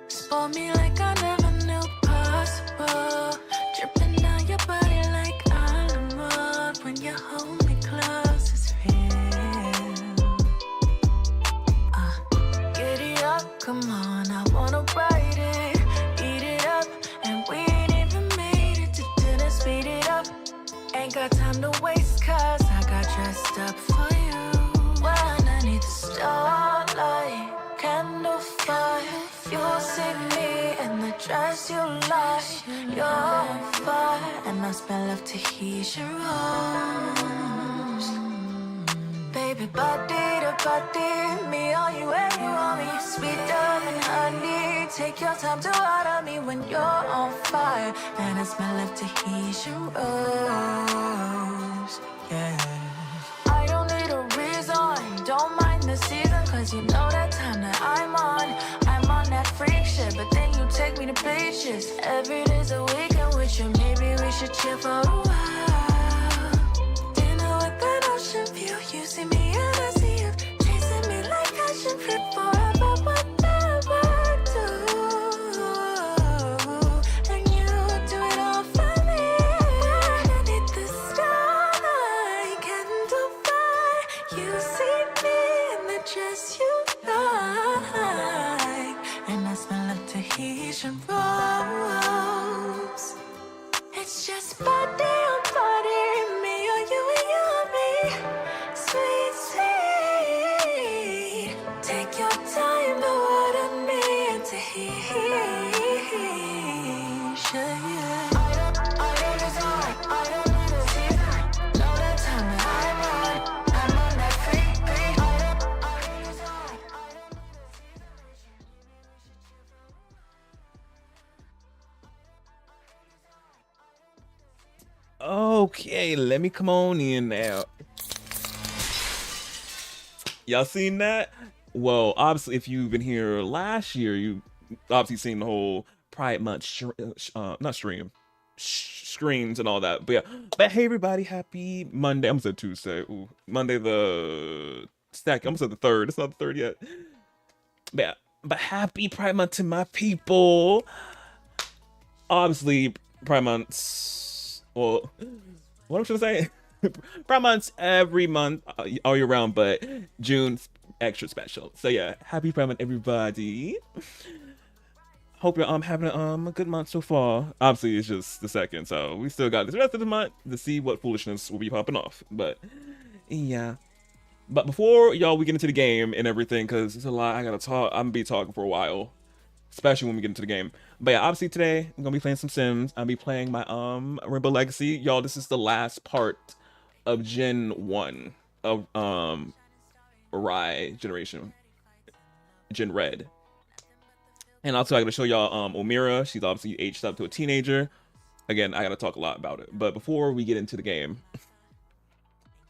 Spoil me like I never knew possible. Dripping down your body like Alamo. When you hold me close, it's real. Giddy up, come on, I wanna ride it. Eat it up, and we ain't even made it to dinner. Speed it up, ain't got time to waste, cause I got dressed up for you. When I need the starlight, candle fire, you'll see me in the dress you like. You're on fire, and I smell of Tahitian rose. Baby, body to body, me on you and you on me. Sweet dove and honey, take your time to order me when you're on fire, and I smell of Tahitian rose. Yeah. I don't need a reason, don't mind the season, cause you know that time that I'm on that freak shit. But then you take me to beaches, every day's a weekend with you. Maybe we should chill for a while. Dinner with an ocean view, you see me and I see you, chasing me like passion fruit forever, whatever I do. And you do it all for me. Underneath the starlight, candle fire, you see me in the dress you like, and I smell of Tahitian rose. It's just body on body, me or you and you and me. Sweet, sweet, take your time to order me in Tahitian. I don't design, I don't need a season. Know that time that I'm on that freak beat. I don't design, I don't need a season. Okay, let me come on in now. Y'all seen that? Well, obviously, if you've been here last year, you obviously seen the whole Pride Month screens and all that. But yeah, but hey everybody, happy Monday. I'm gonna say Tuesday. Ooh, Monday the second. I'm gonna say the third. It's not the third yet. But yeah, but happy Pride Month to my people. Obviously, Pride Months. Well, what should I say? Pride Months every month, all year round, but June's extra special. So yeah, happy Pride Month, everybody. Hope you're having a good month so far. Obviously, it's just the second, so we still got the rest of the month to see what foolishness will be popping off. But yeah. But before y'all we get into the game and everything, because there's a lot I gotta talk. I'm gonna be talking for a while, especially when we get into the game. But yeah, obviously today I'm gonna be playing some Sims. I'll be playing my Rainbow Legacy. Y'all, this is the last part of Gen 1 of Rye generation, Gen Red. And also I gotta show y'all Omira. She's obviously aged up to a teenager. Again, I gotta talk a lot about it. But before we get into the game,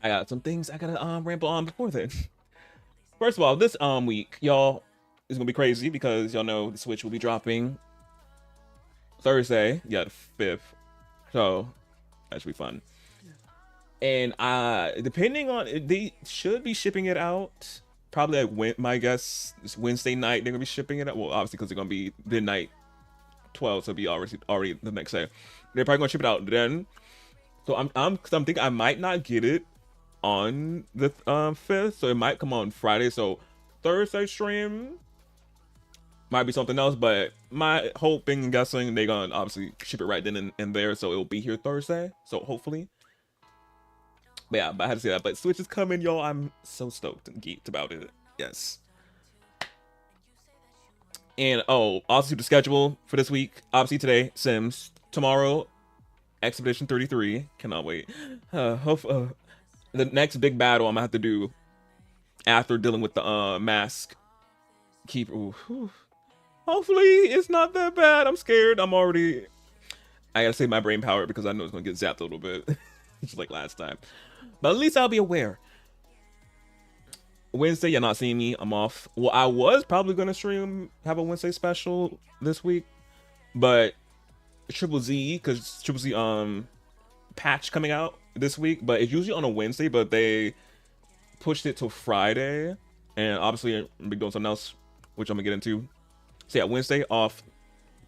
I got some things I gotta ramble on before then. First of all, this week, y'all, is gonna be crazy because y'all know the Switch will be dropping Thursday, yeah, the 5th. So that should be fun. And depending on, they should be shipping it out probably like my guess it's Wednesday night. They're gonna be shipping it out. Well, obviously because they're gonna be midnight 12, so it'll be already the next day. They're probably gonna ship it out then. So I'm thinking I might not get it on the 5th, so it might come on Friday. So Thursday stream might be something else, but my hoping and guessing they're gonna obviously ship it right then and there, so it'll be here Thursday. So hopefully. But yeah, but I had to say that. But Switch is coming, y'all. I'm so stoked and geeked about it. Yes. And oh, also the schedule for this week. Obviously today, Sims. Tomorrow, Expedition 33. Cannot wait. The next big battle I'm gonna have to do after dealing with the mask keeper. Ooh. Hopefully it's not that bad. I'm scared. I gotta save my brain power because I know it's gonna get zapped a little bit. Just like last time. But at least I'll be aware. Wednesday, you're not seeing me. I'm off. Well, I was probably gonna have a Wednesday special this week, but Triple Z, because Triple Z patch coming out this week, but it's usually on a Wednesday, but they pushed it to Friday, and obviously I'm doing something else which I'm gonna get into. So yeah, Wednesday off.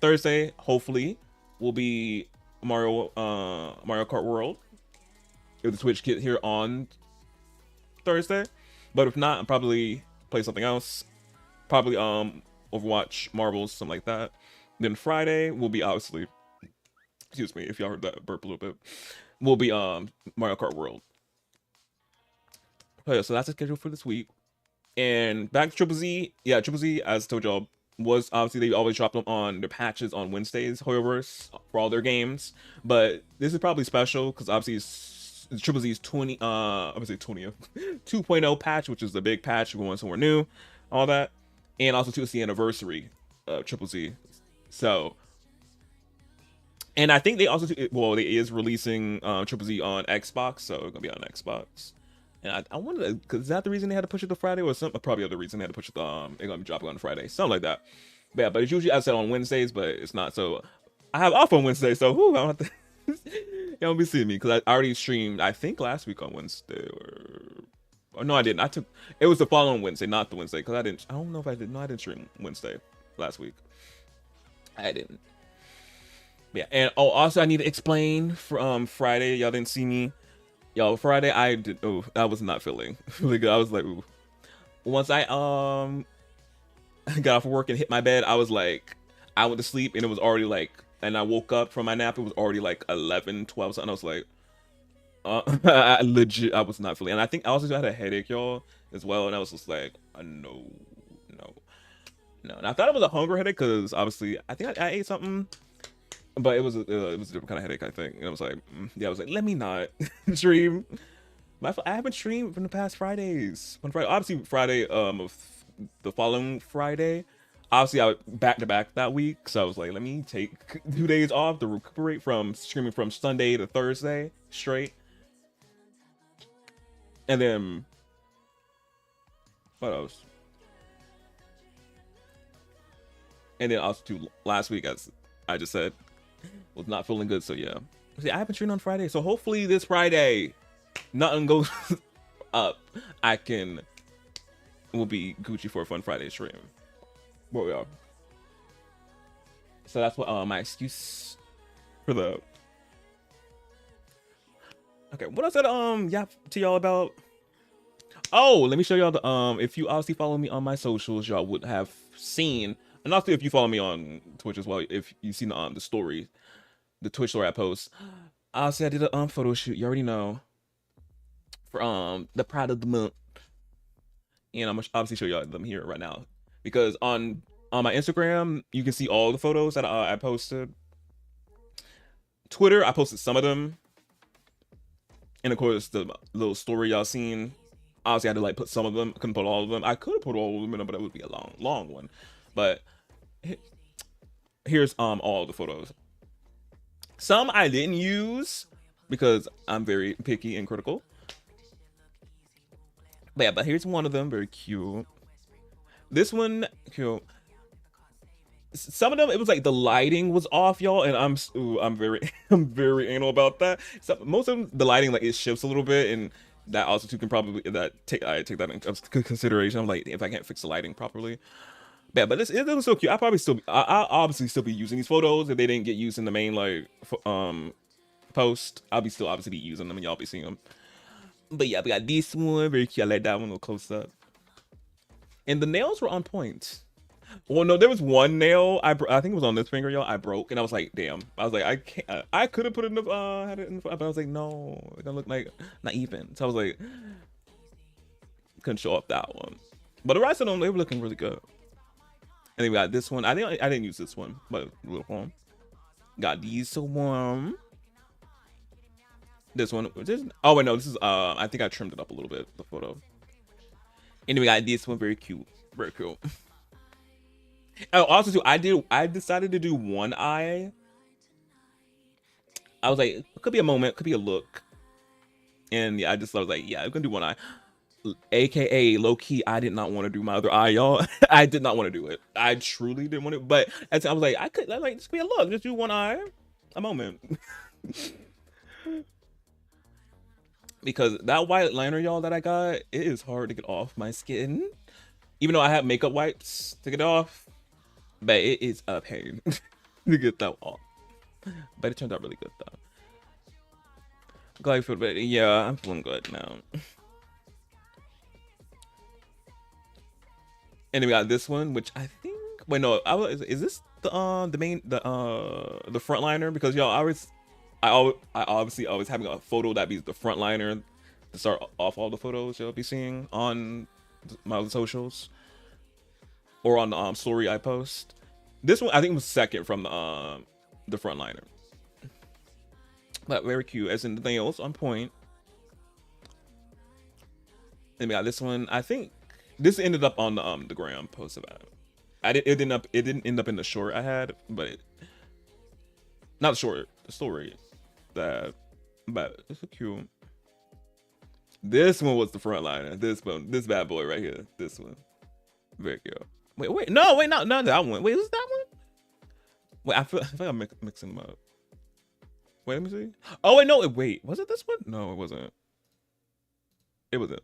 Thursday, hopefully, will be Mario Kart World. If the Switch get here on Thursday, but if not, I'll probably play something else. Probably Overwatch, Marbles, something like that. Then Friday will be obviously, excuse me if y'all heard that burp a little bit, will be Mario Kart World. So, yeah, so that's the schedule for this week. And back to Triple Z, yeah, Triple Z, as I told y'all, was obviously they always drop them on their patches on Wednesdays, Hoyoverse, for all their games. But this is probably special because obviously it's Triple Z's 20th 2.0 patch, which is the big patch, we're going somewhere new, all that. And also too, it's the anniversary of Triple Z. So, and I think they also, well, they is releasing Triple Z on Xbox, so it's gonna be on Xbox. And I wonder, because is that the reason they had to push it to Friday, or some probably other reason they had to push it to they're gonna be dropping on Friday, something like that. But yeah, but it's usually, as I said, on Wednesdays, but it's not. So I have off on Wednesday, so I don't have to. You don't be seeing me because I already streamed, I think last week on Wednesday, or no, I didn't. It was the following Wednesday, not the Wednesday, because I don't know if I did. No, I didn't stream Wednesday last week. I didn't. Yeah, and also I need to explain for Friday. Y'all didn't see me. Yo, Friday I was not feeling really good. I was like, ooh. Once I got off of work and hit my bed, I was like, I went to sleep and it was already like, and I woke up from my nap, it was already like 11, 12 something. I was like, I was not feeling. And I think I also had a headache, y'all, as well. And I was just like, no. And I thought it was a hunger headache because obviously I think I ate something. But it was a different kind of headache, I think. And I was like, yeah, I was like, let me not stream. I haven't streamed from the past Fridays. Obviously, Friday of the following Friday. Obviously, I was back to back that week. So I was like, let me take 2 days off to recuperate from streaming from Sunday to Thursday straight. And then, what else? And then also, too, last week, as I just said, was not feeling good, so yeah. See, I haven't streamed on Friday, so hopefully this Friday, nothing goes up. We'll be Gucci for a fun Friday stream. Where we are. So that's what my excuse for the. Okay, what else I yap to y'all about? Oh, let me show y'all the if you obviously follow me on my socials, y'all would have seen, and also if you follow me on Twitch as well, if you've seen the story. The Twitch story I post. Obviously, I did a photo shoot. You already know. For the Pride of the Month, and I'm gonna obviously show y'all them here right now because on my Instagram you can see all the photos that I posted. Twitter, I posted some of them, and of course the little story y'all seen. Obviously, I had to like put some of them. I couldn't put all of them. I could have put all of them in, but it would be a long one. But here's all the photos. Some I didn't use because I'm very picky and critical. But yeah, but here's one of them, very cute. This one, cute. Some of them, it was like the lighting was off, y'all, and I'm very anal about that. So most of them, the lighting like it shifts a little bit, and that also too can probably I take that into consideration. I'm like, if I can't fix the lighting properly. Yeah, but it was so cute. I'll obviously still be using these photos if they didn't get used in the main like post. I'll be still obviously be using them and y'all be seeing them. But yeah, we got this one very cute. I like that one a little close up. And the nails were on point. Well, no, there was one nail I think it was on this finger, y'all. I broke and I was like, damn. I was like, I can't. I could have put it in the had it in, but I was like, no, it's gonna look like not even. So I was like, couldn't show off that one. But the rest of them, they were looking really good. And then we got this one. I didn't use this one, but a little warm. Got these so warm. This one. Oh wait, no, this is I think I trimmed it up a little bit, the photo. And then we got this one, very cute. Very cool. Oh, also too, I decided to do one eye. I was like, it could be a moment, could be a look. And yeah, I was like, yeah, I'm gonna do one eye. AKA low key, I did not want to do my other eye, y'all. I did not want to do it. I truly didn't want to. But I was like, I could like just be a look, just do one eye, a moment. Because that white liner, y'all, that I got, it is hard to get off my skin. Even though I have makeup wipes to get off, but it is a pain to get that off. But it turned out really good though. Glad you feel better. Yeah, I'm feeling good now. And then we got this one, which I think. Wait, no. Is this the main the frontliner? Because y'all, I obviously always having a photo that be the frontliner to start off all the photos you'll be seeing on my other socials or on the story I post. This one I think was second from the frontliner, but very cute. As in the nails on point. And we got this one. I think this ended up on the gram post about it. It didn't end up in the short I had, but not the short, the story that, but it's so cute. This one was the frontliner. This bad boy right here. This one, very cute. Wait, no, wait, not that one. Wait, was that one? Wait, I feel like I'm mixing them up. Wait, let me see. Oh wait, no, wait, was it this one? No, it wasn't. It wasn't.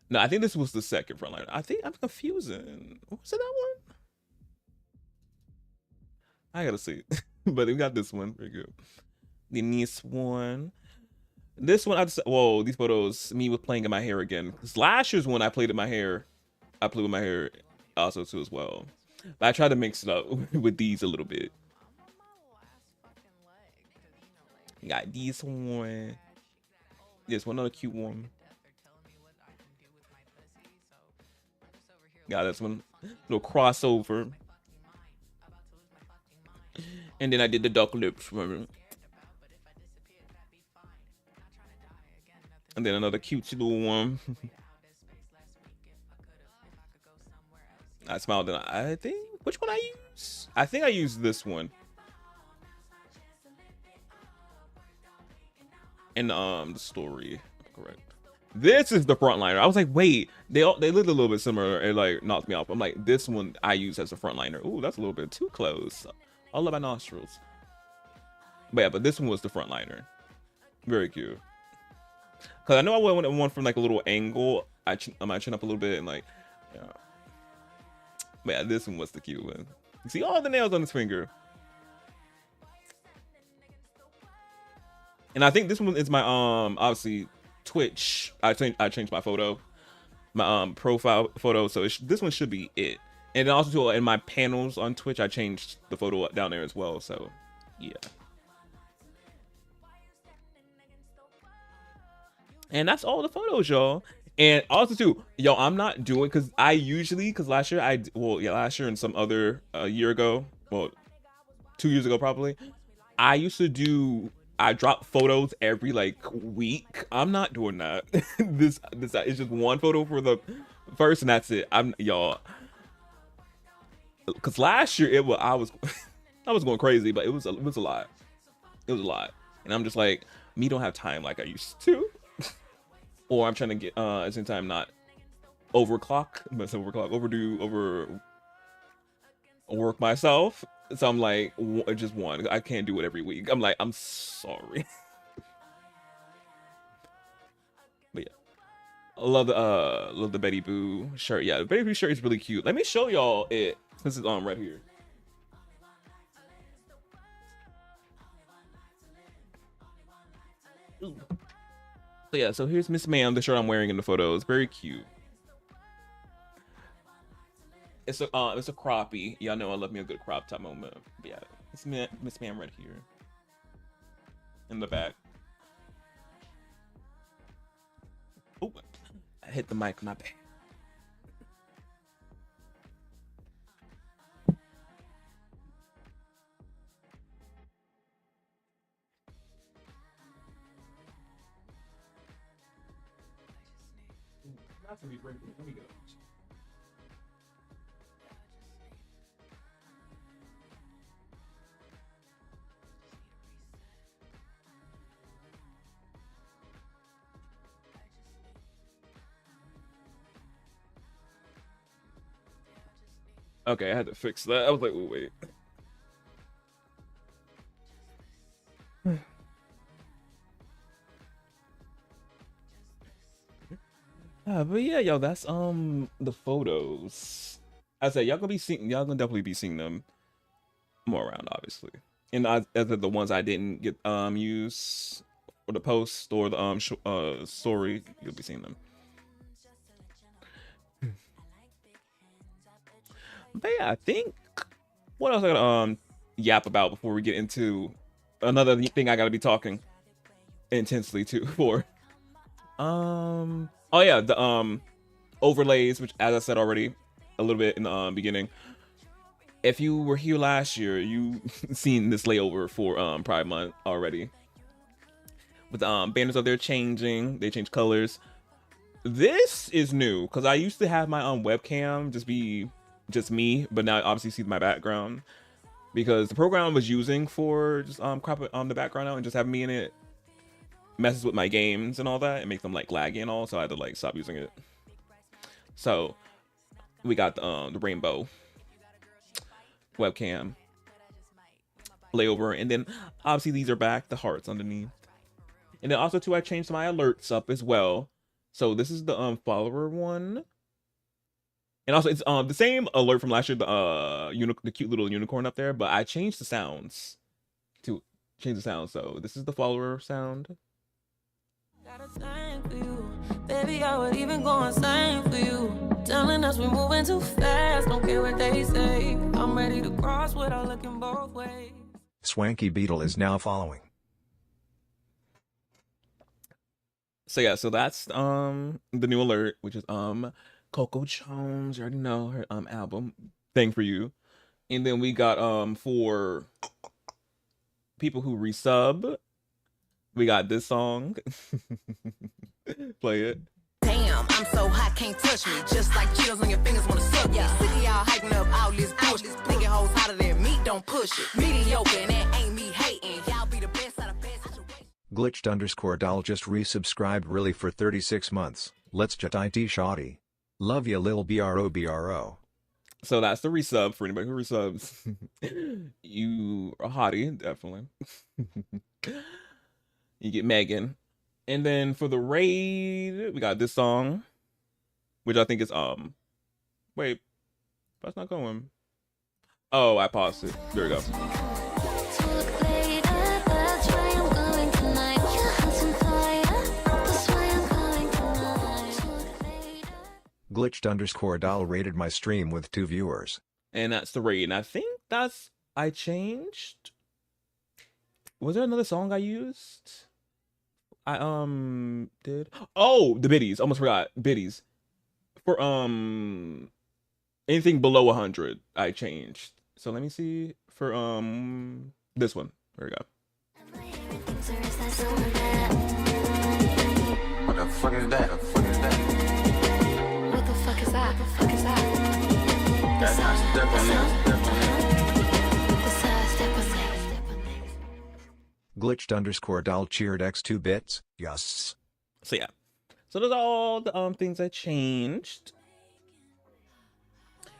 No, I think this was the second frontliner. I think I'm confusing. Was it that one? I gotta see. But we got this one. Very good. The nice one. This one, I just, whoa, these photos, me with playing in my hair again. Because last year's one, I played in my hair. I played with my hair also too as well. But I tried to mix it up with these a little bit. Got this one. This one, another cute one. Got this one, little crossover. And then I did the duck lips, remember? And then another cute little one. I smiled and I think, which one I use? I think I used this one. In the story, correct. This is the frontliner. I was like, wait, they look a little bit similar. It like knocked me off. I'm like, this one I use as a frontliner. Ooh, that's a little bit too close. All of my nostrils. But yeah, but this one was the frontliner. Very cute. Cause I know I went one from like a little angle. I might chin up a little bit and like, yeah. But yeah, this one was the cute one. You see all the nails on his finger. And I think this one is my obviously Twitch. I changed my photo, my profile photo. So this one should be it. And then also too, in my panels on Twitch, I changed the photo down there as well. So yeah. And that's all the photos, y'all. And also too, yo, I'm not doing, because I usually, because last year last year and some other year ago, well, 2 years ago probably, I used to do, I drop photos every like week. I'm not doing that. this is just one photo for the first and that's it. Y'all, because last year I was I was going crazy, but it was a lot. It was a lot, and I'm just like, me don't have time like I used to. Or I'm trying to get at the same time not overwork myself. So I'm like, just one. I can't do it every week. I'm like, I'm sorry. But yeah, I love the Betty Boo shirt. Yeah, the Betty Boo shirt is really cute. Let me show y'all it. This is right here. Ooh. So yeah, so here's Miss Ma'am, the shirt I'm wearing in the photo. It's very cute. It's a croppy. Y'all know I love me a good crop top moment. But yeah, it's Miss Ma'am right here. In the back. Oh, I hit the mic, my bad. Let me go. Okay, I had to fix that. I was like, oh, wait. but yeah, yo, that's the photos. I said y'all gonna definitely be seeing them more around, obviously. And as the ones I didn't get use for the post or the story, you'll be seeing them. But yeah, I think what else I gotta yap about before we get into another thing I gotta be talking intensely too for. Oh yeah, the overlays, which as I said already a little bit in the beginning. If you were here last year, you seen this layover for Pride Month already. With banners up there changing, they change colors. This is new because I used to have my webcam just be just me, but now I obviously see my background because the program I was using for just crop it the background out and just having me in it messes with my games and all that. It makes them like laggy and all, so I had to like stop using it. So we got the rainbow webcam layover, and then obviously these are back, the hearts underneath. And then also too, I changed my alerts up as well. So this is the follower one, and also it's the same alert from last year, the cute little unicorn up there, but I changed the sounds to change the sound. So this is the follower sound. Got a thing for you, baby. I would even go insane for you. Telling us we're moving too fast, don't care what they say. I'm ready to cross without looking both ways. Swanky Beetle is now following. So yeah, so that's the new alert, which is Coco Jones. You already know her album Thing for You. And then we got for people who resub, we got this song. Play it. Damn, I'm so hot, can't touch me. Just like chills on your fingers wanna suck ya. Sick of y'all hyping up all this bullshit. Nigga hoes hotter than meat, don't push it. Mediocre, and that ain't me hating. Y'all be the best out of best situation. Glitched_doll just resubscribed really for 36 months. Let's chat IT shoddy. Love ya lil bro. So that's the resub for anybody who resubs. You are hottie, definitely. You get Megan. And then for the raid, we got this song, which I think is wait, that's not going. Oh, I paused it. There we go. Glitched_doll rated my stream with 2 viewers. And that's the raid. And I think I changed. Was there another song I used? I did. Oh, the biddies. Almost forgot. Biddies. For anything below 100, I changed. So let me see for this one. There we go. What the fuck is that? What the fuck is that? What the fuck is that? That's not step on Glitched_doll cheered X2 bits. Yes. So yeah. So those are all the things I changed.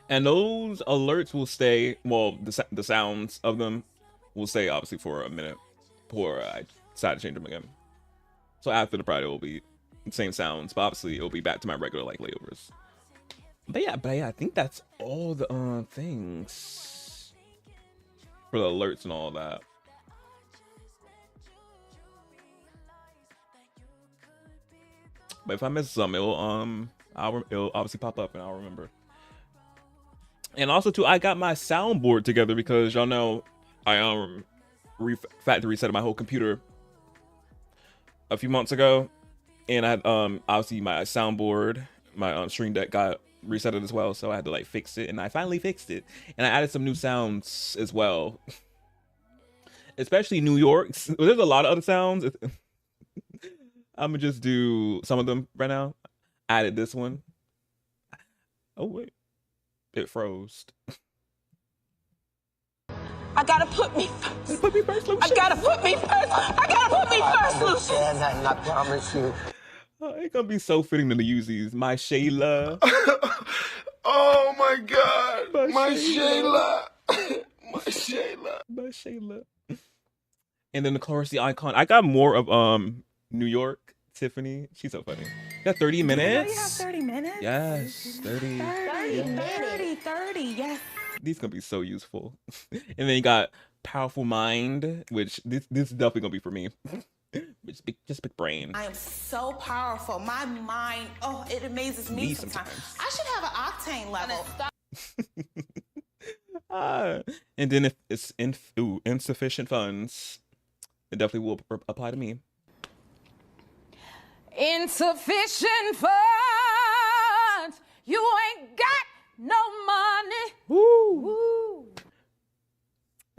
And those alerts will stay, well, the sounds of them will stay obviously for a minute before I decide to change them again. So after the Pride, it will be the same sounds, but obviously it'll be back to my regular like layovers. But yeah, I think that's all the things for the alerts and all that. But if I miss some, it'll obviously pop up and I'll remember. And also too, I got my soundboard together because y'all know I factory reset my whole computer a few months ago, and I had obviously my soundboard, my Stream Deck got resetted as well, so I had to like fix it, and I finally fixed it, and I added some new sounds as well, especially New York. There's a lot of other sounds. I'm gonna just do some of them right now. I added this one. Oh wait, it froze. I gotta put me first. Put me first, Lucia. I gotta put me first. I gotta put me first, Lucia. And I promise you. It's gonna be so fitting to use these. My Shayla. Oh my God. My Shayla. My Shayla. My Shayla. And then of course the icon. I got more of New York Tiffany, she's so funny. Yeah, 30 minutes. You have 30 minutes? Yes, 30. 30, yes. These gonna be so useful. And then you got Powerful Mind, which this is definitely gonna be for me. Just big brain. I am so powerful. My mind, oh, it amazes me sometimes. I should have an octane level. And then if it's insufficient funds, it definitely will apply to me. Insufficient funds, you ain't got no money. Woo.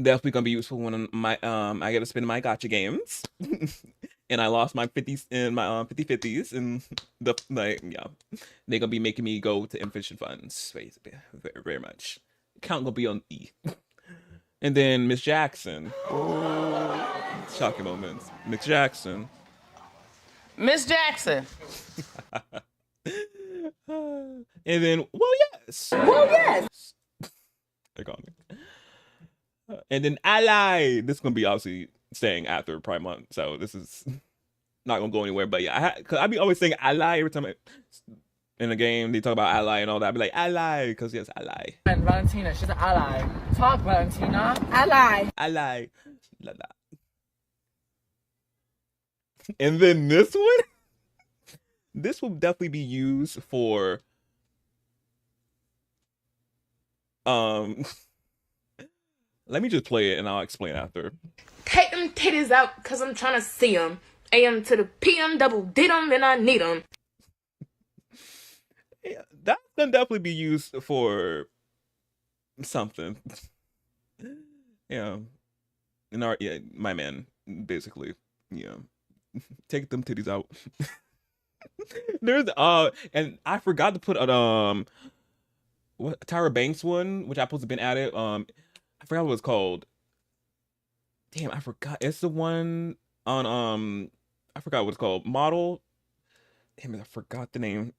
Definitely gonna be useful when my I get to spend my gotcha games. And I lost my 50s in my 50/50s, and the they're gonna be making me go to insufficient funds very, very much. Count gonna be on E. And then Miss Jackson. Oh, shocking moments. Miss Jackson. Miss Jackson. And then, well, yes. Well, yes. They call me. And then Ally. This is gonna be obviously staying after Prime Month, so this is not gonna go anywhere. But yeah, cause I be always saying Ally every time in a game they talk about Ally and all that. I be like Ally, cause yes, Ally. And Valentina, she's an ally. Talk, Valentina. Ally. Ally. La la. And then this will definitely be used for let me just play it and I'll explain after. Take them titties out, cause I'm trying to see them. AM to the PM, double D them, and I need them. Yeah, that can definitely be used for something. Yeah. My man, basically. Yeah. Take them titties out. There's and I forgot to put what Tyra Banks one, which I supposed to been at it. I forgot what it's called. Damn, I forgot. It's the one on I forgot what it's called. Model. Damn it, I forgot the name.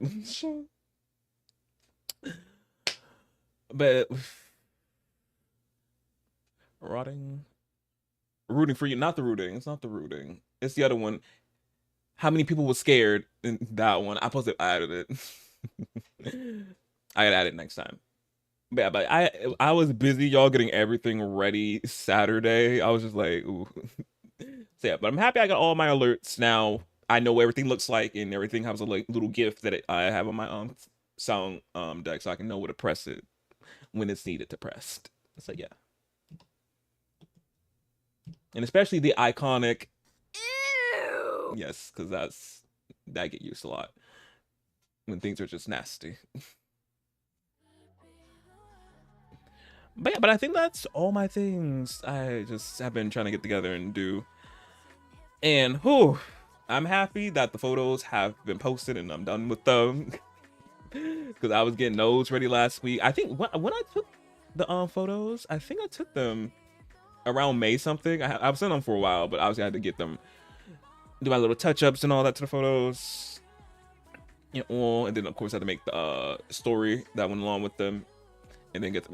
But rooting for you, not the rooting. It's not the rooting. It's the other one. How many people were scared in that one? I supposed to added it. I gotta add it next time. Yeah, but I was busy, y'all, getting everything ready Saturday. I was just like, ooh. So yeah, but I'm happy I got all my alerts now. I know what everything looks like, and everything has a little gift that I have on my sound deck, so I can know where to press it when it's needed to press. So yeah, and especially the iconic. Ew. Yes, because that get used a lot when things are just nasty. But yeah, but I think that's all my things I just have been trying to get together and do. And whew, I'm happy that the photos have been posted and I'm done with them. Because I was getting those ready last week. I think when I took the photos, I think I took them around May something. I was sitting them for a while, but obviously I had to get them, do my little touch-ups and all that to the photos. And then of course I had to make the story that went along with them. And then get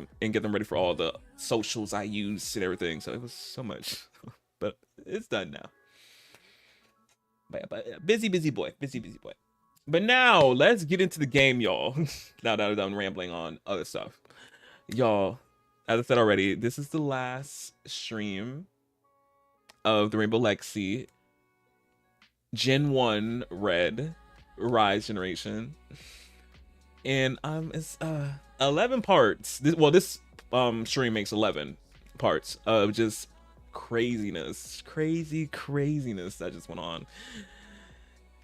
them ready for all the socials I use and everything. So it was so much, but it's done now. But busy boy. But now let's get into the game, y'all. Now that I'm done rambling on other stuff, y'all. As I said already, this is the last stream of the Rainbow Legacy Gen 1 Red Rise generation, and it's 11 parts. This stream makes 11 parts of just craziness that just went on,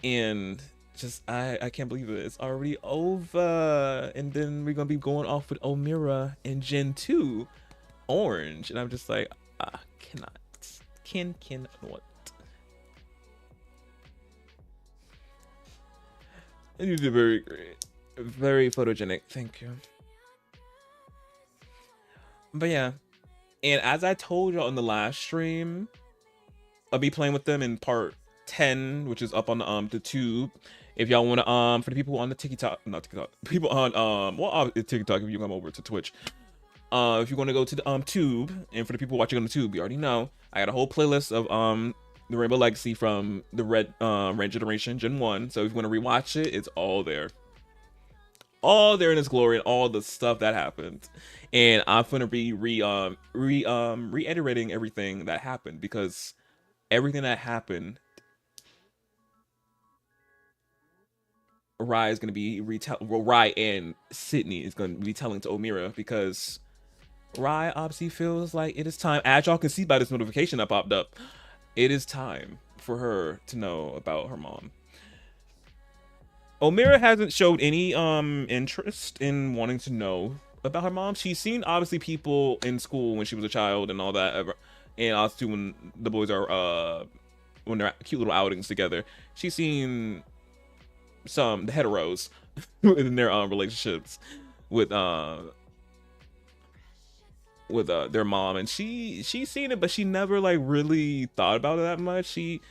and just I can't believe it. It's already over, and then we're gonna be going off with Omira and Gen 2 Orange, and I'm just like, cannot. And you did very great, very photogenic. Thank you. But yeah, and as I told y'all in the last stream, I'll be playing with them in part 10, which is up on the tube. If y'all want to for the people on the people on TikTok, if you come over to Twitch, if you want to go to the tube, and for the people watching on the tube, you already know I got a whole playlist of the Rainbow Legacy from the Red generation, Gen 1. So if you want to rewatch it, it's all there. All there in its glory and all the stuff that happened. And I'm gonna be reiterating everything that happened, because everything that happened, Rai is gonna be Rai and Sydney is gonna be telling to Omira, because Rai obviously feels like it is time, as y'all can see by this notification that popped up, it is time for her to know about her mom. Omira hasn't showed any interest in wanting to know about her mom. She's seen obviously people in school when she was a child and all that, and also when the boys are when they're cute little outings together. She's seen the heteros in their relationships with their mom, and she's seen it, but she never like really thought about it that much. She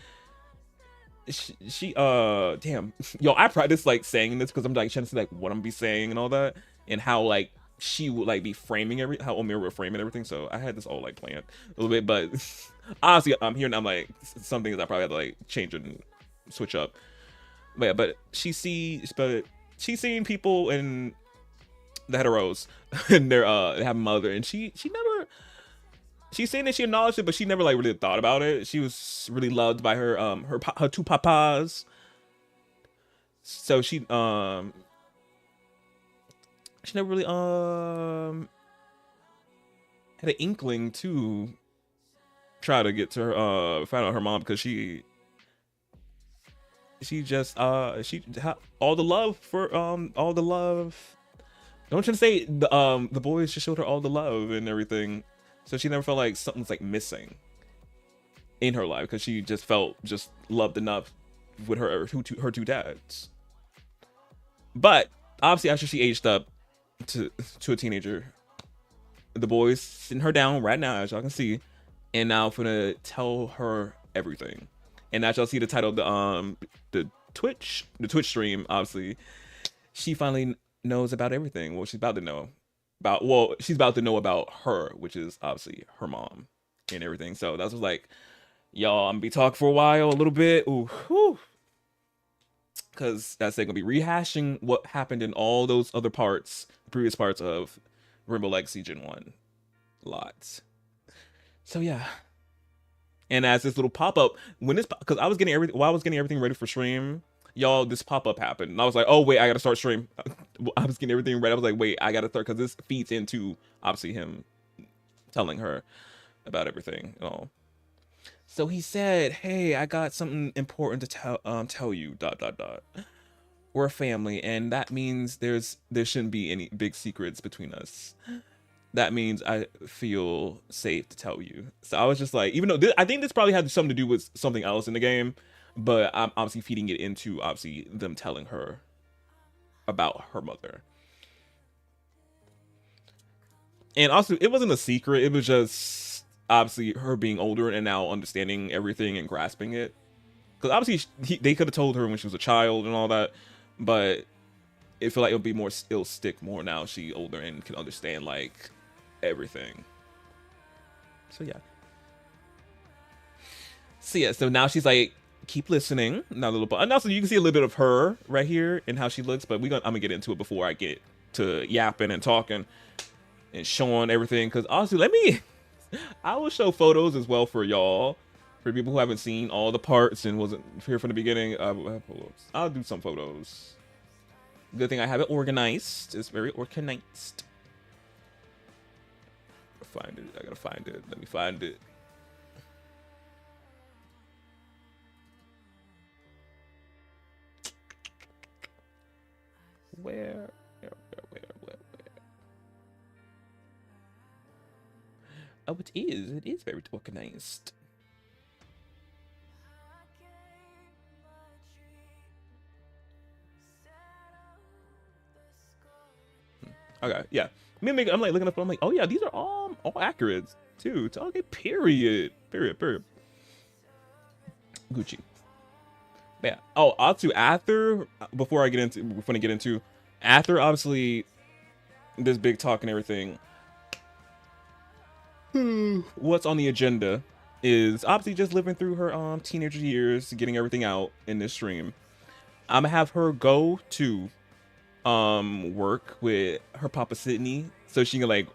damn, yo, I practice like saying this because I'm like trying to see like what I'm be saying and all that, and how like she would like be framing how Omira would frame and everything. So I had this all like planned a little bit, but honestly, I'm here and I'm like some things I probably have to like change and switch up. But yeah, but she's seen people in the heteros and they have a mother, and she's saying that she acknowledged it, but she never like really thought about it. She was really loved by her her two papas, so she never really had an inkling to try to get to her find out her mom, because she just all the love for all the love. Don't try to say the boys just showed her all the love and everything. So she never felt like something's like missing in her life, because she just felt just loved enough with her two dads. But obviously after she aged up to a teenager, the boys sitting her down right now, as y'all can see, and now I'm gonna tell her everything. And as y'all see the title of the Twitch stream, obviously she finally knows about everything. Well, she's about to know she's about to know about her, which is obviously her mom and everything. So that's like, y'all, I'm gonna be talking for a while, a little bit. Ooh, whew. Cause that's like gonna be rehashing what happened in all those other parts, previous parts of Rainbow Legacy Gen 1. Lots. So yeah. And as this little pop-up, because I was getting everything ready for stream, y'all, this pop-up happened, and I was like, oh wait, I gotta start stream. I was getting everything ready. I was like, wait, I gotta start, because this feeds into obviously him telling her about everything and all. So he said, hey, I got something important to tell you, ... We're a family, and that means there shouldn't be any big secrets between us. That means I feel safe to tell you. So I was just like, even though I think this probably had something to do with something else in the game, but I'm obviously feeding it into obviously them telling her about her mother. And also, it wasn't a secret. It was just obviously her being older and now understanding everything and grasping it. Because obviously they could have told her when she was a child and all that, but it feel like it'll stick more now she's older and can understand like everything. So yeah. So now she's like, keep listening. Now and also you can see a little bit of her right here and how she looks, but I'm gonna get into it before I get to yapping and talking and showing everything. Because honestly, I will show photos as well for y'all, for people who haven't seen all the parts and wasn't here from the beginning. I'll do some photos. Good thing I have it organized. It's very organized. I gotta find it. Let me find it. Where? Oh, it is. It is very organized. Okay, yeah. I'm like looking up. I'm like, oh yeah, these are all accurate too. It's okay. Period. Gucci. Yeah. Oh, also after, before I get into, after obviously this big talk and everything, what's on the agenda is obviously just living through her teenager years, getting everything out in this stream. I'm gonna have her go to work with her papa Sydney, so she can like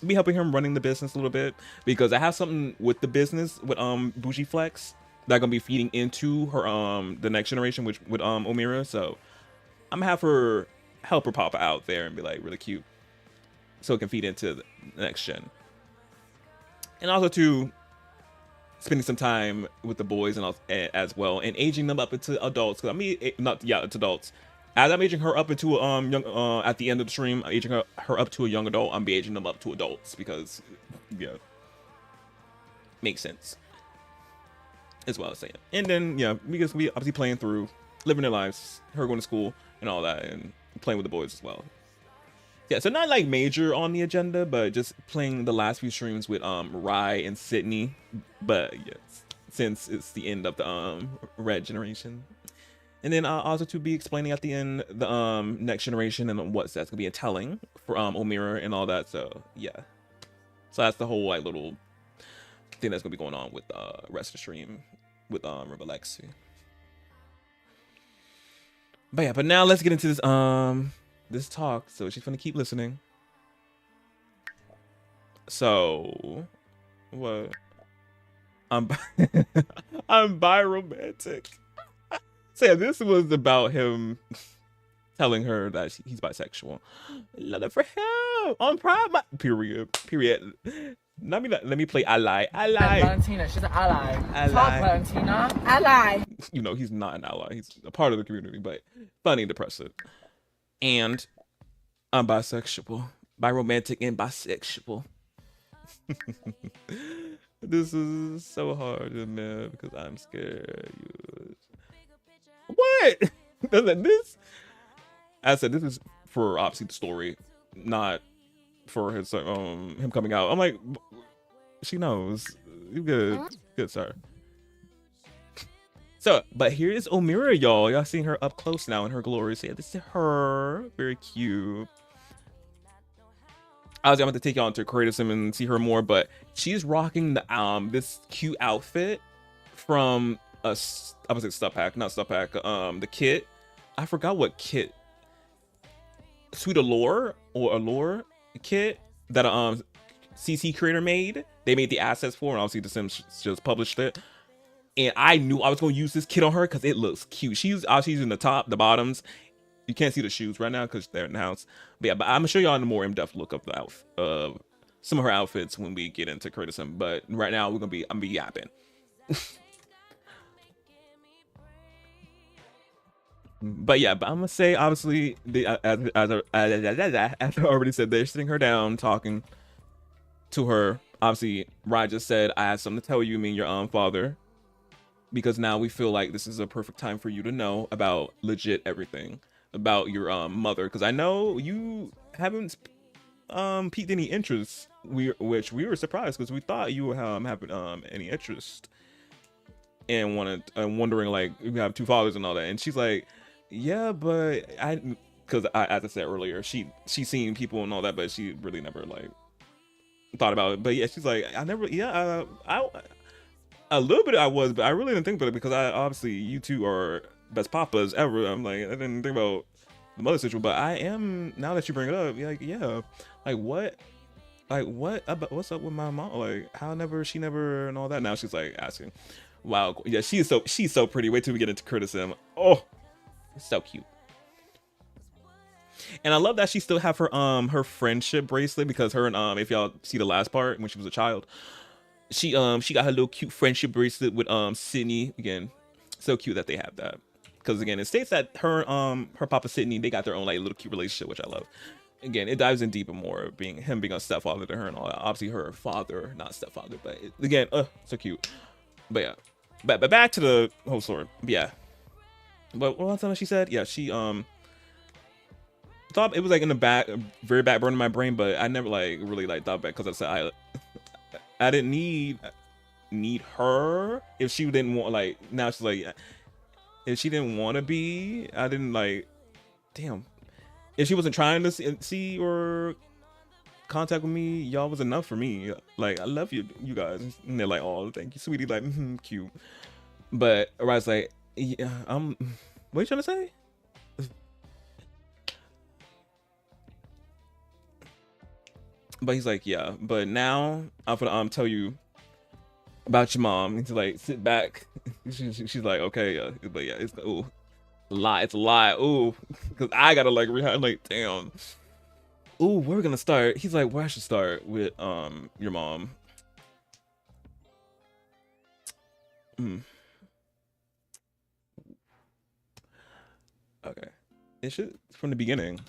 be helping him running the business a little bit, because I have something with the business with Bougie Flex that gonna be feeding into her the next generation, which with Omira. So I'm gonna have her help her papa out there and be like really cute, so it can feed into the next gen. And also to spending some time with the boys and as well, and aging them up into adults. Cause I mean, it's adults. As I'm aging her up into young, at the end of the stream, I'm aging her up to a young adult. I'm be aging them up to adults because, yeah, makes sense. As well as saying, and then yeah, because we obviously playing through, living their lives, her going to school and all that, and playing with the boys as well. Yeah, so not like major on the agenda, but just playing the last few streams with Rye and Sydney. But yes, since it's the end of the red generation. And then also to be explaining at the end the next generation and what that's gonna be telling for Omira and all that. So yeah. So that's the whole like little thing that's gonna be going on with rest of the stream with Rebelexy. But yeah, but now let's get into this this talk. So she's gonna keep listening. So what? I'm bi-romantic. So yeah, this was about him telling her that he's bisexual. Love it for him on Pride Month. Period. Let me play ally. Valentina, she's an ally. Ally. Talk, Valentina. Ally. You know, he's not an ally. He's a part of the community, but funny and depressive. And I'm bisexual. Bi-romantic and bisexual. This is so hard to admit because I'm scared. What? This? I said this is for obviously the story, not for his him coming out. I'm like, she knows. You good, good sir. So, but here is Omira, y'all. Y'all seeing her up close now in her glory. So yeah, this is her. Very cute. Obviously, I'm going to take y'all into Creative Sim and see her more, but she's rocking the this cute outfit from I was at Stuff Pack, not Stuff Pack. The kit. I forgot what kit. Sweet Allure or Allure kit that CC creator made. They made the assets for, and obviously the Sims just published it. And I knew I was going to use this kit on her because it looks cute. She's obviously using the top, the bottoms. You can't see the shoes right now because they're in the house. But yeah, but I'm gonna show y'all a more in-depth look of the outfit, some of her outfits when we get into Creative Sim. But right now I'm gonna be yapping. But yeah, but I'm gonna say obviously as I already said, they're sitting her down talking to her. Obviously, Ryan just said, "I have something to tell you, me and your father, because now we feel like this is a perfect time for you to know about legit everything about your mother, because I know you haven't piqued any interest, which we were surprised because we thought you haven't any interest and wondering like you have two fathers and all that." And she's like, yeah, but because as I said earlier, she's seen people and all that, but she really never like thought about it. But yeah, she's like, I never, yeah, I a little bit I was, but I really didn't think about it because I obviously you two are best papas ever. I'm like, I didn't think about the mother situation, but I am, now that you bring it up, like, yeah, like what about, what's up with my mom? Like, she never and all that. Now she's like asking, wow, yeah, she's so pretty. Wait till we get into criticism. Oh, so cute. And I love that she still have her friendship bracelet, because her and if y'all see the last part when she was a child, she got her little cute friendship bracelet with Sydney. Again, so cute that they have that, because again it states that her papa Sydney, they got their own like little cute relationship, which I love. Again, it dives in deeper more, him being a stepfather to her and all that. Obviously her father, not stepfather, but again, so cute. But yeah, but back to the whole story. Yeah, but what else she said? Yeah, she thought it was like in the back, very back burner of my brain, but I never like really like thought back, because I said I didn't need her if she didn't want, like, now she's like, if she didn't want to be, I didn't like, damn, if she wasn't trying to see or contact with me, y'all was enough for me. Like, I love you guys. And they're like, oh, thank you, sweetie. Like, cute. But Ryzen's like, yeah, what are you trying to say? But he's like, yeah, but now I'm gonna tell you about your mom. He's like, sit back. She's like, okay, but yeah, it's ooh, lie. It's a lie. Ooh, because I gotta like react. Like, damn. Ooh, where are we gonna start? He's like, where I should start with your mom. Okay, it should from the beginning.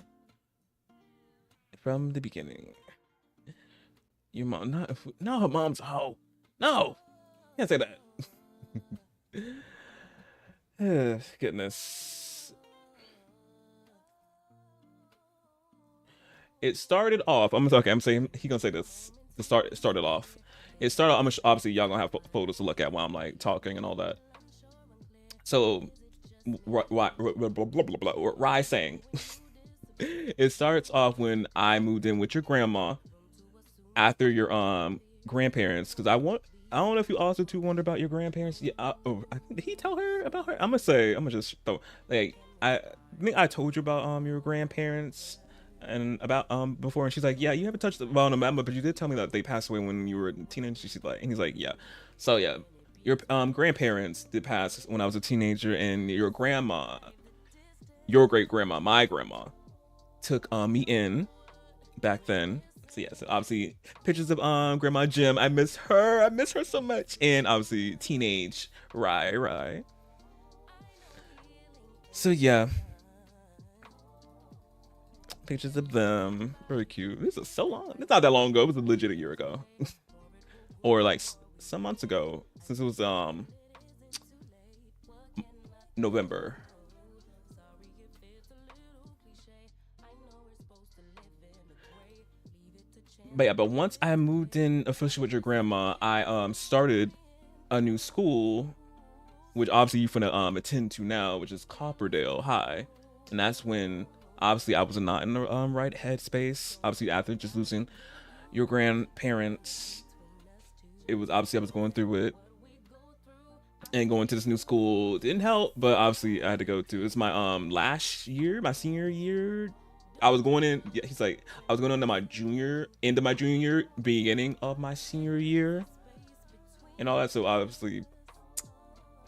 From the beginning. Your mom, not no, her mom's a hoe. No, can't say that. Goodness. It started off. I'm saying he gonna say this. It started off. It started. Obviously y'all gonna have photos to look at while I'm like talking and all that. So, Rye saying, it starts off when I moved in with your grandma after your grandparents, because I don't know if you also too wonder about your grandparents. Yeah, did he tell her about her? I'm gonna just throw, like, I think I told you about your grandparents and about before, and she's like, yeah, you haven't touched the well, no, but you did tell me that they passed away when you were a teenager. She's like, and he's like, yeah. So yeah, your grandparents did pass when I was a teenager, and your grandma, your great grandma, my grandma, took me in back then. So yeah, so obviously pictures of Grandma Jim. I miss her so much. And obviously teenage Rye. So yeah, pictures of them, very cute. This is so long. It's not that long ago. It was legit a year ago, or like some months ago, since it was November. But yeah, but once I moved in officially with your grandma, I started a new school, which obviously you're gonna attend to now, which is Copperdale High. And that's when obviously I was not in the right headspace. Obviously after just losing your grandparents, it was obviously I was going through it. And going to this new school didn't help, but obviously I had to go to, it's my last year, my senior year. I was going in, yeah, he's like, I was going into my junior year, beginning of my senior year, and all that. So obviously,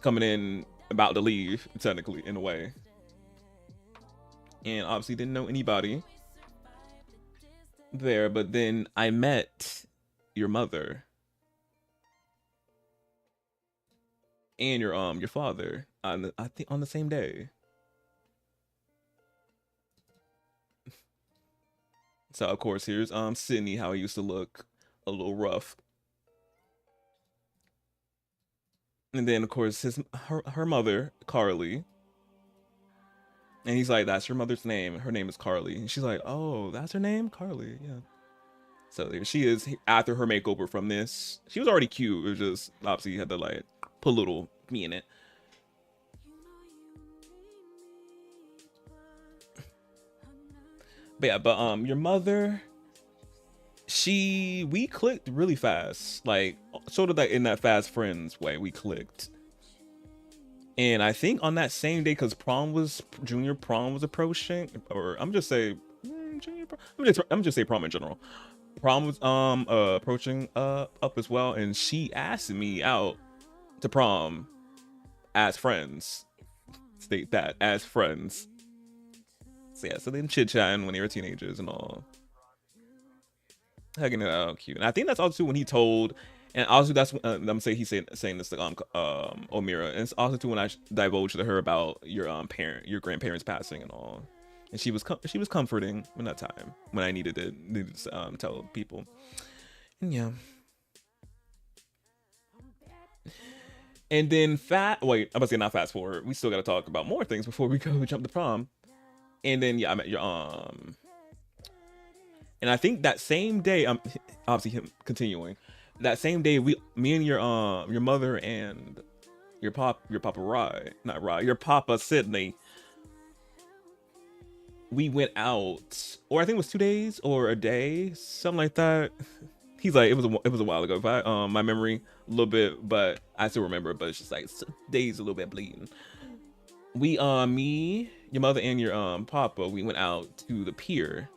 coming in, about to leave, technically, in a way. And obviously didn't know anybody there, but then I met your mother. And your father, I think on the same day. So of course here's Sydney, how he used to look a little rough. And then of course her mother, Carly. And he's like, that's your mother's name. Her name is Carly. And she's like, oh, that's her name? Carly, yeah. So there she is after her makeover from this. She was already cute. It was just obviously you had to like put a little me in it. But yeah, but your mother, we clicked really fast, like sort of like in that fast friends way, we clicked. And I think on that same day, because junior prom was approaching, or I'm just say junior prom, I'm just say prom in general. Prom was approaching up as well, and she asked me out to prom as friends. State that, as friends. So yeah, so then chit-chatting when they were teenagers and all. Hugging it out, cute. And I think that's also when he told, and also that's when I'm saying he's saying this to Omira, and it's also too when I divulged to her about your grandparents passing and all. And she was comforting in that time when I needed to tell people. And yeah. And then I'm about to say not fast forward. We still got to talk about more things before we go jump to prom. And then yeah, I met your and I think that same day, obviously him continuing. That same day, me and your mother and your papa Sydney. we went out, or I think it was 2 days or a day, something like that. He's like, it was a while ago. If I my memory a little bit, but I still remember. But it's just like days a little bit bleeding. We me, your mother, and your papa, we went out to the pier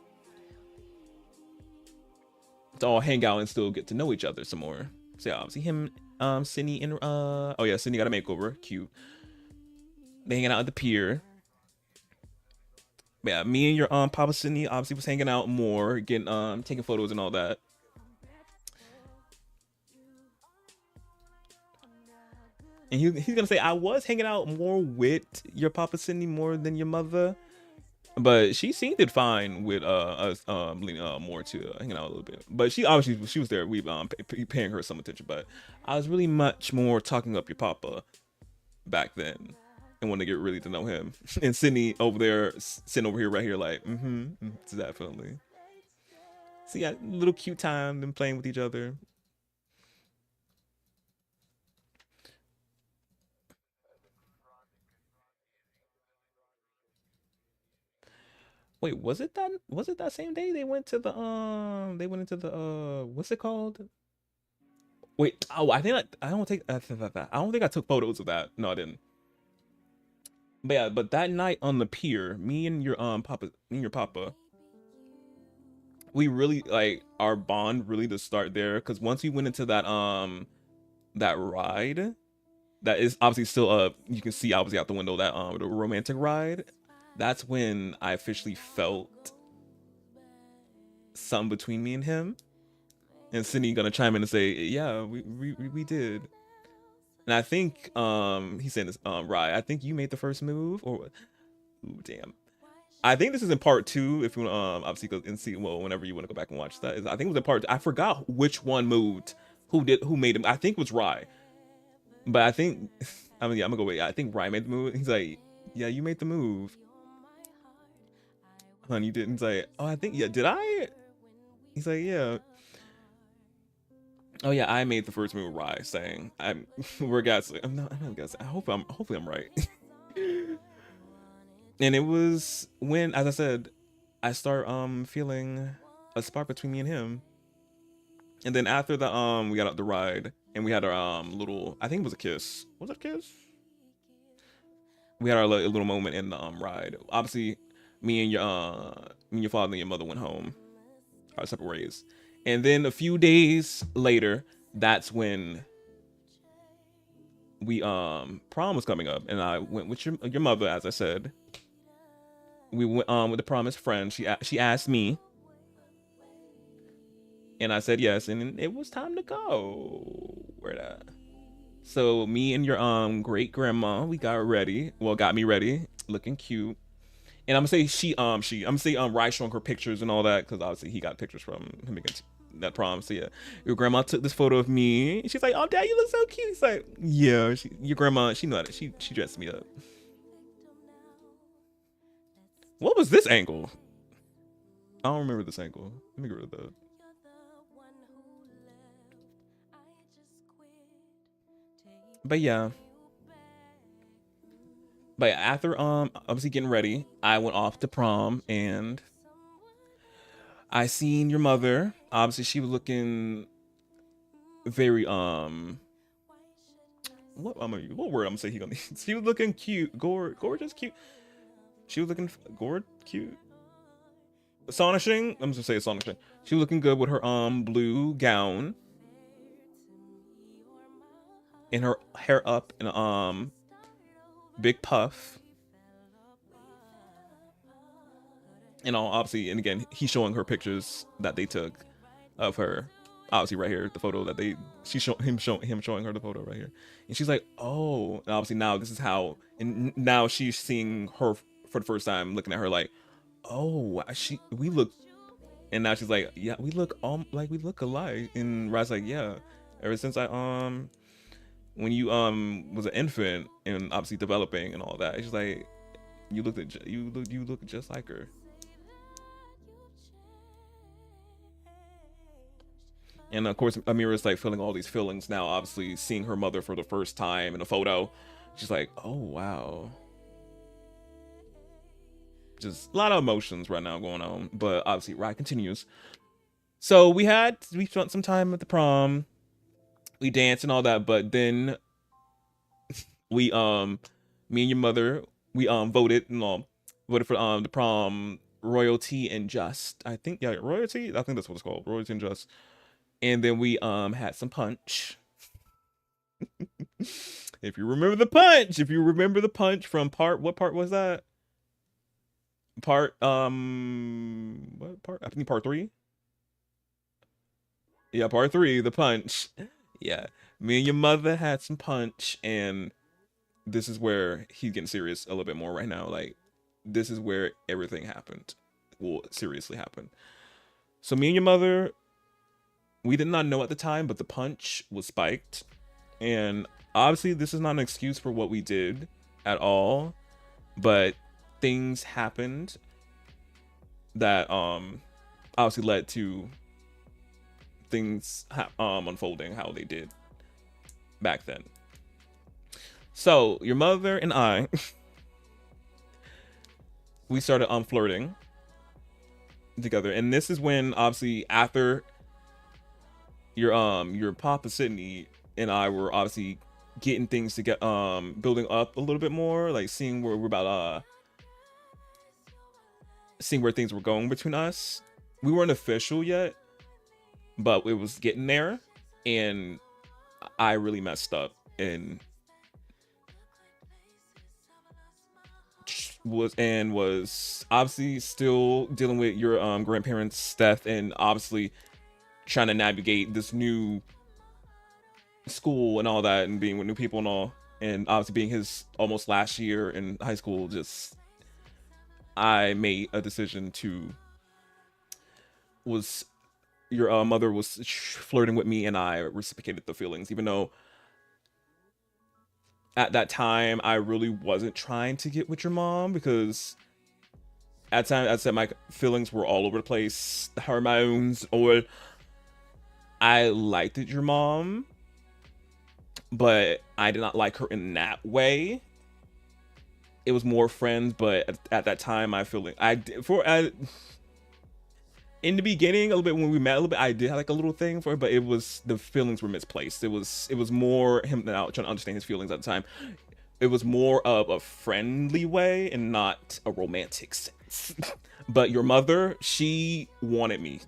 to all hang out and still get to know each other some more. So yeah, obviously him, Sydney, and oh yeah, Sydney got a makeover, cute. They hanging out at the pier. Yeah, me and your Papa Sydney obviously was hanging out more, getting taking photos and all that. And he's gonna say I was hanging out more with your Papa Sydney more than your mother, but she seemed it fine with us leaning more to hanging out a little bit. But she obviously she was there. We paying her some attention, but I was really much more talking up your Papa back then. And want to get really to know him. And Sydney over there, sitting over here, right here, like, definitely. So yeah, little cute time, them playing with each other. Wait, was it that same day they went to the what's it called? Wait, oh, I think I don't think I took photos of that. No, I didn't. But yeah, but that night on the pier, me and your papa, we really like our bond really to start there, because once we went into that that ride, that is obviously still you can see obviously out the window that the romantic ride, that's when I officially felt something between me and him. And Sydney gonna chime in and say, yeah, we did. And I think he's saying this, Rye, I think you made the first move, or ooh, damn. I think this is in part 2. If you want obviously go and see, well, whenever you want to go back and watch that. I think it was in part 2. I forgot which one moved, who made him. I think it was Rye. But I think I mean, yeah, I'm gonna go wait. I think Rye made the move. He's like, yeah, you made the move. Honey, you didn't. He's like, oh, I think, yeah, did I? He's like, yeah. Oh yeah, I made the first move. Rye saying, we're guessing. I'm not guessing. Hopefully I'm right. And it was when, as I said, I start feeling a spark between me and him. And then after the we got out the ride and we had our little, I think it was a kiss. Was it a kiss? We had our little moment in the ride. Obviously, me and your father and your mother went home, our separate ways. And then a few days later, that's when we prom was coming up, and I went with your mother, as I said. We went with the promised friend. She asked me, and I said yes, and it was time to go. Where that? So me and your great grandma, we got ready. Well, got me ready, looking cute. And I'm gonna say I'm gonna say Rye showing her pictures and all that, because obviously he got pictures from him against that prom. So yeah, your grandma took this photo of me. She's like, "Oh, Dad, you look so cute." He's like, "Yeah." Your grandma, she knew that. She dressed me up. What was this angle? I don't remember this angle. Let me get rid of that. But yeah. But after obviously getting ready, I went off to prom, and I seen your mother. Obviously, she was looking very what word I'm gonna say he gonna she was looking cute, gorgeous, cute. She was looking cute, astonishing. I'm just gonna say astonishing. She was looking good with her blue gown and her hair up in a big puff. And obviously, and again, he's showing her pictures that they took of her. Obviously, right here, the photo that him showing her the photo right here. And she's like, oh, and obviously now this is how, and now she's seeing her for the first time, looking at her like, oh, we look, and now she's like, yeah, we look alike. And Rod's like, yeah, ever since I when you was an infant and obviously developing and all that, she's like, you look just like her. And of course, Amira's like feeling all these feelings now, obviously seeing her mother for the first time in a photo. She's like, oh wow. just a lot of emotions right now going on. But obviously, ride continues. So we spent some time at the prom. We danced and all that, but then we me and your mother, we voted for the prom royalty and just. I think royalty. I think that's what it's called, royalty and just. And then we had some punch. If you remember the punch from what part was that? What part? I think part 3. Yeah, part 3, the punch. Yeah, me and your mother had some punch, and this is where he's getting serious a little bit more right now. Like, this is where everything happened. Will seriously happen. So me and your mother, we did not know at the time, but the punch was spiked. And obviously this is not an excuse for what we did at all, but things happened that obviously led to things unfolding how they did back then. So your mother and I, we started flirting together, and this is when obviously after your Papa Sydney and I were obviously getting things to get building up a little bit more, like seeing where we're about seeing where things were going between us. We weren't official yet, but it was getting there, and I really messed up and was obviously still dealing with your grandparents' death, and obviously trying to navigate this new school and all that, and being with new people and all, and obviously being his almost last year in high school. Just, I made a decision to, your mother was flirting with me, and I reciprocated the feelings, even though at that time I really wasn't trying to get with your mom, because at the time I said my feelings were all over the place, hormones, or I liked your mom, but I did not like her in that way. It was more friends, but at that time I feel like in the beginning, a little bit when we met a little bit, I did have like a little thing for her, but the feelings were misplaced. It was more him now trying to understand his feelings at the time. It was more of a friendly way and not a romantic sense. But your mother, she wanted me.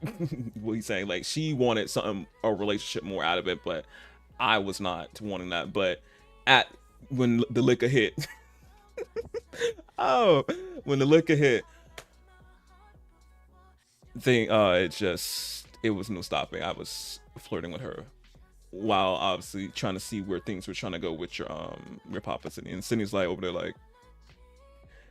What he's saying, like, she wanted a relationship more out of it, but I was not wanting that. But when the liquor hit, when the liquor hit, it was no stopping. I was flirting with her while obviously trying to see where things were trying to go with your Papa Sydney. And Sydney's like over there like,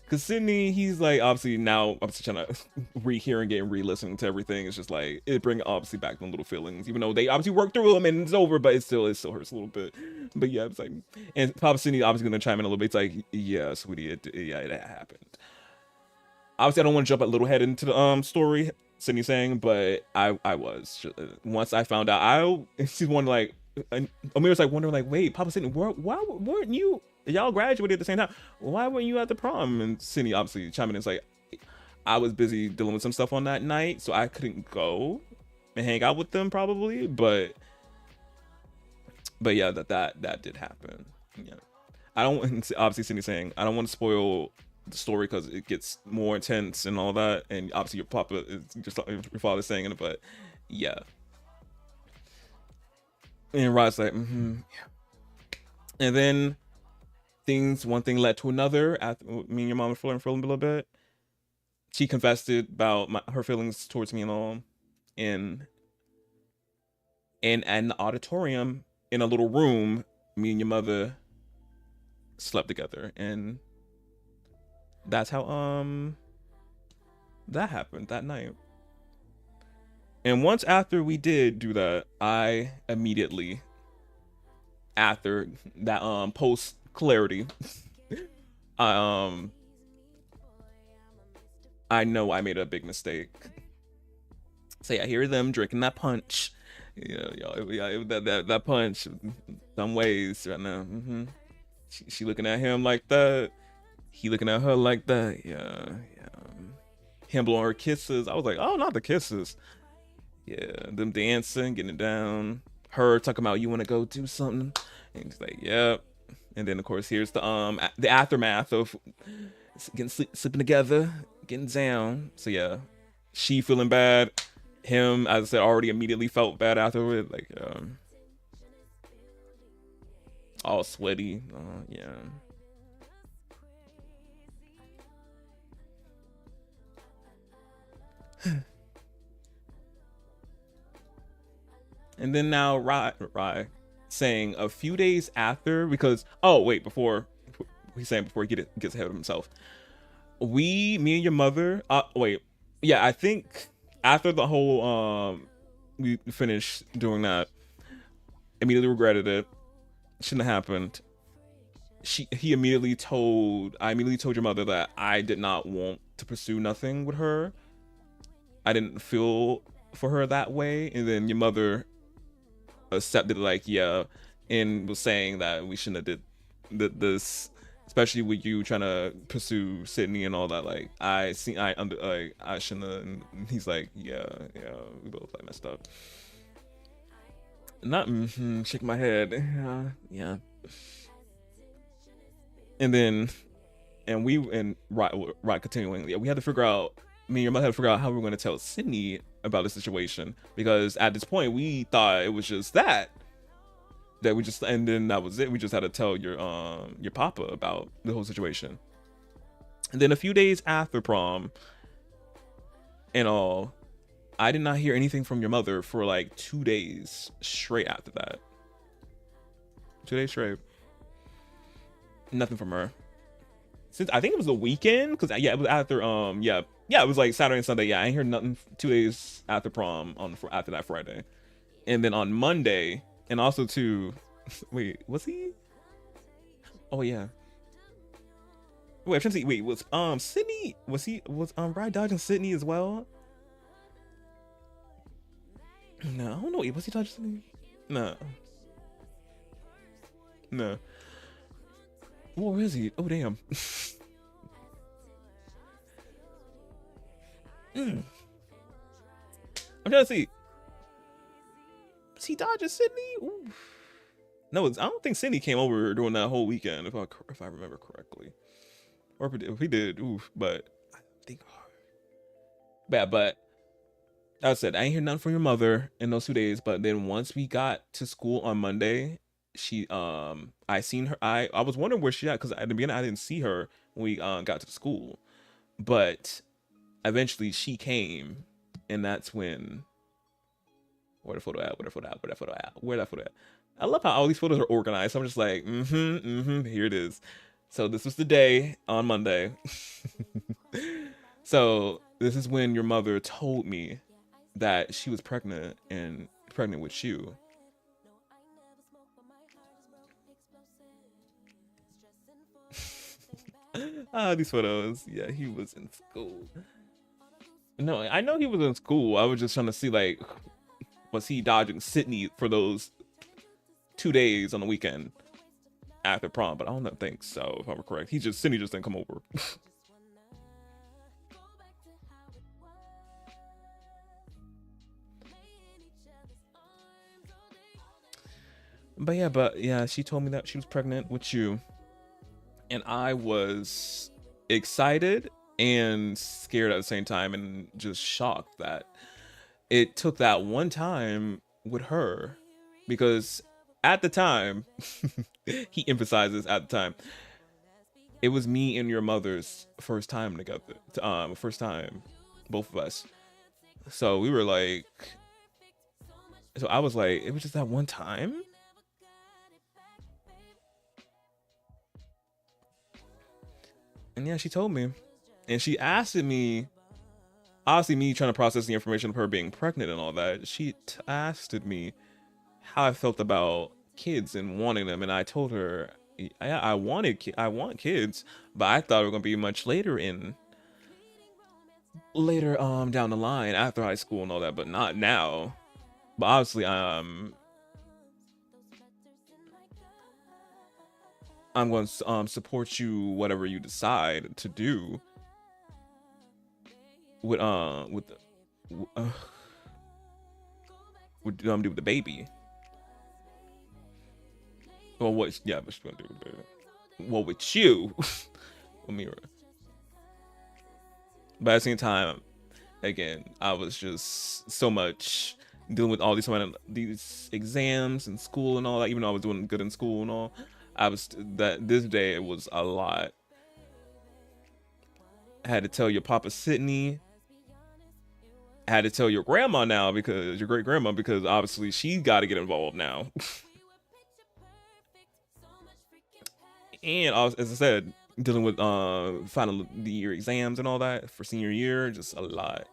because Sydney, he's like obviously now obviously trying to rehearing it and re-listening to everything. It's just like it brings obviously back them little feelings, even though they obviously worked through them and it's over, but it still hurts a little bit. But yeah, it's like, and Papa Sydney obviously gonna chime in a little bit. It's like, yeah, sweetie, it happened. Obviously, I don't want to jump a little head into the story Sydney saying, but I was once I found out, she's wondering like, and Amira's like wondering like, wait, Papa Sydney, why weren't you? Y'all graduated at the same time. Why weren't you at the prom? And Sydney obviously chiming in, it's like, I was busy dealing with some stuff on that night, so I couldn't go and hang out with them probably. But yeah, that did happen. Yeah, I don't. Obviously, Sydney saying I don't want to spoil the story because it gets more intense and all that, and obviously your papa is just like your father saying it, but yeah. And Rod's like, yeah. And then one thing led to another. After me and your mom were flirting for a little bit, she confessed about her feelings towards me and all, in an auditorium in a little room. Me and your mother slept together, and that's how that happened that night. And once after we did do that, I immediately, after that post clarity, I know I made a big mistake. So yeah, I hear them drinking that punch. Yeah, that punch. Some ways right now. She looking at him like that. He looking at her like that. Yeah. him blowing her kisses. I was like, oh, not the kisses. Yeah, them dancing, getting it down. Her talking about, you want to go do something, and he's like, yep. And then of course here's the aftermath of getting sleeping together, getting down. So yeah, she feeling bad. Him, as I said, already immediately felt bad afterward, like all sweaty. Yeah. And then now Rye saying a few days after, because oh wait, before he's saying before he gets ahead of himself, me and your mother, wait, yeah, I think after the whole we finished doing that, immediately regretted it, shouldn't have happened. I immediately told your mother that I did not want to pursue nothing with her. I didn't feel for her that way, and then your mother accepted, like, yeah, and was saying that we shouldn't have did this, especially with you trying to pursue Sydney and all that. Like, I shouldn't have. And he's like, yeah, we both like messed up. Not shake my head. Yeah. And then, right continuing. Yeah, we had to figure out. Me and your mother had to figure out how we were going to tell Sydney about the situation, because at this point we thought it was just that we just, and then that was it. We just had to tell your papa about the whole situation. And then a few days after prom and all, I did not hear anything from your mother for like 2 days straight after that. 2 days straight. Nothing from her. Since I think it was the weekend, because yeah, it was after yeah, it was like Saturday and Sunday. Yeah, I ain't heard nothing 2 days after prom after that Friday. And then on Monday, and also too, wait, was he? Oh yeah. Wait, I'm trying to see. Wait, was Sydney? Was Brad dodging Sydney as well? No, I don't know. Was he dodging Sydney? No. No. Where is he? Oh damn. I'm trying to see. Was he dodging Sydney? Ooh. No, I don't think Sydney came over during that whole weekend, if I remember correctly. Or if he did, oof. But I think bad. But I said I ain't hear nothing from your mother in those 2 days. But then once we got to school on Monday, I seen her. I was wondering where she at, because at the beginning I didn't see her when we got to school. But eventually she came, and that's when. Where the photo at? Where that photo at? I love how all these photos are organized. So I'm just like, here it is. So this was the day on Monday. So this is when your mother told me that she was pregnant with you. These photos. Yeah, he was in school. No, I know he was in school. I was just trying to see, like, was he dodging Sydney for those 2 days on the weekend after prom? But I don't think so, if I'm correct. Sydney just didn't come over. But yeah, she told me that she was pregnant with you, and I was excited and scared at the same time, and just shocked that it took that one time with her, because at the time, he emphasizes at the time, it was me and your mother's first time together. First time, both of us. So we were like, so I was like, it was just that one time. And yeah, she told me, and she asked me, obviously me trying to process the information of her being pregnant and all that, she asked me how I felt about kids and wanting them, and I told her I want kids, but I thought it was gonna be much later down the line after high school and all that, but not now. But obviously I'm going to support you whatever you decide to do with do with the baby. Well, what? Yeah, but she's gonna do with the baby. Well, with you, Amira. But at the same time, again, I was just so much dealing with all these exams and school and all that. Even though I was doing good in school and all, this day it was a lot. I had to tell your Papa Sydney. I had to tell your grandma now, because your great grandma, because obviously she got to get involved now. And as I said, dealing with final the year exams and all that for senior year, just a lot.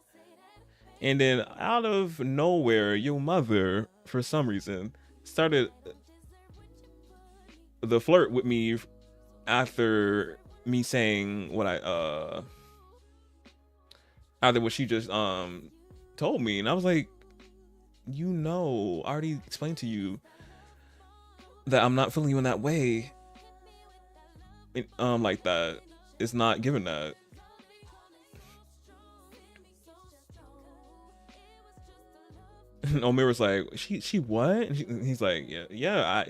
And then out of nowhere, your mother, for some reason, started the flirt with me after me saying what after what she just told me. And I was like, I already explained to you that I'm not feeling you in that way. Like that. It's not given that. And Omer was like, she what? And he's like, yeah,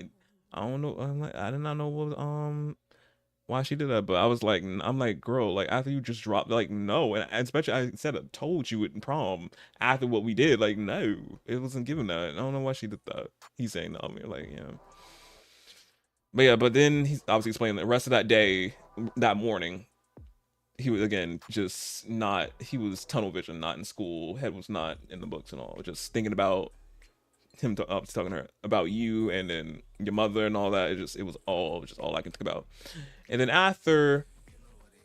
I don't know. I'm like, I did not know what why she did that, but I'm like, girl, like after you just dropped, like no, and especially I said I told you at prom after what we did, like no, it wasn't given that. I don't know why she did that. He's saying no, Omer, like but then he's obviously explaining the rest of that day, that morning. He was again just not. He was tunnel vision, not in school. Head was not in the books and all. Just thinking about him talking to her about you and then your mother and all that. It was all I can think about. And then after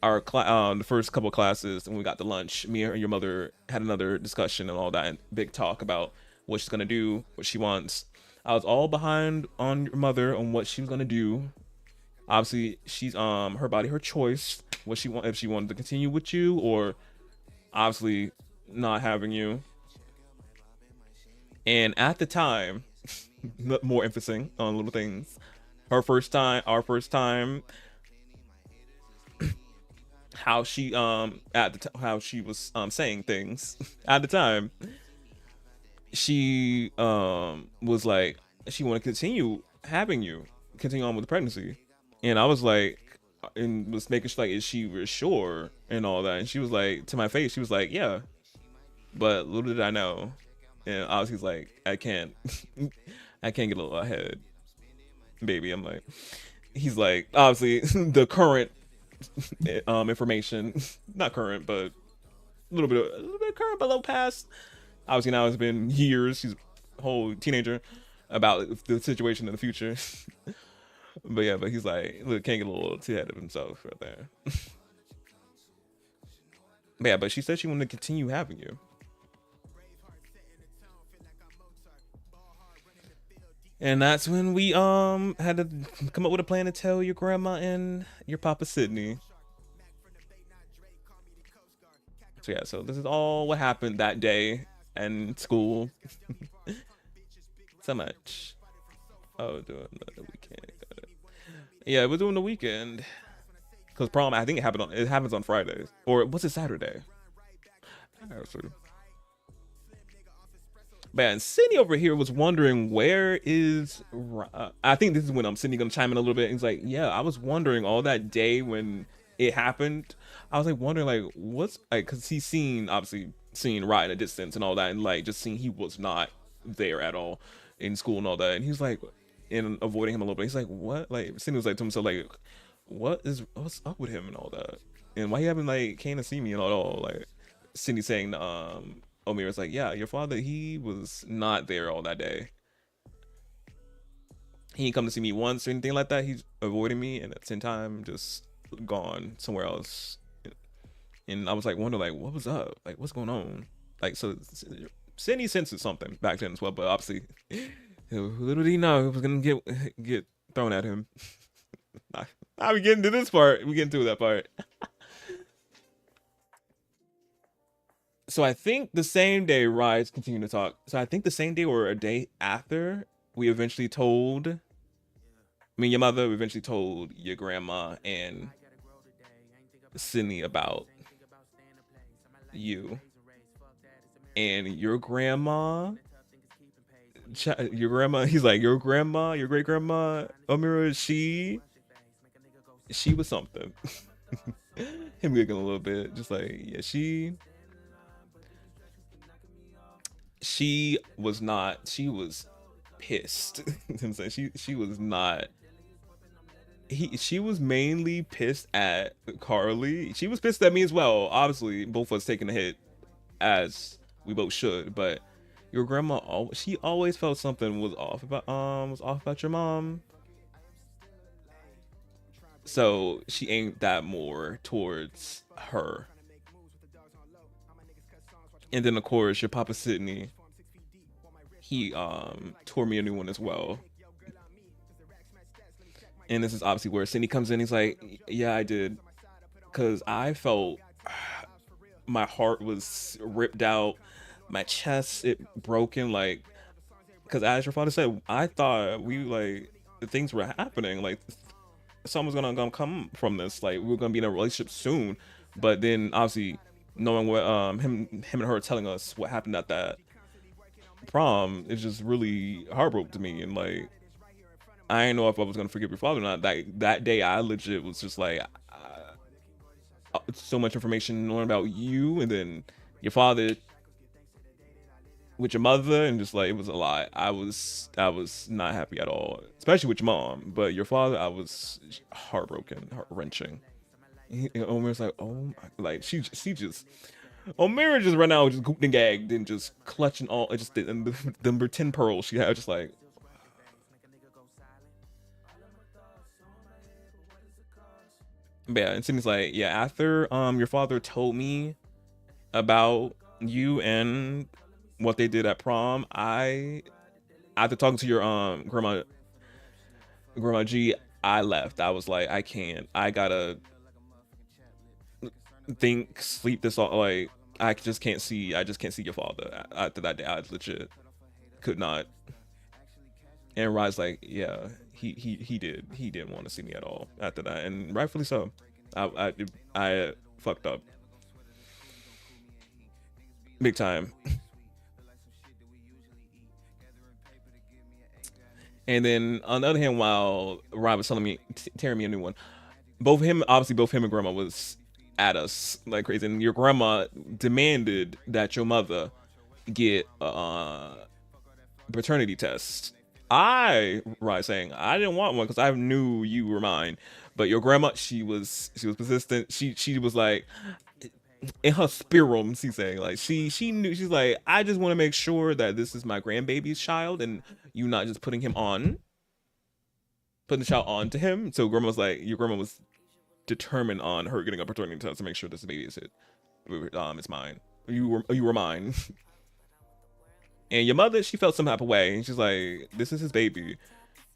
our the first couple of classes, and we got to lunch, me and your mother had another discussion and all that, and big talk about what she's gonna do, what she wants. I was all behind on your mother on what she was gonna do. Obviously, she's her body, her choice. What she if she wanted to continue with you, or obviously not having you. And at the time, more emphasis on little things. Our first time, how she how she was saying things at the time. She was like she wanted to continue on with the pregnancy, and I was like, and was making sure like, is she sure and all that, and she was like, to my face, she was like, yeah, but little did I know. And obviously he's like, I can't get a little ahead, baby. I'm like, he's like, obviously the current information, not current, but a little bit current, but a little past. Obviously now it's been years. She's a whole teenager about the situation in the future. But yeah, but he's like, look, can't get a little too ahead of himself right there. But yeah, but she said she wanted to continue having you. And that's when we had to come up with a plan to tell your grandma and your Papa Sydney. So yeah, so this is all what happened that day in school. So much. Oh, doing the weekend. Yeah, we're doing the weekend. Cause prom, I think it happens on Fridays, or what's it, Saturday? Man, Sydney over here was wondering where is. I think this is when Sydney gonna chime in a little bit. He's like, yeah, I was wondering all that day when it happened. I was like wondering like what's like, cause he's obviously seen Ryan at a distance and all that, and like just seeing he was not there at all in school and all that, and he's like, and avoiding him a little bit. He's like, what? Like Sydney was like to himself like, what's up with him and all that, and why he haven't like came to see me and all. Like Sydney saying Omer was like, yeah, your father, he was not there all that day. He didn't come to see me once or anything like that. He's avoiding me, and at the same time just gone somewhere else. And I was like wondering like what was up, like what's going on, like. So Sydney senses something back then as well, but obviously little did he know it was gonna get thrown at him. Now we getting to this part. We getting to that part. So I think the same day Rise continued to talk. So I think the same day or a day after, we eventually told, your mother, we eventually told your grandma and Sydney about you. And your grandma, he's like, your grandma, your great grandma, Omira, she was something. Him giggling a little bit, just like, yeah, she was not, she was pissed. I'm saying she was not, she was mainly pissed at Carly. She was pissed at me as well. Obviously, both of us taking a hit, as we both should. But your grandma, she always felt something was off about your mom. So she aimed that more towards her. And then of course your Papa Sydney, he tore me a new one as well. And this is obviously where Sydney comes in. He's like, yeah, I did, because I felt my heart was ripped out, my chest it broken, like, because as your father said, I thought the things were happening, like someone's gonna come from this, like we were gonna be in a relationship soon. But then obviously knowing what him and her telling us what happened at that prom, it just really heartbroke to me. And like, I didn't know if I was gonna forgive your father or not. That day I legit was just like, so much information knowing about you, and then your father with your mother, and just like, it was a lot. I was not happy at all, especially with your mom. But your father, I was heartbroken, heart-wrenching. Omira's like, oh my, like she just Omira just ran out, just gooped and gagged, and just clutching all, just the number 10 pearls she had, just like. But yeah, and Sydney's like, yeah, after your father told me about you and what they did at prom, after talking to your grandma G, I left. I was like, I can't. I gotta sleep this all. Like, I just can't see your father after that day. I legit could not. And Rye's like, yeah, he didn't want to see me at all after that, and rightfully so. I fucked up big time. And then on the other hand, while Ryan was telling me, tearing me a new one, both him and grandma was at us like crazy. And your grandma demanded that your mother get a paternity test. Ryan saying I didn't want one because I knew you were mine. But your grandma, she was persistent. She was like, in her spirit, she's saying, like, she knew, she's like, I just want to make sure that this is my grandbaby's child, and you not just putting the child on to him. So grandma was like, your grandma was determined on her getting a paternity test to make sure this baby is it's mine. You were mine. And your mother, she felt some type of way, and she's like, this is his baby.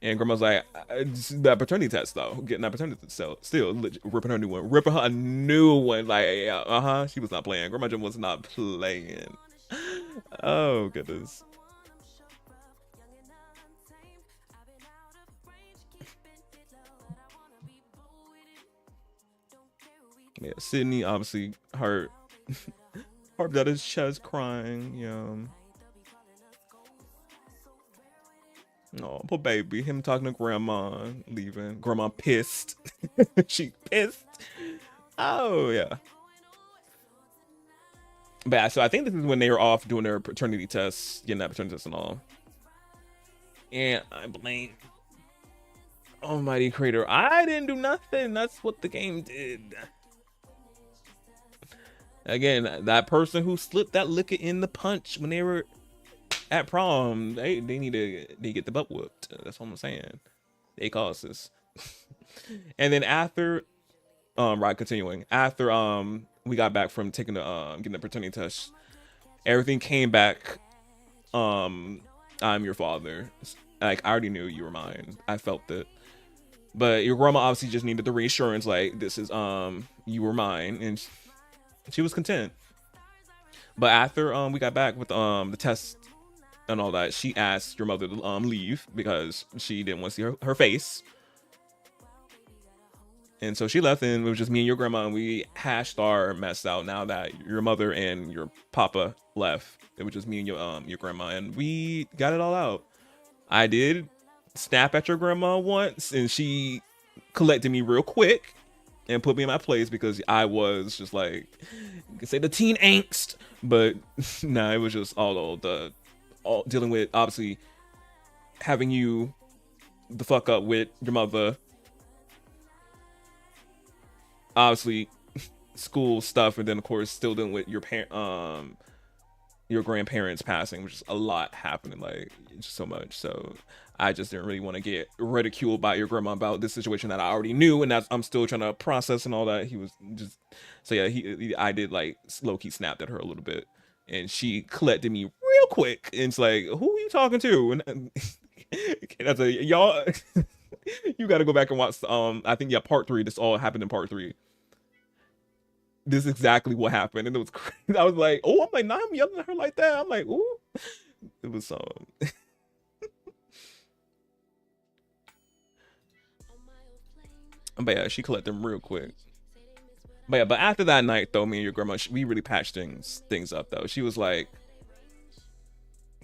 And grandma's like, that paternity test though, getting that paternity test, so still ripping her a new one, like, she was not playing. Grandma Jim was not playing. Oh goodness. Yeah, Sydney obviously hurt out his chest, crying. Yeah. Oh, poor baby. Him talking to grandma, leaving. Grandma pissed. She pissed. Oh, yeah. But yeah, so I think this is when they were off doing their paternity tests, getting that paternity test and all. And I blame Almighty Creator. I didn't do nothing. That's what the game did. Again, that person who slipped that liquor in the punch when they were at prom, they need to get the butt whooped. That's what I'm saying. They caused this. And then after right, continuing, after we got back from taking the getting the paternity test, everything came back. I'm your father. Like, I already knew you were mine. I felt it. But your grandma obviously just needed the reassurance, like, this is you were mine, and she was content. But after we got back with the test and all that, she asked your mother to leave because she didn't want to see her face. And so she left, and it was just me and your grandma, and we hashed our mess out. Now that your mother and your papa left, it was just me and your grandma, and we got it all out. I did snap at your grandma once, and she collected me real quick and put me in my place because I was just like, you can say the teen angst, but nah, it was just all dealing with obviously having you the fuck up with your mother. Obviously, school stuff, and then of course still dealing with your grandparents passing, which is a lot happening, like just so much. So I just didn't really want to get ridiculed by your grandma about this situation that I already knew, and I'm still trying to process and all that. He was just so yeah. I did like low key snapped at her a little bit, and she collected me real quick. And it's like, who are you talking to? And that's a y'all. You got to go back and watch. I think yeah, part 3. This all happened in part 3. This is exactly what happened, and it was crazy. I was like, oh, I'm like, nah, I'm yelling at her like that. I'm like, ooh, it was but yeah, she collected them real quick. But yeah, but after that night though, me and your grandma, we really patched things up though. She was like,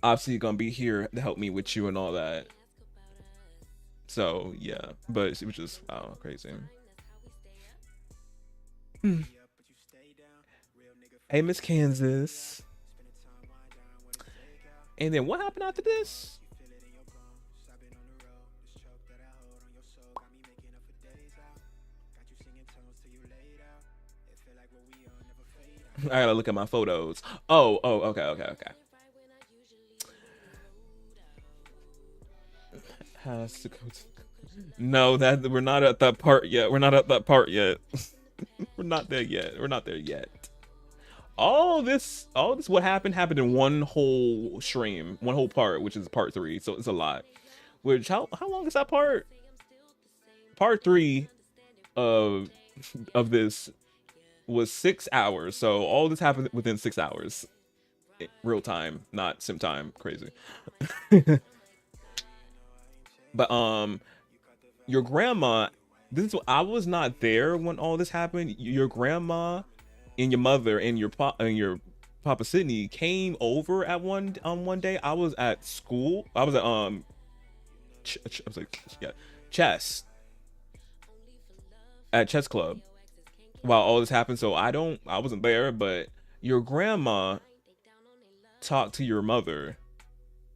obviously you're gonna be here to help me with you and all that. So yeah, but it was just crazy. Hey, Miss Kansas. And then what happened after this? I gotta look at my photos. Oh, okay. Has to go to... No, that we're not at that part yet. We're not at that part yet. We're not there yet. We're not there yet. All this what happened in one whole stream, one whole part, which is part 3. So it's a lot. Which how long is that part? Part 3 of this was 6 hours. So all this happened within 6 hours. Real time, not sim time. Crazy. But your grandma, I was not there when all this happened. Your grandma and your mother and your Papa Sydney came over at one day. I was at school. I was at chess at chess club while all this happened. So I wasn't there, but your grandma talked to your mother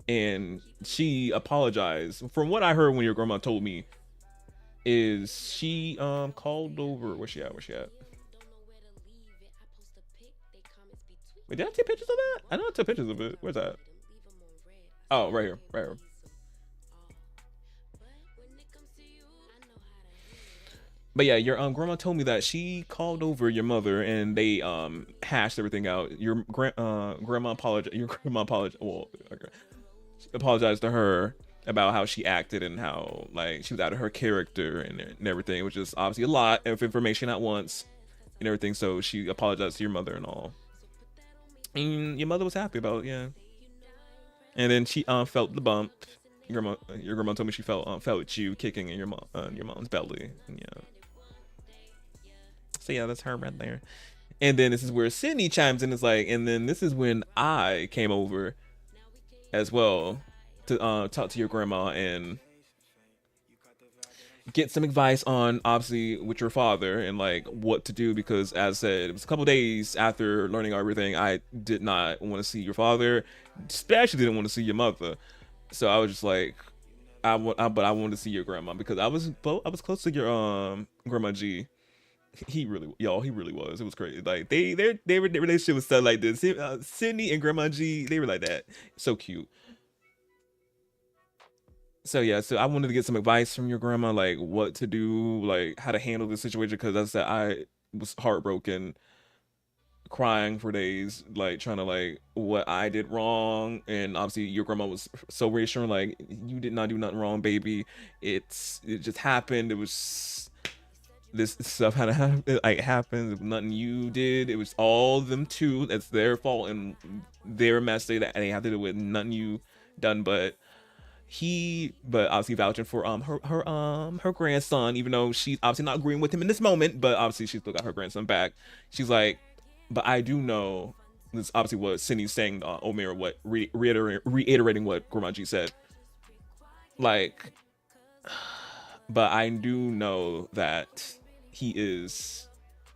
and she apologized. From what I heard when your grandma told me, is she called over. Where's she at? Wait, did I take pictures of that? I know I took pictures of it. Where's that? Oh, right here. But yeah, your grandma told me that she called over your mother and they hashed everything out. Your grandma apologized. Well, okay. Apologized to her about how she acted and how like she was out of her character and everything, which is obviously a lot of information at once and everything. So she apologized to your mother and all. And your mother was happy about it, yeah. And then she felt the bump. Your grandma told me she felt you kicking in your mom's belly. Yeah. So yeah, that's her right there. And then this is where Sydney chimes in. It's like, and then this is when I came over as well to talk to your grandma and get some advice on obviously with your father and like what to do, because as I said, it was a couple days after learning everything, I did not want to see your father, especially didn't want to see your mother. So I was just like, but I wanted to see your grandma because I was close to your grandma G. He really was. It was crazy. Like their relationship was so like this. Sydney and grandma G, they were like that. So cute. So yeah, so I wanted to get some advice from your grandma, like what to do, like how to handle this situation, because as I said, I was heartbroken, crying for days, like trying to like what I did wrong. And obviously your grandma was so reassuring, like you did not do nothing wrong, baby. It just happened. It was this stuff had to happen. It happened. It was nothing you did. It was all them too. That's their fault and their mess. They have to do with nothing you done. But but obviously vouching for her grandson, even though she's obviously not agreeing with him in this moment, but obviously she still got her grandson back. She's like, but I do know, this is obviously what Cindy's saying to Omira, what reiterating what Grandma G said, like, but I do know that he is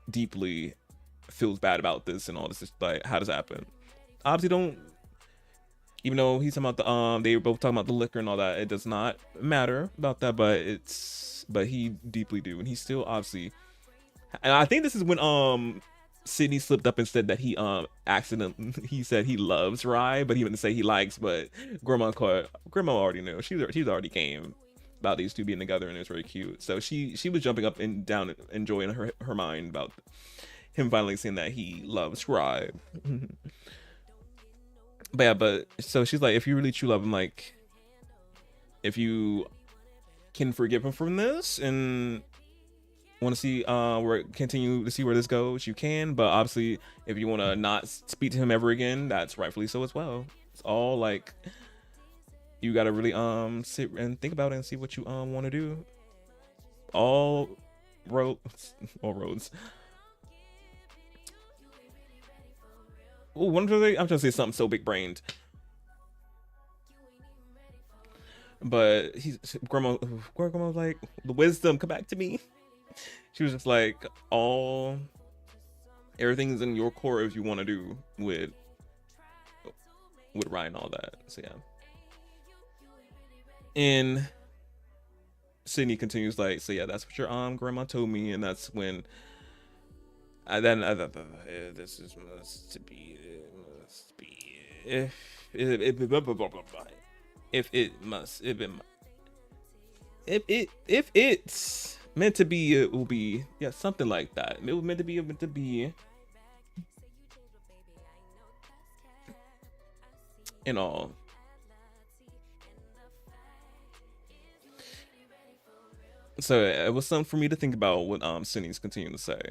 deeply feels bad about this and all this. Like, how does that happen? Obviously don't, even though he's talking about they were both talking about the liquor and all that, it does not matter about that, but he deeply do, and he still obviously, and I think this is when Sydney slipped up and said that he he said he loves Rye, but he didn't say he likes, but grandma already knew. She's already game about these two being together, and it was very cute. So she was jumping up and down, enjoying her mind about him finally saying that he loves Rye. But yeah, but so she's like, if you really true love him, like, if you can forgive him from this and want to see continue to see where this goes, you can. But obviously, if you want to not speak to him ever again, that's rightfully so as well. It's all like, you gotta really sit and think about it and see what you want to do. All roads. Ooh, I'm trying to say something so big brained, but grandma was like, the wisdom, come back to me. She was just like, everything's in your core if you want to do with Ryan and all that. So yeah. And Sydney continues like, so yeah, that's what your grandma told me, and that's when I thought, this is must be if it's meant to be, it will be. Yeah, something like that. It was meant to be, and all. So it was something for me to think about what Sydney's continuing to say.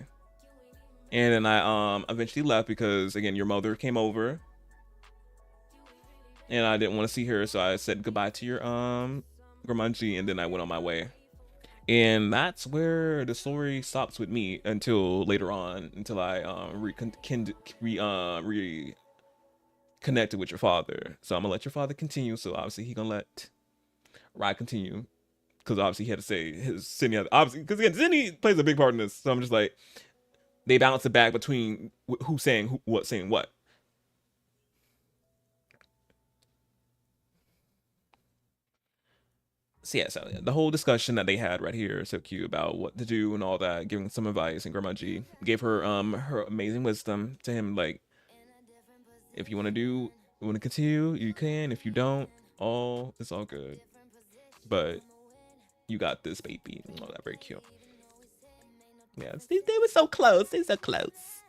And then I eventually left because, again, your mother came over and I didn't want to see her, so I said goodbye to your Grandma G, and then I went on my way. And that's where the story stops with me until later on, until I reconnected with your father. So I'm gonna let your father continue. So obviously he gonna let Rod continue, because obviously he had to say his Sydney, obviously, because again, Sydney plays a big part in this. So I'm just like, they bounce it back between who's saying what, saying what. So yeah, so the whole discussion that they had right here is so cute about what to do and all that, giving some advice, and Grandma G gave her her amazing wisdom to him, like, if you want to continue, you can. If you don't, it's all good. But you got this, baby. Oh, that very cute. Yeah, they were so close. They're so close.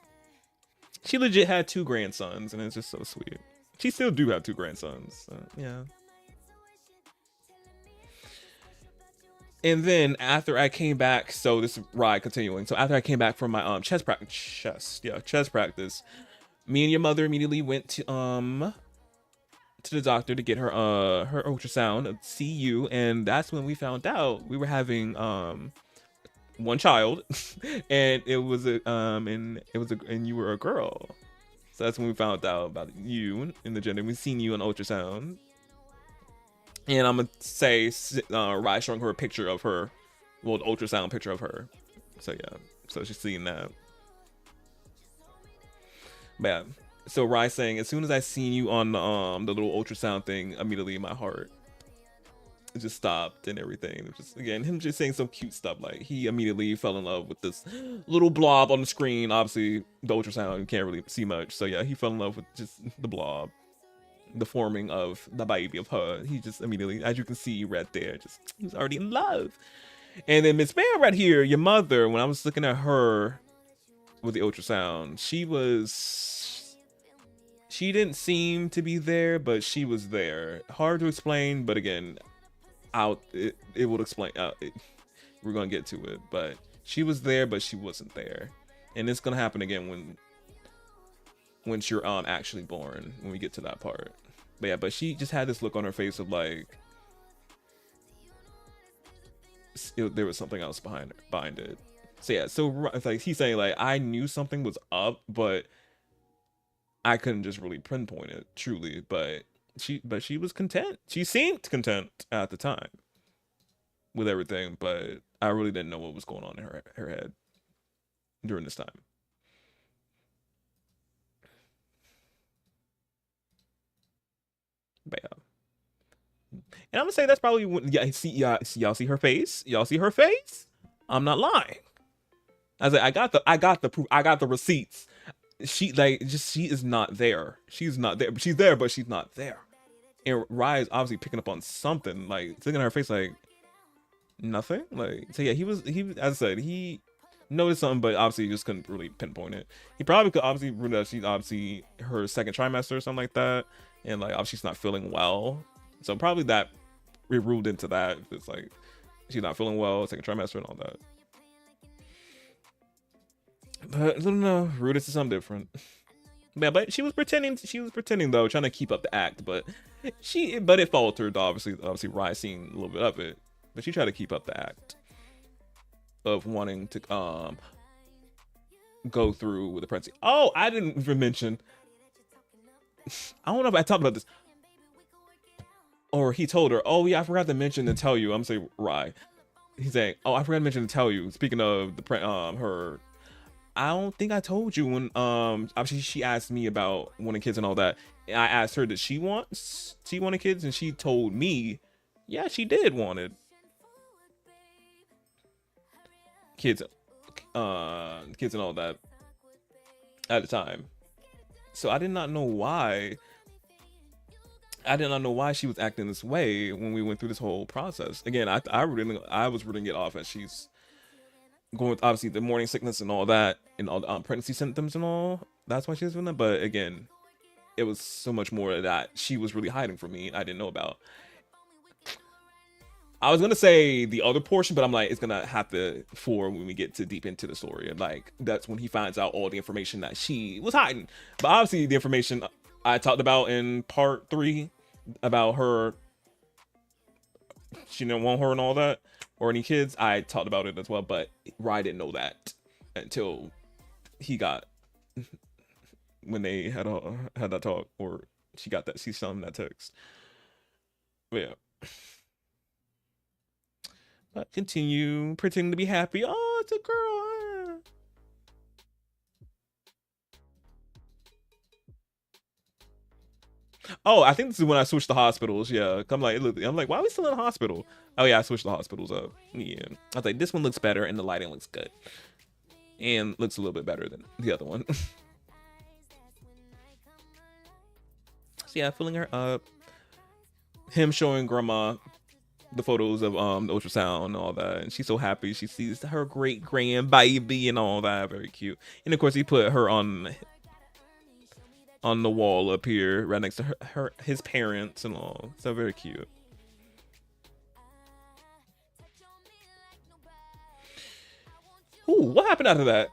She legit had 2 grandsons, and it's just so sweet. She still do have 2 grandsons. So, yeah. And then after I came back, so this ride continuing. So after I came back from my chess practice, me and your mother immediately went to the doctor to get her her ultrasound, see you, and that's when we found out we were having one child, and it was and you were a girl. So that's when we found out about you and the gender. We seen you on ultrasound. And I'm gonna say, Rye showing her a picture of her, well, the ultrasound picture of her. So yeah, so she's seeing that. But yeah, so Rye saying, as soon as I seen you on the little ultrasound thing, immediately my heart just stopped and everything. Just again, him just saying some cute stuff, like he immediately fell in love with this little blob on the screen. Obviously, the ultrasound, you can't really see much. So yeah, he fell in love with just the blob. The forming of the baby of her. He just immediately, as you can see right there, just he was already in love. And then Miss Bear right here, your mother, when I was looking at her with the ultrasound, she didn't seem to be there, but she was there. Hard to explain, but again, it will explain. We're gonna get to it, but she was there, but she wasn't there, and it's gonna happen again when you're actually born, when we get to that part. But yeah, but she just had this look on her face of like, there was something else behind it. So yeah, so it's like he's saying like I knew something was up, but I couldn't just really pinpoint it truly. But she was content. She seemed content at the time with everything, but I really didn't know what was going on in her head during this time. But yeah. And I'm gonna say that's probably when, y'all see her face. Y'all see her face. I'm not lying. I said I got the proof. I got the receipts. She is not there. She's not there. She's there, but she's not there. And Rye is obviously picking up on something. Like looking at her face, like nothing. Like so yeah, he as I said, he noticed something, but obviously he just couldn't really pinpoint it. He probably could obviously rule that she's obviously her second trimester or something like that, and like obviously she's not feeling well. So probably that we ruled into that. It's like she's not feeling well, second trimester and all that. But I don't know, rooted to something different. Yeah, but she was pretending though, trying to keep up the act, but it faltered, obviously Rye seen a little bit of it. But she tried to keep up the act of wanting to go through with the pregnancy. Oh, I didn't even mention, I don't know if I talked about this. Or he told her, oh yeah, I forgot to mention to tell you. I'm saying Rye. He's saying, oh, I forgot to mention to tell you. Speaking of her, I don't think I told you when obviously she asked me about wanting kids and all that. And I asked her, did she wanted kids? And she told me, yeah, she did wanted kids and all that at the time. So I did not know why. I did not know why she was acting this way when we went through this whole process. Again, I was rooting it off as she's going with obviously the morning sickness and all that, and all the pregnancy symptoms and all. That's why she was doing that. But again, it was so much more that she was really hiding from me. I didn't know about. I was gonna say the other portion, but I'm like, it's gonna have to when we get deep into the story, and like that's when he finds out all the information that she was hiding. But obviously, the information I talked about in part 3 about her, she didn't want her and all that, or any kids. I talked about it as well, but Rye didn't know that until he got when they had that talk, or she sent him that text. But yeah. But continue pretending to be happy. Oh, it's a girl. Oh, I think this is when I switched the hospitals. Yeah, I'm like, why are we still in the hospital? Oh yeah, I switched the hospitals up. Yeah, I was like, this one looks better and the lighting looks good, and looks a little bit better than the other one. So yeah, filling her up. Him showing grandma the photos of the ultrasound and all that, and she's so happy. She sees her great grandbaby and all that. Very cute. And of course, he put her on the wall up here right next to his parents and all. So very cute. Ooh, what happened after that?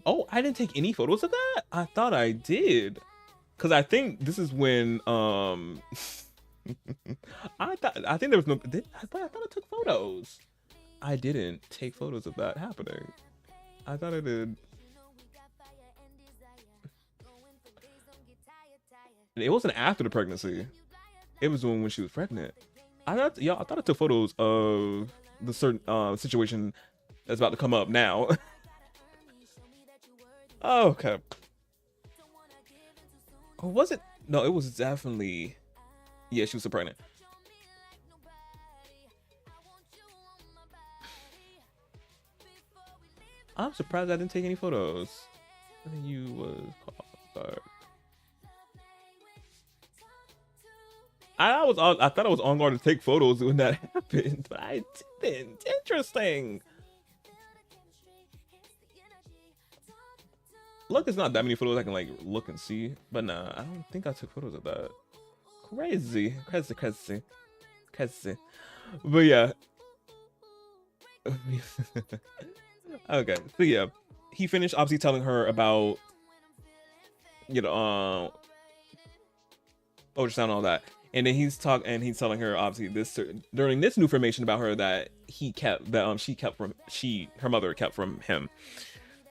Oh, I didn't take any photos of that? I thought I did. Cause I think this is when I think there was no I thought I took photos. I didn't take photos of that happening. I thought I did. It wasn't after the pregnancy. It was when she was pregnant. I thought I took photos of the certain situation that's about to come up now. Oh, okay. Or was it? No, it was definitely. Yeah, she was so pregnant. I'm surprised I didn't take any photos. I think you was caught. I thought I was on guard to take photos when that happened, but I didn't. Interesting. Look, it's not that many photos I can like look and see, but nah, I don't think I took photos of that. Crazy. cousin. But yeah. Okay, so yeah, he finished obviously telling her about, you know, ultrasound and all that, and then he's telling her obviously this during this new information about her that her mother kept from him.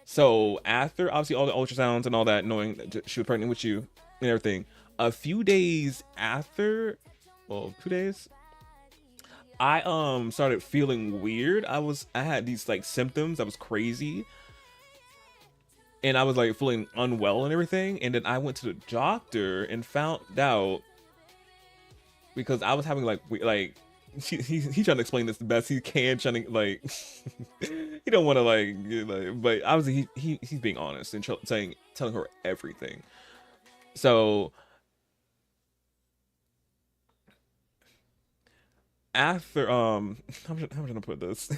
So after obviously all the ultrasounds and all that, knowing that she was pregnant with you and everything, a few days after, well, 2 days, I started feeling weird. I had these like symptoms. I was crazy, and I was like feeling unwell and everything. And then I went to the doctor and found out, because I was having he's trying to explain this the best he can, trying to like he don't want to like, but obviously he's being honest and telling her everything. So after how am I gonna put this?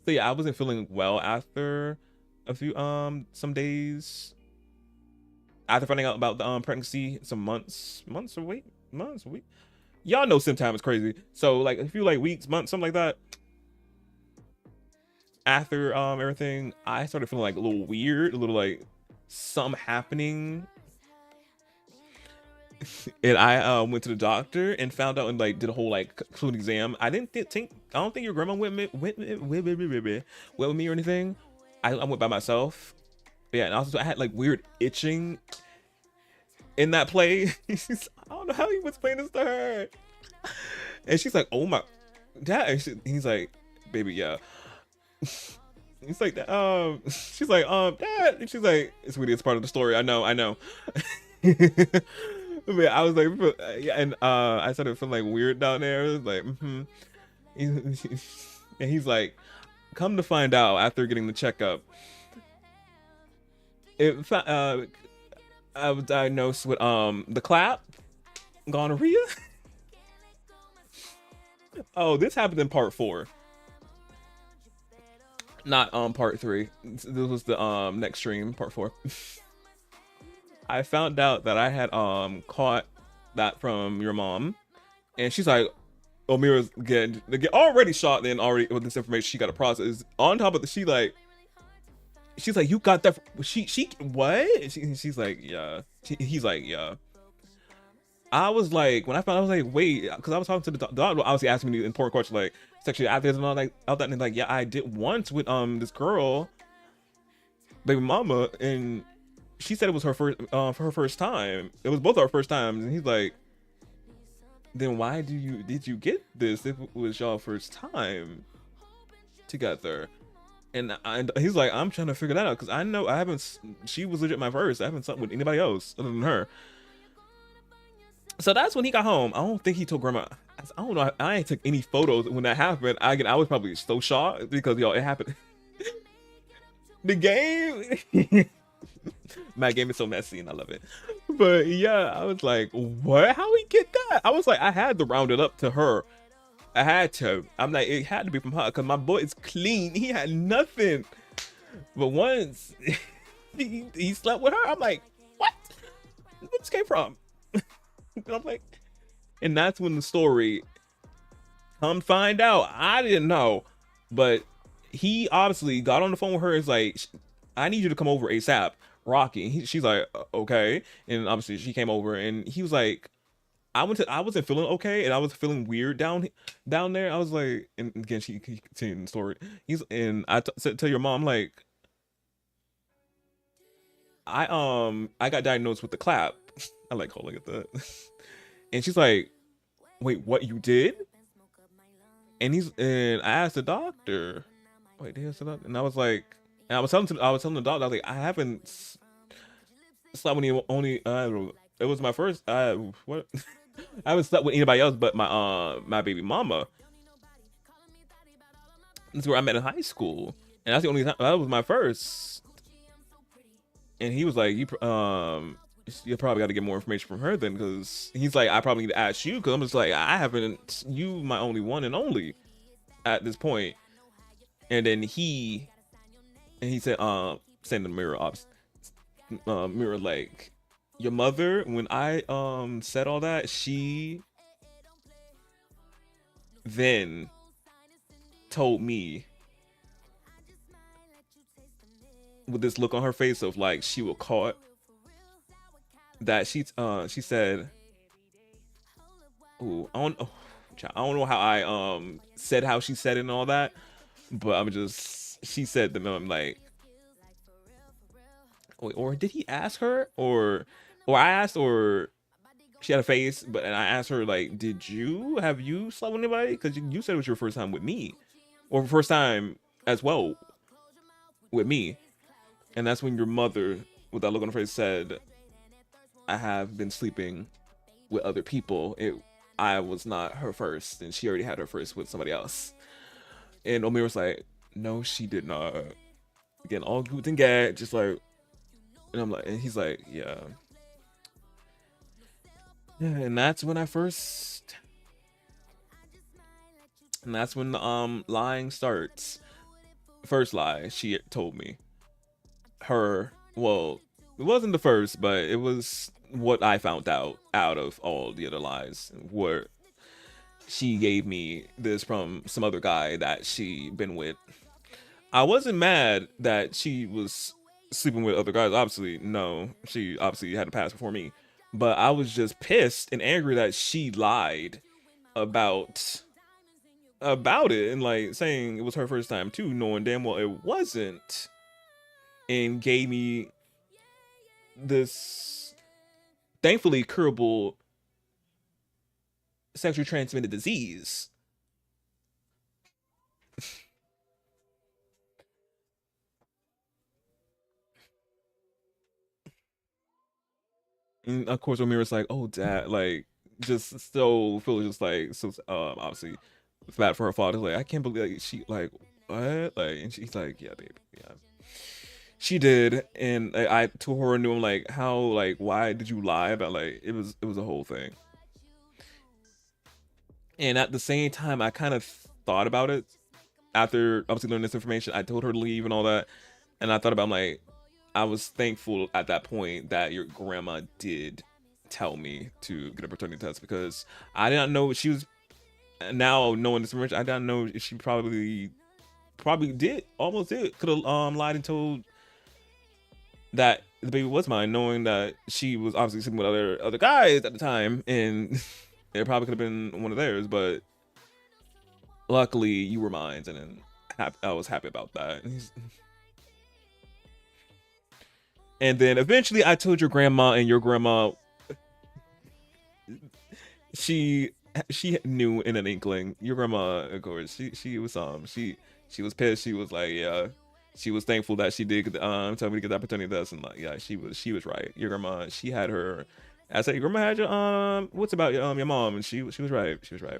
So yeah, I wasn't feeling well after a few some days after finding out about the pregnancy, some months or week. Y'all know sim time is crazy. So like a few like weeks, months, something like that. After everything, I started feeling like a little weird, a little like something happening. And I went to the doctor and found out and like did a whole like concluding exam. I don't think your grandma went with me or anything. I went by myself. Yeah, and also I had like weird itching in that place. I don't know how he was explaining this to her. And she's like, "Oh my dad." He's like, "Baby, yeah." He's like, she's like, "Dad." And she's like, "Sweetie, it's part of the story. I know." But I was like, yeah, and I started feeling like weird down there. I was like, and he's like, come to find out after getting the checkup, I was diagnosed with the clap, gonorrhea. Oh, this happened in part 4, not part 3. This was the next stream, part 4. I found out that I had caught that from your mom, and she's like, "Oh, Mira's getting already shot. Then already with this information, she got to process. On top of the, she's like, you got that? She what? She's like, yeah. He's like, yeah. I was like, when I found, I was like, wait, because I was talking to the doctor, obviously asking me the important question, like sexually active and all that, and like, yeah, I did once with this girl, baby mama, and she said it was her first for her first time. It was both our first times. And he's like, then why did you get this if it was y'all first time together? And he's like, I'm trying to figure that out, because I know she was legit my first. I haven't slept with anybody else other than her. So that's when he got home. I don't think he told grandma. I don't know. I ain't took any photos when that happened. I was probably so shocked because it happened. The game. My game is so messy and I love it. But yeah, I was like, what? How we get that? I was like, I had to round it up to her. I had to. I'm like, it had to be from her because my boy is clean. He had nothing. But once he slept with her, I'm like, what? Where this came from? And I'm like, and that's when the story, come find out, I didn't know. But he obviously got on the phone with her. It's like, I need you to come over ASAP, Rocky. She's like, okay. And obviously she came over and he was like, I wasn't feeling okay and I was feeling weird down there. I was like, and again, he continued the story. I said to your mom, like, I got diagnosed with the clap. I like calling it that. And she's like, wait, what, you did? And I asked the doctor, wait, did I say that? And I was like, and I was telling the doctor, I was like, I haven't slept with only it was my first what I haven't slept with anybody else but my baby mama. That's where I met in high school, and that's the only time that was my first. And he was like, you probably got to get more information from her then, because he's like, I probably need to ask you, because I'm just like, you my only one and only at this point. And then he said, saying to the mirror, mirror, like, your mother, when I said all that, she then told me with this look on her face of like she was caught that she said, "Ooh, I don't know how I said how she said it and all that, but she said to me, I'm like, or did he ask her, or I asked, or she had a face, and I asked her like, have you slept with anybody? Because you said it was your first time with me, or first time as well with me, and that's when your mother, with that look on her face, said, I have been sleeping with other people. I was not her first, and she already had her first with somebody else. And Omir was like, no, she did not. Again, all goot and gag, just like, and I'm like, and he's like, yeah. Yeah, and that's when the lying starts. First lie she told me. Well, it wasn't the first, but it was what I found out of all the other lies, where she gave me this from some other guy that she been with. I wasn't mad that she was sleeping with other guys. Obviously, no, she obviously had a past before me, but I was just pissed and angry that she lied about it, and like saying it was her first time too, knowing damn well it wasn't, and gave me this thankfully curable sexually transmitted disease. And of course Omira's like, oh dad, like just so feeling just like so obviously bad for her father. Like, I can't believe like, she like what, like, and she's like, yeah baby, yeah she did. And I told her, and I'm like, how, like, why did you lie about, like, it was a whole thing. And at the same time, I kind of thought about it after obviously learning this information. I told her to leave and all that, and I thought about, I'm like, I was thankful at that point that your grandma did tell me to get a paternity test, because I did not know she was, now knowing this information, I didn't know if she probably almost did could have lied and told that the baby was mine, knowing that she was obviously sleeping with other guys at the time, and it probably could have been one of theirs. But luckily, you were mine, and then I was happy about that. And then eventually, I told your grandma, and your grandma, she knew in an inkling. Your grandma, of course, she was pissed. She was like, yeah. She was thankful that she did tell me to get that paternity test, and like, yeah, she was right. Your grandma, she had her. I said, your grandma had your what's about your mom, and she was right. She was right.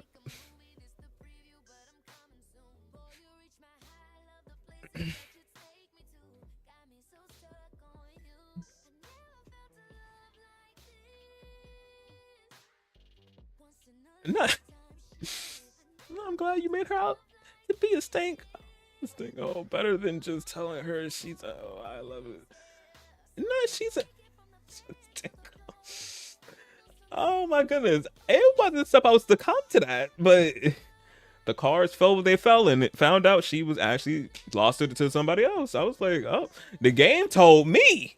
No, I'm glad you made her out to be a stink. Oh, better than just telling her she's I love it. No, she's a stink. Oh my goodness, it wasn't supposed to come to that, but the cards fell where they fell, and it found out she was actually lost it to somebody else. I was like, oh, the game told me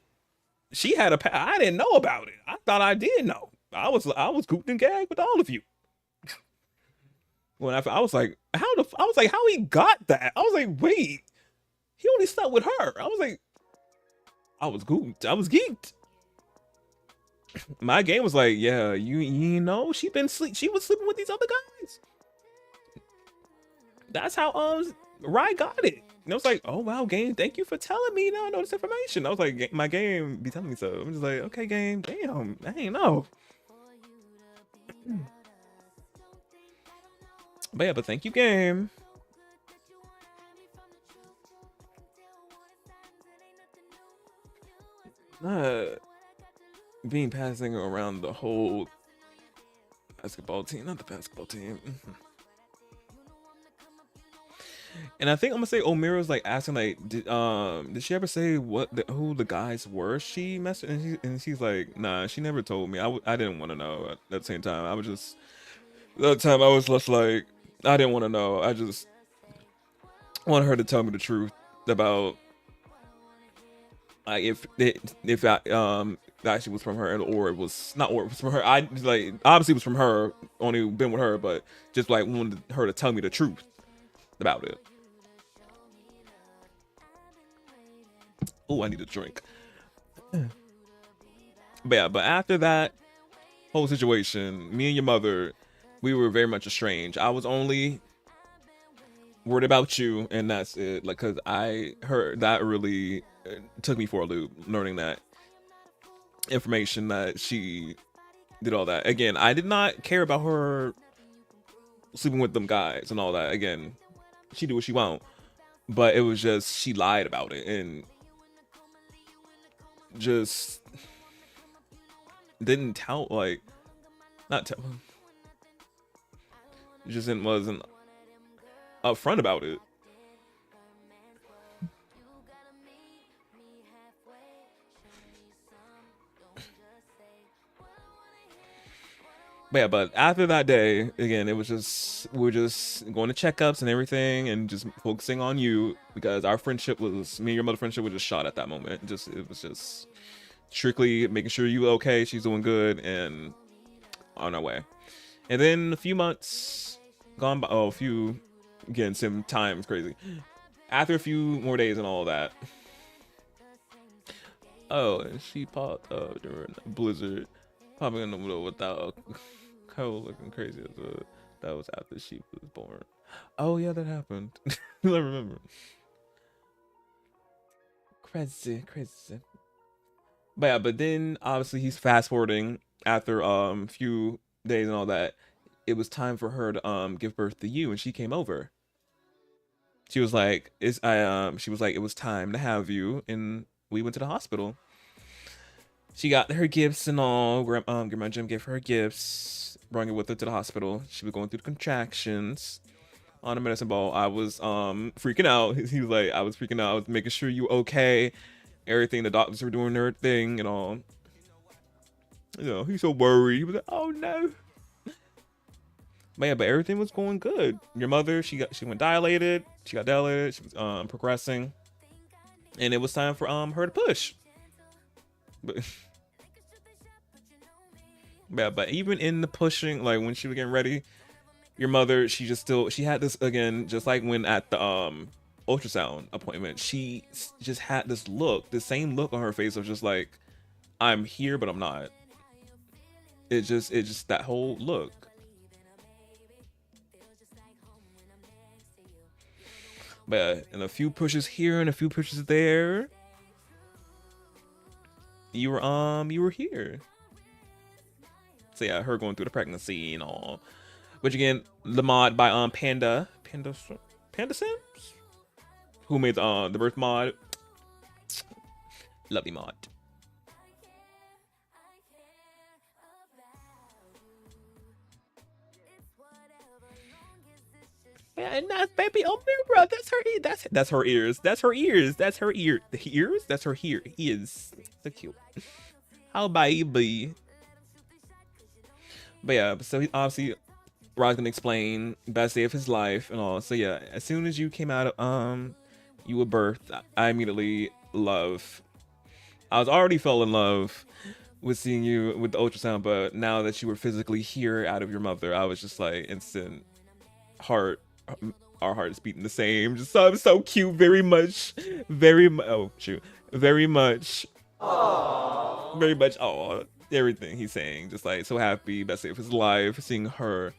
she had I didn't know about it. I thought I did know. I was gooped and gagged with all of you. When I was like, how he got that? I was like, wait, he only slept with her. I was like, I was gooped. I was geeked. My game was like, yeah, you know, she was sleeping with these other guys. That's how Rye got it. And I was like, oh wow, game, thank you for telling me. Now I know this information. I was like, my game be telling me so. I'm just like, okay, game, damn, I ain't know. But yeah, but thank you, game. Being passing around the whole basketball team, not the basketball team. And I think I'm gonna say Omira's like asking, like, did she ever say who the guys were she messed with? And she's like, nah, she never told me. I didn't want to know. At the same time, I was just like, I didn't want to know. I just wanted her to tell me the truth about like if that that actually was from her, or it was not, or it was from her. I like obviously it was from her. Only been with her, but just like wanted her to tell me the truth about it. Oh, I need a drink. But yeah, but after that whole situation, me and your mother, we were very much estranged. I was only worried about you, and that's it. Like, cause I heard that really took me for a loop, learning that information that she did all that. Again, I did not care about her sleeping with them guys and all that. Again, she do what she want, but it was just she lied about it and just didn't tell, like, not tell, just wasn't upfront about it. But yeah, but after that day, again, it was just, we were just going to checkups and everything and just focusing on you, because our friendship was, me and your mother friendship was just shot at that moment. Just, it was just strictly making sure you okay, she's doing good, and on our way. And then a few months gone by, oh, a few, again, some time's crazy. After a few more days and all that. Oh, and she popped up during a blizzard, popping in the middle without cold, looking crazy as a, that was after she was born. Oh yeah, that happened. I remember. Crazy. But yeah, but then obviously he's fast forwarding after few days and all that. It was time for her to give birth to you, and she came over. She was like, she was like, it was time to have you, and we went to the hospital. She got her gifts and all. Grandma Jim gave her gifts, brought her with her to the hospital. She was going through the contractions on a medicine ball. I was freaking out. He was like, I was freaking out. I was making sure you okay. Everything, the doctors were doing their thing and all. You know, he's so worried. He was like, oh no. But yeah, but everything was going good. Your mother, she went dilated. She got dilated. She was progressing, and it was time for her to push. But yeah, but even in the pushing, like when she was getting ready, your mother, she had this, again, just like when at the ultrasound appointment, she just had this look, the same look on her face of just like, I'm here but I'm not. It just that whole look. But and a few pushes here and a few pushes there, you were here. So yeah, her going through the pregnancy and all. Which again, the mod by Panda Sims, who made the birth mod. Lovely mod. Yeah, and that's baby Omira. That's her. That's her ears. That's her ears. That's her ear. The ears. That's her ear. Ears. So cute. How baby. But yeah, so he obviously, Rod's gonna explain best day of his life and all. So yeah, as soon as you came out of you were birthed, I immediately I was already fell in love with seeing you with the ultrasound, but now that you were physically here out of your mother, I was just like instant heart. Our hearts beating the same. Just so cute. Very much. Oh shoot. Very much. Oh, everything he's saying. Just like so happy. Best day of his life. Seeing her.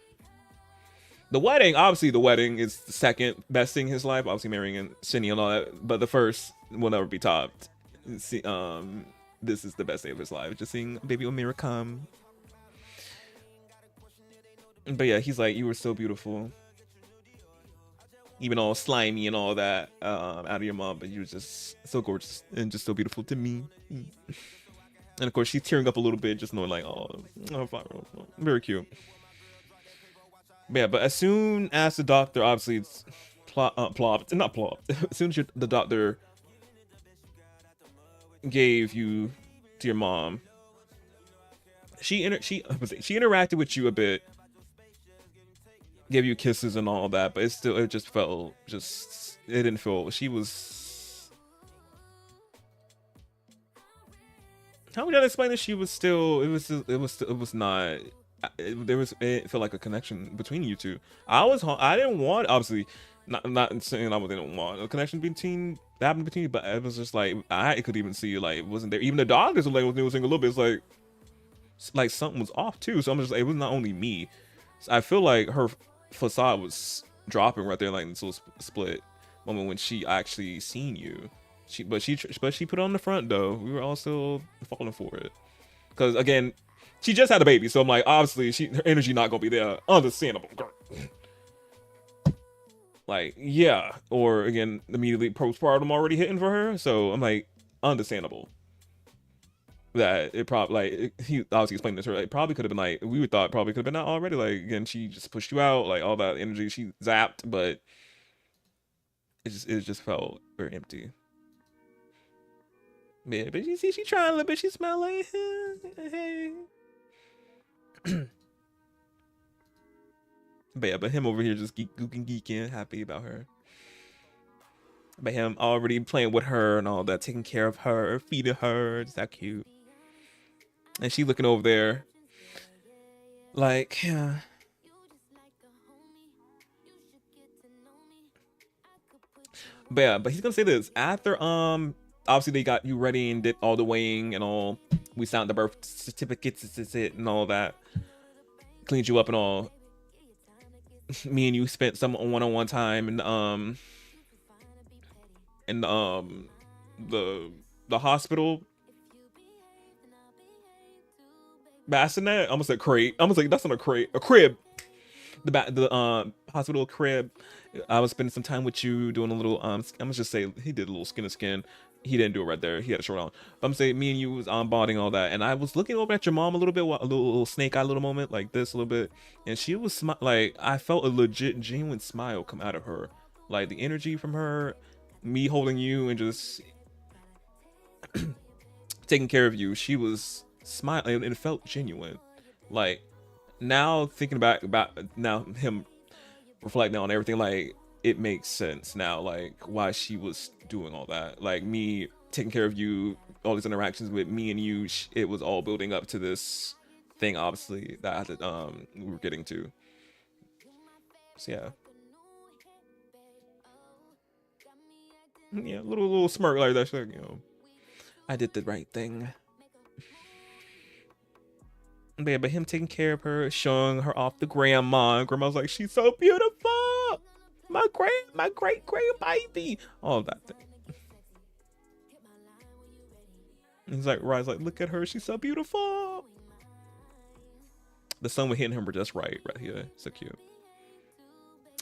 The wedding. Obviously, the wedding is the second best thing in his life. Obviously, marrying and Shinny and all that. But the first will never be topped. See, this is the best day of his life. Just seeing baby Omira come. But yeah, he's like, you were so beautiful. Even all slimy and all that out of your mom, but you were just so gorgeous and just so beautiful to me. And of course, she's tearing up a little bit, just knowing like, oh, very cute. But yeah, but as soon as the doctor, obviously, it's plopped, not plopped. As soon as the doctor gave you to your mom, she interacted with you a bit. give you kisses and all that, but it just felt it didn't feel. She was. How would I explain this? She was still. It was not. It felt like a connection between you two. I didn't want, obviously, not saying I didn't want a connection between you, but it was just like I could even see like it wasn't there. Even the doctors were like was a little bit. It's like something was off too. So I'm just like, it was not only me. So I feel like her facade was dropping right there, like in this little split moment when she actually seen you. But she put it on the front though. We were all still falling for it because again, she just had a baby, so I'm like, obviously, her energy not gonna be there. Understandable, girl. Like, yeah. Or again, immediately postpartum already hitting for her, so I'm like, understandable. That it probably like he obviously explained this to her. It probably could have been like we would thought probably could have been out already. Like again, she just pushed you out, like all that energy she zapped, but it just felt very empty. Yeah, but you see, she trying a little bit. She smell like hey. But yeah, but him over here just geeking, happy about her. But him already playing with her and all that, taking care of her, feeding her, just that cute. And she looking over there, like, yeah. But yeah, but he's gonna say this after obviously they got you ready and did all the weighing and all. We signed the birth certificates and all that. Cleaned you up and all. Me and you spent some one-on-one time and the hospital bassinet. I almost said crate. I almost like that's not a crate, a crib. The hospital crib. I was spending some time with you doing a little I'm gonna just say he did a little skin to skin. He didn't do it right there. He had a short on. But I'm saying me and you was bonding all that, and I was looking over at your mom a little bit, a little snake eye little moment like this a little bit, and she was like I felt a legit genuine smile come out of her, like the energy from her, me holding you and just taking care of you. She was smiling and it felt genuine. Like now thinking back about now him reflecting on everything, like it makes sense now, like why she was doing all that, like me taking care of you, all these interactions with me and you, it was all building up to this thing obviously that we were getting to. So yeah, little smirk like that, like, you know, I did the right thing. Yeah, but him taking care of her, showing her off to grandma, and grandma's like, she's so beautiful, my great grandbaby, all that thing. He's like, Rise, like, look at her, she's so beautiful. The sun was hitting him just right here. So cute.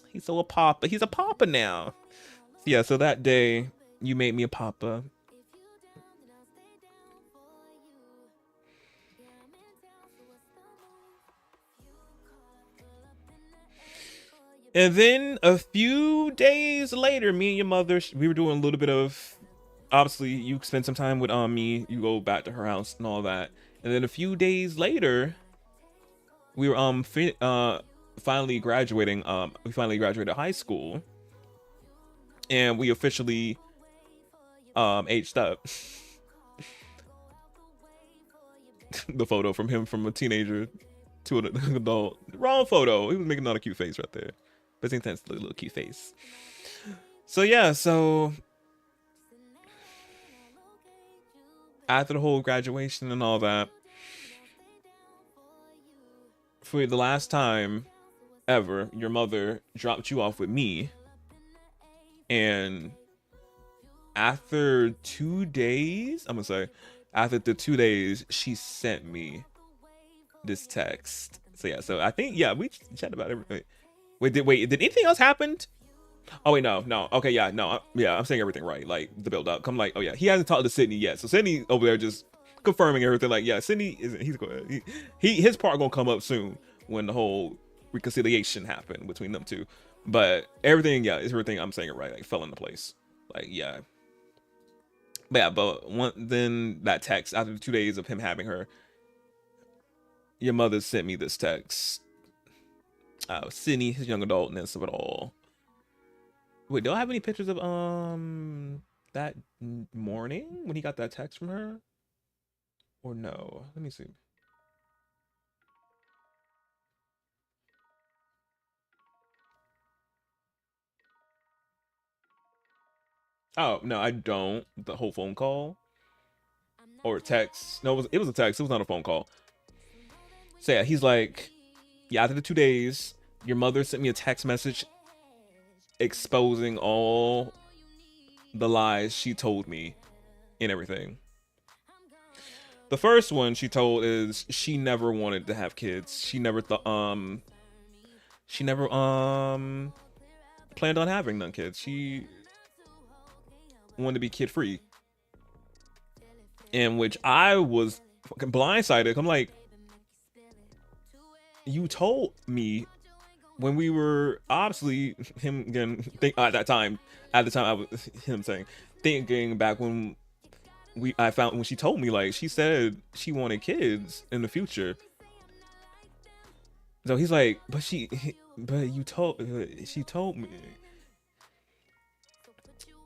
He's so a papa. He's a papa now. So yeah, so that day you made me a papa. And then a few days later, me and your mother, we were doing a little bit of, obviously you spend some time with me, you go back to her house and all that. And then a few days later, we were finally graduating. We finally graduated high school, and we officially aged up. The photo from him from a teenager to an adult. Wrong photo. He was making not a cute face right there. But it's intense, little cute face. So yeah, so after the whole graduation and all that, for the last time ever, your mother dropped you off with me. And after 2 days, I'm gonna say, after the 2 days, she sent me this text. So yeah, so I think, yeah, we chatted about everything. Wait, did anything else happen? Oh wait, no. Okay, yeah, no, I'm saying everything right. Like the build up. I'm like, oh yeah, he hasn't talked to Sydney yet. So Sydney over there just confirming everything. Like, yeah, Sydney isn't. His part gonna come up soon when the whole reconciliation happened between them two. But everything, yeah, is everything. I'm saying it right. Like fell into place. Like yeah. But yeah, then that text after 2 days of him having her, your mother sent me this text. Sydney, his young adultness of it all. Wait, do I have any pictures of that morning when he got that text from her? Or no? Let me see. Oh no, I don't. The whole phone call or text. No, it was a text. It was not a phone call. So yeah, he's like, yeah, after the 2 days, your mother sent me a text message exposing all the lies she told me and everything. The first one she told is she never wanted to have kids. She never thought she never planned on having none kids. She wanted to be kid free. In which I was fucking blindsided. I'm like, you told me when we were obviously him again at the time I was him saying thinking back when I found when she told me, like, she said she wanted kids in the future. So he's like, but she told me.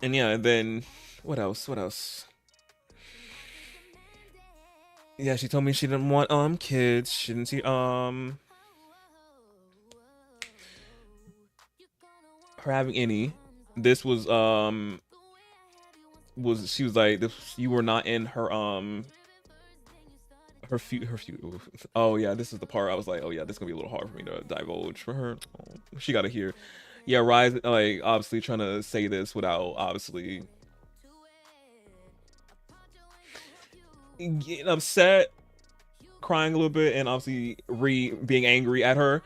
And yeah, and then what else? Yeah, she told me she didn't want kids. She didn't see her having any. This was she was like, this, you were not in her her feud. Oh yeah, this is the part I was like, oh yeah, this is gonna be a little hard for me to divulge for her. Oh, she gotta hear. Yeah, Ryzen, like, obviously trying to say this without obviously getting upset, crying a little bit, and obviously being angry at her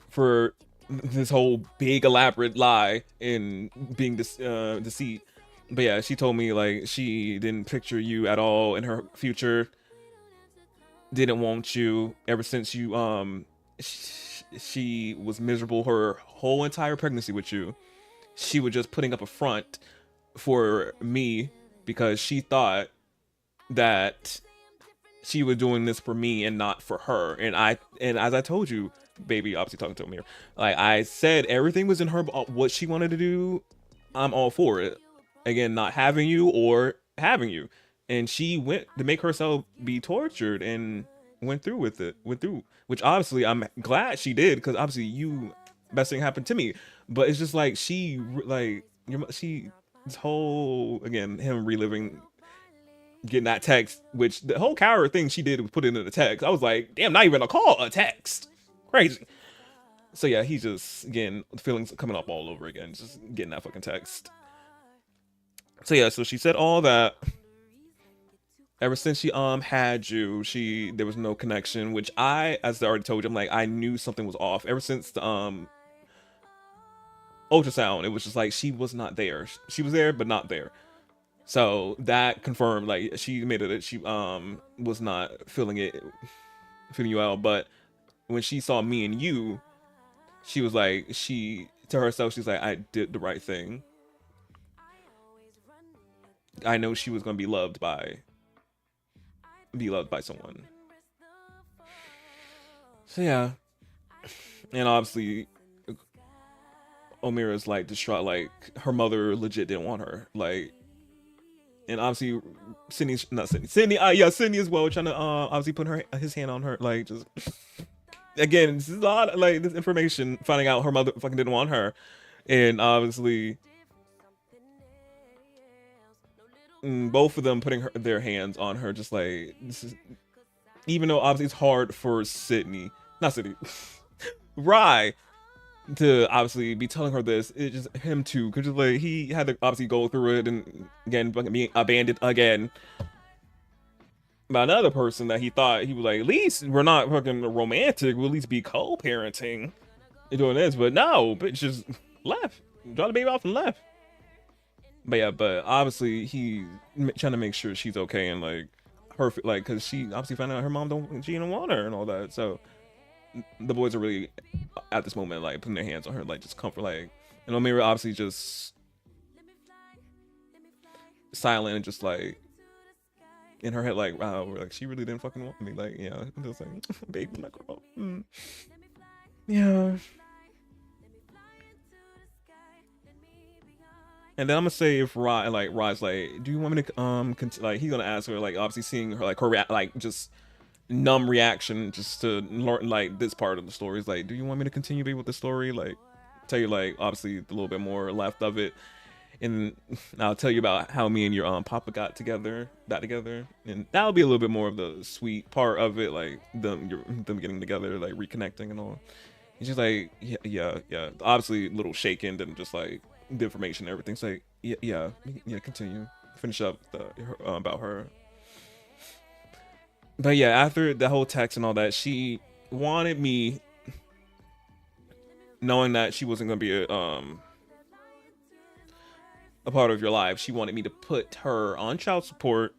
for this whole big elaborate lie and being deceit. But yeah, she told me, like, she didn't picture you at all in her future, didn't want you ever since you she was miserable her whole entire pregnancy with you. She was just putting up a front for me because she thought that she was doing this for me and not for her. And as I told you, baby, obviously talking to Amir, like I said, everything was in her, what she wanted to do, I'm all for it. Again, not having you or having you. And she went to make herself be tortured and went through with it, which obviously I'm glad she did, because obviously best thing happened to me. But it's just like this whole, again, him reliving getting that text, which the whole coward thing she did was put it in the text. I was like, damn, not even a call, a text. Crazy. So yeah, he's just, again, feelings coming up all over again, just getting that fucking text. So yeah, so she said all that. Ever since she had you, there was no connection, which as I already told you, I'm like, I knew something was off. Ever since the ultrasound, it was just like she was not there. She was there, but not there. So that confirmed, like, she admitted that she was not feeling you out. But when she saw me and you, she was like, to herself, she's like, I did the right thing. I know she was gonna be loved by someone. So yeah, and obviously Omira's like distraught, like her mother legit didn't want her, like, and obviously Sydney as well, trying to obviously put his hand on her, like, just again, this is a lot, like, this information, finding out her mother fucking didn't want her, and obviously both of them putting their hands on her, just like, this is, even though obviously it's hard for Rye to obviously be telling her this, it's just him too, because like he had to obviously go through it, and again being abandoned again by another person that he thought he was like, at least we're not fucking romantic, we'll at least be co-parenting and doing this, but no, bitch just left, dropped the baby off and left. But yeah, but obviously he trying to make sure she's okay, and like her, like, because she obviously found out her mom don't want her and all that. So the boys are really at this moment like putting their hands on her, like just comfort, like, and Omira obviously just silent and just like in her head, like, wow, like she really didn't fucking want me, like, yeah, I'm just like, baby, I'm not gonna. Yeah. And then I'm gonna say if Rod's like, do you want me to like he's gonna ask her, like, obviously seeing her like her like just numb reaction just to learn like this part of the story is like, do you want me to continue with the story, like tell you like obviously a little bit more left of it, and I'll tell you about how me and your papa got together, and that'll be a little bit more of the sweet part of it, like them getting together, like reconnecting and all. And she's like, yeah, obviously a little shaken, and just like the information and everything. It's like, yeah, continue, finish up about her. But yeah, after the whole text and all that, she wanted me, knowing that she wasn't gonna be a part of your life, she wanted me to put her on child support,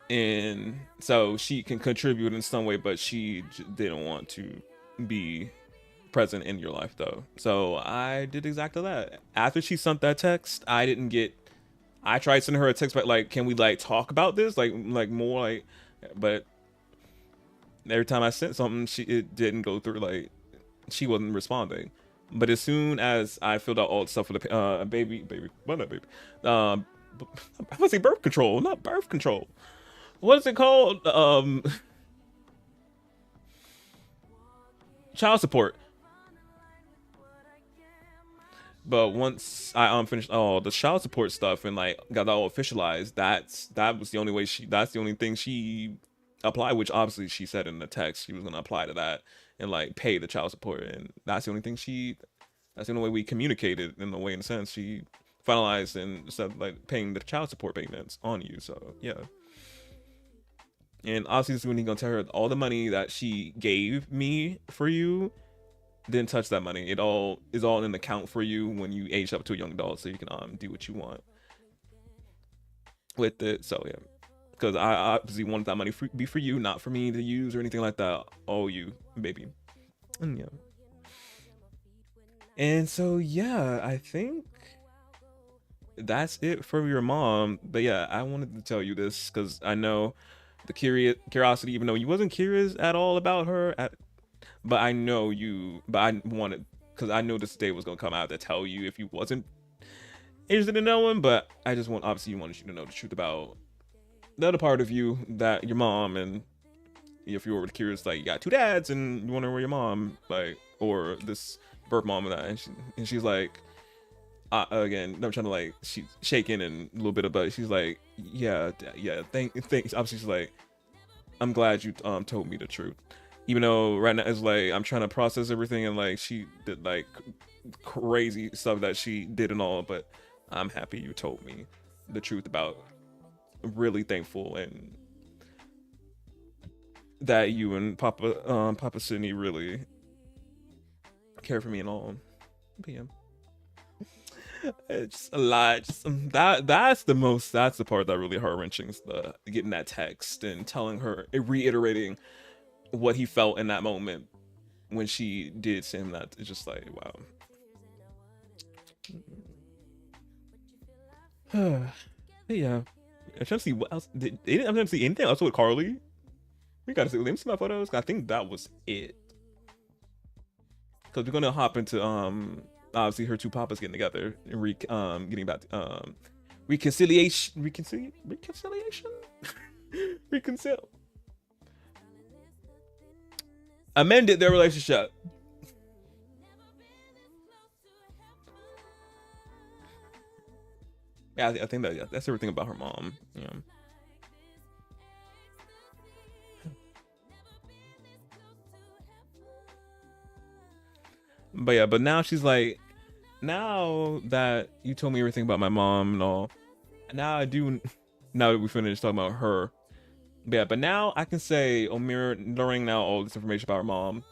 and so she can contribute in some way, but she didn't want to be present in your life though. So I did exactly that. After she sent that text, I tried sending her a text, but like, can we like talk about this, like more, like, but every time I sent something, it didn't go through, like she wasn't responding. But as soon as I filled out all the stuff for the baby, what not baby, I was say birth control, not birth control. What is it called? Child support. But once I finished all the child support stuff and like got that all officialized, that was the only way that's the only thing she applied, which obviously she said in the text she was gonna apply to that and like pay the child support, and that's the only thing that's the only way we communicated in a way, in a sense. She finalized and said like paying the child support payments on you. So yeah. And obviously this is when he's gonna tell her all the money that she gave me for you, didn't touch that money. It all is all in an account for you when you age up to a young adult, so you can do what you want with it. So yeah, because I obviously wanted that money be for you, not for me to use or anything like that. Oh, you baby. And yeah. And so yeah, I think that's it for your mom. But yeah, I wanted to tell you this because I know the curiosity, even though you wasn't curious at all about her, but I know you, but I wanted, because I know this day was gonna come out to tell you if you wasn't interested in knowing. But I just obviously wanted you to know the truth about the other part of you, that your mom, and if you were curious, like you got two dads and you wonder where your mom, like, or this birth mom and that, and she's like, again, I'm trying to like, she's shaking and a little bit of, but she's like, yeah, thanks. Obviously, she's like, I'm glad you told me the truth. Even though right now it's like I'm trying to process everything, and like she did like crazy stuff that she did and all, but I'm happy you told me the truth about. Really thankful, and that you and Papa Sydney really care for me and all. But yeah, it's a lot. That's the part that really heart-wrenching, is the getting that text and telling her, reiterating what he felt in that moment when she did send him that. It's just like, wow. Yeah, I'm trying to see what else. I'm trying to see anything else with Carly. We gotta see. Let me see my photos. I think that was it. Because we're gonna hop into obviously her two papas getting together and getting back reconciliation. Amended their relationship. Yeah, I think that's everything about her mom. Yeah. But yeah, but now she's like, now that you told me everything about my mom and all, now that we finished talking about her. But yeah, but now I can say Omira, learning now all this information about her mom,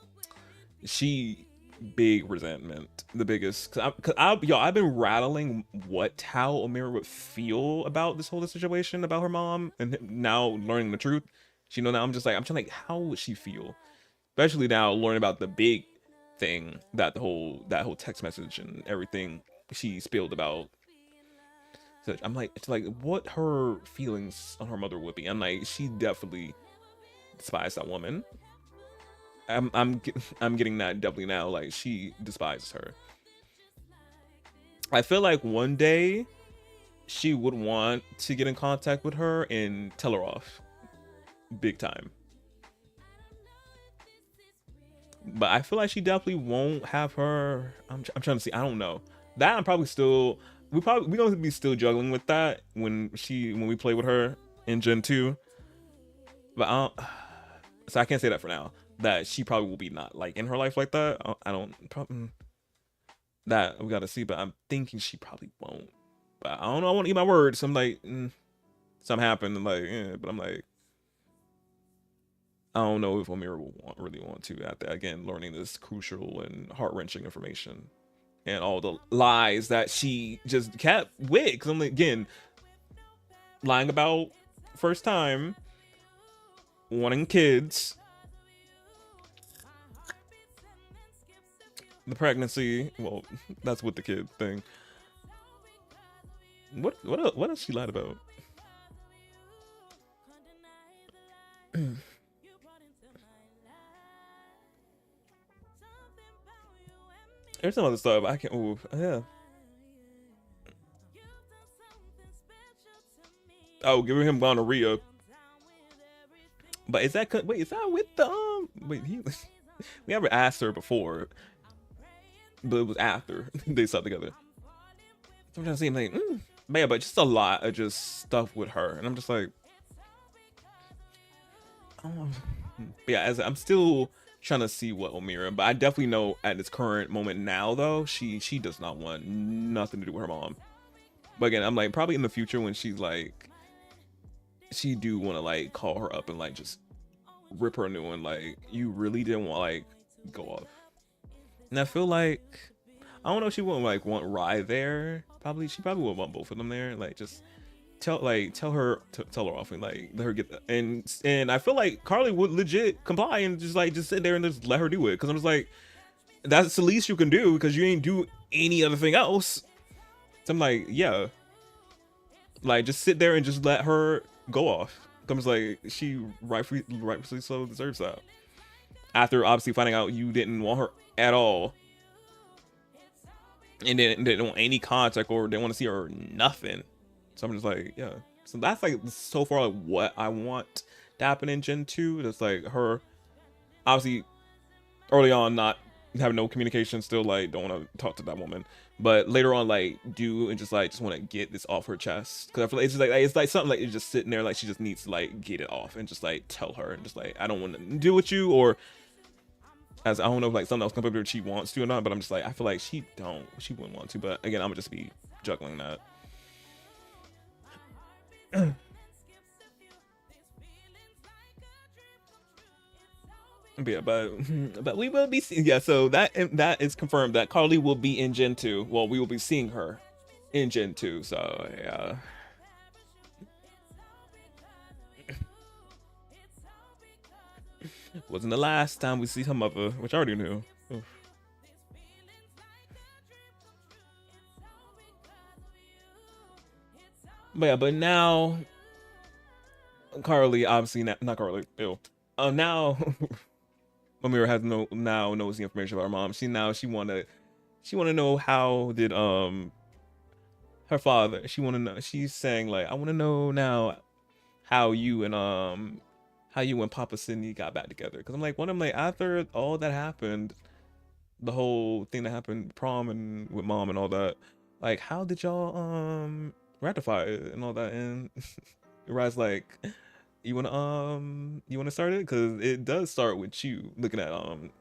she big resentment, the biggest, cause I've been rattling how Omira would feel about this whole situation about her mom, and now learning the truth, now I'm trying like, how would she feel, especially now learning about the big thing, that whole text message and everything she spilled about. So I'm like, it's like what her feelings on her mother would be. I'm like, she definitely despised that woman. I'm getting that definitely now. Like, she despises her. I feel like one day she would want to get in contact with her and tell her off big time. But I feel like she definitely won't have her. I'm trying to see. I don't know. That I'm probably still. We're gonna be still juggling with that when we play with her in Gen 2. But so I can't say that for now. That she probably will be not like in her life like that. I don't probably that we gotta see. But I'm thinking she probably won't. But I don't know. I want to eat my words. So I'm like, something happened. And like, but I'm like, I don't know if Omira will really want to after again learning this crucial and heart-wrenching information and all the lies that she just kept with. Because I'm like, again, lying about first time, wanting kids, the pregnancy. Well, that's with the kid thing. What else she lied about? There's some other stuff I can't. Ooh, yeah. Oh, giving him gonorrhea. But is that wait? Is that with the Wait, we never asked her before, but it was after they slept together. So I'm trying to see, I'm like, but yeah, but just a lot of just stuff with her, and I'm just like, yeah. As I'm still trying to see what Omira, but I definitely know at this current moment now though, she does not want nothing to do with her mom. But again, I'm like, probably in the future when she's like, she do want to like call her up and like just rip her a new one. Like, you really didn't want like go off. And I feel like, I don't know if she wouldn't like want Rye there. She probably would want both of them there. Like, just tell her off and like let her get that. And I feel like Carly would legit comply and just sit there and just let her do it, because I'm just like, that's the least you can do because you ain't do any other thing else. So I'm like, yeah, like just sit there and just let her go off. I'm just like, she rightfully so deserves that. After obviously finding out you didn't want her at all, and didn't want any contact or didn't want to see her or nothing. So I'm just like, yeah. So that's like so far like what I want to happen in Gen 2. That's like her obviously early on not having no communication, still like don't want to talk to that woman, but later on like do and just want to get this off her chest, because I feel like it's like something like it's just sitting there, like she just needs to like get it off and just like tell her and just like, I don't want to deal with you, or as I don't know if like something else comes up with her she wants to or not, but I'm just like, I feel like she wouldn't want to. But again, I'm gonna just be juggling that. Yeah, but we will be seeing, yeah, so that is confirmed that Carly will be in Gen 2. Well, we will be seeing her in Gen 2, so yeah. Wasn't the last time we see her mother, which I already knew. Oof. But yeah, but now Carly, obviously not Carly, ew. Now Omira knows the information about her mom. She wanna know how did her father. She wanna know. She's saying like, I wanna know now how you and Papa Sydney got back together. Because I'm like, after all that happened, the whole thing that happened, prom and with mom and all that, like, how did y'all ratify it and all that? And Rise like, you wanna start it, because it does start with you looking at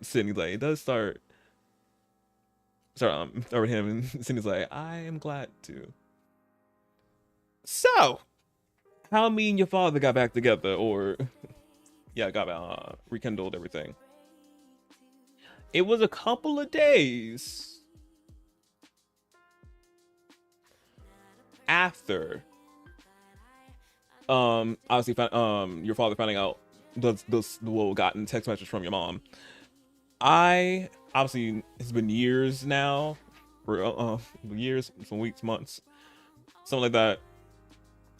Sydney. Like, it does start with him, and Sydney's like, I am glad to. So, how me and your father got back together, or yeah, got rekindled everything. It was a couple of days after obviously your father finding out the gotten text message from your mom. I obviously, it's been years now, or years, some weeks, months, something like that.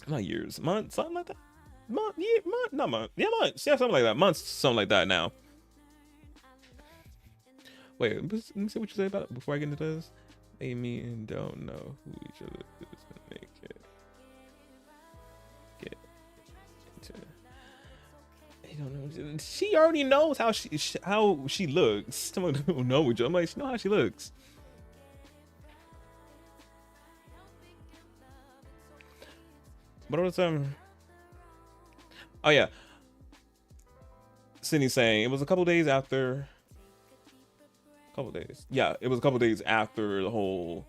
Not years, months, something like that. Months, yeah, something like that. Months, something like that now. Wait, let me see what you say about it before I get into this. They meet and don't know who each other is and make it get into. They don't know. She already knows how she looks. Someone don't know each other. I'm like, she know how she looks. What was oh yeah. Sydney saying it was a couple days after. Couple days. Yeah, it was a couple days after the whole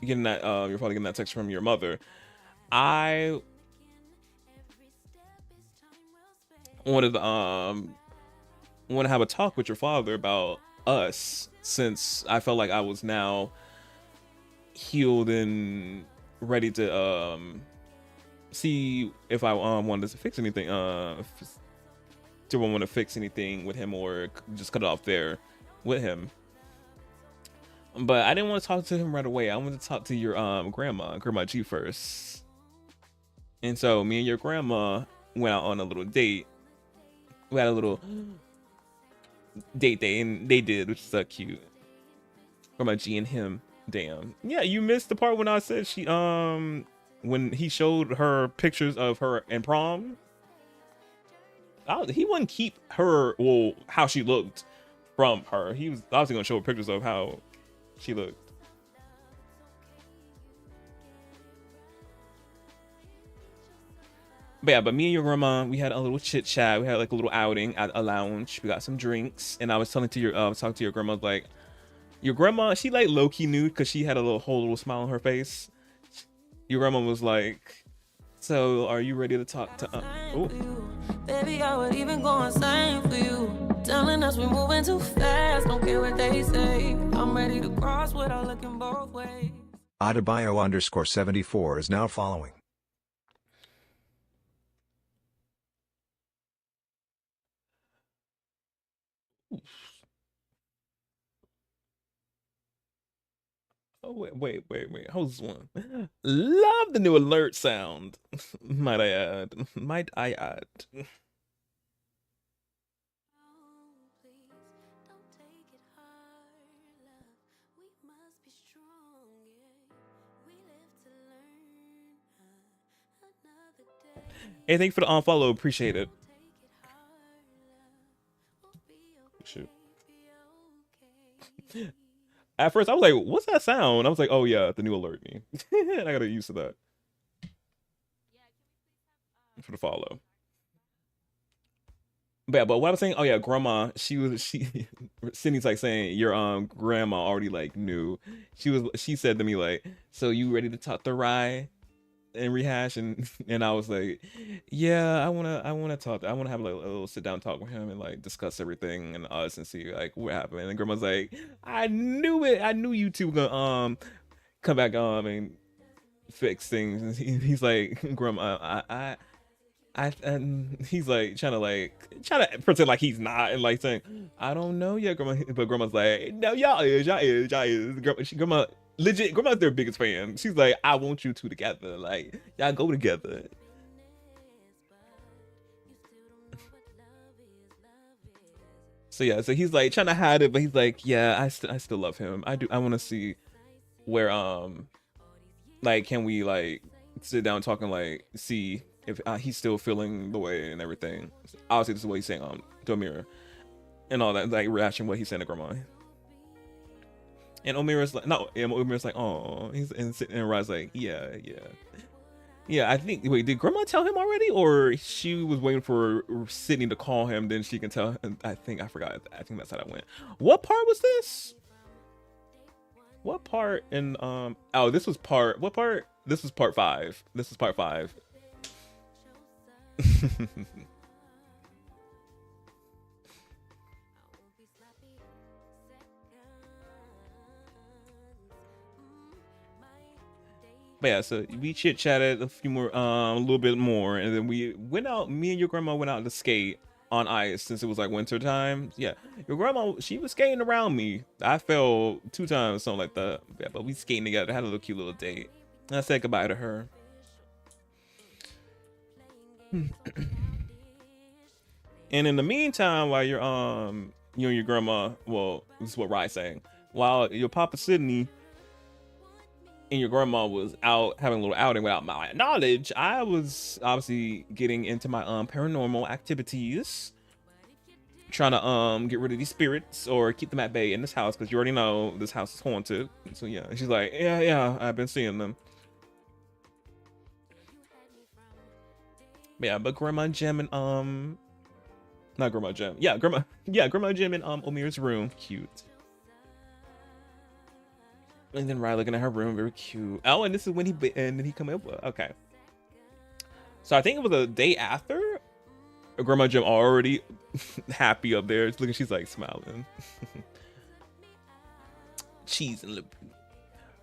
getting that you're probably getting that text from your mother. I wanted to have a talk with your father about us, since I felt like I was now healed and ready to see if I wanted to fix anything, didn't want to fix anything with him or just cut it off there with him. But I didn't want to talk to him right away. I wanted to talk to your grandma G first. And so me and your grandma went out on a little date. We had a little date day, and they did, which is so cute. Grandma G and him. Damn. Yeah, you missed the part when I said she when he showed her pictures of her in prom. He wouldn't keep her, well, how she looked from her. He was obviously gonna show her pictures of how she looked. But yeah, but me and your grandma, we had a little chit chat. We had like a little outing at a lounge. We got some drinks, and I was telling to your talking to your grandma, like, your grandma, she like low key knew because she had a whole little smile on her face. Your grandma was like, "So, are you ready to talk to?" Oh. Baby, I would even go insane for you. Telling us we're moving too fast. Don't care what they say. I'm ready to cross without looking both ways. Adebayo_74 is now following. Oh, wait. How's this one? Love the new alert sound. Might I add. Hey, thank you for the unfollow. Appreciate it. Shoot. At first, I was like, what's that sound? I was like, oh, yeah, the new alert me. I got to get used to that. For the follow. But yeah, but what I was saying, oh, yeah, grandma, Sydney's like saying your grandma already like knew. She said to me, like, so you ready to talk to Rye and rehash? And I was like, yeah, I wanna talk. I wanna have like a little sit down talk with him and like discuss everything and us and see like what happened. And grandma's like, I knew it. I knew you two were gonna come back and fix things. And he's like, grandma, and he's like trying to pretend like he's not, and like saying, I don't know yet, grandma. But grandma's like, no, y'all is. Grandma legit, grandma's their biggest fan. She's like, I want you two together. Like, y'all go together. So yeah, so he's like trying to hide it, but he's like, yeah, I still love him. I do. I want to see where like, can we like sit down and talk and like see if he's still feeling the way and everything. Obviously, this is what he's saying to Amira and all that, like reaction what he's saying to grandma. And Omira's like, no, Omira's like, oh, and Ra's like, yeah. I think, wait, did grandma tell him already, or she was waiting for Sydney to call him, then she can tell him? I forgot. I think that's how that went. What part was this? What part in oh, this was part, what part? This was part 5. This is part 5. But yeah, so we chit chatted a few more, a little bit more, and then we went out. Me and your grandma went out to skate on ice since it was like winter time. Yeah, your grandma, she was skating around me. I fell 2 times, something like that. Yeah, but we skating together, had a little cute little date. And I said goodbye to her. And in the meantime, while you're you and your grandma, well, this is what Rye's saying, while your papa Sydney and your grandma was out having a little outing without my knowledge, I was obviously getting into my paranormal activities, trying to get rid of these spirits or keep them at bay in this house, because you already know this house is haunted. So yeah, she's like, yeah, I've been seeing them. Yeah, but Grandma Jim and not Grandma Jim, Grandma Jim in Omir's room, cute. And then Rye looking at her room, very cute. Oh, and this is when he come over. Okay. So I think it was a day after. Grandma Jim already happy up there. Looking, she's like smiling. Cheese and lip.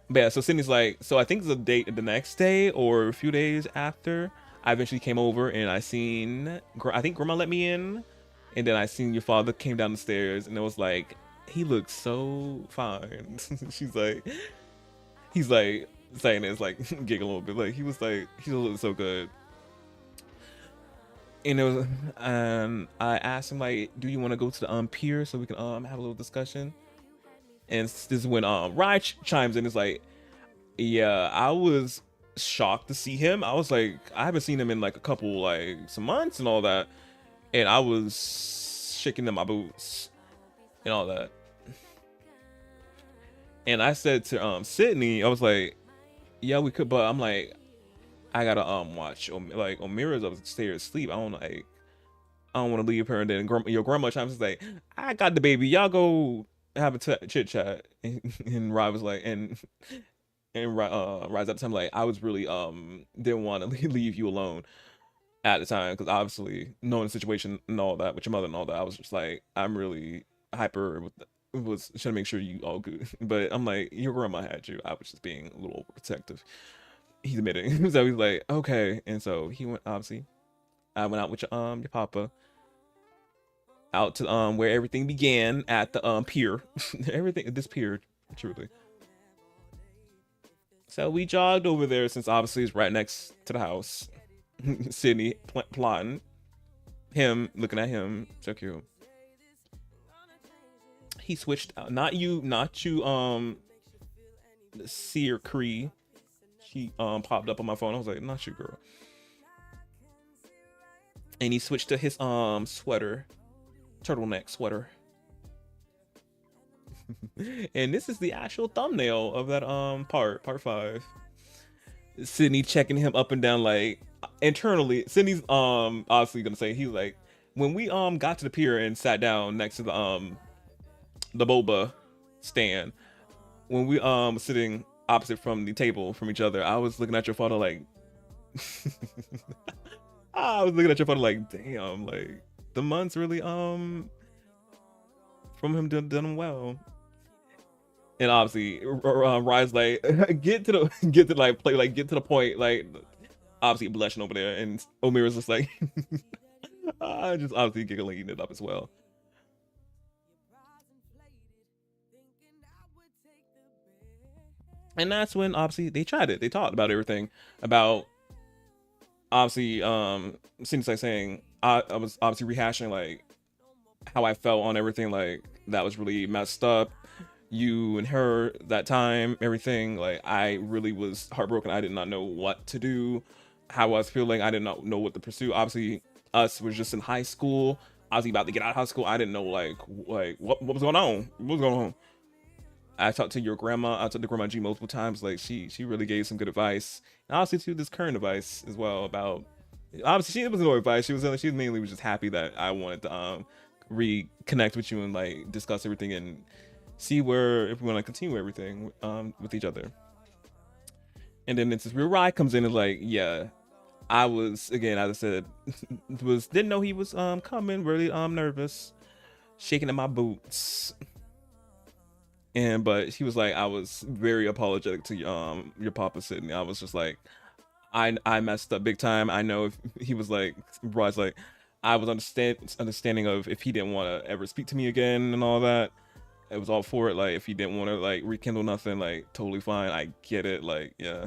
But yeah, so Sydney's like, so I think it's a date the next day or a few days after. I eventually came over and I think Grandma let me in. And then I seen your father came down the stairs and it was like, he looks so fine. He's like saying this, like giggle a little bit. Like he looked so good. And it was, I asked him like, do you want to go to the pier so we can have a little discussion? And this is when Rye chimes in. It's like, yeah, I was shocked to see him. I was like, I haven't seen him in like a couple some months and all that, and I was shaking in my boots and all that. And I said to Sydney, I was like, yeah, we could, but I'm like, I gotta watch Omira's upstairs asleep. I don't want to leave her. And then your grandma chimes is like, I got the baby. Y'all go have a chit chat. And Rye was like, and Rye's at the time like, I was really didn't want to leave you alone at the time, because obviously knowing the situation and all that with your mother and all that, I was just like, I'm really hyper was trying to make sure you all good. But I'm like, your grandma had you. I was just being a little overprotective. He's admitting. So he's like, okay. And so he went, obviously I went out with your papa out to where everything began, at the pier. This pier, truly. So we jogged over there, since obviously it's right next to the house. Sydney plotting, him looking at him, so cute. He switched out, not you Seer Cree. She popped up on my phone. I was like, not you, girl. And he switched to his sweater, turtleneck sweater. And this is the actual thumbnail of that part 5. Sydney checking him up and down, like internally. Sydney's obviously gonna say, he's like, when we got to the pier and sat down next to the boba stand, when we sitting opposite from the table from each other, I was looking at your photo like I was looking at your photo like, damn, like the months really from him done well. And obviously Rye's like, get to the point, like obviously blushing over there, and Omira's just like just obviously giggling, eating it up as well. And that's when obviously they tried it. They talked about everything, about obviously seems like saying, I was obviously rehashing like how I felt on everything, like that was really messed up, you and her that time, everything. Like I really was heartbroken. I did not know what to do, how I was feeling. I did not know what to pursue. Obviously us was just in high school. I was about to get out of high school. I didn't know like what was going on. What was going on? I talked to your grandma. I talked to Grandma G multiple times. Like she really gave some good advice. And obviously too, this current advice as well about, obviously it was no advice. She mainly was just happy that I wanted to reconnect with you and like discuss everything and see if we want to continue everything with each other. And then it's this real Rye comes in and like, yeah, I was, again, as I said, didn't know he was coming, really nervous, shaking in my boots. But he was like, I was very apologetic to your papa Sydney. I was just like, I messed up big time. I know if he was like, Rod's like, I was understanding of if he didn't want to ever speak to me again and all that. It was all for it. Like if he didn't want to like rekindle nothing, like totally fine. I get it. Like, yeah.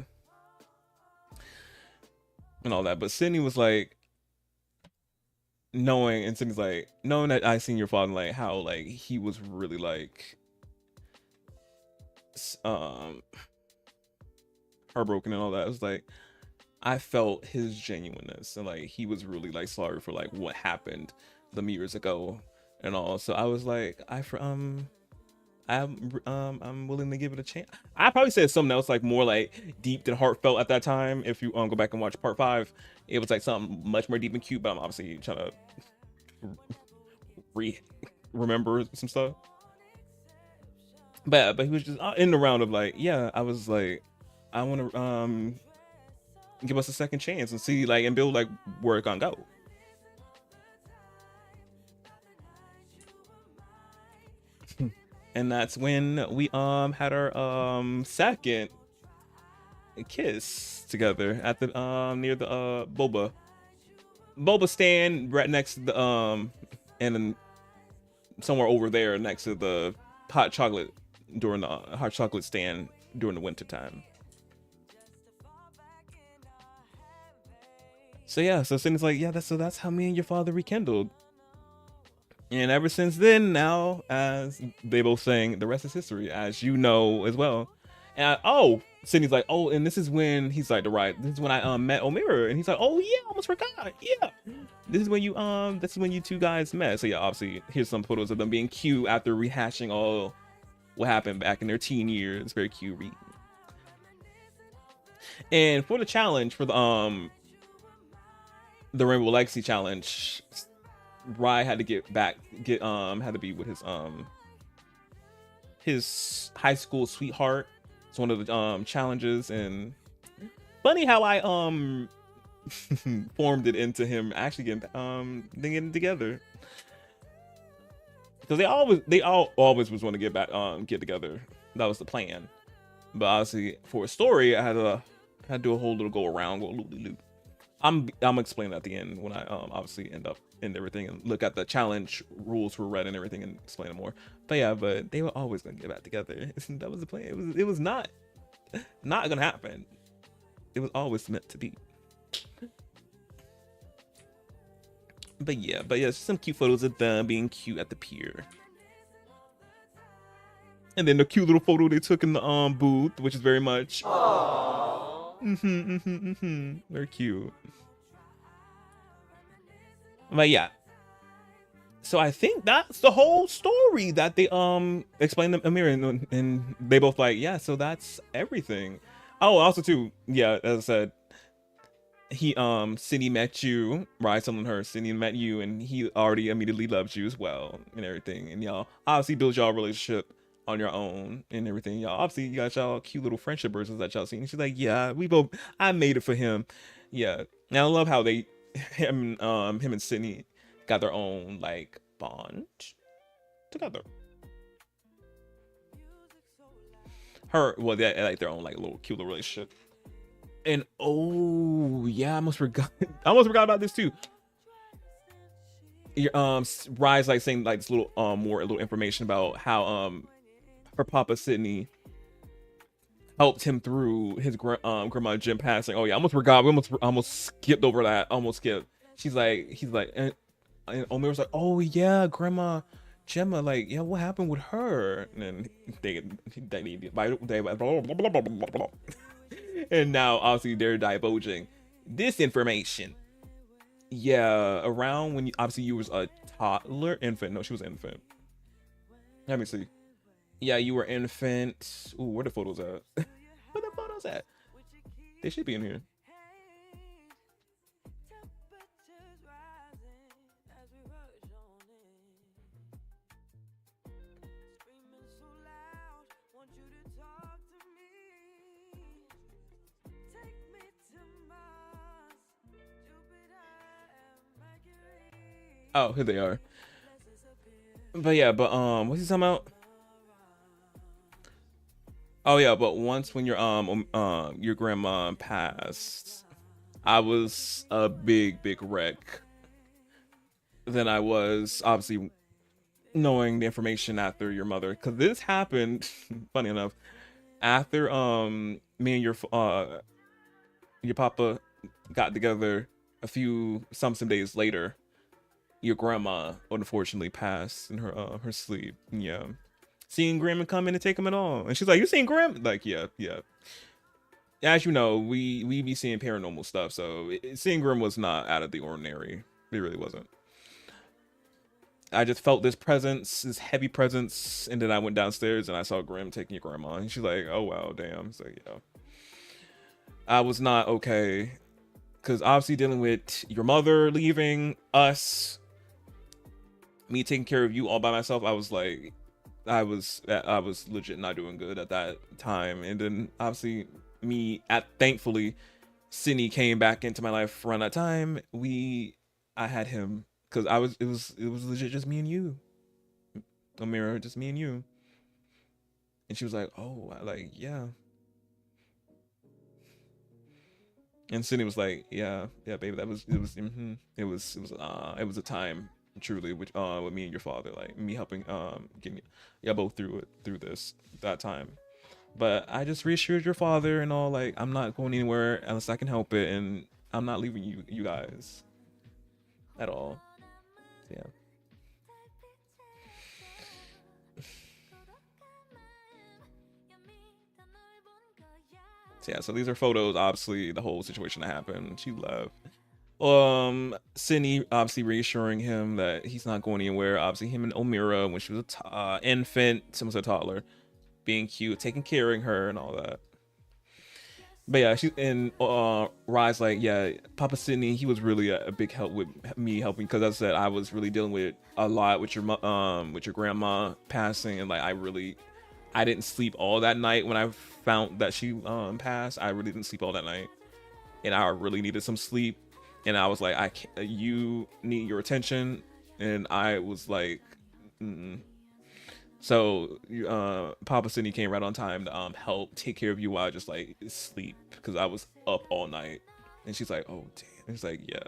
And all that. But Sydney was like, knowing, and Sydney's like, knowing that I seen your father, like how like he was really like heartbroken and all that. It was like I felt his genuineness, and like he was really like sorry for like what happened some years ago and all. So I was like, I'm willing to give it a chance. I probably said something else like more like deep than heartfelt at that time. If you go back and watch part 5, it was like something much more deep and cute, but I'm obviously trying to remember some stuff. But he was just in the round of like, yeah, I was like, I want to give us a second chance and see like and build like where it gonna go. And that's when we had our second kiss together at the near the boba stand right next to the and then somewhere over there next to the hot chocolate during the hot chocolate stand during the winter time. So yeah, so Sydney's like, yeah, that's how me and your father rekindled. And ever since then, now, as they both saying, the rest is history, as you know as well. And Sydney's like, oh, and this is when he's like, this is when I met Omira, and he's like, oh yeah, almost forgot, yeah. This is when you two guys met. So yeah, obviously, here's some photos of them being cute after rehashing all what happened back in their teen years. Very cute read. And for the challenge for the Rainbow Legacy challenge, Rye had to had to be with his high school sweetheart. It's one of the challenges, and funny how I formed it into him actually getting together, because they always was want to get together. That was the plan, but obviously for a story I had to do a whole little go loop. I'm explaining at the end when I obviously end everything and look at the challenge rules for Red and everything and explain it more. But yeah, but they were always gonna get back together. That was the plan. It was not gonna happen. It was always meant to be. But yeah, some cute photos of them being cute at the pier. And then the cute little photo they took in the booth, which is very much very cute. But yeah, so I think that's the whole story that they explained to Amir, and they both like, yeah, so that's everything. Oh, also too, yeah, as I said, he Cindy met you, right? Telling her Cindy met you, and he already immediately loves you as well and everything, and y'all obviously build y'all relationship on your own and everything. Y'all obviously you got y'all cute little friendship versions that y'all seen. And she's like, yeah, I made it for him. Yeah, and I love how him and Sydney got their own like bond together. They like their own like little cute little relationship. And oh yeah, I almost forgot about this too. Your Rise like saying like this little little information about how her papa Sydney helped him through his grandma Jim passing. Oh yeah, I almost forgot. We almost skipped over that. He's like, and Omer was like, oh yeah, Grandma Gemma, like, yeah, what happened with her? And then and now obviously they're divulging this information. Yeah, around when obviously you was a toddler, infant. No, she was an infant. Let me see. Yeah, you were infant. Ooh, where the photos at? Where the photos at? They should be in here. Oh, here they are. But yeah, what's he talking about? Oh yeah, but once when your grandma passed, I was a big wreck. Then I was obviously knowing the information after your mother, because this happened funny enough after me and your papa got together some days later. your grandma unfortunately passed in her sleep. Yeah, seeing grandma come in and take him at all, and she's like, "You seen grandma?" Like, yeah. As you know, we be seeing paranormal stuff, so seeing Grim was not out of the ordinary. It really wasn't. I just felt this presence, this heavy presence, and then I went downstairs and I saw Grim taking your grandma, and she's like, "Oh wow, damn." So yeah, I was not okay, because obviously dealing with your mother leaving us, me taking care of you all by myself, I was like, I was legit not doing good at that time, and then obviously thankfully Sydney came back into my life around that time. I had him because it was legit just me and you, Amira, just me and you. And she was like, "Oh," like, "Yeah." And Sydney was like, "Yeah, baby, it was a time truly with me and your father, like me helping getting both through that time." But I just reassured your father and all, like, I'm not going anywhere unless I can help it, and I'm not leaving you guys at all. Yeah. So yeah, so these are photos, obviously the whole situation that happened. She left. Sydney obviously reassuring him that he's not going anywhere. Obviously him and Omira when she was a infant, someone's a toddler, being cute, taking care of her and all that. But yeah, she and Rise, like, yeah, Papa Sydney, he was really a big help with me helping, because as I said, I was really dealing with a lot with your grandma passing, and like I didn't sleep all that night when I found that she passed. I really didn't sleep all that night, and I really needed some sleep, and I was like, you need your attention, and I was like, So Papa Sydney came right on time to help take care of you while I just like sleep, because I was up all night. And she's like, "Oh damn." And she's like, "Yeah."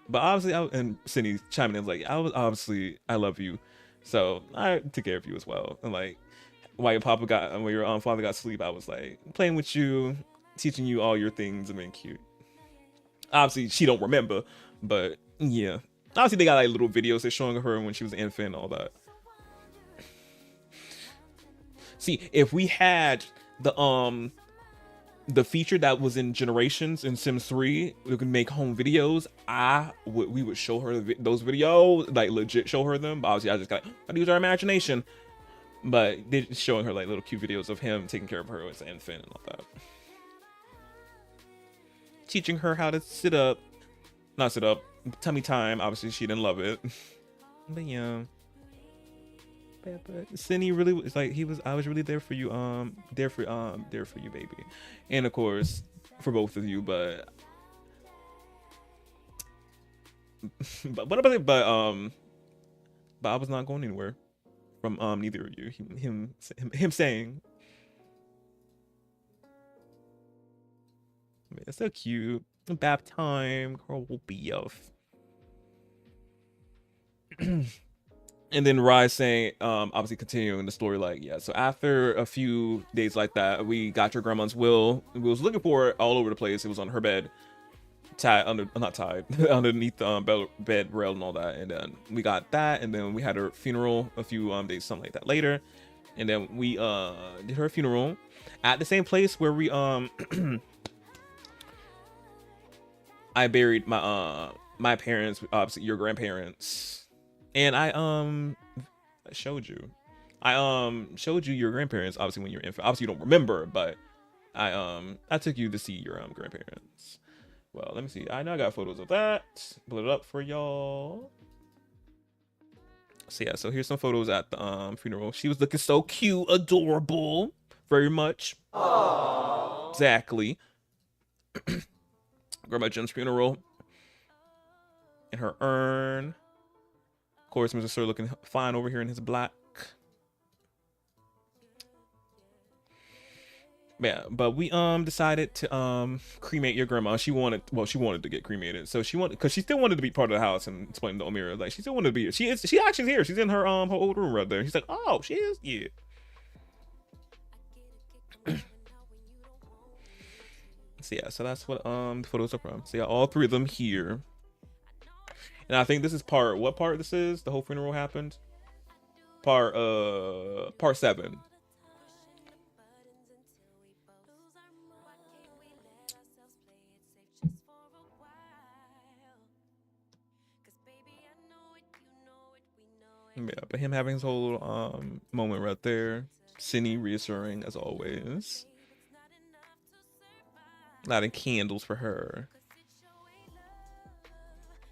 But obviously, and Sydney chiming in like, I love you, so I took care of you as well. And like, while your father got sleep, I was like playing with you, teaching you all your things and being cute. Obviously, she don't remember, but yeah. Obviously, they got like little videos they're showing her when she was an infant and all that. See, if we had the feature that was in Generations in Sims 3, we could make home videos. We would show her those videos, like legit show her them. But obviously, I just gotta use our imagination. But they're showing her like little cute videos of him taking care of her as an infant and all that, teaching her how to not sit up, tummy time. Obviously, she didn't love it, but yeah. But Sydney really was like, I was really there for you, there for you, baby, and of course for both of you. But I was not going anywhere from neither of you. Him saying, "It's so cute, bath time, girl will be off." And then Rise saying, obviously continuing the story, like, yeah, so after a few days like that, we got your grandma's will. We was looking for it all over the place. It was on her bed, underneath the bed rail and all that. And then we got that, and then we had her funeral a few days, something like that later. And then we did her funeral at the same place where we I buried my parents, obviously your grandparents. And I showed you. Showed you your grandparents, obviously when you're infant. Obviously you don't remember, but I took you to see your grandparents. Well, let me see. I know I got photos of that. Put it up for y'all. So yeah, so here's some photos at the funeral. She was looking so cute, adorable, very much. Aww. Exactly. Grandma Jim's funeral. In her urn. Of course, Mr. Sir looking fine over here in his black. Yeah, but we decided to cremate your grandma. She wanted to get cremated. So because she still wanted to be part of the house, and explained to Omira, like, she still wanted to be here. She actually here. She's in her old room right there. He's like, "Oh, she is?" Yeah. So yeah, so that's what the photos are from. So yeah, all three of them here. And I think this is what part this is? The whole funeral happened? Part 7. Yeah, but him having his whole moment right there. Cindy reassuring as always. Lighting candles for her.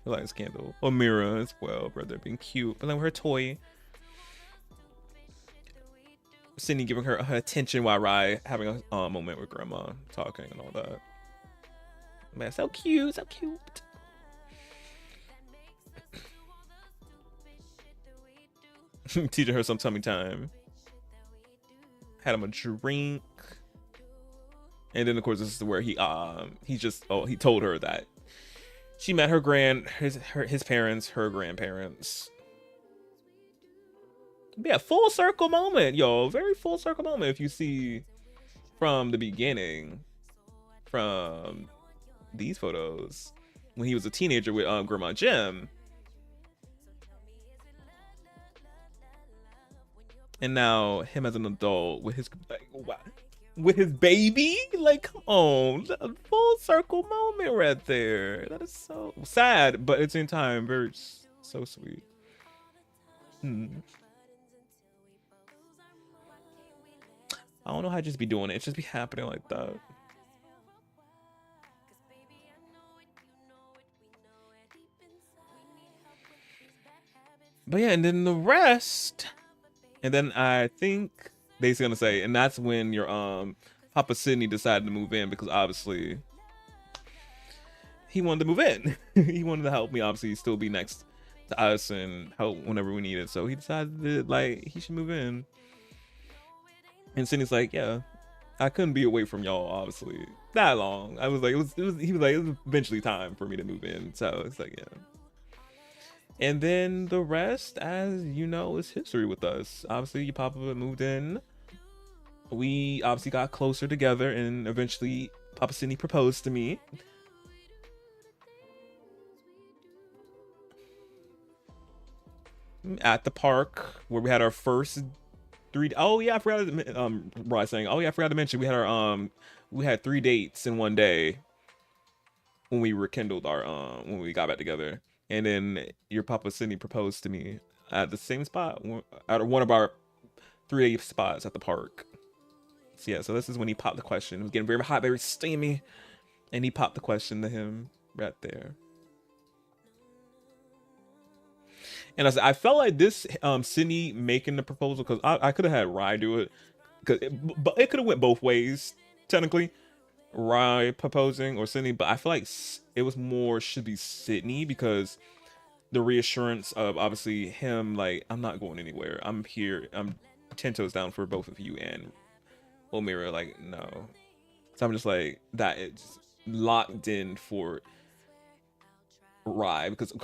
Lighting this candle. Amira as well, brother being cute. But then with her toy. Cindy giving her attention while Rye having a moment with grandma, talking and all that. Man, so cute, so cute. Teaching her some tummy time. Had him a drink. And then of course this is where he told her that she met his parents, her grandparents. Yeah, full circle moment, yo. Very full circle moment if you see from the beginning, from these photos when he was a teenager with Grandma Jim. And now him as an adult with his baby. Like, come on, a full circle moment right there. That is so sad, but at the same time, so sweet. I don't know how I just be doing it. It just be happening like that. But yeah, and then the rest. And then I think they're gonna say, and that's when your Papa Sydney decided to move in, because obviously he wanted to move in. He wanted to help me obviously still be next to us and help whenever we needed. So he decided that like he should move in. And Sydney's like, yeah, I couldn't be away from y'all obviously that long. I was like, he was like, it was eventually time for me to move in. So it's like, yeah. And then the rest, as you know, is history with us. Obviously, your Papa moved in. We obviously got closer together, and eventually Papa Sydney proposed to me. At the park, where we had our first 3. Oh yeah, I forgot to Rod saying. Oh yeah, I forgot to mention we had 3 dates in one day when we rekindled our when we got back together. And then your Papa Sydney proposed to me at the same spot, at one of our 3 spots at the park. So yeah, so this is when he popped the question. It was getting very hot, very steamy, and he popped the question to him right there. And I felt like this Sydney making the proposal, because I could have had Rye do it, but it could have went both ways technically. Rye proposing or Sydney, but I feel like it was more should be Sydney, because the reassurance of obviously him like, I'm not going anywhere, I'm here, I'm 10 toes down for both of you, and Omira like, no. So I'm just like, that it's locked in for Rye, because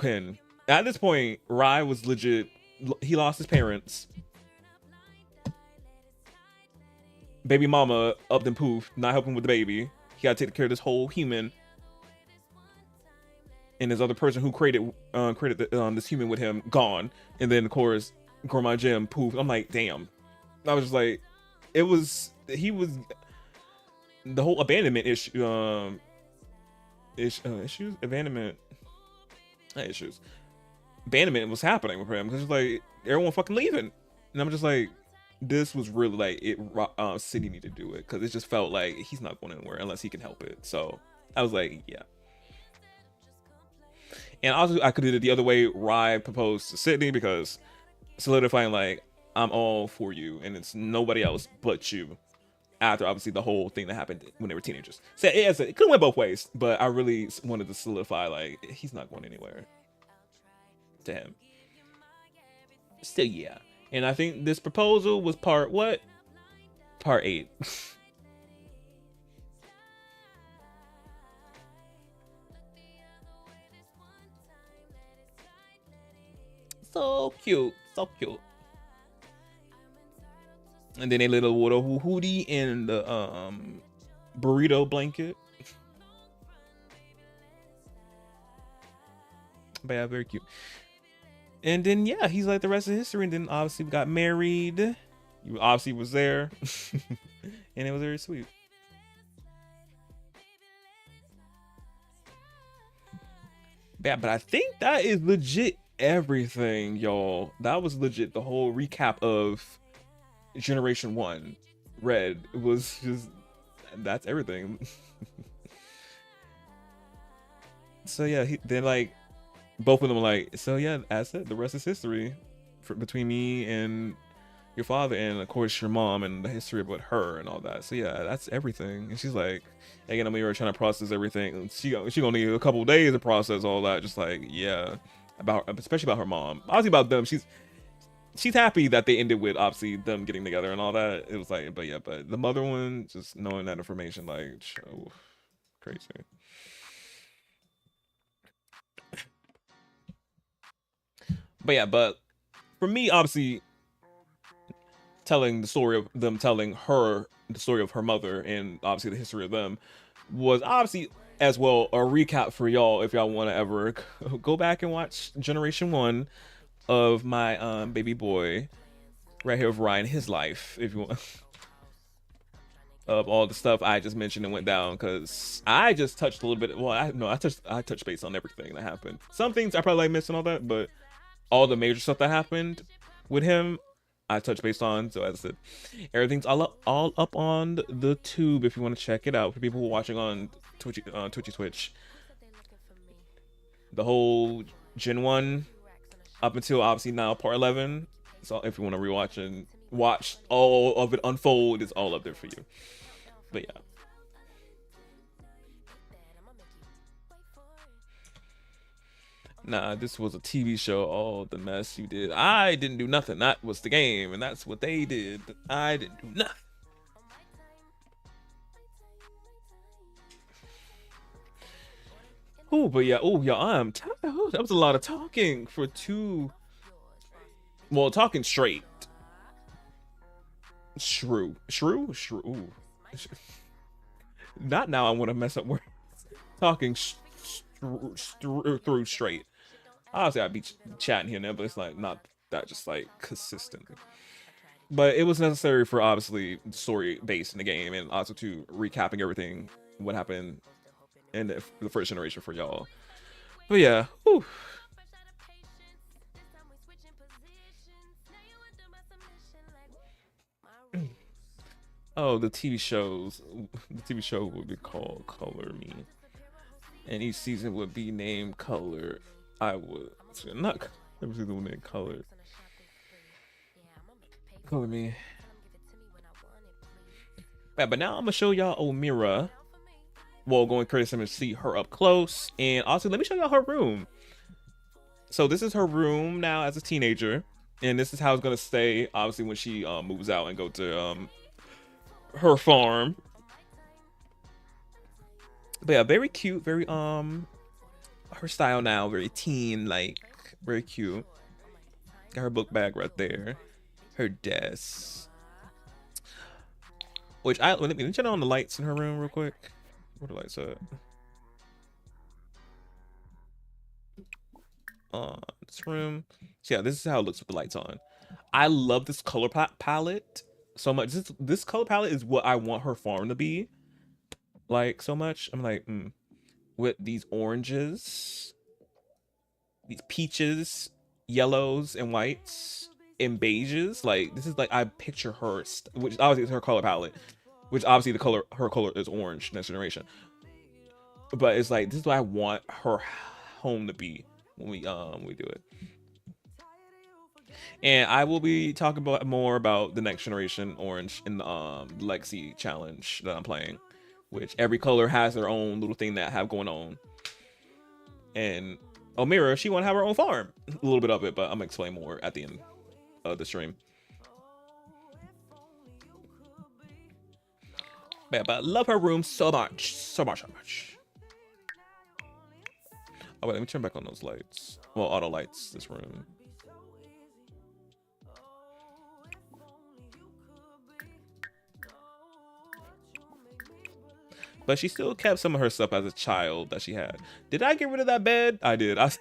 at this point Rye was legit, he lost his parents, baby mama up and poof, not helping with the baby. He got to take care of this whole human, and this other person who created this human with him gone. And then of course Grandma Jim poof. I'm like, damn. I was just like, he was the whole abandonment issue, abandonment was happening with him, because it's like everyone fucking leaving, and I'm just like, this was really like City needed to do it, because it just felt like he's not going anywhere unless he can help it. So I was like, yeah. And also I could have did it the other way. Rye proposed to Sydney, because solidifying like, I'm all for you and it's nobody else but you, after obviously the whole thing that happened when they were teenagers. So it could have went both ways, but I really wanted to solidify like he's not going anywhere to him. Still, yeah. And I think this proposal was part 8. So cute, so cute. And then a little hoodie and the burrito blanket. But yeah, very cute. And then yeah, he's like the rest of history. And then obviously we got married. You obviously was there, and it was very sweet. Yeah, but I think that is legit everything, y'all. That was legit the whole recap of Generation 1 Red. It was just, that's everything. So yeah, then like both of them were like, so yeah, as said, the rest is history between me and your father, and of course your mom, and the history about her and all that. So yeah, that's everything. And she's like, again, we were trying to process everything, and she gonna need a couple days to process all that. Just like, yeah, especially about her mom, obviously about them. She's happy that they ended with obviously them getting together and all that. It was like, but yeah, but the mother one, just knowing that information, like, oh, crazy. But yeah, but for me, obviously, telling the story of them telling her the story of her mother and obviously the history of them was obviously as well a recap for y'all if y'all want to ever go back and watch Generation 1 of my baby boy right here of Ryan, his life, if you want, of all the stuff I just mentioned and went down, because I just touched a little bit. Well, I touched base on everything that happened. Some things I probably like missing all that, but all the major stuff that happened with him, I touched base on. So as I said, everything's all up on the tube if you want to check it out. For people who are watching on Twitch, the whole Gen 1 up until obviously now part 11. So if you want to rewatch and watch all of it unfold, it's all up there for you. But yeah. Nah, this was a TV show. Oh, the mess you did. I didn't do nothing. That was the game, and that's what they did. I didn't do nothing. Oh, but yeah. Oh, yeah, I'm tired. Oh, that was a lot of talking for two. Well, talking straight. Shrew. Ooh. Not now. I want to mess up words. Talking through straight. Obviously, I'd be chatting here and there, but it's like not that just like consistent. But it was necessary for obviously the story based in the game, and also to recapping everything what happened in the first generation for y'all. But yeah, whew. Oh, the TV shows. The TV show would be called Color Me, and each season would be named Color. I would not every single one named Color. Color Me. Yeah, but now I'm gonna show y'all Omira. Well, going crazy and see her up close, and also let me show y'all her room. So this is her room now as a teenager, and this is how it's gonna stay. Obviously, when she moves out and go to her farm. But yeah, very cute, very her style now, very teen like, very cute. Got her book bag right there, her desk, which let me turn on the lights in her room real quick. Where the lights at? This room. So yeah, this is how it looks with the lights on. I love this color palette so much. This color palette is what I want her farm to be like so much. I'm like, with these oranges, these peaches, yellows and whites, and beiges. Like, this is like, I picture her, which obviously is her color palette, which obviously her color is orange next generation. But it's like, this is what I want her home to be when we do it. And I will be talking about more about the next generation orange in the Legacy challenge that I'm playing, which every color has their own little thing that have going on. And Omira, she want to have her own farm, a little bit of it, but I'm gonna explain more at the end of the stream. Yeah, but I love her room so much, so much. Oh wait, let me turn back on those lights. Well, auto lights this room. but she still kept some of her stuff as a child that she had. Did I get rid of that bed? I did. Cause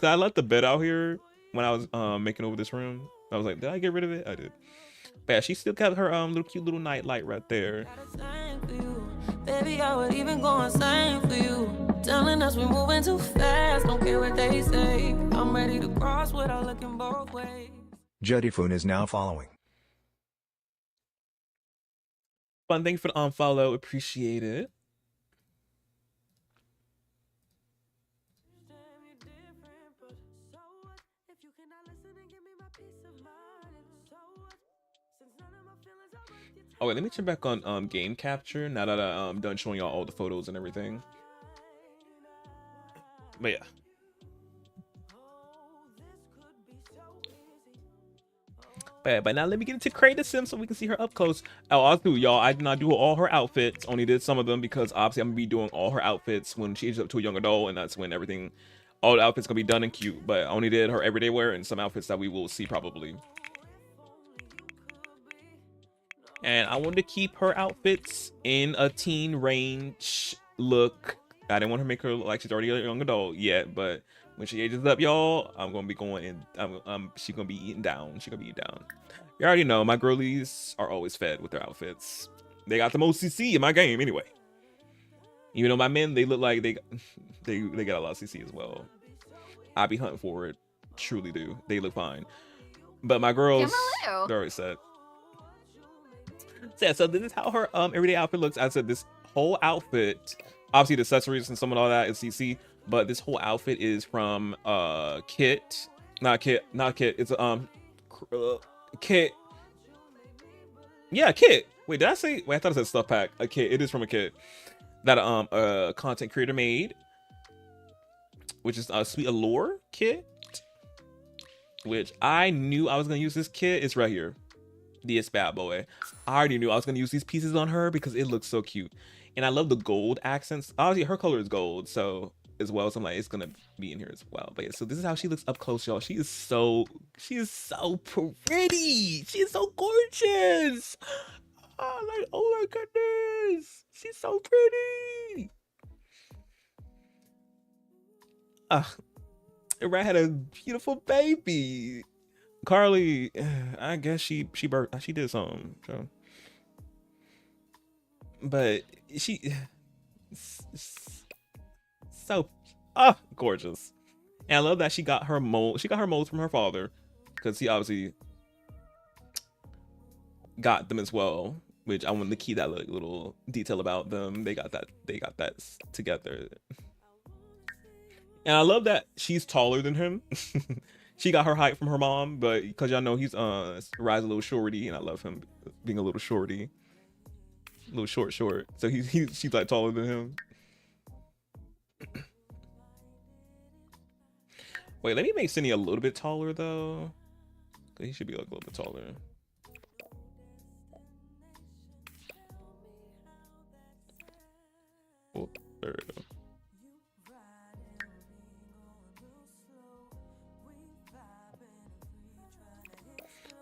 I left the bed out here when I was making over this room. I was like, did I get rid of it? I did. But yeah, she still kept her little cute little night light right there. Baby, I would even go insane for you. Telling us we're moving too fast, don't care what they say. I'm ready to cross without looking both ways. Jettyfoon is now following. Fun, thanks for the unfollow, appreciate it. Oh wait, let me check back on game capture now that I'm done showing y'all all the photos and everything. But yeah. But now let me get into Create a Sim so we can see her up close. Oh, also, y'all, I did not do all her outfits. Only did some of them because obviously I'm gonna be doing all her outfits when she ages up to a young adult, and that's when everything, all the outfits gonna be done and cute. But I only did her everyday wear and some outfits that we will see probably. And I wanted to keep her outfits in a teen range look. I didn't want her to make her look like she's already a young adult yet, but when she ages up, y'all, I'm gonna be going in. She's gonna be eating down. She's gonna be eating down. You already know my girlies are always fed with their outfits. They got the most CC in my game anyway. Even though my men, they look like they got a lot of CC as well. I be hunting for it, truly do. They look fine, but my girls, they're already set. So yeah, so this is how her everyday outfit looks. I said this whole outfit, obviously the accessories and some of all that is CC, but this whole outfit is from Kit. It's Kit. Yeah, Kit. Wait, did I say? Wait, I thought it said Stuff Pack. A Kit. It is from a Kit that a content creator made, which is a Sweet Allure kit, which I knew I was gonna use this kit. It's right here. This bad boy. I already knew I was gonna use these pieces on her because it looks so cute, and I love the gold accents. Obviously, her color is gold, so as well. So I'm like, it's gonna be in here as well. But yeah, so this is how she looks up close, y'all. She is so pretty. She is so gorgeous. Oh my goodness, she's so pretty. Rat had a beautiful baby. Carly, I guess she did something, so. But she so gorgeous. And I love that she got her mold. She got her molds from her father because he obviously got them as well, which I wanted to keep that little detail about them. They got that together. And I love that she's taller than him. She got her height from her mom, but because y'all know he's Ryzen a little shorty, and I love him being a little shorty, a little short. So she's like taller than him. Wait, let me make Cindy a little bit taller though. He should be like a little bit taller. Oh, there we go.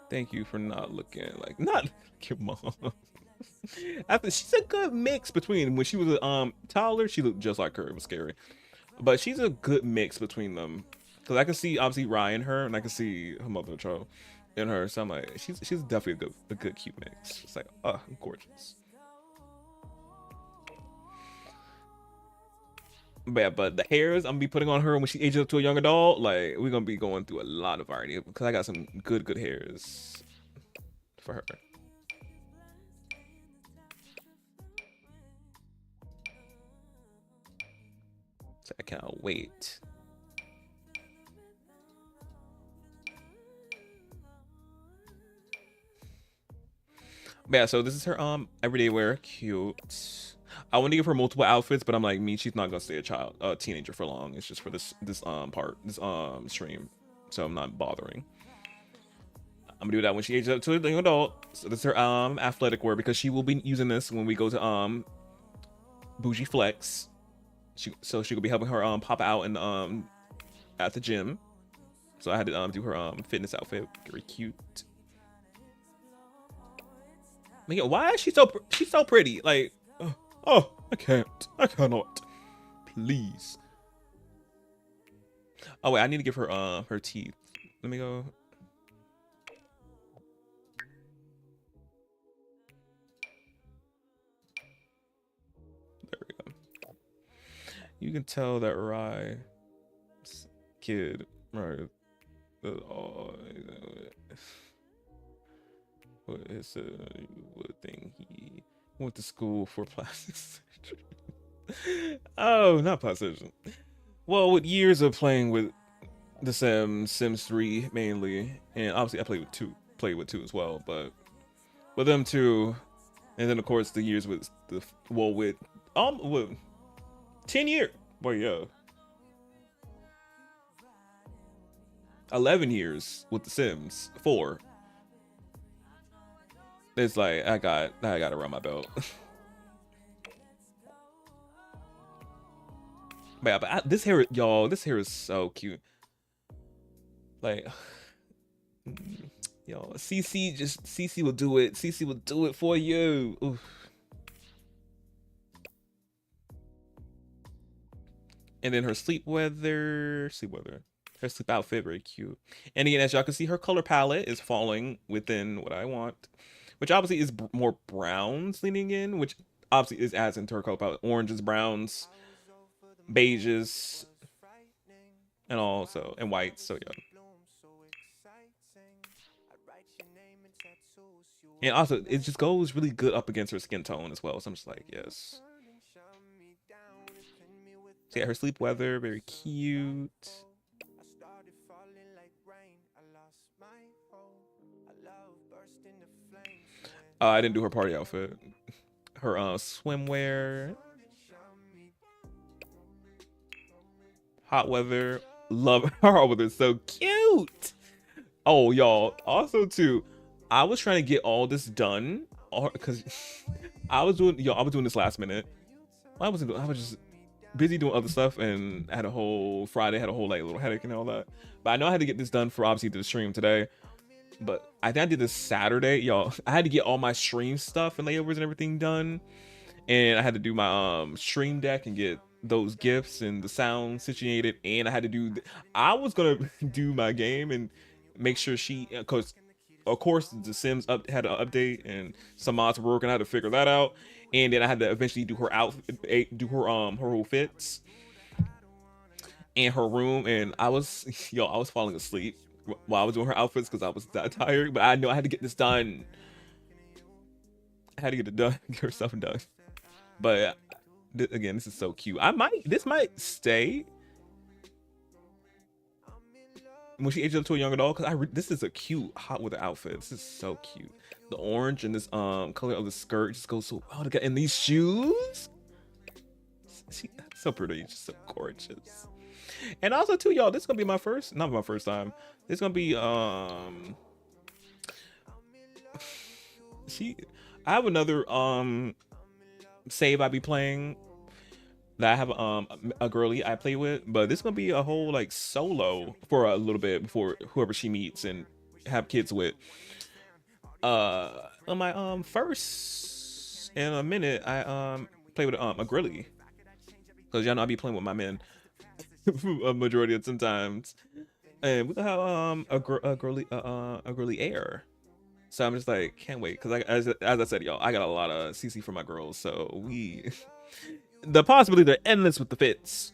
Thank you for not looking like your mom. After she's a good mix between when she was taller, she looked just like her. It was scary, but she's a good mix between them because I can see obviously Ryan her, and I can see her mother child in her. So I'm like, she's definitely a good cute mix. It's like gorgeous. But the hairs I'm gonna be putting on her when she ages up to a young adult, like we're gonna be going through a lot of variety because I got some good hairs for her. So I cannot wait. But yeah, so this is her everyday wear. Cute. I want to give her multiple outfits, but I'm like, she's not gonna stay a teenager for long. It's just for this stream, so I'm not bothering. I'm gonna do that when she ages up to a young adult. So this is her athletic wear because she will be using this when we go to Bougie Flex. So she will be helping her pop out and at the gym. So I had to do her fitness outfit. Very cute. Man, why is she so pretty? Like. Oh, I can't. I cannot. Please. Oh wait, I need to give her her teeth. Let me go. There we go. You can tell that Rye kid, right? What is what thing he went to school for plastic surgery? Oh, not plastic surgery. Well, with years of playing with The Sims 3 mainly, and obviously I played with 2 as well, but with them 2, and then of course the years with with 10 years, boy, yeah, 11 years with The Sims 4. It's like I got to run my belt. But yeah, this hair, y'all, this hair is so cute. Like, yo, CC will do it. CC will do it for you. Oof. And then her sleep outfit, very cute. And again, as y'all can see, her color palette is falling within what I want, which obviously is more browns leaning in, which obviously is adds into her color palette. Oranges, browns, beiges, and also and whites. So yeah. And also, it just goes really good up against her skin tone as well. So I'm just like, yes. So yeah, her sleep weather, very cute. I didn't do her party outfit. Her swimwear. Hot weather. Love her hot weather. So cute. Oh, y'all. Also, too, I was trying to get all this done because I was doing this last minute. I was just busy doing other stuff and had a whole Friday, had a whole like little headache and all that. But I know I had to get this done for obviously the stream today. But I think I did this Saturday, y'all. I had to get all my stream stuff and layovers and everything done, and I had to do my stream deck and get those gifts and the sound situated. And I had to do. I was gonna do my game and make sure because of course the Sims had an update and some mods were working out to figure that out. And then I had to eventually do her outfit, do her whole fits and her room. And I was falling asleep while I was doing her outfits because I was that tired, but I know I had to get this done. I had to get it done, get her stuff done. But again, this is so cute. This might stay when she ages up to a young adult, because this is a cute hot weather outfit. This is so cute. The orange and this color of the skirt just goes so well together. And these shoes, she's so pretty, just so gorgeous. And also too, y'all, this is gonna be not my first time. This is gonna be I have another save I be playing that I have a girly I play with, but this is gonna be a whole like solo for a little bit before whoever she meets and have kids with. On my first in a minute, I play with a girly, because y'all know I be playing with my men a majority of sometimes, and we have a girly air. So I'm just like, can't wait, because as I said, y'all, I got a lot of CC for my girls, so the possibilities are endless with the fits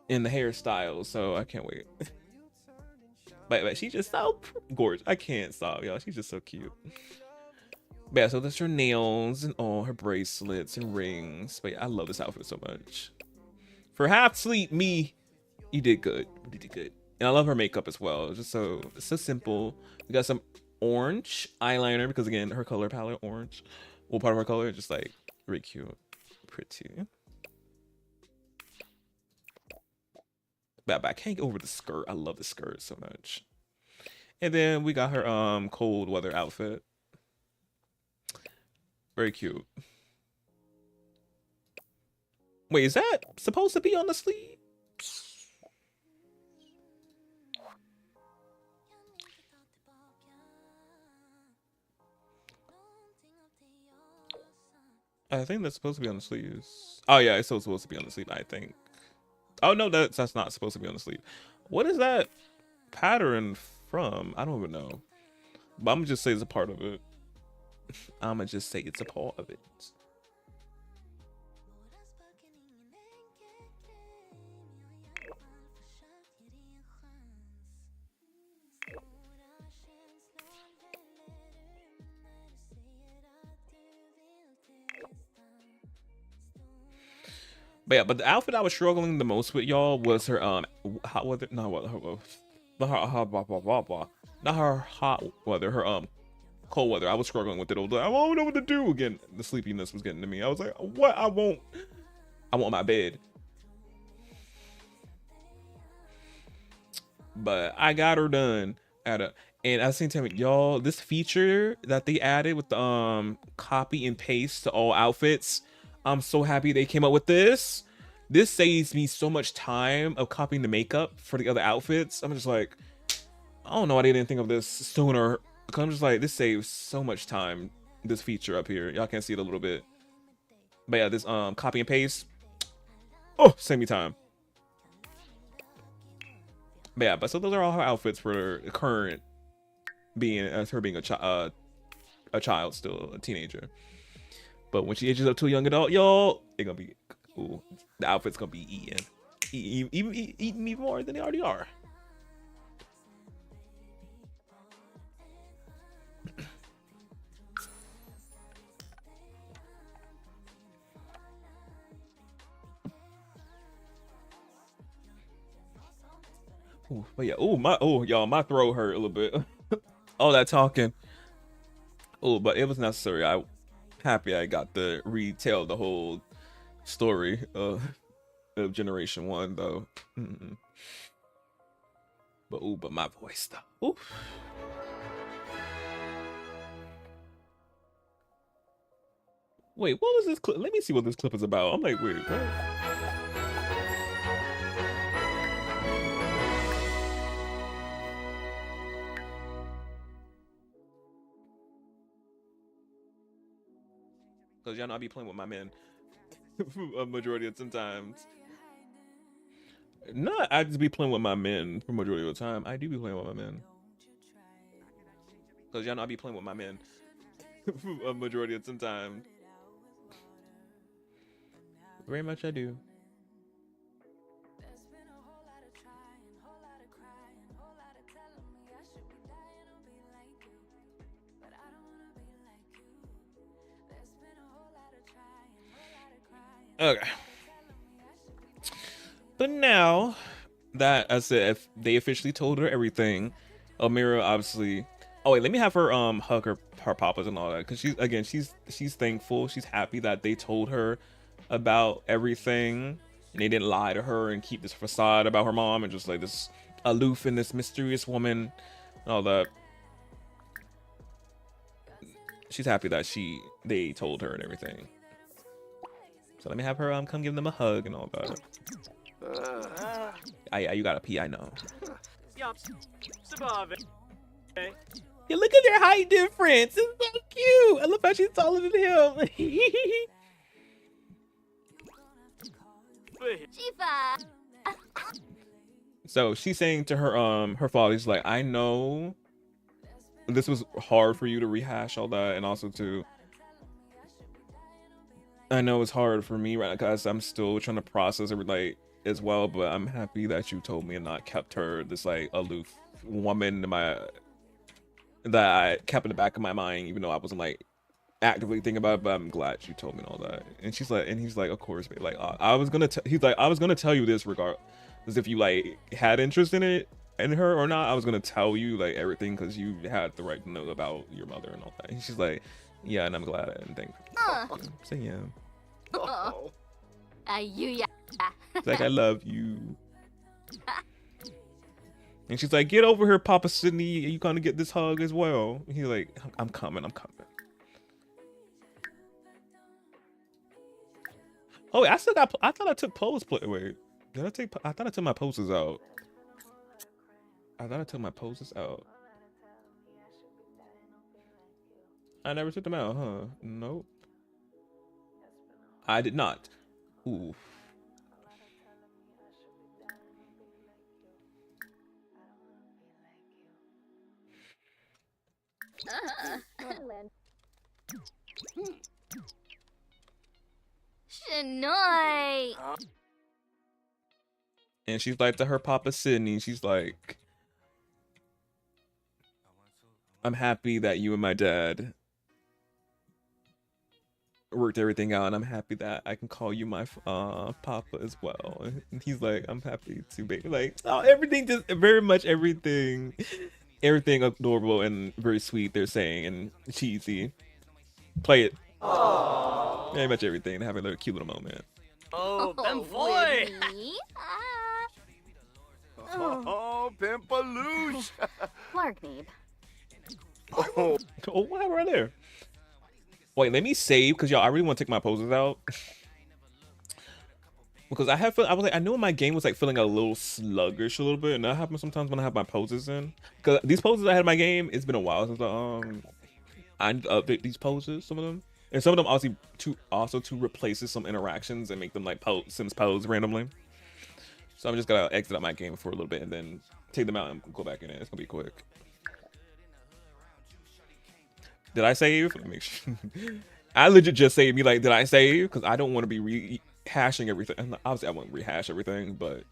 and the hairstyles, so I can't wait. But she's just so gorgeous. I can't stop, y'all. She's just so cute. But yeah, so that's her nails and all her bracelets and rings. But yeah, I love this outfit so much. For half sleep, you did good. You did good. And I love her makeup as well. It's just so simple. We got some orange eyeliner because again, her color palette orange. Well, part of her color, just like really cute, pretty. But I can't get over the skirt. I love the skirt so much. And then we got her cold weather outfit. Very cute. Wait, is that supposed to be on the sleeve? I think that's supposed to be on the sleeves. Oh yeah, it's still supposed to be on the sleeve, I think. Oh no, that's not supposed to be on the sleeve. What is that pattern from? I don't even know. But I'm gonna just say it's a part of it. I'm gonna just say it's a part of it. But yeah, but the outfit I was struggling the most with, y'all, was her hot weather. Not what her, not her hot weather. Her cold weather. I was struggling with it. I was like, I don't know what to do. Again, the sleepiness was getting to me. I was like, what? I want my bed. But I got her done and at the same time, y'all, this feature that they added with the copy and paste to all outfits, I'm so happy they came up with this. This saves me so much time of copying the makeup for the other outfits. I'm just like, I don't know why they didn't think of this sooner. Cause I'm just like, this saves so much time. This feature up here, y'all can see it a little bit. But yeah, this copy and paste, oh, save me time. But yeah, but so those are all her outfits for current being as her being a child, still a teenager. But when she ages up to a young adult, y'all, it's gonna be, ooh, the outfit's gonna be eating me more than they already are. Ooh, but yeah, y'all, my throat hurt a little bit. All that talking. Oh, but it was necessary. I'm happy I got to retell the whole story of Generation 1, though. But my voice, though. Ooh. Wait, what was this clip? Let me see what this clip is about. I'm like, wait, what? Because y'all know I be playing with my men a majority of sometimes. No, I just be playing with my men for majority of the time. I do be playing with my men. Because y'all know I be playing with my men a majority of sometimes. Very much I do. Okay. But now that I said, if they officially told her everything, Amira obviously. Oh wait, let me have her hug her papas and all that, because she's thankful, she's happy that they told her about everything and they didn't lie to her and keep this facade about her mom and just like this aloof and this mysterious woman and all that. She's happy that they told her and everything. So let me have her come give them a hug and all that. Yeah, you gotta pee, I know. Yeah, look at their height difference. It's so cute. I love how she's taller than him. So she's saying to her father, he's like, I know this was hard for you to rehash all that, and also to, I know it's hard for me right now because I'm still trying to process it like as well, but I'm happy that you told me and not kept her this like aloof woman that I kept in the back of my mind, even though I wasn't like actively thinking about it. But I'm glad you told me all that. And she's like, and he's like, of course, babe. Like I was gonna tell you this regardless if you like had interest in her or not. I was gonna tell you like everything because you had the right to know about your mother and all that. And she's like, yeah, and I'm glad and thankful. So yeah. Oh. It's like, I love you. And she's like, get over here, Papa Sydney. You gonna get this hug as well. And he's like, I'm coming. Oh, wait, I thought I took pose play. Wait, did I take? I thought I took my poses out. I never took them out, huh? Nope. I did not. Ooh. Shanoy. And she's like to her papa Sydney, she's like, I'm happy that you and my dad worked everything out, and I'm happy that I can call you my papa as well. And he's like, I'm happy to be like, oh, everything, just very much everything adorable and very sweet they're saying, and cheesy. Play it. Aww. Very much everything. Have a little cute little moment. Oh, boy. Oh, Pimpaloosh. Clark, babe. Oh, What happened right there? Wait, let me save, because y'all, I really want to take my poses out. Because I was like, I knew my game was like feeling a little sluggish a little bit, and that happens sometimes when I have my poses in. Because these poses I had in my game, it's been a while since I need to update these poses, some of them. And some of them obviously to replace some interactions and make them like Sims pose randomly. So I'm just gonna exit out my game for a little bit and then take them out and go back in it. It's gonna be quick. Did I save? Let me make sure. I legit just saved me like, did I save? Because I don't want to be rehashing everything. Obviously I won't rehash everything, but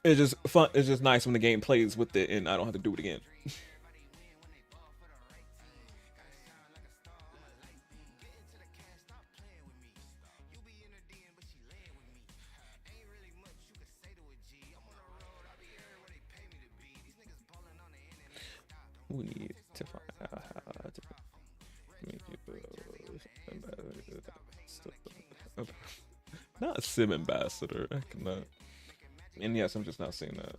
it's just fun. It's just nice when the game plays with it and I don't have to do it again. We need to find out how to make you not a sim ambassador. I cannot. And yes, I'm just not seeing that.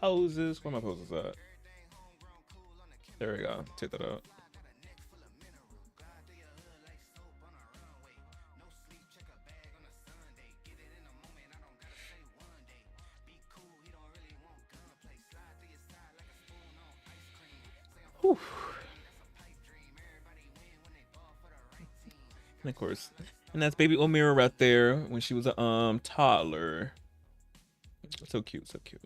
Poses. Where my poses at? There we go. Take that out. Whew. And of course, and that's baby Omira right there when she was a toddler. So cute, so cute.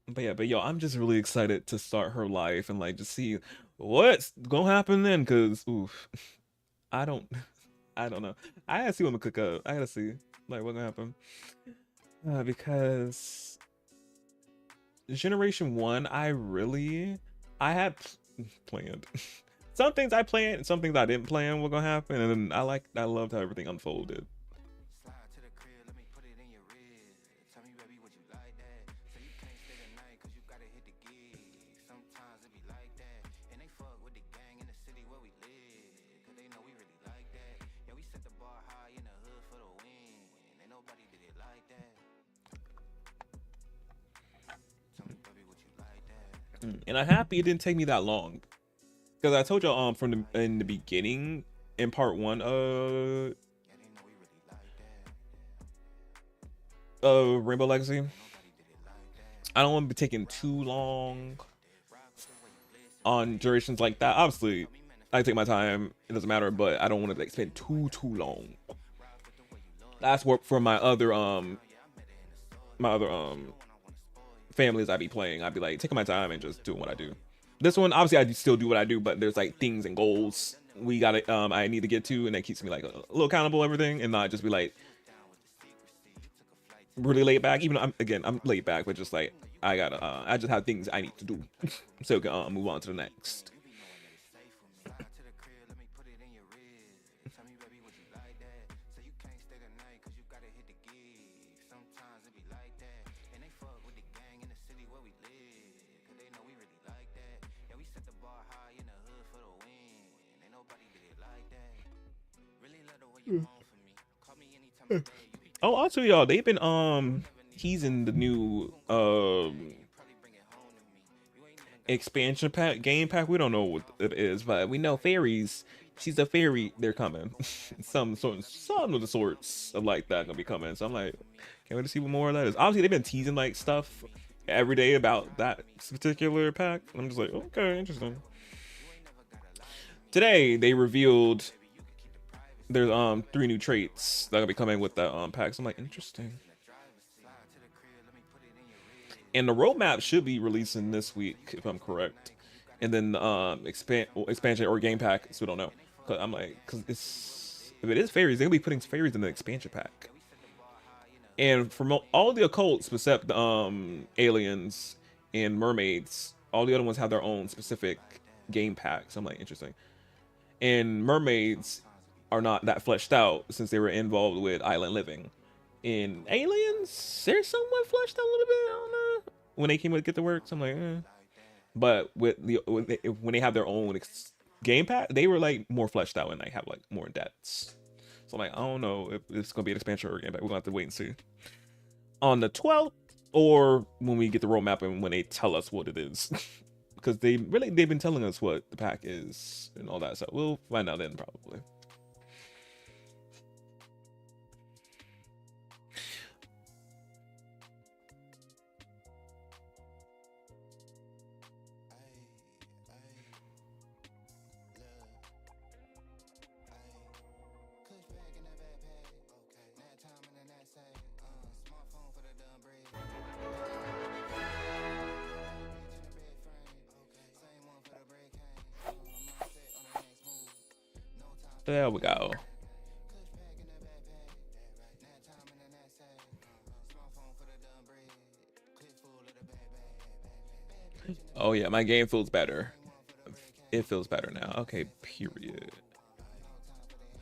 But yo, I'm just really excited to start her life and like just see what's gonna happen then, cause oof, I don't know. I gotta see what I'm gonna cook up. I gotta see like what's gonna happen. Because Generation 1, I had planned. Some things I planned and some things I didn't plan were gonna happen, and then I loved how everything unfolded. And I'm happy it didn't take me that long, because I told y'all in the beginning in part 1 of Rainbow Legacy, I don't want to be taking too long on durations like that. Obviously I take my time, it doesn't matter, but I don't want to like spend too long. That's what for my other families I be playing, I'd be like taking my time and just doing what I do. This one, obviously I still do what I do, but there's like things and goals I need to get to, and that keeps me like a little accountable everything, and not just be like really laid back. Even though I'm laid back, but just like I just have things I need to do so we can move on to the next. Oh, also y'all, they've been teasing the new expansion pack, game pack. We don't know what it is, but we know fairies she's a fairy. They're coming. some of the sorts of like that gonna be coming. So I'm like, can't wait to see what more of that is. Obviously, they've been teasing like stuff every day about that particular pack. I'm just like, okay, interesting. Today they revealed there's 3 new traits that are gonna be coming with that pack. So I'm like, interesting. And the roadmap should be releasing this week, if I'm correct. And then expansion or game pack, so we don't know. Cause I'm like, cause if it is fairies, they're gonna be putting fairies in the expansion pack. And from all the occults, except aliens and mermaids, all the other ones have their own specific game packs. So I'm like, interesting. And mermaids are not that fleshed out since they were involved with island living. In aliens, they're somewhat fleshed out a little bit. I don't know. When they came with Get to Work, so I'm like, eh. But when they have their own game pack, they were like more fleshed out and they have like more depths. So I'm like, I don't know if it's gonna be an expansion or a game pack. We're gonna have to wait and see on the 12th or when we get the roadmap and when they tell us what it is. Because they've been telling us what the pack is and all that. So we'll find out then probably. There we go. Oh yeah, my game feels better. It feels better now. Okay, period.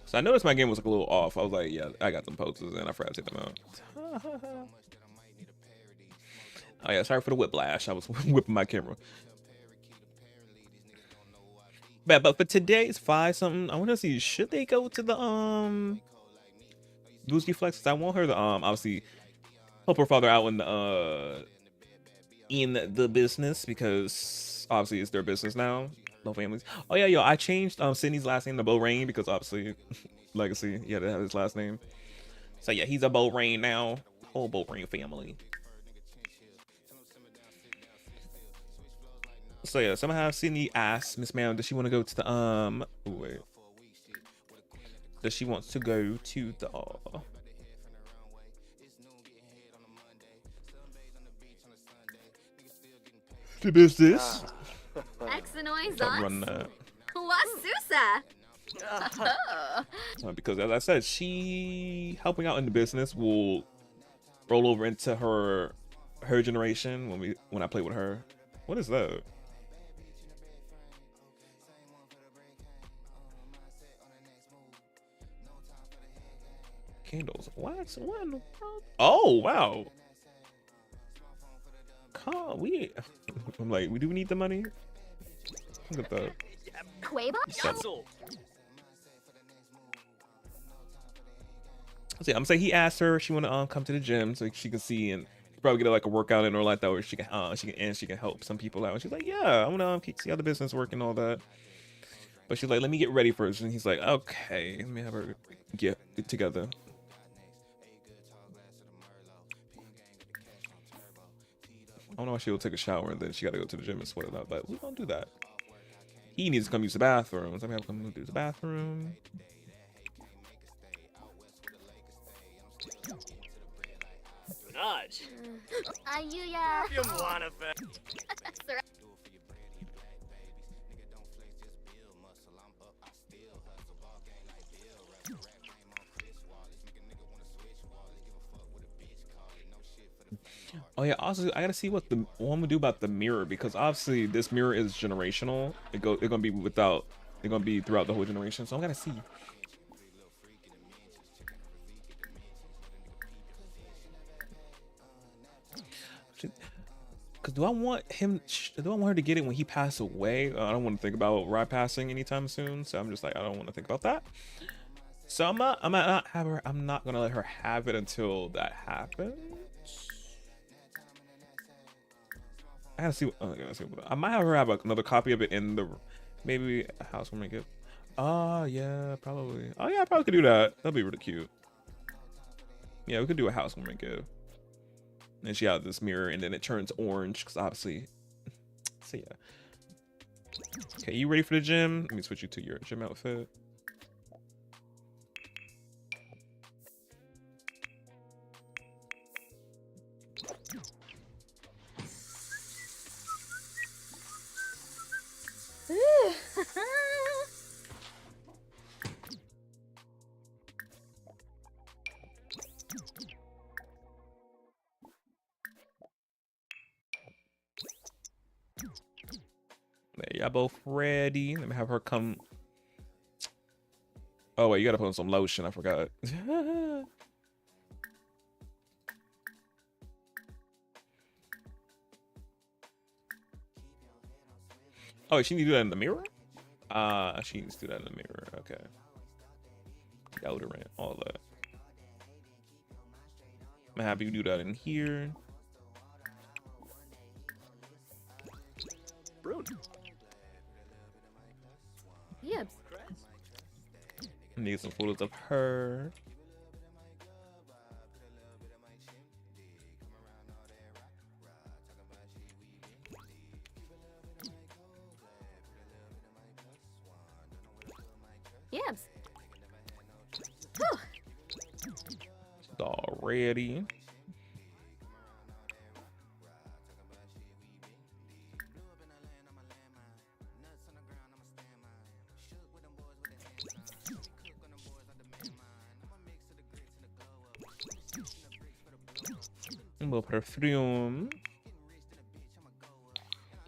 So I noticed my game was like a little off. I was like, yeah, I got some posters and I forgot to take them out. Oh yeah, sorry for the whiplash. I was whipping my camera. But for today's 5 something, I want to see, should they go to the Booski Flex? I want her to obviously help her father out in the business, because obviously it's their business now. No families. Oh yeah, yo, I changed Sydney's last name to Bo Rain because obviously legacy, he had to have his last name. So yeah, he's a Bo Rain now. Whole Bo Rain family. So yeah, somehow Sydney asked Miss Ma'am, does she want to go to the wait. Does she want to go to the business? Run that. Because as I said, she helping out in the business will roll over into her generation when I play with her. What is that? Candles. Wax. What in the world? Oh wow. I'm like, do we need the money? Look at that. See, I'm saying he asked her if she want to come to the gym so she can see and probably get like a workout in or like that, where she can help some people out. And she's like, yeah, I want to see how the business work and all that. But she's like, let me get ready first. And he's like, okay, let me have her get it together. I don't know if she'll take a shower and then she got to go to the gym and sweat it out, but we don't do that. He needs to come use the bathroom. So I'm going to come use the bathroom. Oh yeah, also I gotta see what I'm gonna do about the mirror, because obviously this mirror is generational. It's gonna be throughout the whole generation, so I'm gonna see. Cause do I want her to get it when he passes away? I don't want to think about Rye passing anytime soon, so I'm just like, I don't want to think about that. So I'm not gonna let her have it until that happens. I gotta see. I might have her have another copy of it in the maybe a housewarming gift. Yeah, probably. Oh yeah, I probably could do that. That'd be really cute. Yeah, we could do a housewarming gift. And she has this mirror, and then it turns orange because obviously. So yeah. Okay, you ready for the gym? Let me switch you to your gym outfit. There, y'all both ready. Let me have her come. Oh wait, you gotta put on some lotion. I forgot. Oh, she needs to do that in the mirror? She needs to do that in the mirror. Okay. Deodorant, all that. I'm happy you do that in here. Yep. Need some photos of her. Yep. She's all ready. A little perfume.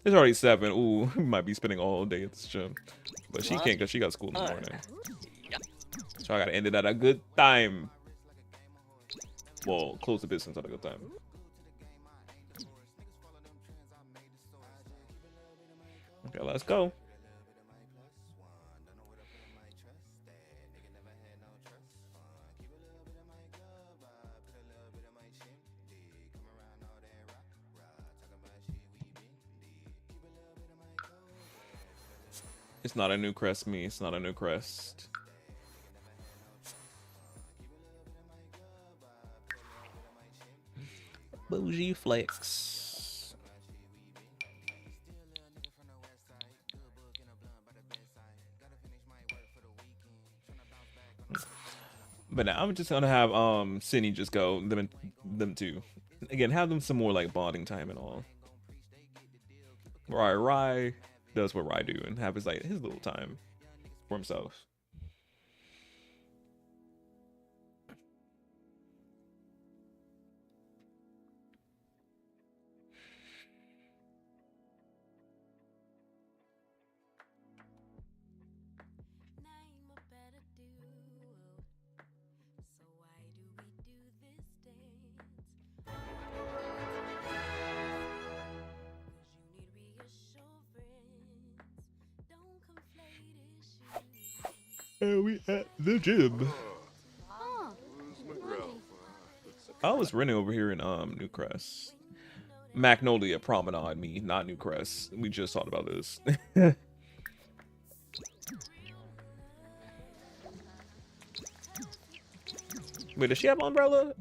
It's already 7. Ooh, we might be spending all day at this gym. But she can't because she got school in the morning. So I gotta end it at a good time. Well, close the business at a good time. Okay, let's go. It's not a new crest, me. It's not a new crest. Bougie flex. But now I'm just gonna have Sydney just go them two. Again, have them some more like bonding time and all. Rye does what Rye do and have his like his little time for himself. And we at the gym. I was renting over here in Newcrest. Magnolia Promenade, me, not Newcrest. We just talked about this. Wait, does she have an umbrella?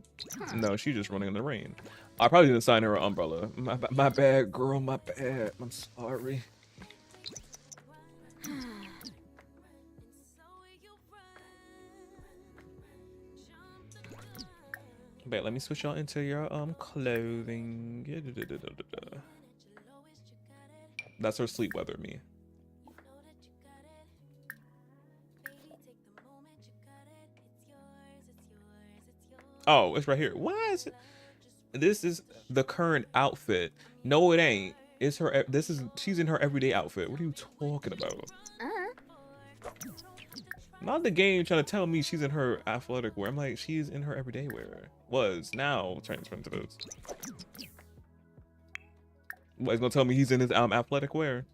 No, she's just running in the rain. I probably didn't sign her an umbrella. My bad, girl. My bad. I'm sorry. Wait, let me switch y'all into your clothing. That's her sleep weather, me. Oh, it's right here. Why is it? This is the current outfit. No, it ain't. It's her. She's in her everyday outfit. What are you talking about? Not the game trying to tell me she's in her athletic wear. I'm like, she's in her everyday wear. Was now transferring to this. What, he's gonna tell me he's in his athletic wear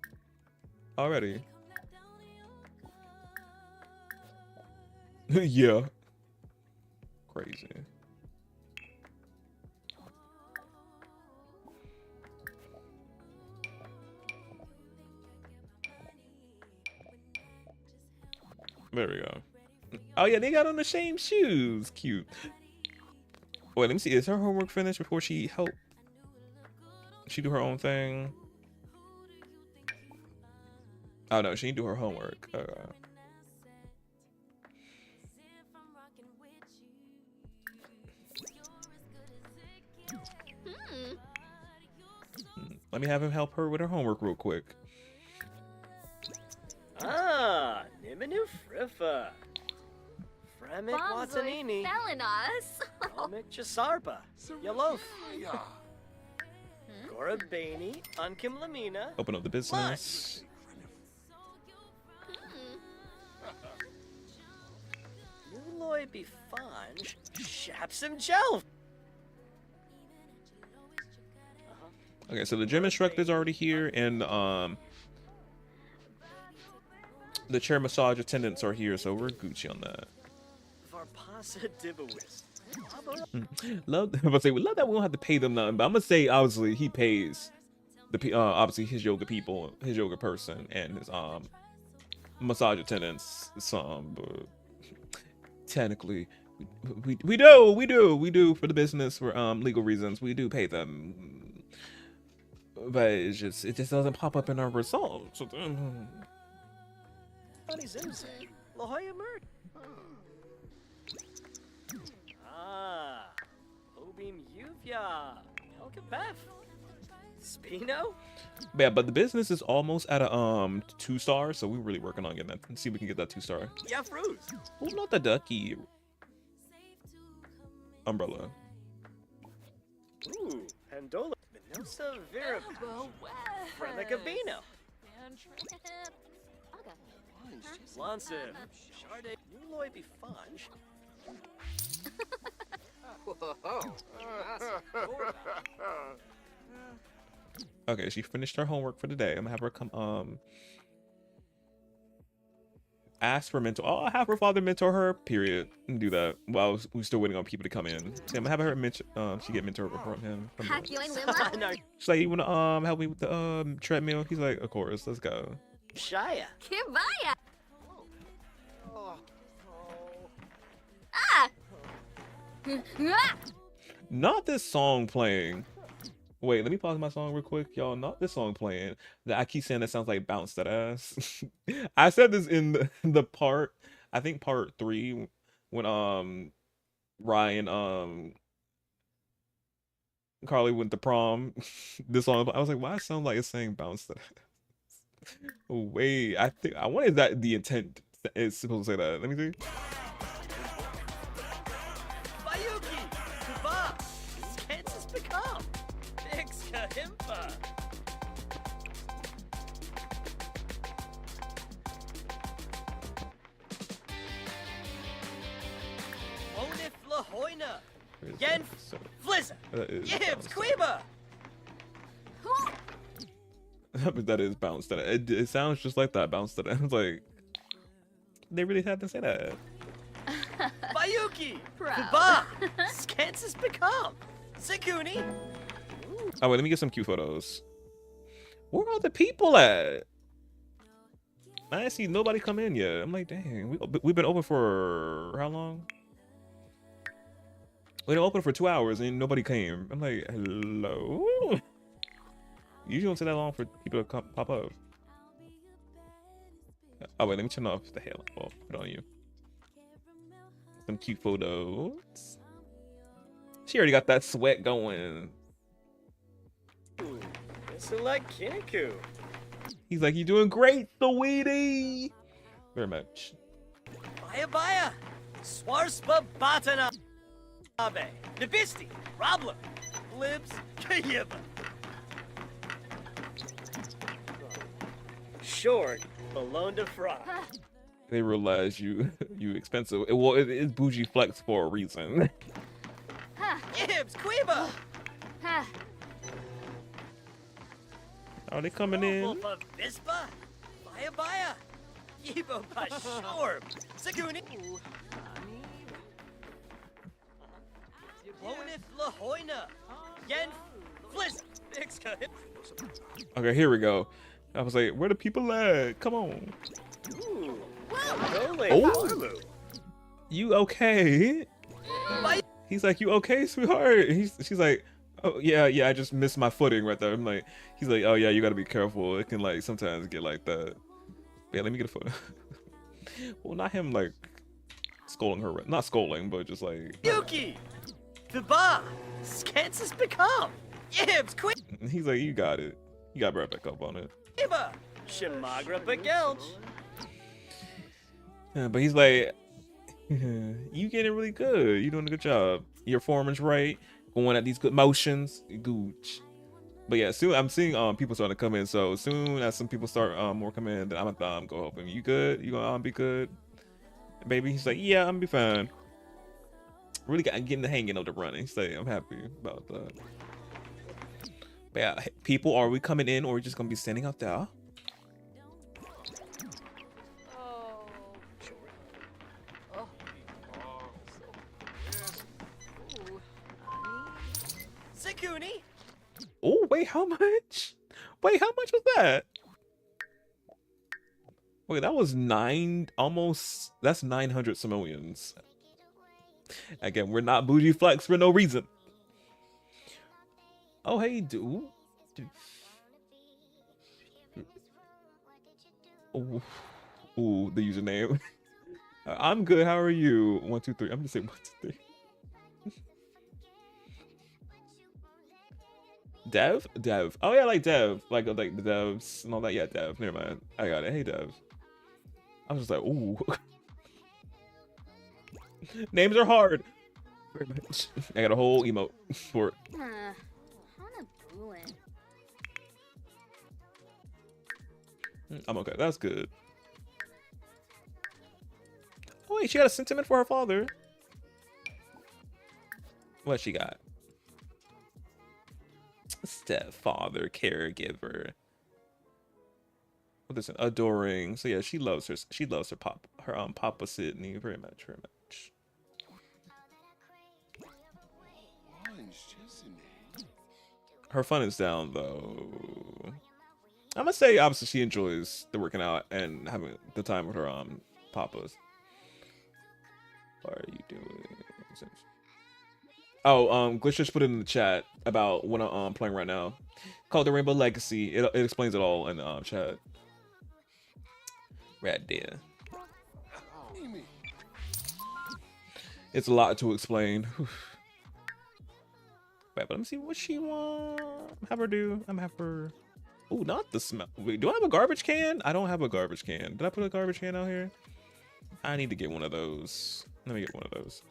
already? Yeah. Crazy. There we go. Oh yeah, they got on the same shoes. Cute. Wait, let me see. Is her homework finished before she help? She do her own thing. Oh no, she didn't do her homework. Let me have him help her with her homework real quick. Ah, Nimenu Friffa. Fremik Watanini. Felinas. Romik Jasarpa. Yalof. Gorabani. Unkim Lamina. Open up the business. Nuloy Bifanj. Shapsim Jelf. Okay, so the gym instructor's already here, and the chair massage attendants are here, so we're Gucci on that. Varpasa Dibawis. Love, I'm gonna say we love that we don't have to pay them nothing, but I'm gonna say obviously he pays the obviously his yoga people, his yoga person, and his massage attendants some, but technically we do for the business for legal reasons we do pay them. But it just doesn't pop up in our results. Ah, Obim Yuvia, Elkapef, Spino. Yeah, but the business is almost at a 2-star, so we're really working on getting that. Let's see if we can get that 2-star. Yeah, Fruit. Oh, not the ducky. Umbrella. Ooh, Pandola. Minosa Vera. Fremicabino. Lancer. Charde. Nuloy Bifanj. Okay, she finished her homework for the day. I'm gonna have her come ask for mentor. Oh, I'll have her father mentor her. Period. And do that while we're still waiting on people to come in. So I'm gonna have her mentor. She get mentor from him. She's like, you wanna help me with the treadmill? He's like, of course. Let's go. Shia. Kibaya. Ah. Not this song playing. Wait, let me pause my song real quick, y'all. Not this song playing. I keep saying that sounds like Bounce That Ass. I said this in the part, I think part 3, when Ryan Carly went to prom. This song, I was like, why it sound like it's saying Bounce That Ass? Wait, I wanted that the intent is supposed to say that. Let me see. Yen Flizza. Yibs Queba. That is Bounce That. It sounds just like that. Bounce That. It's like they really had to say that. Bayuki. Kuba. Skansis become. Sakuni. Oh wait, let me get some cute photos. Where are the people at? I ain't see nobody come in yet. I'm like, dang, we've been open for how long? We've been open for 2 hours and nobody came. I'm like, hello? Usually don't take that long for people to pop up. Oh wait, let me turn off the halo. Oh, put it on you. Some cute photos. She already got that sweat going. Ooh, it's like Kiniku. He's like, you're doing great, sweetie. Very much. Baya. Swarspa Batana. Abe. Nabisti. Robla. Libs. Kayiba. Short. Balone de Fra. They realize you expensive. Well, it's bougie flex for a reason. Yibs. Queba. Are they coming in? Vispa. Baya. Yibo Pashorb. Saguni. Bonif La Hoina. Yen Fliss. Okay, here we go. I was like, where the people at? Come on. Ooh. Oh, you okay? He's like, you okay, sweetheart? She's like, oh yeah, I just missed my footing right there. I'm like, he's like, oh yeah, you gotta be careful. It can like sometimes get like that. But yeah, let me get a photo. Well, not him like scolding her, not scolding, but just like Yuki! The bar! Scansus become! Yibs, quick! He's like, you got it. You got right back up on it. Iba! Shamagra Begelch! Yeah, but he's like, you getting really good. You doing a good job. Your form is right. Going at these good motions. Gooch. But yeah, soon I'm seeing people starting to come in. So soon as some people start more coming in, then I'm gonna go help him. You good? You gonna be good? Baby, he's like, yeah, I'm gonna be fine. Really getting the hang of the running. He's like, I'm happy about that. But yeah, people, are we coming in or are we just gonna be standing out there? Sakuni! Oh, wait, how much? Wait, how much was that? Wait, that was that's 900 simoleons. Again, we're not bougie flex for no reason. Oh, hey, dude. Ooh, the username. I'm good, how are you? 1, 2, 3. I'm gonna say 1, 2, 3. Dev? Oh yeah, like Dev. Like the devs and all that. Yeah, Dev. Never mind. I got it. Hey, Dev. I was just like, ooh. Names are hard. Very much. I got a whole emote for it. I'm okay. That's good. Oh wait, she got a sentiment for her father. What she got? Stepfather, caregiver. What is it? Adoring. So yeah, she loves her. She loves her Papa Sydney very much, very much. Her fun is down though. I'm gonna say obviously she enjoys the working out and having the time with her papas. What are you doing? Oh, Glitch just put it in the chat about what I'm playing right now. Called the Rainbow Legacy. It explains it all in the chat. Right there. It's a lot to explain. Wait, but let me see what she wants. Have her do. I'm have her. Oh, not the smell. Wait, do I have a garbage can? I don't have a garbage can. Did I put a garbage can out here? I need to get one of those. Let me get one of those.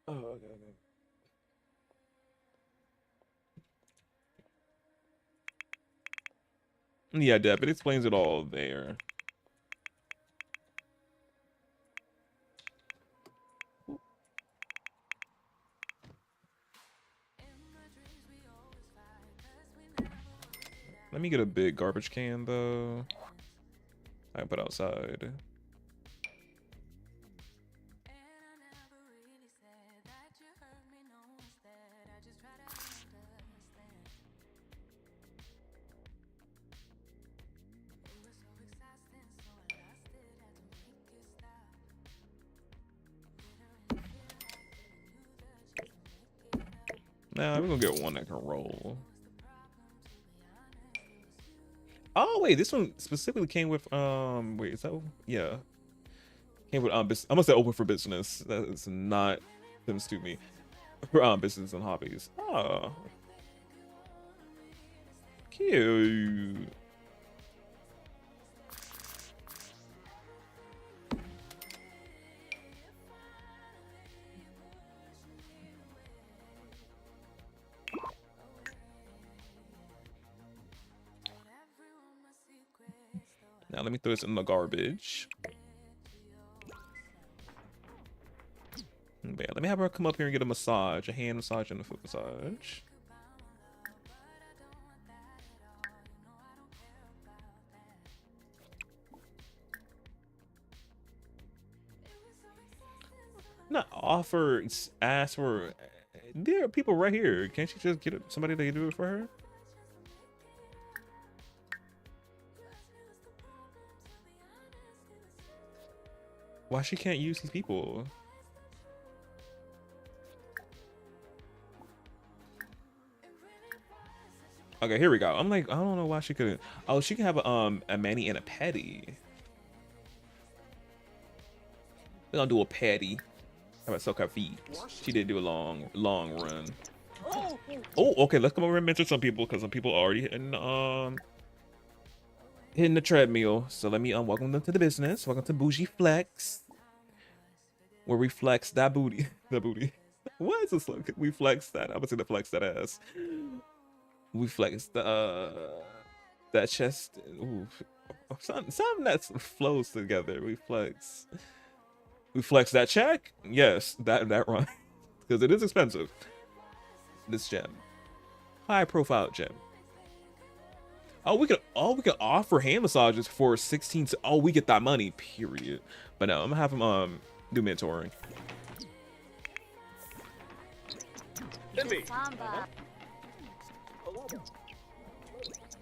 Oh, okay. Yeah, Deb, it explains it all there. Let me get a big garbage can, though. I can put outside. Nah, we're gonna get one that can roll. Oh wait, this one specifically came with wait, is that yeah. Came with I'm gonna say open for business. That is not them to me. For business and hobbies. Oh. Cute. Now let me throw this in the garbage. Let me have her come up here and get a massage, a hand massage and a foot massage. Not offer, ask for. There are people right here. Can't she just get somebody to do it for her? Why she can't use these people? Okay, here we go. I'm like, I don't know why she couldn't. Oh, she can have a mani and a pedi. We're gonna do a pedi. How about soak her feet? She did do a long run. Oh, okay. Let's come over and mention some people because some people are already hitting the treadmill. So let me welcome them to the business. Welcome to Bougie Flex, where we flex that booty. The booty. What is this? Look, we flex that. I'm gonna say the flex that ass. We flex the that chest. Ooh, something that flows together. We flex that check. Yes, that run, because it is expensive. This gem, high profile gem. Oh, we could offer hand massages for 16. Oh, we get that money. Period. But no, I'm gonna have him do mentoring.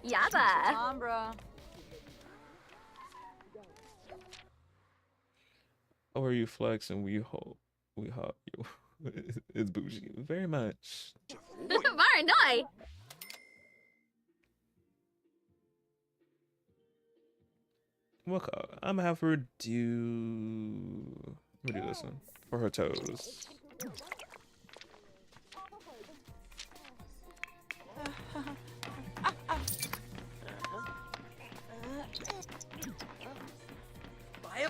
Yabba. Sombra. Oh, are you flex and we hop you. It's bougie. Very much. Very nice. Look, I'm gonna have her do. Let me do this one for her toes.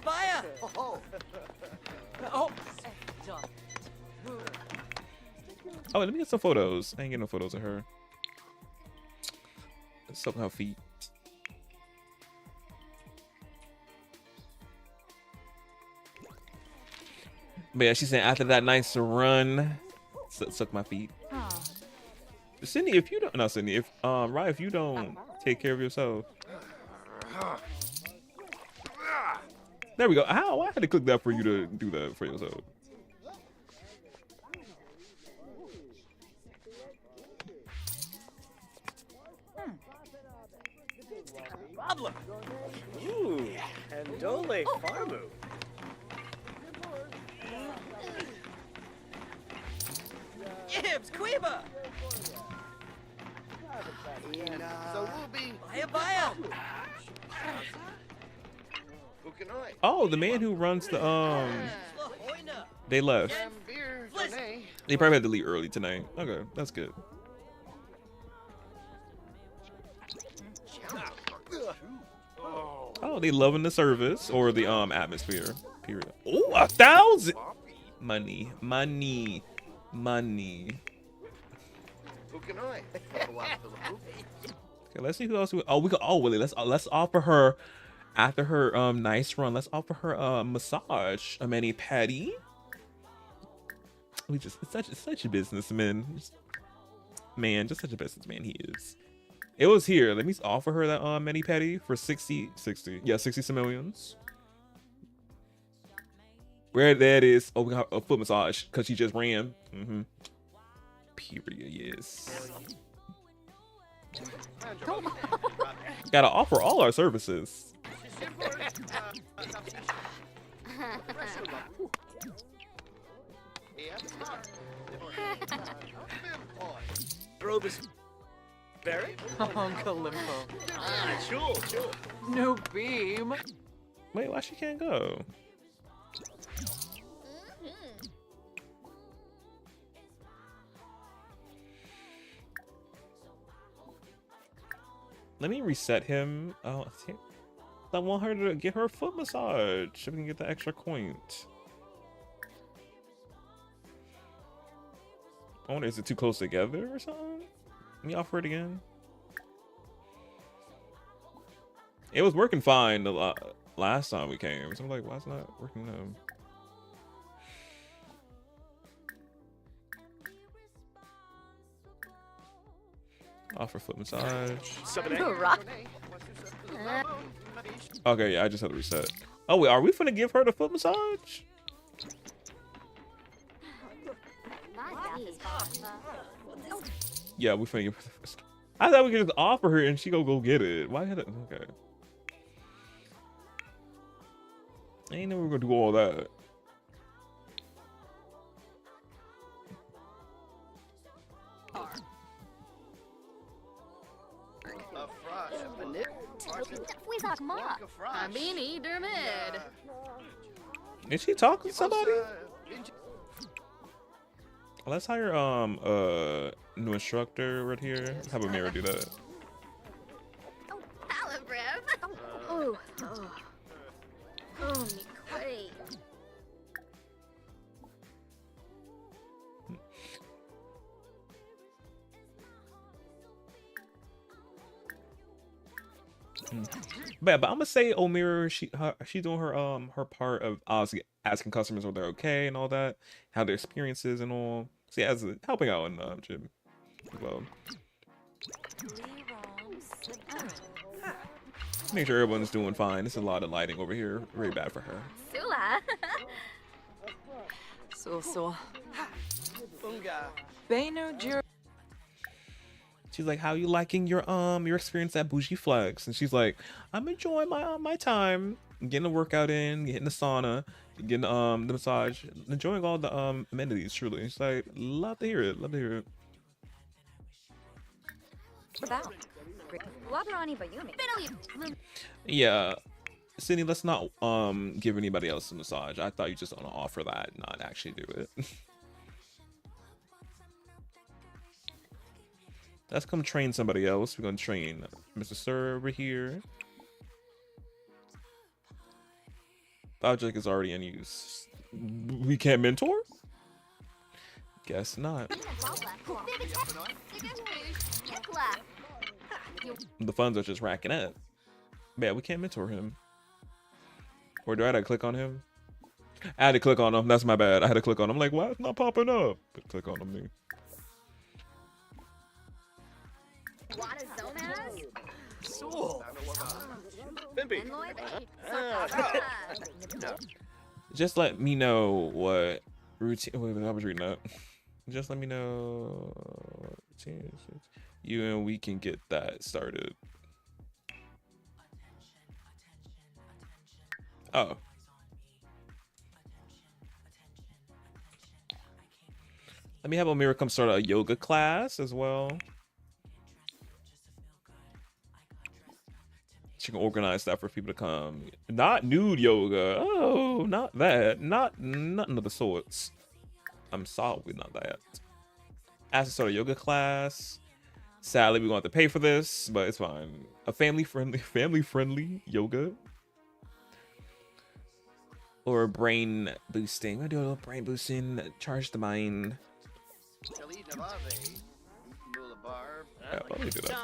Baya. Oh, let me get some photos. I ain't getting no photos of her. Soak her feet. But yeah, she's saying after that nice run, suck my feet. Oh. Sydney, if you don't, no, Sydney, if right, if you don't take care of yourself. There we go. How? I had to click that for you to do that for yourself. Problem. Ooh, and Dole Farmu. Gibbs, Queba. So we'll be. Baya. Who can I? Oh, the man who runs the they left. Beer, They probably had to leave early tonight. Okay, that's good. Oh, they loving the service or the atmosphere. Period. Oh, 1,000. Money. Who can I? Okay, let's see who else. Oh, we could. Oh, Willie. Let's offer her after her nice run. Let's offer her a massage, a mani pedi. We just it's such a businessman. Just such a businessman he is. It was here. Let me offer her that mani pedi for 60 simoleons. Where that is? Oh, we got a foot massage because she just ran. Period. Yes. Gotta offer all our services. Robus Barry? Uncle Limpo. Ah, sure. No beam. Wait, why she can't go? Let me reset him. Oh, I want her to get her foot massage so we can get the extra coins. I wonder, is it too close together or something? Let me offer it again. It was working fine the last time we came. So I'm like, why is it not working now? Offer foot massage. Rock. Okay, yeah, I just had to reset. Oh wait, are we finna give her the foot massage? Yeah, we finna give her the foot. I thought we could just offer her and she go get it. Why had it? Okay. I ain't never gonna do all that. Is she talking to somebody? Let's hire new instructor right here. Have a mirror do that. Oh, me great. But I'm gonna say Omira, she's doing her part of obviously asking customers if they're okay and all that, how their experiences and all. See, as helping out in gym as well. Make sure everyone's doing fine. It's a lot of lighting over here. Very bad for her. So. Bunga. She's like, "How you liking your experience at Bougie Flex?" And she's like, "I'm enjoying my time, getting a workout in, getting the sauna, getting the massage, enjoying all the amenities." Truly, she's like, "Love to hear it. Love to hear it." Yeah, Sydney, let's not give anybody else a massage. I thought you just want to offer that, not actually do it. Let's come train somebody else. We're gonna train Mr. Sir over here. Object is already in use. We can't mentor? Guess not. The funds are just racking up. Yeah, we can't mentor him. Or do I have to click on him? I had to click on him. That's my bad. I had to click on him. I'm like, why it's not popping up? But click on him. Just let me know what routine. Wait, I was reading that. Just let me know you and we can get that started. Oh. Let me have Omira come start a yoga class as well. She can organize that for people to come. Not nude yoga. Oh, not that. Nothing of the sorts. I'm sorry, not that. Ask to start a yoga class. Sadly, we want to pay for this, but it's fine. A family-friendly yoga. Or brain boosting. I do a little brain boosting. Charge the mind. Yeah, let me do that.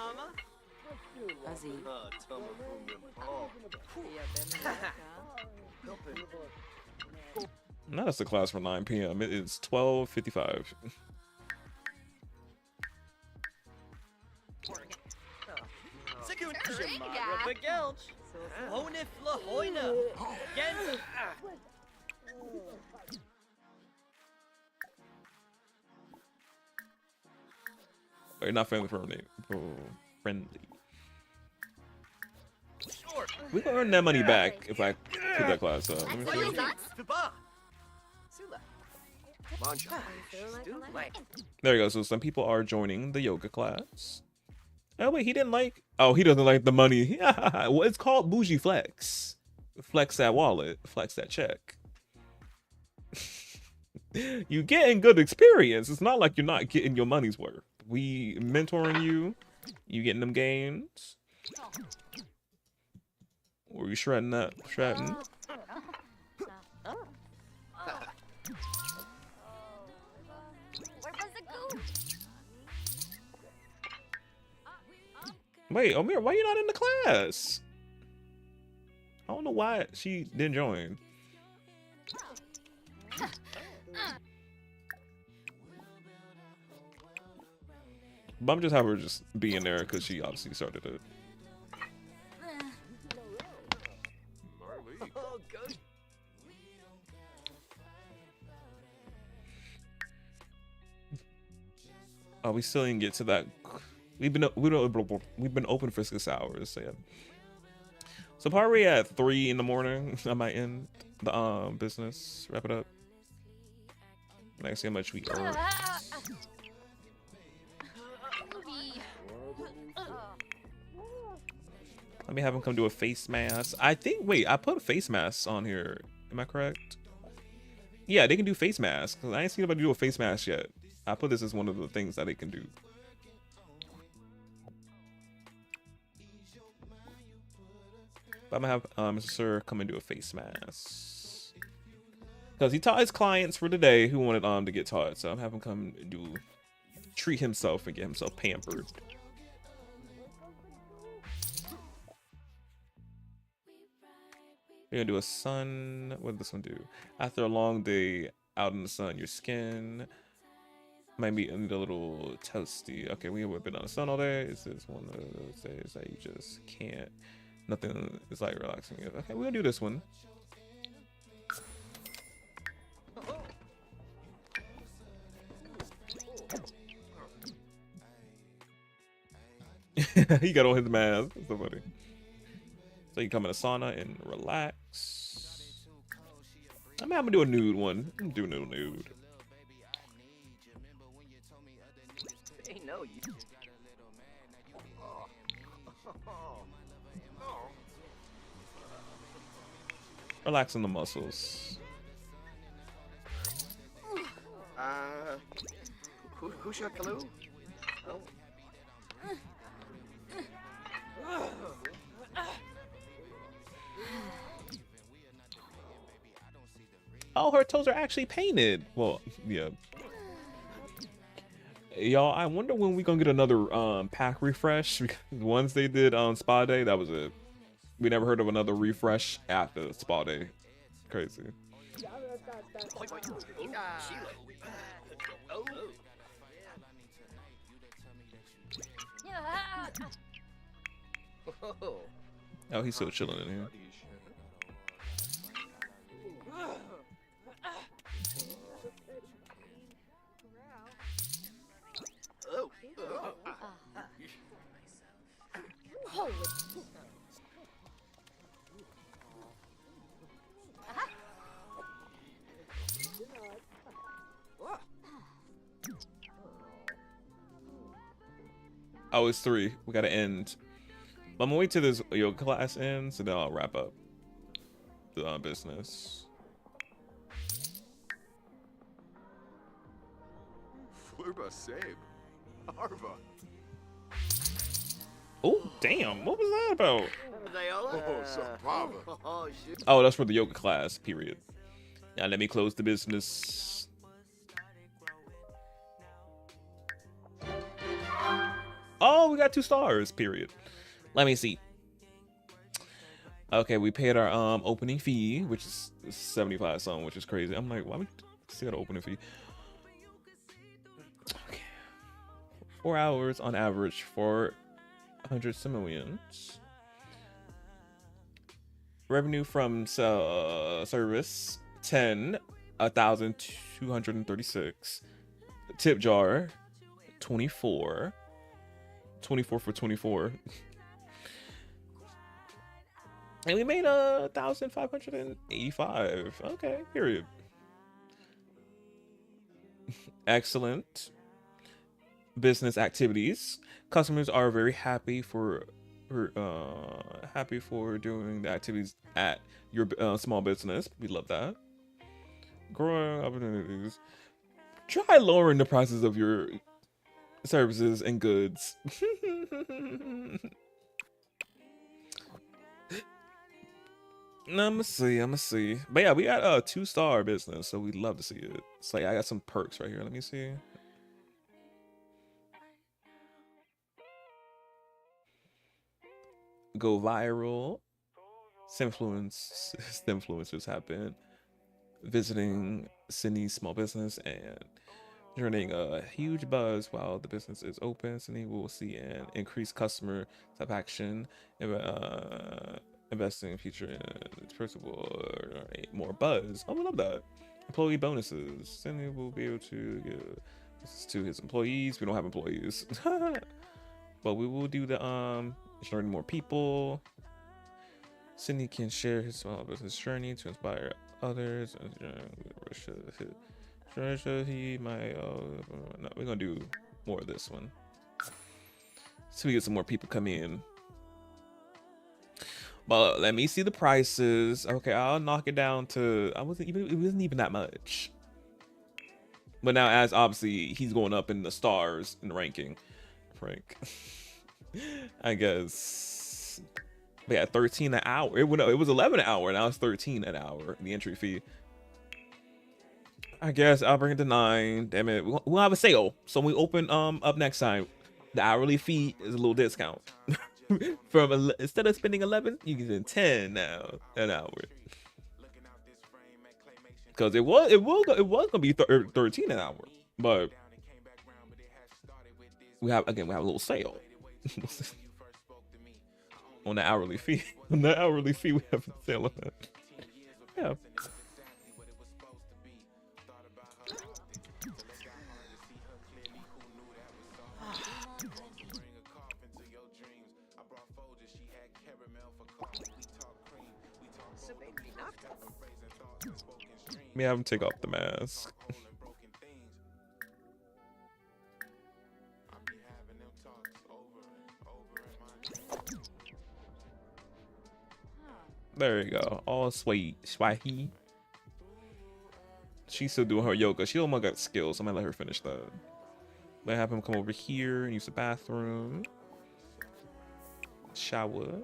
Now that's the class for 9 p.m. It is 12:55. You're not family friendly. Oh, friendly. We can earn that money back if I keep that class up. Let me see. There you go. So some people are joining the yoga class. Oh wait, he didn't like. Oh, he doesn't like the money. Well, it's called Bougie Flex. Flex that wallet. Flex that check. You getting good experience. It's not like you're not getting your money's worth. We mentoring you. You getting them gains. Were you shredding that? Shredding? Wait, Omira, why you not in the class? I don't know why she didn't join. But I'm just have her just be in there because she obviously started it. Oh, good. Oh, we still didn't get to that. We've been open for 6 hours. So yeah. So probably at 3 in the morning, I might end the business. Wrap it up. And I see how much we earn. Let me have him come do a face mask. I think. Wait, I put face masks on here. Am I correct? Yeah, they can do face masks. I ain't seen anybody do a face mask yet. I put this as one of the things that they can do. But I'm gonna have Mr. Sir come and do a face mask because he taught his clients for today who wanted to get taught. So I'm having him come do treat himself and get himself pampered. We're gonna do a sun. What did this one do? After a long day out in the sun, your skin might be a little toasty. Okay, we have been on the sun all day. It's just one of those days that you just can't. Nothing is like relaxing. Okay, we'll do this one. He got on his mask. That's so funny. So you come in a sauna and relax. I'm gonna do a nude one. I'm doing a nude. Hey, no, you. Relaxing the muscles. Who's your clue? Oh. Oh, her toes are actually painted. Well, yeah. Y'all, I wonder when we gonna get another pack refresh. Once they did on Spa Day, that was it. We never heard of another refresh after Spa Day. Crazy. Oh, he's still chilling in here. Oh, it's 3. We gotta end. But I'm gonna wait till this yoga class ends, and then I'll wrap up the business. Flurba save. Arva. Oh, damn. What was that about? Oh, shit. Oh, that's for the yoga class, period. Now let me close the business. Oh, we got 2 stars, period. Let me see. Okay, we paid our opening fee, which is 75 something, which is crazy. I'm like, why we still got an opening fee? Okay. 4 hours on average, 400 simoleons. Revenue from service 10, 1,236. Tip jar 24. 24 for 24. And we made 1,585. Okay, period. Excellent business activities. Customers are very happy for doing the activities at your small business. We love that. Growing opportunities. Try lowering the prices of your services and goods. I'ma see. But yeah, we got a 2-star business, so we'd love to see it. It's like I got some perks right here. Let me see. Go viral. Some influencers have been visiting Sydney's small business and generating a huge buzz while the business is open. Sydney will see an increased customer satisfaction, investing in future principal more buzz. Oh, I love that. Employee bonuses. Sydney will be able to give this to his employees. We don't have employees, but we will do the generating more people. Sydney can share his small business journey to inspire others. He might. No, we're gonna do more of this one, so we get some more people come in. But let me see the prices. Okay, I'll knock it down to. It wasn't even that much. But now, as obviously he's going up in the stars in the ranking, Frank. I guess. But yeah, 13 an hour. It was 11 an hour. Now it's 13 an hour. The entry fee. I guess I'll bring it to 9. Damn it, we'll have a sale. So when we open up next time, the hourly fee is a little discount. From instead of spending 11, you get 10 now an hour. Because it was gonna be 13 an hour, but we have a little sale on the hourly fee. On the hourly fee, we have a sale on that. Yeah. Let me have him take off the mask. There you go. All sweet. Swahi. She's still doing her yoga. She almost got skills. I'm gonna let her finish that. Let have him come over here and use the bathroom. Shower.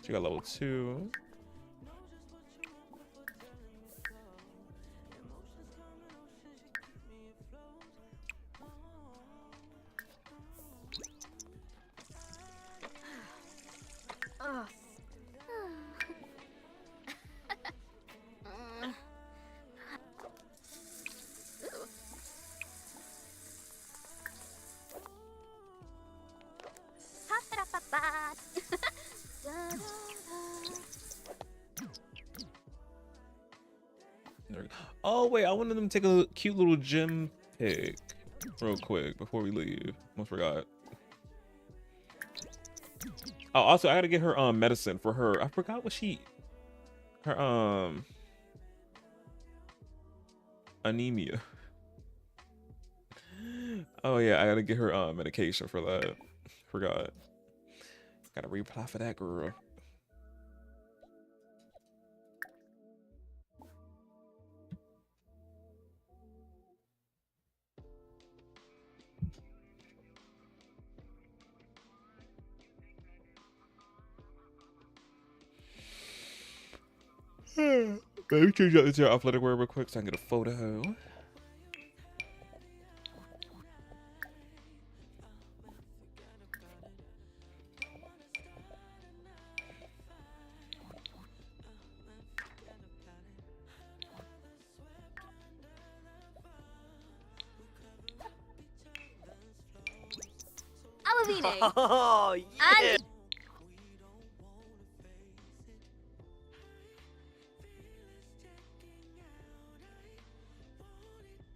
She got level 2. Oh wait, I wanted them to take a cute little gym pic real quick before we leave. Almost forgot. Oh, also I gotta get her medicine for her. I forgot what her anemia. Oh yeah, I gotta get her medication for that. Forgot. Gotta reapply for that girl. Let me change out to athletic wear real quick so I can get a photo. Oh, yeah.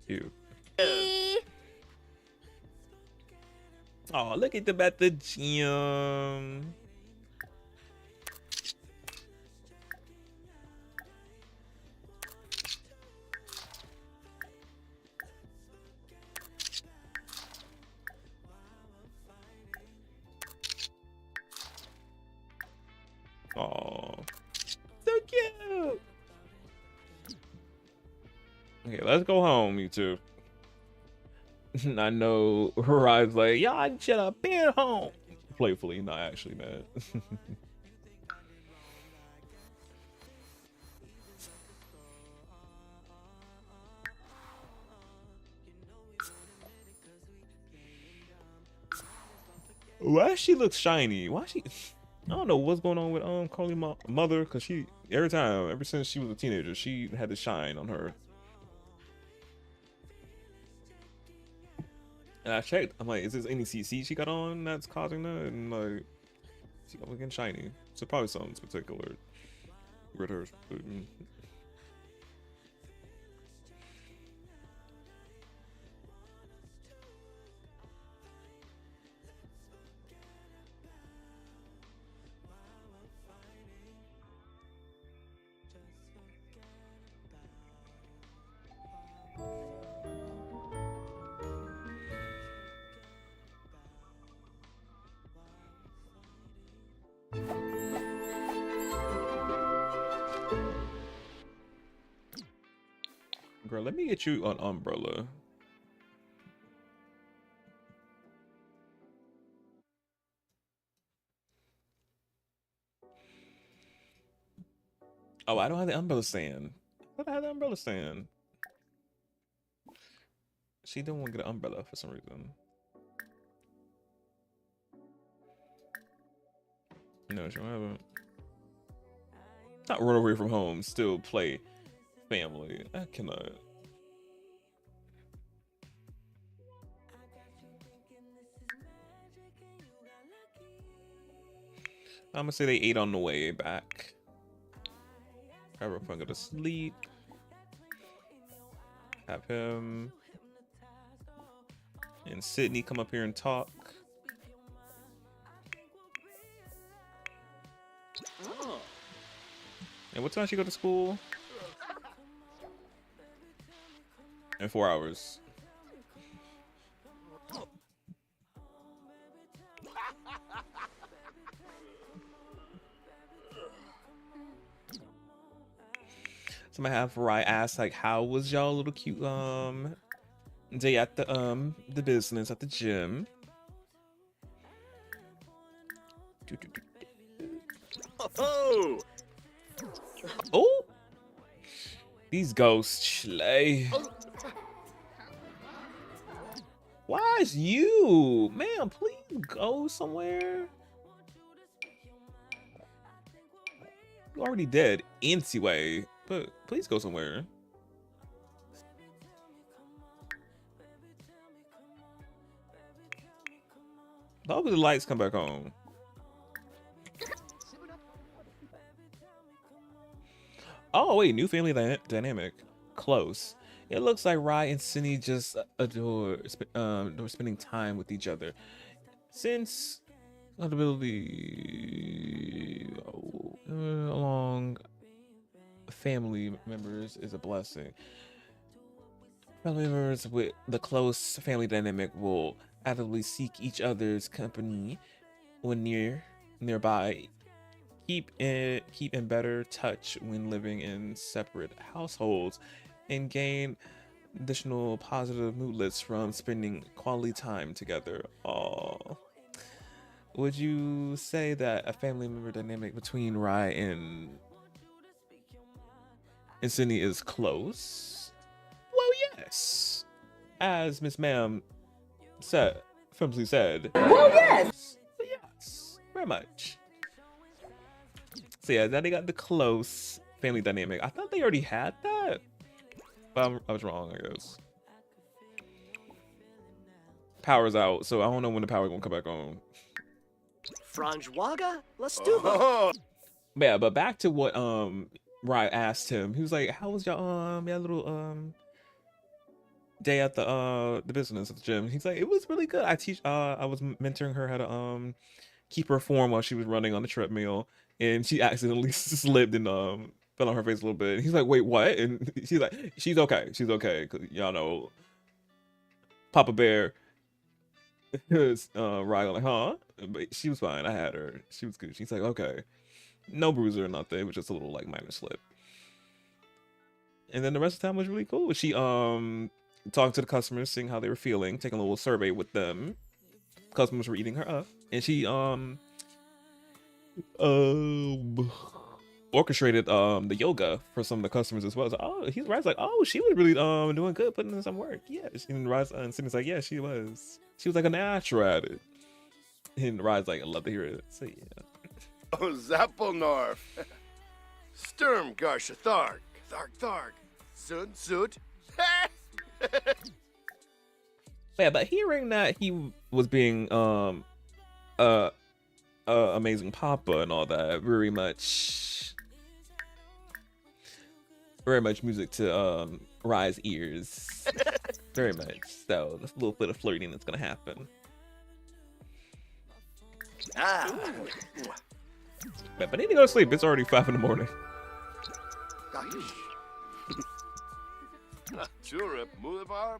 Cute. Oh, look at them at the gym. Oh, so cute. Okay, let's go home, you two. I know Ryzen's like, y'all should have been home. Playfully, not actually mad. Why she looks shiny? Why she? I don't know what's going on with Carly mother, cause she ever since she was a teenager, she had to shine on her. And I checked, I'm like, is this any CC she got on that's causing that? And like, she got looking shiny. So probably something particular with her. Girl, let me get you an umbrella. Oh, I don't have the umbrella stand. I thought I had the umbrella stand. She didn't want to get an umbrella for some reason. No, she don't have it. Not run away from home, still play family. I cannot. I'm gonna say they ate on the way back. Have her go to sleep. Have him and Sydney come up here and talk. Oh. And what time she go to school? In 4 hours. Somebody have Rye ask like, how was y'all little cute day at the business at the gym? Oh, oh, these ghosts slay. Why is you, man? Please go somewhere. You already dead anyway, but please go somewhere. I hope the lights come back on. Oh wait, new family dynamic. Close. It looks like Rye and Cindy just adore spending time with each other. Since compatibility along family members is a blessing. Family members with the close family dynamic will actively seek each other's company when nearby. Keep in better touch when living in separate households, and gain additional positive moodlets from spending quality time together. Aww. Would you say that a family member dynamic between Rye and Sydney is close? Well, yes. As Miss Ma'am famously said. Well, yes. Yes, very much. So yeah, now they got the close family dynamic. I thought they already had that, but I was wrong, I guess. Power's out, so I don't know when the power gonna come back on. Franjwaga? Let's do that. Yeah, but back to what Rye asked him. He was like, "How was your little day at the business at the gym?" He's like, "It was really good. I was mentoring her how to keep her form while she was running on the treadmill, and she accidentally slipped and fell on her face a little bit." And he's like, "Wait, what?" And she's like, "She's okay. She's okay." Cause y'all know, Papa Bear. Rye like, "Huh?" But she was fine. I had her. She was good. She's like, "Okay." No bruiser or nothing. It was just a little like minor slip. And then the rest of the time was really cool. She talking to the customers, seeing how they were feeling, taking a little survey with them. Customers were eating her up, and she orchestrated the yoga for some of the customers as well. So, he's like, "Oh, she was really doing good, putting in some work." Yeah, and Rise and Sydney's like, "Yeah, she was. She was like a natural at it." And Rise like, "I love to hear it." So yeah. Oh, Zappelnorf. Sturm Garsha Tharg. Tharg. Zud Zud. Yeah, but hearing that he was being amazing papa and all that, very much music to Rise ears. Very much. So there's a little bit of flirting that's gonna happen. But I need to go to sleep. It's already 5 in the morning. Tulip Mulebar.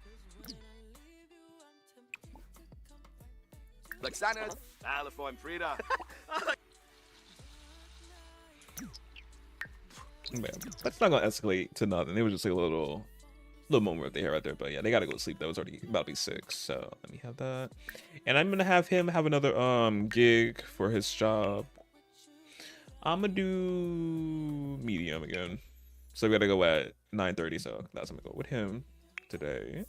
Lexana. Aliform Frida. Man, that's not gonna escalate to nothing. It was just like a little moment right there, But yeah, they gotta go to sleep. That was already about to be 6. So let me have that. And I'm gonna have him have another gig for his job. I'm gonna do medium again. So we gotta go at 9:30. So that's gonna go with him today.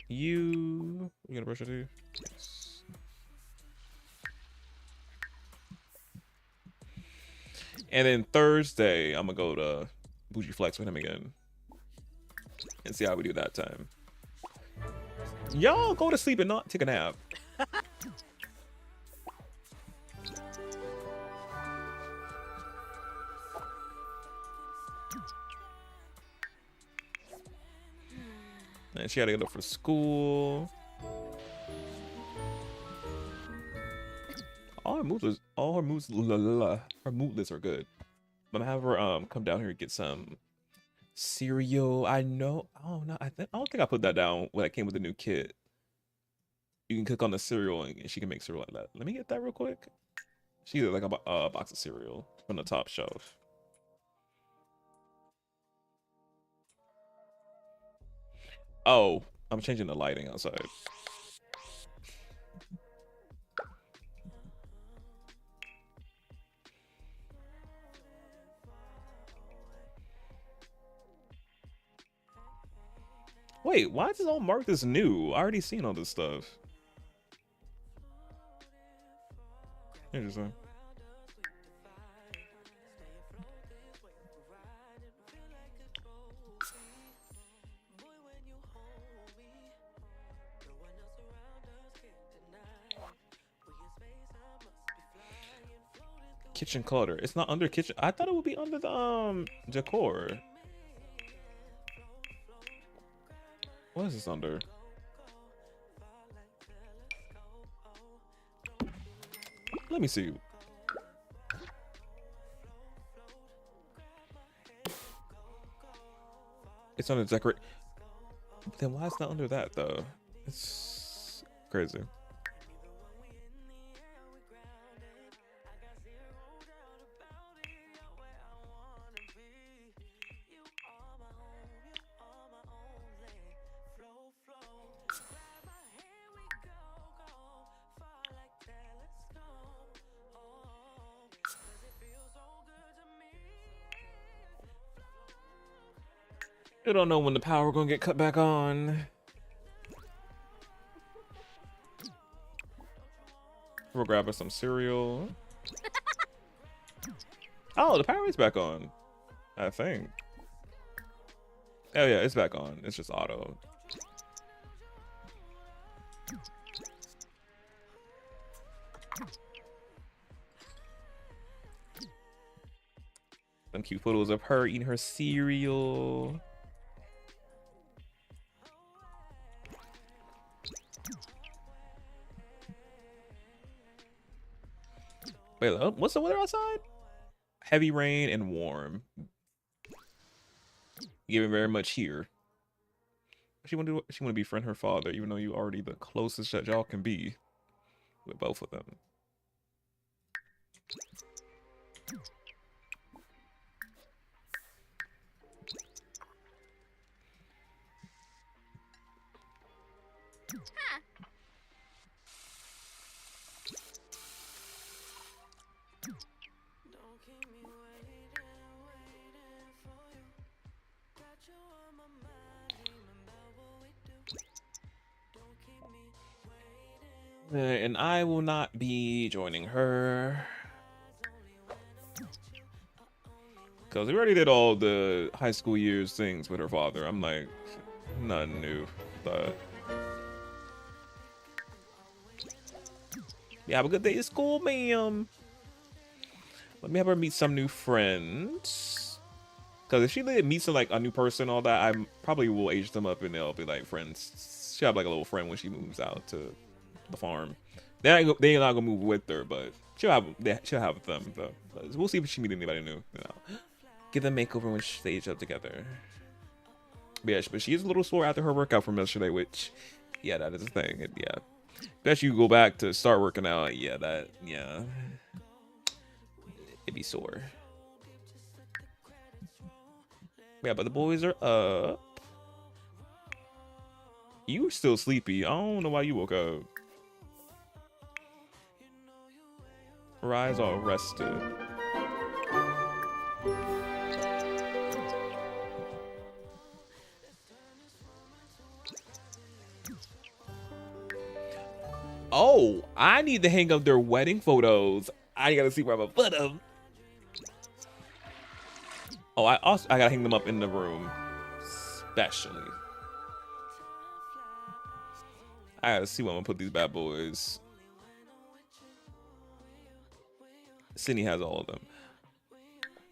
You gonna brush your teeth? Yes. And then Thursday, I'm gonna go to Bougie Flex with him again and see how we do that time. Y'all go to sleep and not take a nap. And she had to go for school. All her moves, her mood lists are good. I'm gonna have her come down here and get some cereal. I don't think I put that down when I came with the new kit. You can click on the cereal and she can make cereal like that. Let me get that real quick. She did like a box of cereal from the top shelf. Oh, I'm changing the lighting outside. Wait, why is this all marked as new? I already seen all this stuff. Interesting. Kitchen clutter. It's not under kitchen. I thought it would be under the decor. What is this under? Let me see. It's under decorate. Then why is it not under that though? It's crazy. I don't know when the power gonna get cut back on. We'll grab us some cereal. Oh, the power is back on. I think. Oh yeah, it's back on. It's just auto. Some cute photos of her eating her cereal. Wait, what's the weather outside? Heavy rain and warm. Giving very much here. She want to befriend her father, even though you already the closest that y'all can be with both of them. And I will not be joining her. Because we already did all the high school years things with her father. I'm like, nothing new. But yeah, have a good day at school, ma'am. Let me have her meet some new friends. Because if she meets like a new person, all that, I probably will age them up and they'll be like friends. She'll have like a little friend when she moves out to the farm. They're not gonna move with her, but she'll have them. Though. We'll see if she meet anybody new. You know. Give them a makeover when they age up together. But yeah, but she's a little sore after her workout from yesterday, which, yeah, that is a thing. Yeah, bet you go back to start working out. Yeah, it'd be sore. Yeah, but the boys are up. You still sleepy? I don't know why you woke up. Rise all rested. Oh, I need to hang up their wedding photos. I gotta see where I'm gonna put them. Oh, I gotta hang them up in the room, especially. I gotta see where I'm gonna put these bad boys. Sydney has all of them.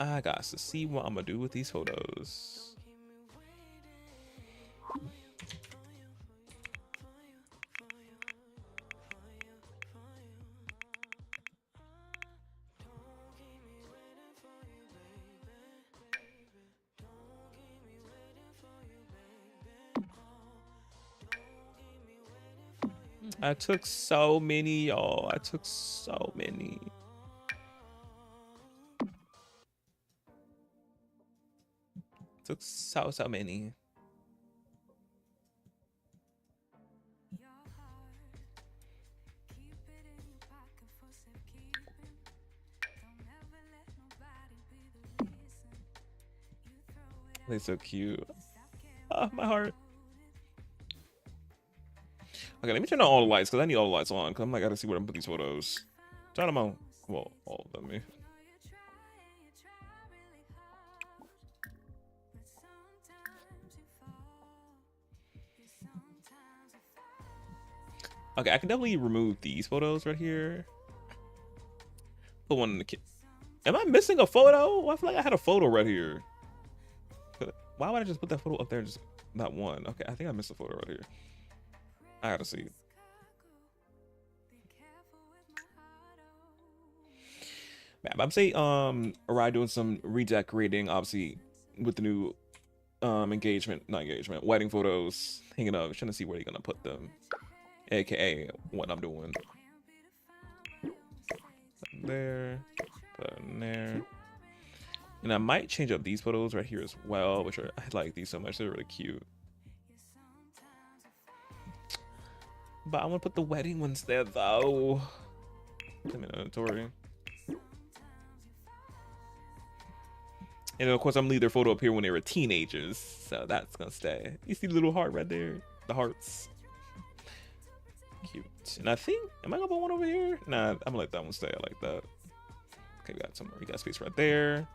I got to see what I'm gonna do with these photos. I took so many, y'all. I took so many. Took so many. They're so cute. Oh, my heart. Okay, let me turn on all the lights because I need all the lights on. Because I'm like, I gotta see where I'm put these photos. Turn them on. Well, all of them. Okay, I can definitely remove these photos right here. Put one in the kit. Am I missing a photo? I feel like I had a photo right here. Why would I just put that photo up there? Just not one. Okay, I think I missed a photo right here. I gotta see. I'm saying Arai doing some redecorating, obviously, with the new wedding photos hanging up. Trying to see where they're gonna put them. AKA what I'm doing. There, put in there. And I might change up these photos right here as well, which are, I like these so much. They're really cute. But I want to put the wedding ones there though. Put them in inventory. And of course, I'm gonna leave their photo up here when they were teenagers, so that's gonna stay. You see the little heart right there? The hearts. Cute. And I think, am I gonna put one over here? Nah, I'm gonna let that one stay. I like that. Okay, we got space right there.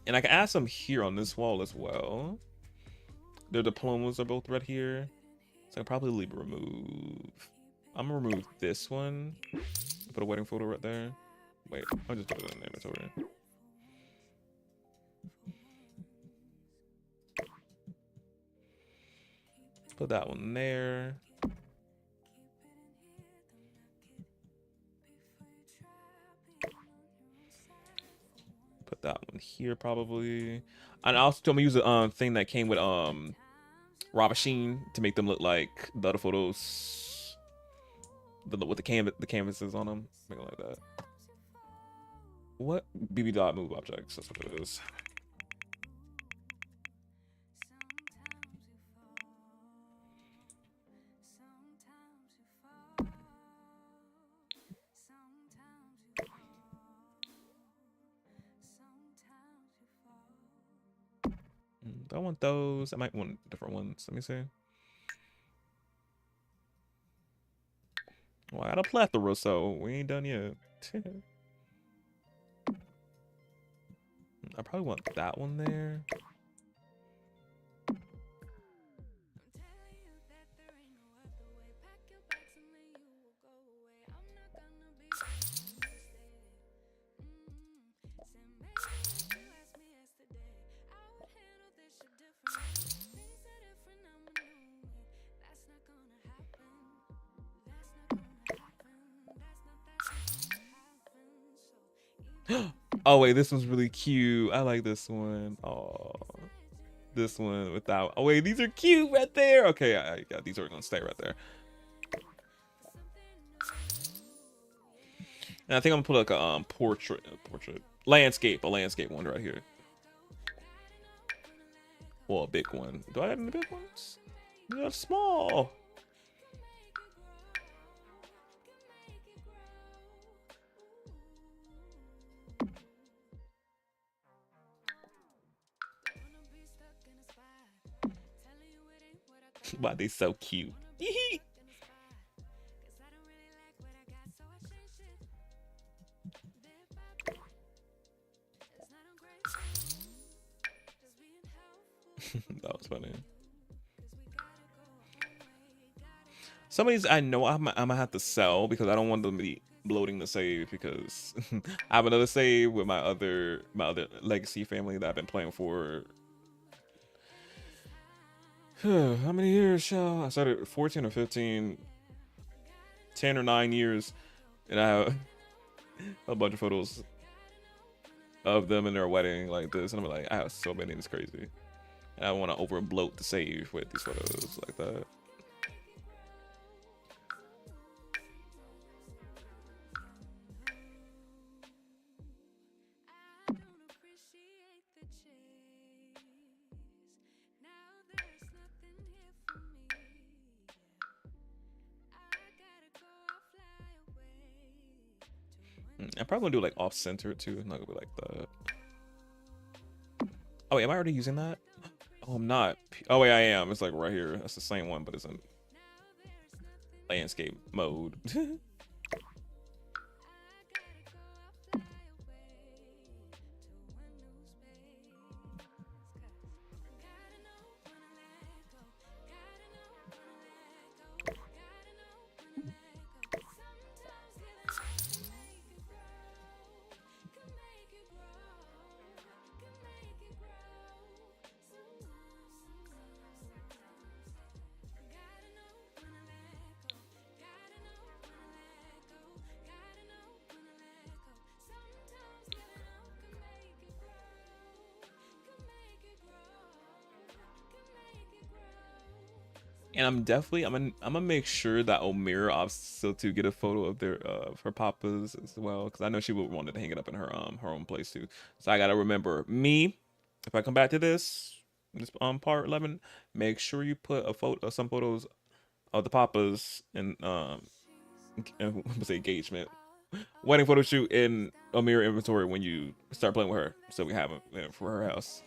And I can add some here on this wall as well. Their diplomas are both right here. So I can probably remove. I'm gonna remove this one. Put a wedding photo right there. Wait, I'll just put it in the inventory. Put that one there. Put that one here probably. And also I'm gonna use a thing that came with raw machine to make them look like the other photos. With the canvases on them. Make it like that. What? BB dot move objects. That's what it is. Do I want those? I might want different ones. Let me see. Well, I got a plethora, so we ain't done yet. I probably want that one there. Oh wait, this one's really cute. I like this one. Oh, this one without. Oh wait, these are cute right there. Okay, yeah, these are gonna stay right there. And I think I'm gonna put like a portrait, a landscape one right here. Well, a big one. Do I have any big ones? They're small. Wow, they so cute. That was funny. Some of these I know I'm gonna have to sell because I don't want them to be bloating the save, because I have another save with my other legacy family that I've been playing for. How many years, Shell? I started 14 or 15, 10 or 9 years, and I have a bunch of photos of them in their wedding like this, and I'm like, I have so many, it's crazy. And I want to over bloat the save with these photos like that. I'm probably gonna do like off center too. I'm not gonna be like that. Oh wait, am I already using that? Oh, I'm not. Oh wait, I am. It's like right here. That's the same one, but it's in landscape mode. And I'm gonna make sure that Omira also to get a photo of their her papas as well, because I know she would want to hang it up in her own place too. So I gotta remember me. If I come back to this part 11, make sure you put a photo, some photos of the papas and say engagement, wedding photo shoot in Omira inventory when you start playing with her, so we have it for her house.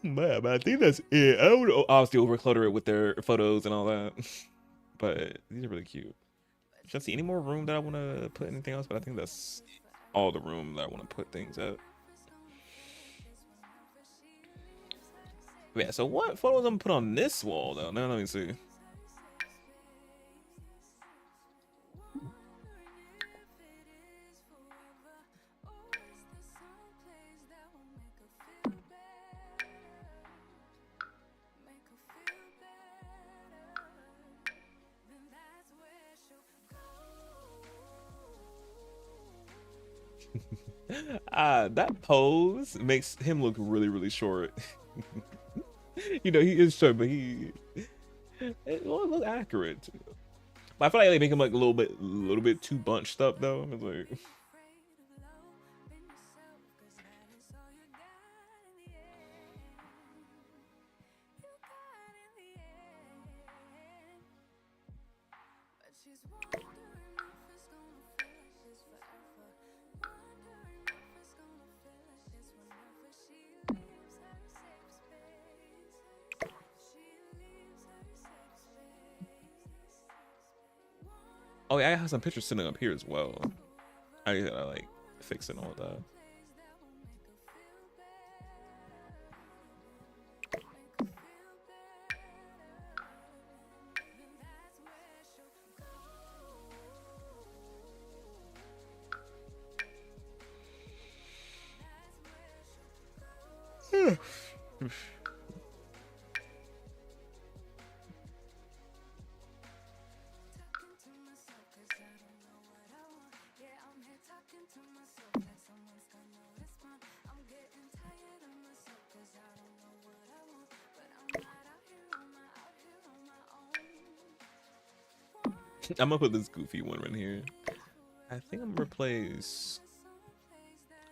Man, I think that's it. I don't know. Obviously, overclutter it with their photos and all that. But these are really cute. Should I see any more room that I want to put anything else? But I think that's all the room that I want to put things at. Yeah, so what photos I'm gonna put on this wall though? Now let me see. That pose makes him look really, really short. You know, he is short, but it looks accurate. But I feel like they make him like a little bit too bunched up though. It's like Oh yeah, I have some pictures sitting up here as well. I gotta like fix it and all that. I'm gonna put this goofy one right here. I think I'm gonna replace.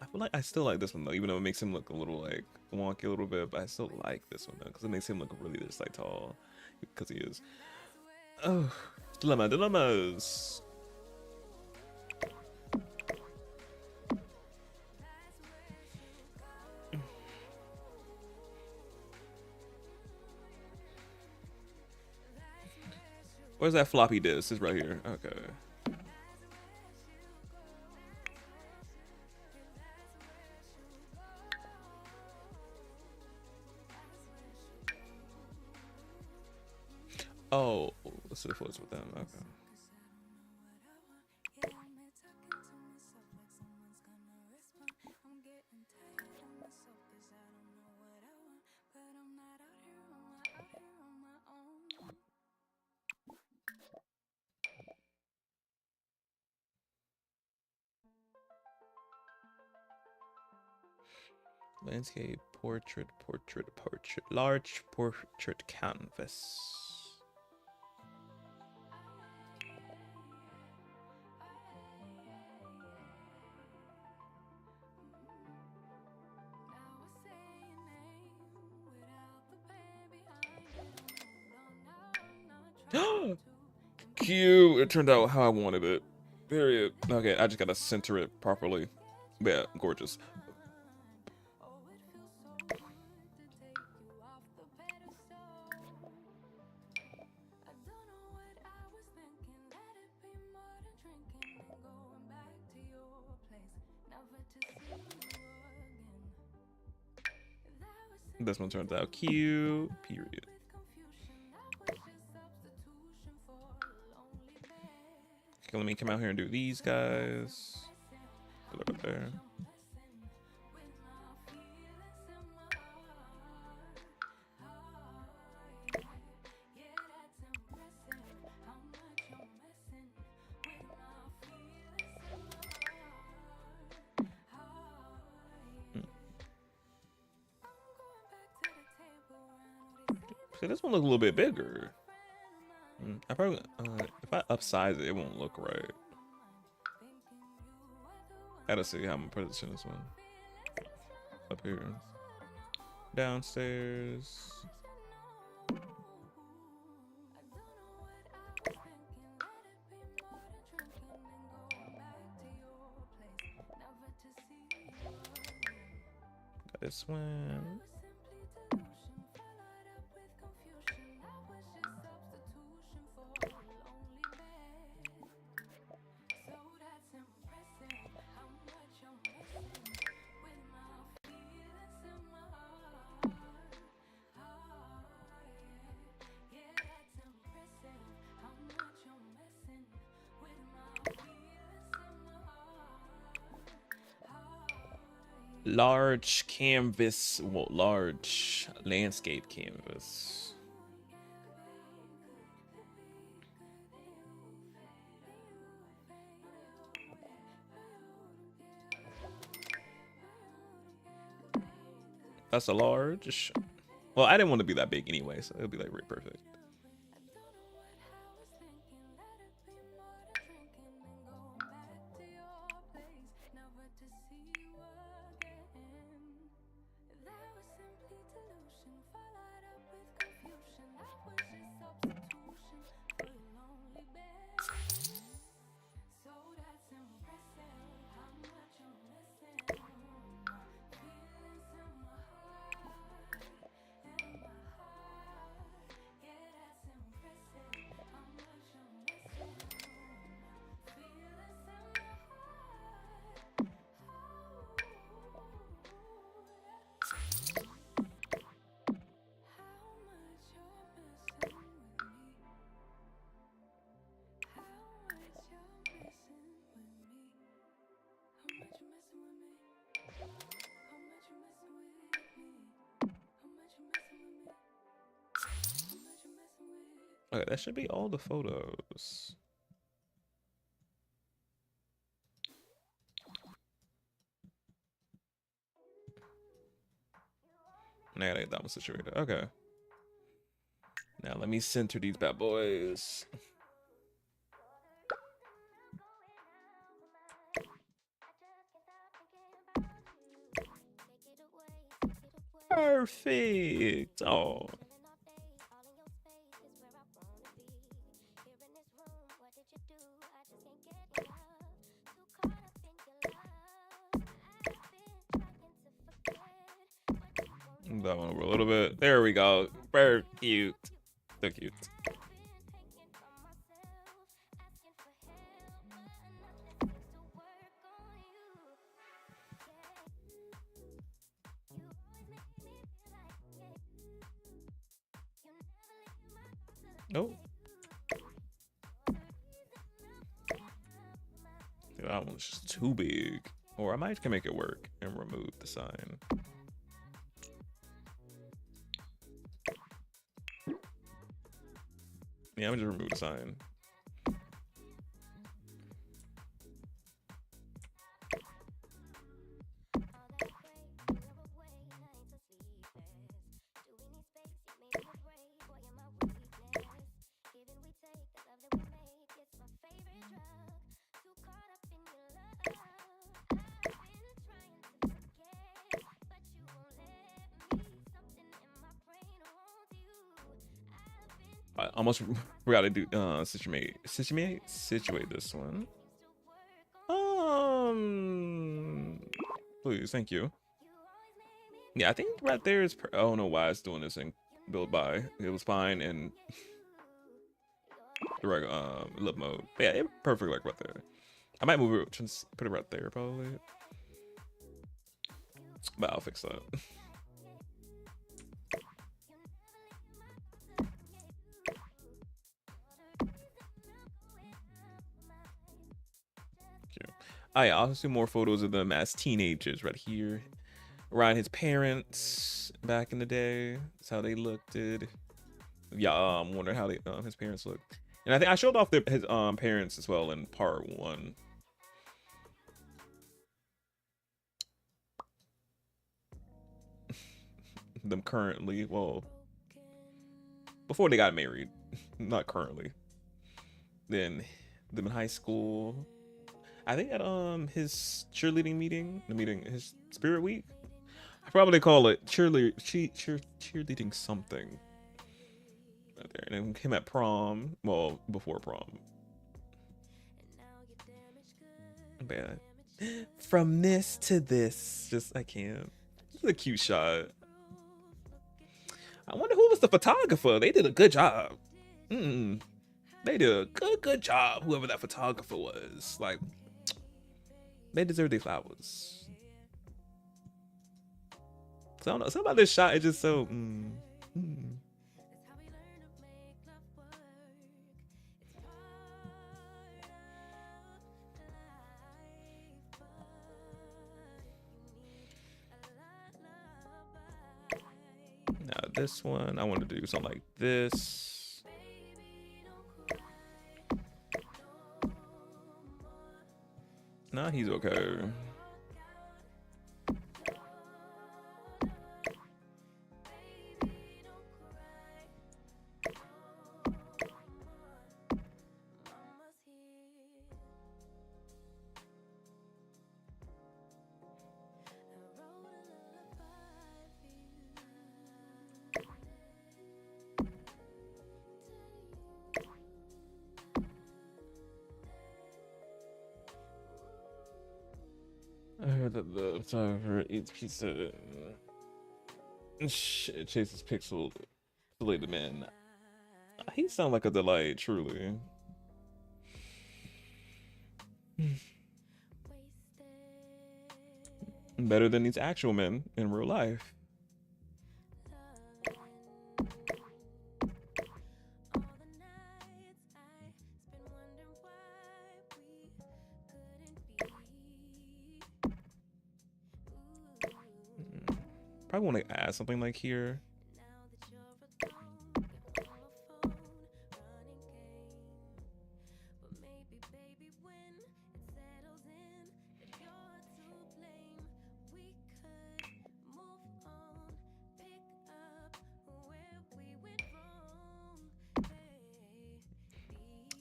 I feel like I still like this one though, even though it makes him look a little like wonky a little bit. But I still like this one though, because it makes him look really just like tall, because he is. Oh, dilemmas. Where's that floppy disk? It's right here. Okay. Oh, let's see if it's with them. Okay. Landscape, portrait, large portrait canvas. Cute. It turned out how I wanted it. Period. Okay, I just gotta center it properly. But yeah, gorgeous. This one turns out cute. Period. Okay, let me come out here and do these guys. Put it up there. See, this one looks a little bit bigger. I probably if I upsize it, it won't look right. I gotta see how I'm gonna position this one. Up here, downstairs. Got this one. Large canvas, well, large landscape canvas. That's a large. Well, I didn't want to be that big anyway, so it'll be like right perfect. Okay, that should be all the photos. And I gotta get that one situated. Okay. Now let me center these bad boys. Perfect. Oh. That one over a little bit. There we go. Very cute. So cute. Nope. That one's just too big. Or I might can make it work and remove the sign. Yeah, I'm just remove the sign. I almost forgot to do situate this one. Please, thank you. Yeah, I think right there is. I don't know why it's doing this in build by. It was fine in the regular lip mode. But yeah, it's perfect like right there. I might move it, just put it right there probably. But I'll fix that. Oh yeah, I'll see more photos of them as teenagers right here. Around his parents back in the day. That's how they looked. Yeah, wonder how they his parents looked. And I think I showed off his parents as well in part 1. Them currently, well, before they got married, not currently. Then them in high school. I think at his cheerleading meeting, his spirit week. I probably call it cheerleading something. Right there, and then him at prom. Well, before prom. Bad. From this to this, just I can't. This is a cute shot. I wonder who was the photographer. They did a good job. They did a good job. Whoever that photographer was, like. They deserve their flowers. Cause I don't know, something about this shot is just so. Now this one, I want to do something like this. Nah, he's okay. I heard that the photographer eats pizza and chases pixel the man. He sounds like a delight, truly. Better than these actual men in real life. Probably want to add something like here.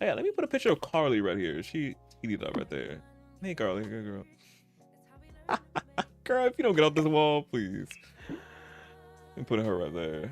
Oh, yeah, let me put a picture of Carly right here. She eat up right there. Hey, Carly, good girl. Girl, if you don't get off this wall, please. Let me put her right there.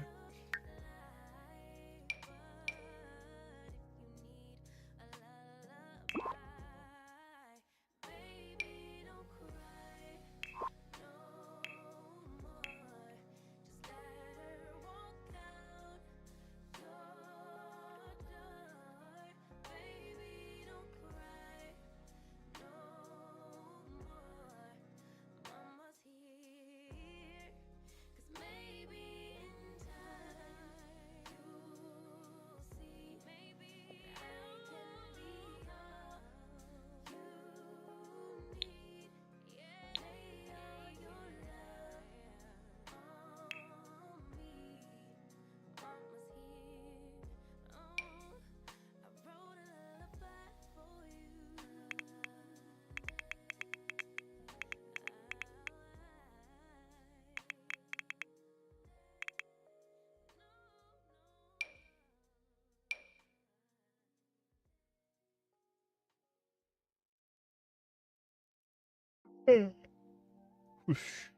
Whoosh.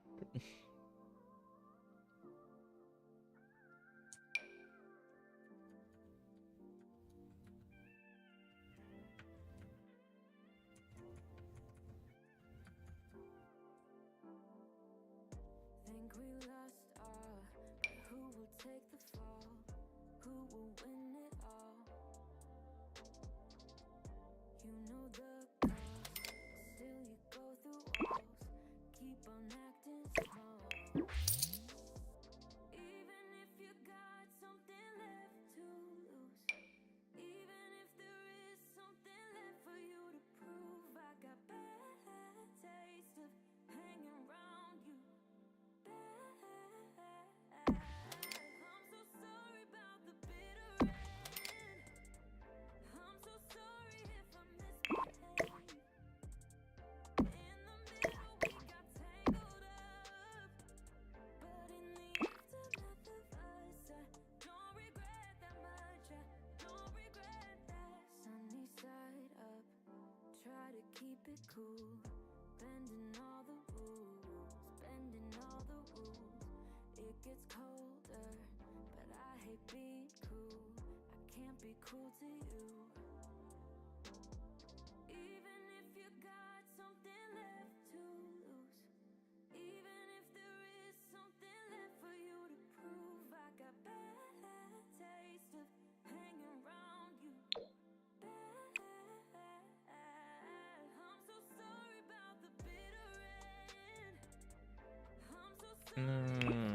Think we lost all, but who will take the fall? Who will win it all? You know the cost, still you go through walls. Keep on acting small. Even if you got something left to lose, even if there is something left for you to prove, I got bad taste of hanging around you. I'm so sorry about the bitter end. I'm so sorry if I misbehaved. In the middle we got tangled up, but in the aftermath of us, I don't regret that much. I don't regret that. Sunny side up, try to keep it cool, bending all the rules, bending all the rules. It gets colder, but I hate being cool. I can't be cruel to you. Even if you got something left to lose, even if there is something left for you to prove, I got bad taste of hanging around you. I'm so sorry about the bitter end. I'm so sorry.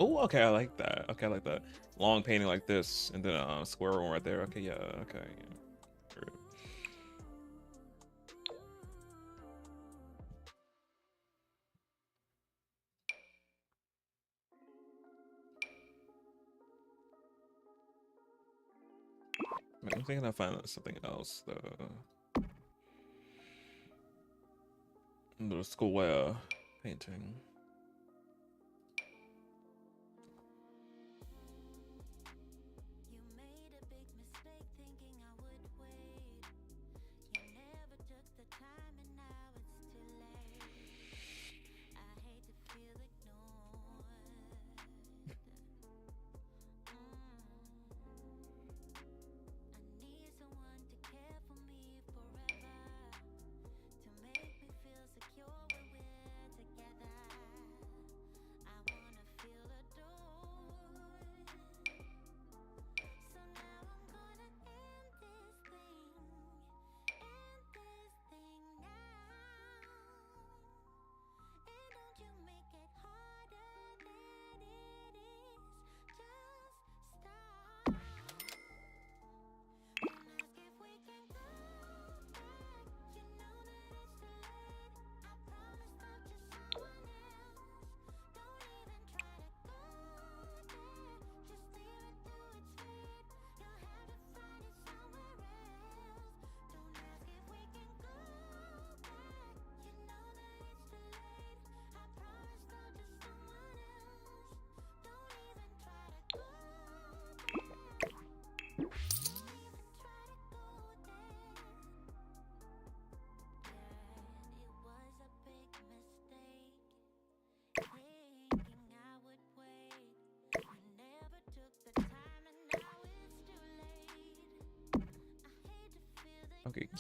Oh, okay, I like that. Okay, I like that. Long painting like this, and then a square one right there. Okay, yeah, okay. Yeah. True. Man, I'm thinking I'll find something else. The square painting.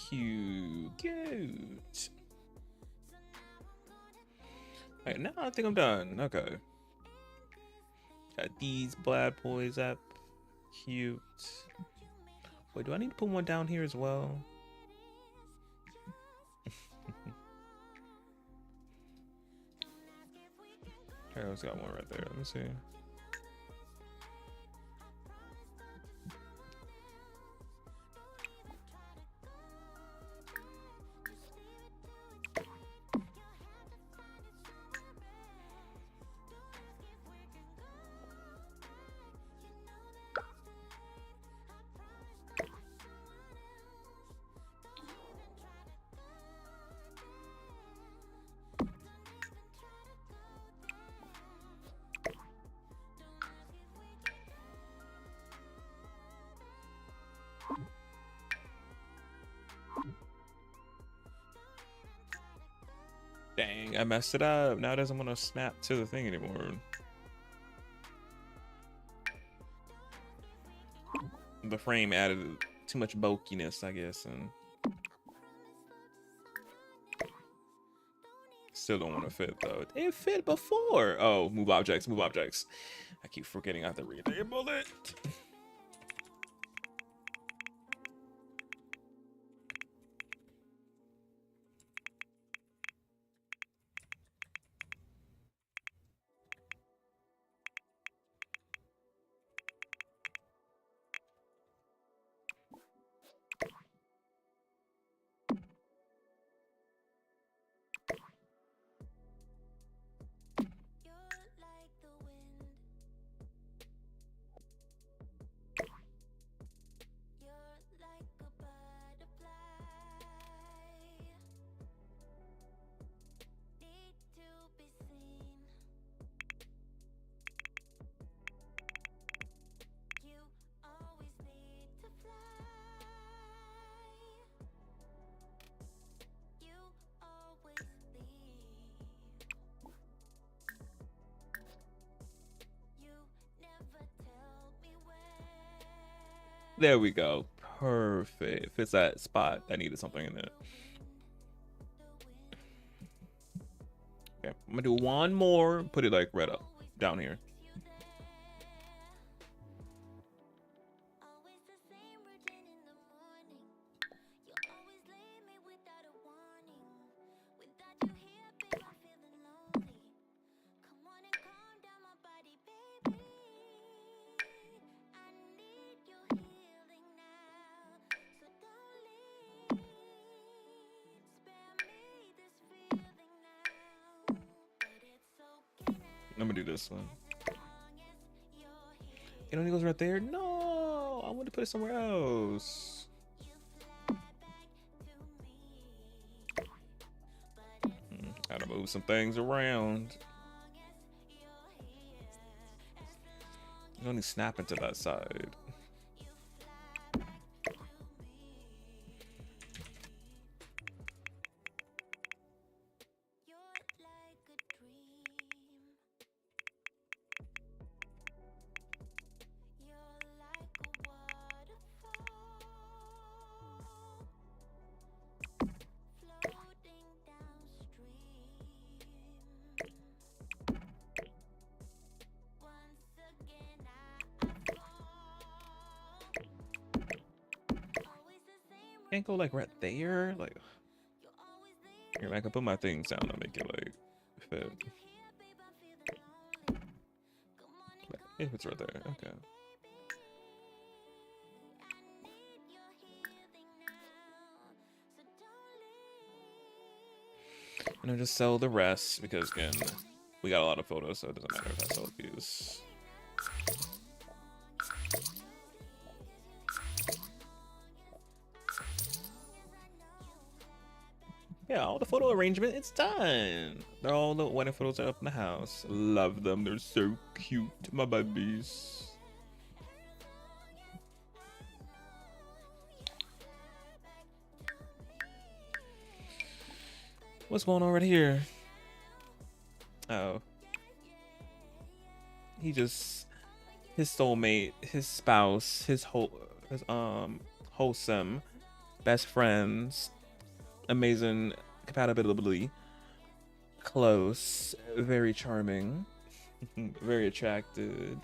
Cute. Alright, now I think I'm done. Okay. Got these bad boys up. Cute. Wait, do I need to put one down here as well? Carol's got one right there. Let me see. Dang, I messed it up. Now it doesn't want to snap to the thing anymore. The frame added too much bulkiness, I guess, and still don't want to fit though. It fit before. Oh, move objects, move objects. I keep forgetting I have to re-enable it. There we go. Perfect. Fits that spot that needed something in it. Okay, I'm gonna do one more. Put it like right up down here. I'm gonna do this one. It only goes right there? No, I want to put it somewhere else. Gotta move some things around. You only snap into that side. Can't go like right there, like here. I can put my things down and make it like fit. If it's right there, okay. And I'll just sell the rest because again, we got a lot of photos, so it doesn't matter if I sell these. Yeah, all the photo arrangement, it's done. They're all the wedding photos are up in the house. Love them, they're so cute, my babies. What's going on right here? Oh. He just, his soulmate, his spouse, his wholesome best friends, amazing compatibility, close, very charming, very attracted,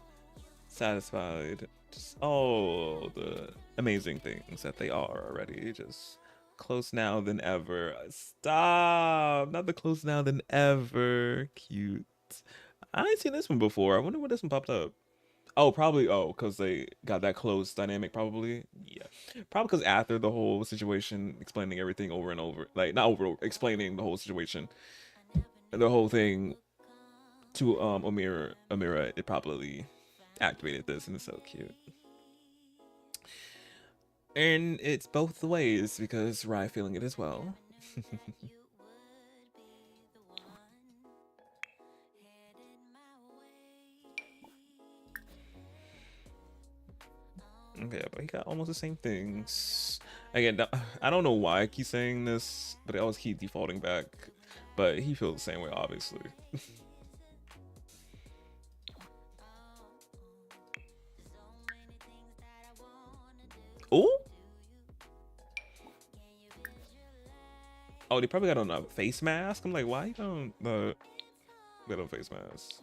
satisfied, just all the amazing things that they are already. Just close now than ever. Stop! Not the close now than ever. Cute. I ain't seen this one before. I wonder when this one popped up. Oh, probably. Oh, because they got that close dynamic. Probably. Yeah. Probably because after the whole situation, explaining everything over and over, like not over, explaining the whole situation, the whole thing to Amira, it probably activated this, and it's so cute. And it's both the ways because Rye feeling it as well. Okay, but he got almost the same things. Again, I don't know why I keep saying this, but I always keep defaulting back. But he feels the same way, obviously. Oh? Oh, they probably got on a face mask. I'm like, why you don't get on face mask?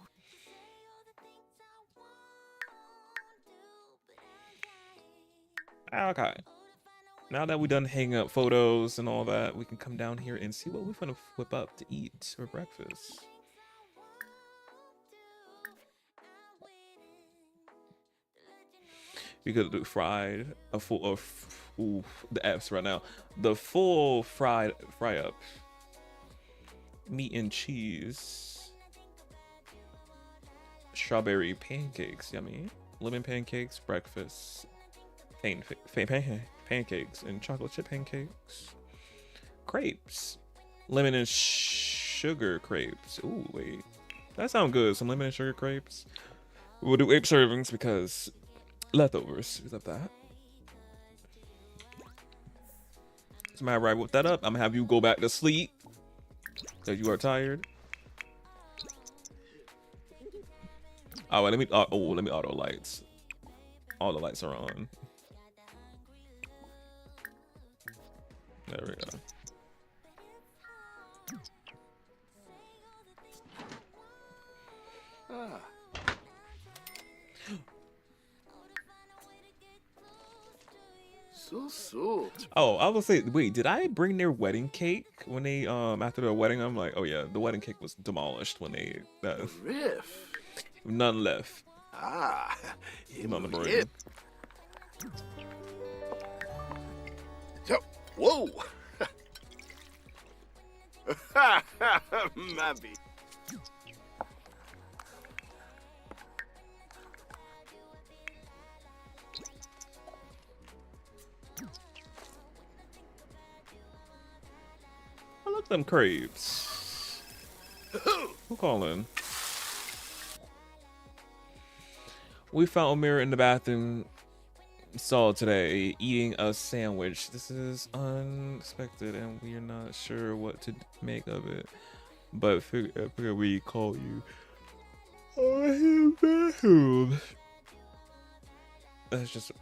Okay. Now that we done hanging up photos and all that, we can come down here and see what we're gonna whip up to eat for breakfast. We could do fried, a full of the F's right now. The full fry up. Meat and cheese. Strawberry pancakes, yummy. Lemon pancakes, breakfast. Pancakes and chocolate chip pancakes. Crepes. Lemon and sugar crepes. Ooh, wait. That sounds good. Some lemon and sugar crepes. We'll do 8 servings because leftovers. We love that. So I right whip that up. I'm gonna have you go back to sleep because you are tired. Oh, let me auto lights. All the lights are on. There we go. Ah. So. Oh, I will say, wait, did I bring their wedding cake when they after the wedding? I'm like, oh yeah, the wedding cake was demolished when they Riff. None left. Ah. Motherboard. Whoa. Maybe. I look them crepes. Who calling? We found Amira in the bathroom stall today eating a sandwich. This is unexpected and we are not sure what to make of it. But I figure we call you. That's just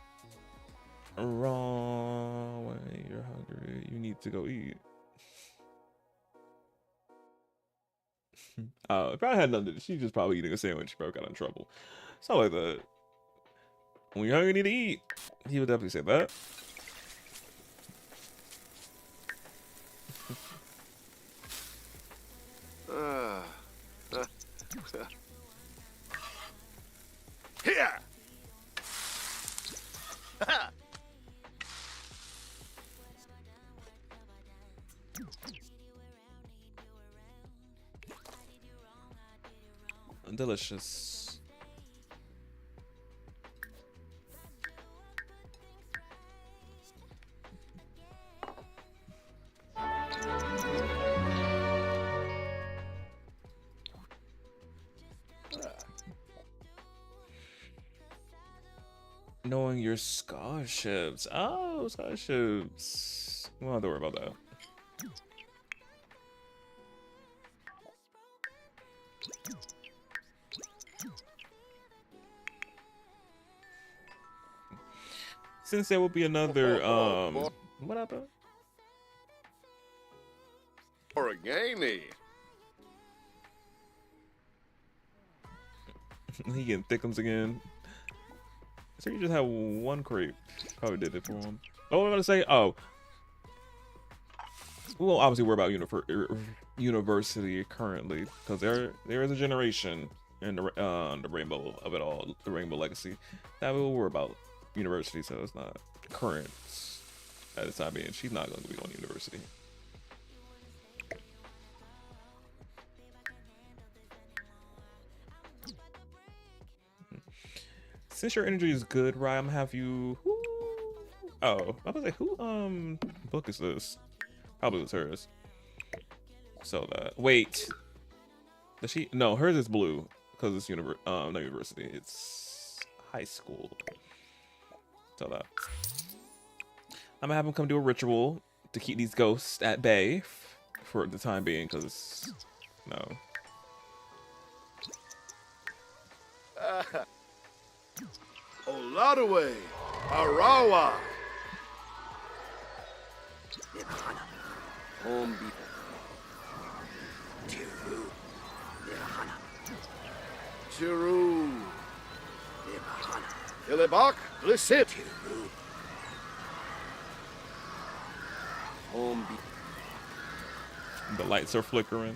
wrong. When you're hungry, you need to go eat. It probably had nothing to do. She's just probably eating a sandwich. She probably got in trouble. Something like that. When you're hungry, you need to eat. He would definitely say that. Here. Delicious. Knowing your scholarships. Oh, scholarships. We don't have to worry about that. Since there will be another What happened? Origami. He getting thickums again. So you just had one creep. Probably did it for him. Oh, I'm gonna say, oh. Well, obviously we're about university currently, because there is a generation in the rainbow of it all, the rainbow legacy, that we're about university, so it's not current at the time being. She's not going to be going to university. Since your energy is good, Ryan, I'm gonna have you. Oh, I was like, who book is this? Probably was hers. So that wait, does she? No, hers is blue because it's not university. It's high school. So that I'm gonna have him come do a ritual to keep these ghosts at bay for the time being, because no. Oladaway. Arawa. Hombi. Chiru. Ilibak. Lissit. Hombi. The lights are flickering.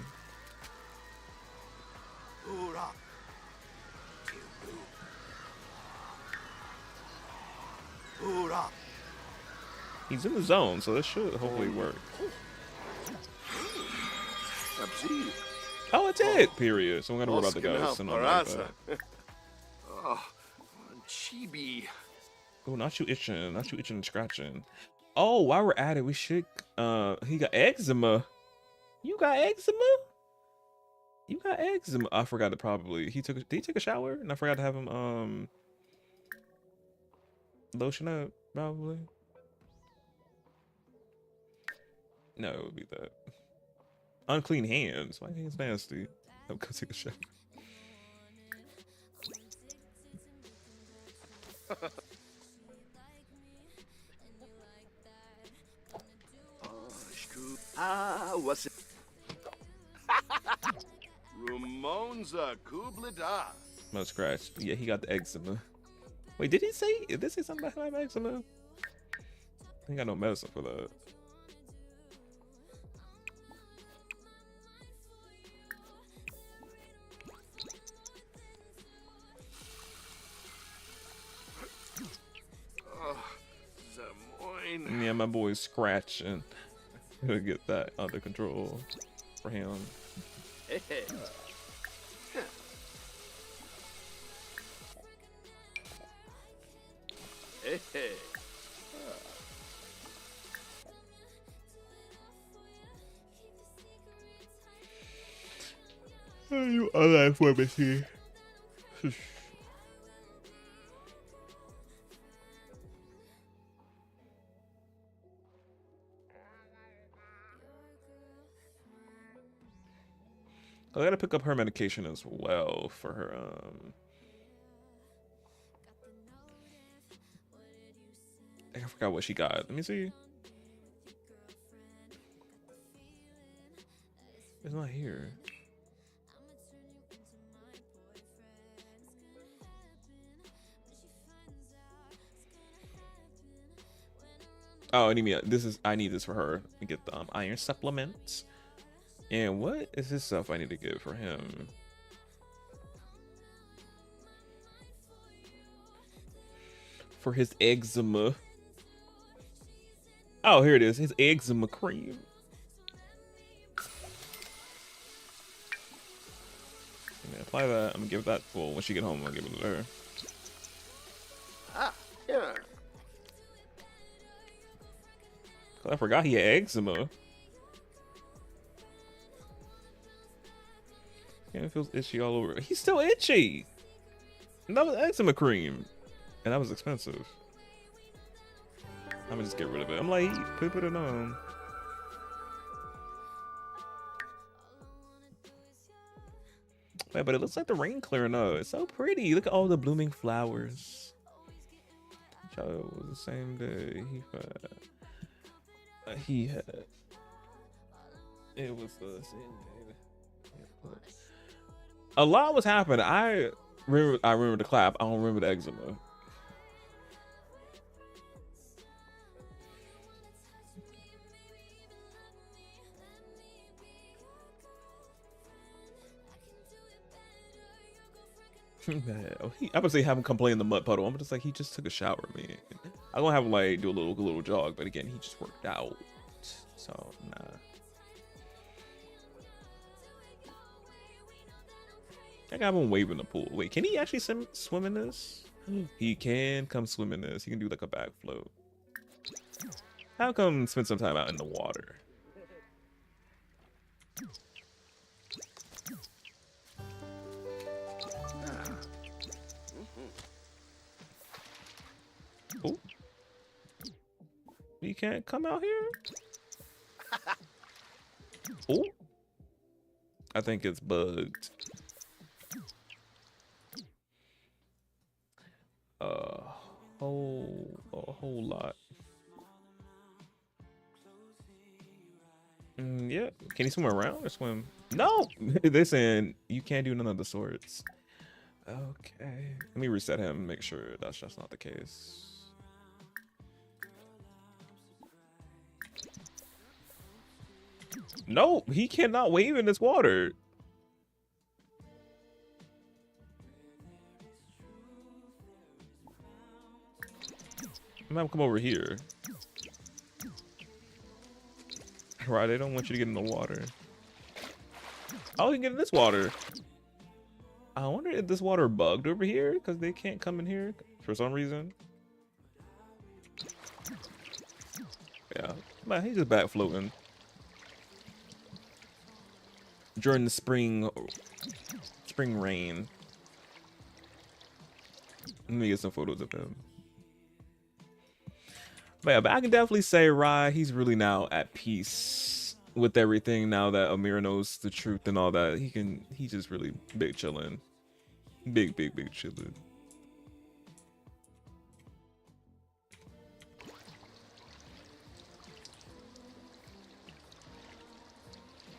He's in the zone, so this should hopefully work. Oh, it did. Period. So I'm gonna worry about the guys. And like oh, chibi. Oh, not you itching and scratching. Oh, while we're at it, we should. He got eczema. You got eczema? You got eczema. I forgot to probably. Did he take a shower? And I forgot to have him lotion up probably. No, it would be that. Unclean hands. My hands nasty. I'm gonna take a shower. What's it? Ramonza Kublada. No scratch. Yeah, he got the eczema. Wait, did he say something about him eczema? He ain't got no medicine for that. Yeah, my boy's scratching. Gotta get that under control for him. Hey. Hey. You alive for me here. I gotta pick up her medication as well for her I forgot what she got. Let me see. It's not here. Oh, I need this for her. Let me get the iron supplements. And what is this stuff I need to get for him? For his eczema. Oh, here it is. His eczema cream. I'm gonna apply that. I'm gonna give that. Well, when she get home, I'm gonna give it to her. Yeah. I forgot he had eczema. And it feels itchy all over. He's still itchy. And that was eczema cream. And that was expensive. I'm gonna just get rid of it. I'm like, put it on. Wait, but it looks like the rain clearing up. It's so pretty. Look at all the blooming flowers. Child, it was the same day. he had. It was a lot was happening. I remember the clap. I don't remember the eczema. I would say have him come play in the mud puddle. I'm just like, he just took a shower, man. I'm gonna have him like do a little jog, but again, he just worked out, so nah. I got him wave in the pool. Wait, can he actually swim in this? He can come swim in this. He can do like a back float. How come spend some time out in the water? Oh, he can't come out here. Oh, I think it's bugged. A whole lot. Yeah, can he swim around or swim? No, they're saying you can't do none of the sorts. Okay, let me reset him and make sure that's just not the case. No, he cannot wave in this water. I'm gonna come over here. Right, they don't want you to get in the water. Oh, you can get in this water. I wonder if this water bugged over here because they can't come in here for some reason. Yeah, man, he's just back floating during the spring rain. Let me get some photos of him. But I can definitely say he's really now at peace with everything now that Amira knows the truth and all that. He's just really big chilling. Big chilling.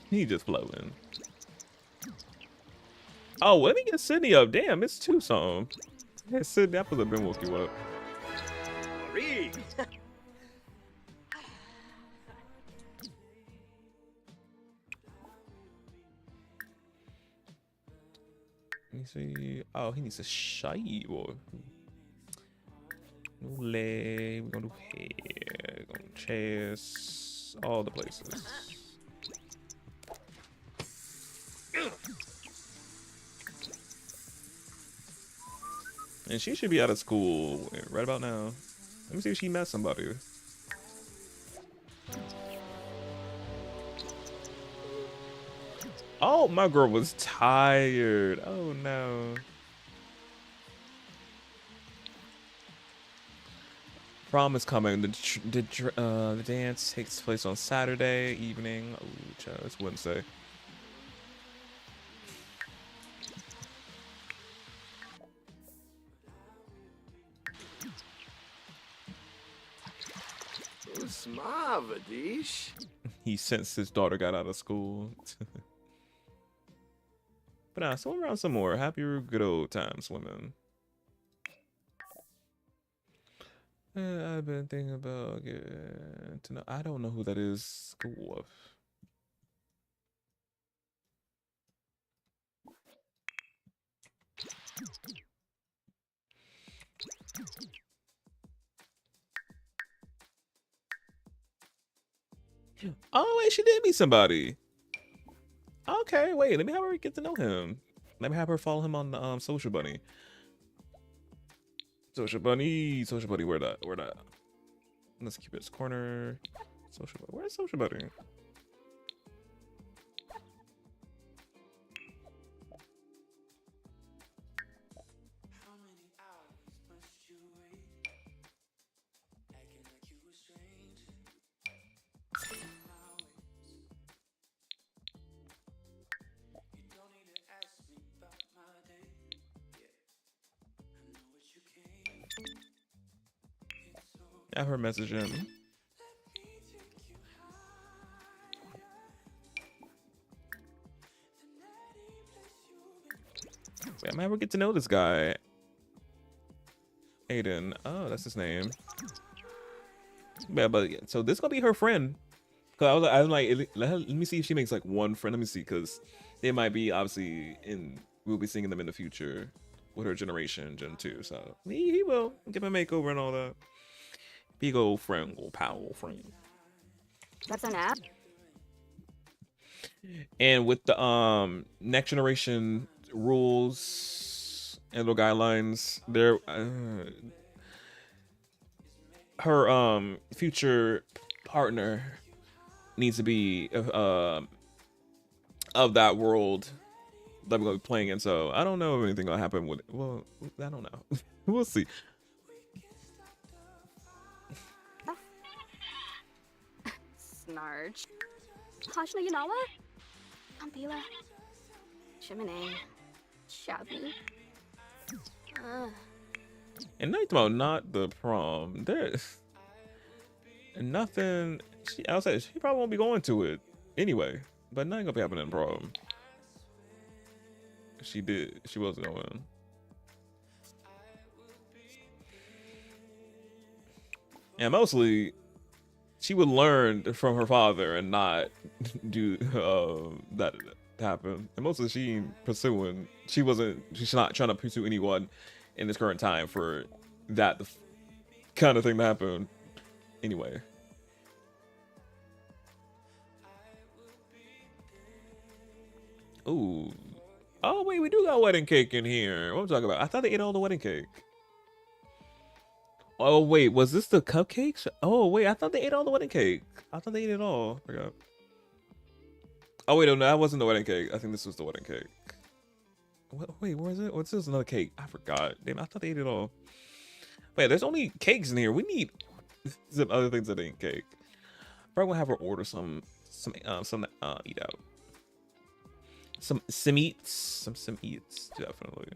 He just floating. Oh, let me get Sydney up. Damn, it's 2 something. Yeah, Sydney, I supposed to have been woke you up. Let me see. Oh, he needs a shy boy. No leg. We're gonna do hair. We're gonna chest. All the places. And she should be out of school right about now. Let me see if she met somebody. Oh, my girl was tired. Oh no. Prom is coming. The dance takes place on Saturday evening. Oh, child, it's Wednesday. Smavadish. He sensed his daughter got out of school. But nah, swim around some more. Happy good old time swimming. I've been thinking about getting to know. I don't know who that is. Go off. Oh wait, she did meet somebody. Okay, wait, let me have her get to know him. Let me have her follow him on the Social Bunny. Social Bunny, where that? Let's keep its corner. Social Bunny, where's Social Bunny? I have her message him. Wait, I might ever get to know this guy. Aiden. Oh, that's his name. Yeah, but yeah, so this gonna be her friend. Cause I was like, let me see if she makes like one friend. Let me see, cause they might be obviously we'll be seeing them in the future with her generation, Gen 2. So he will give a makeover and all that. Big old friend, old pal, old friend. That's an app. And with the next generation rules and the guidelines, there her future partner needs to be of that world that we're gonna be playing in. So I don't know if anything gonna happen with it. Well, I don't know. We'll see. Snarge. Hashna Yanawa? Ampila. Chimney. Shabby. And night about not the prom. There's nothing. I was like, she probably won't be going to it anyway. But nothing gonna be happening in prom. She was going. And mostly, she would learn from her father and not do that happen. And mostly, she ain't pursuing. She's not trying to pursue anyone in this current time for that kind of thing to happen. Anyway. Ooh. Oh wait, we do got wedding cake in here. What am I talking about? I thought they ate all the wedding cake. Oh wait, was this the cupcakes? Oh wait, I thought they ate all the wedding cake. I thought they ate it all. I forgot. Oh wait, no, that wasn't the wedding cake. I think this was the wedding cake. Wait, where is it? What's this? Another cake? I forgot. Damn, I thought they ate it all. Wait, there's only cakes in here. We need some other things that ain't cake. Probably gonna have her order some eat out. Some eats, definitely.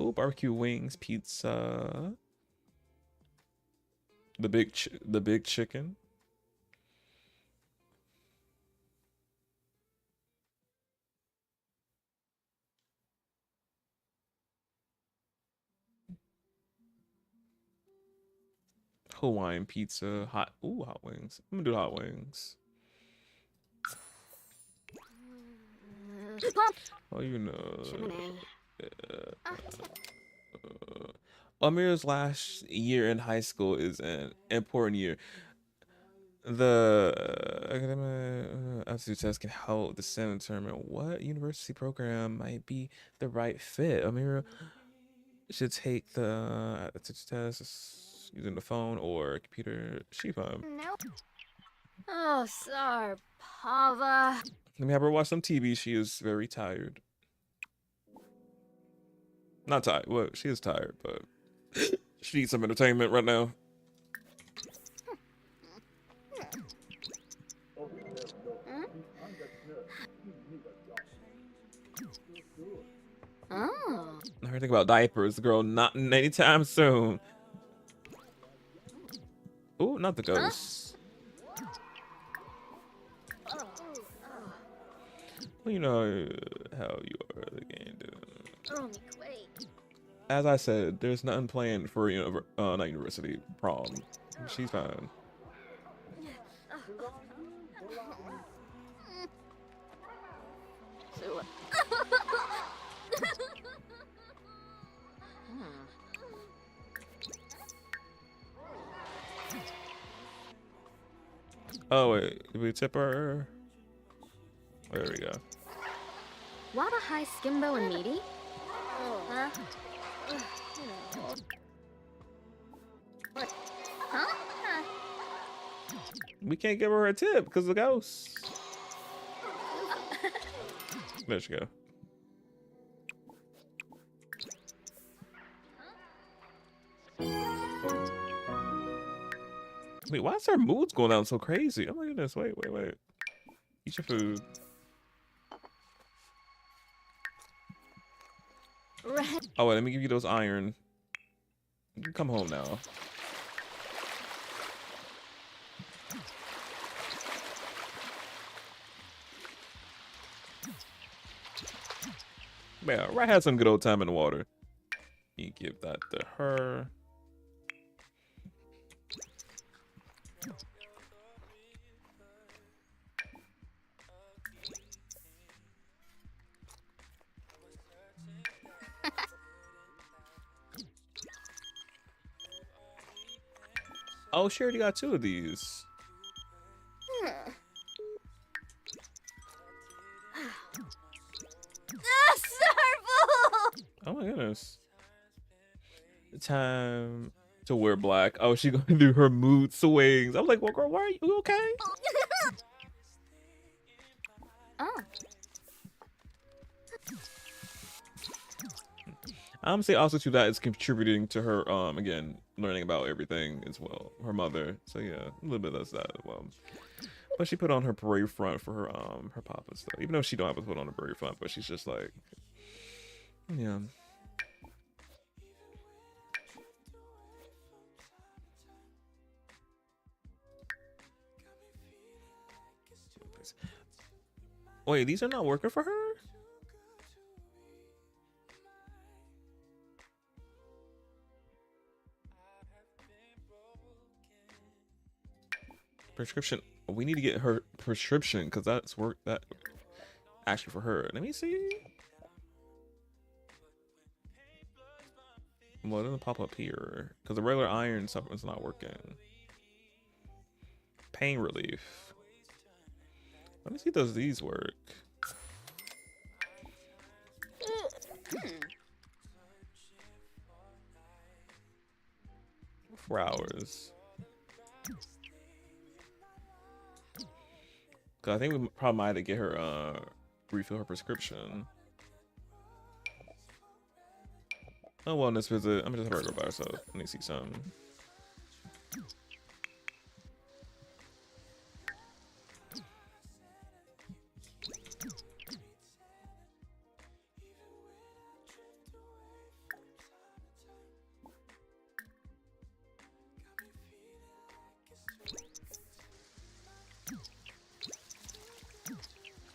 Oh, barbecue wings, pizza. The big chicken. Hawaiian pizza, hot wings. I'm gonna do hot wings. Oh, you know. Amir's last year in high school is an important year. The academic aptitude test can help the student determine what university program might be the right fit. Amir should take the aptitude test using the phone or computer. She fine. Nope. Oh, sorry, Pava. Let me have her watch some TV. She is very tired. Not tired. Well, she is tired, but she needs some entertainment right now. Oh. I heard think about diapers, girl. Not anytime soon. Oh, not the ghost. Well, you know how you are the game, dude. As I said, there's nothing planned for not university prom. She's fine. Oh wait, did we tip her? There we go. Wada high skimbo and meaty? Huh? Huh? We can't give her a tip because of the ghost. There she go. Wait, why is her moods going down so crazy? Oh my goodness, wait. Eat your food. Oh, wait, let me give you those iron. You can come home now. Yeah, Rat had some good old time in the water. You give that to her. Oh, she already got 2 of these. Oh my goodness. Time to wear black. Oh, she gonna do her mood swings. I'm like, well, girl, why are you okay? I'm say also to that is contributing to her again learning about everything as well. Her mother. So yeah, a little bit of that as well. But she put on her brave front for her papa stuff. Even though she don't have to put on a brave front, but she's just like, yeah. Wait, these are not working for her? Prescription. We need to get her prescription because that's work that actually for her. Let me see. Well, it doesn't pop up here because the regular iron supplement's not working. Pain relief. Let me see, does these work? 4 hours. Cause I think we probably might have to get her refill her prescription. Oh, wellness visit. I'm just gonna go by herself. Let me see some.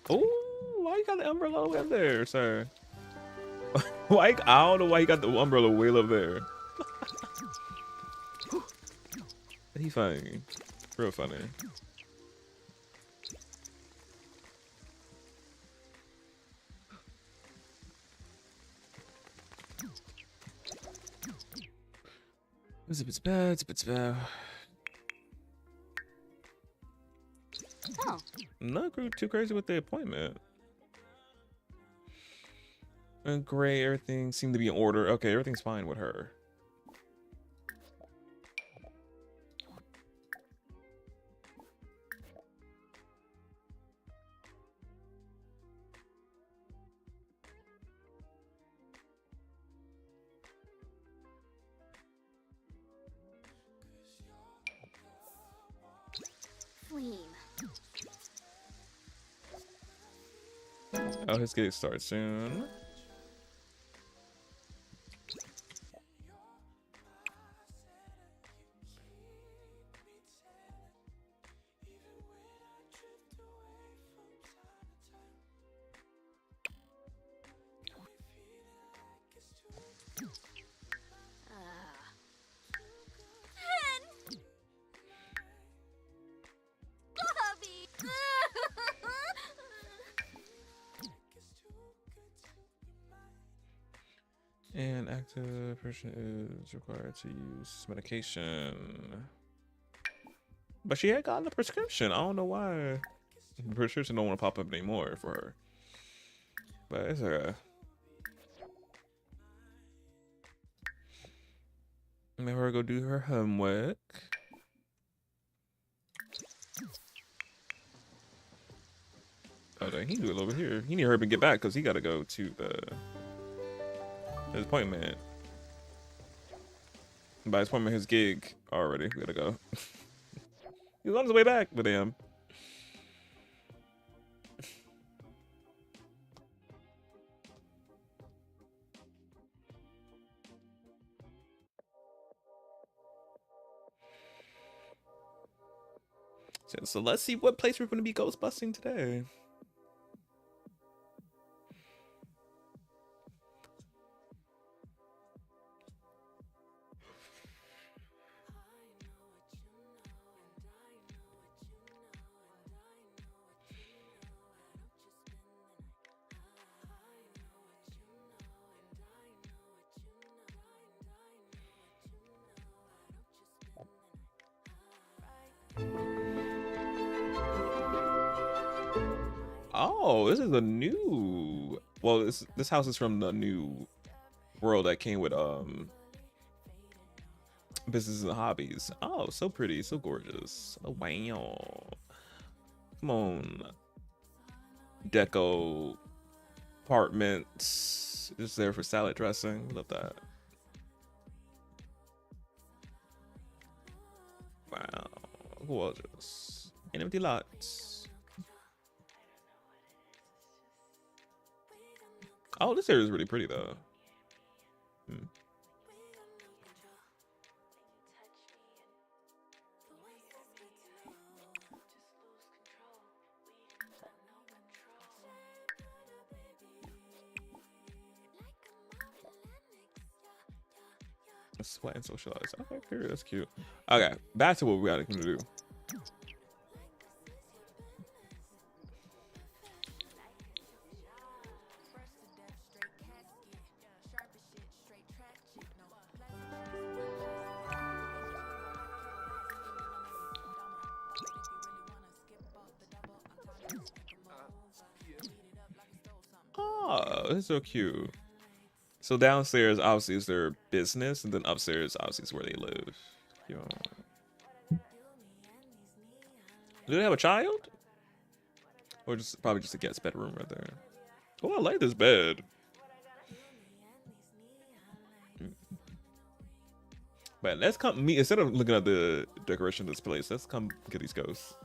Oh, why you got the umbrella way up there, sir? Why? I don't know why you got the umbrella way up there. He funny, real funny. It's bad. It's bad. Oh. Not too crazy with the appointment. And great, everything seemed to be in order. Okay, everything's fine with her. Oh, his gig starts soon. And active person is required to use medication. But she had gotten a prescription. I don't know why the prescription don't want to pop up anymore for her. But it's okay. Let her go do her homework. Oh, dang, he do it over here. He need her to get back because he got to go to his appointment. By his appointment, his gig already. We gotta go. He's on his way back, but damn. So let's see what place we're going to be ghost busting today. Oh, this is a new. Well, this house is from the new world that came with businesses and hobbies. Oh, so pretty, so gorgeous. Oh wow. Come on. Deco apartments. Just there for salad dressing. Love that. Wow. Gorgeous. And empty lots. Oh, this area is really pretty though. Sweat and socialize. Okay, period. That's cute. Okay, back to what we got to do. Oh, this is so cute. So downstairs obviously is their business, and then upstairs obviously is where they live. Yo. Do they have a child? Or just probably just a guest bedroom right there. Oh, I like this bed. But let's come meet, instead of looking at the decoration of this place, let's come get these ghosts.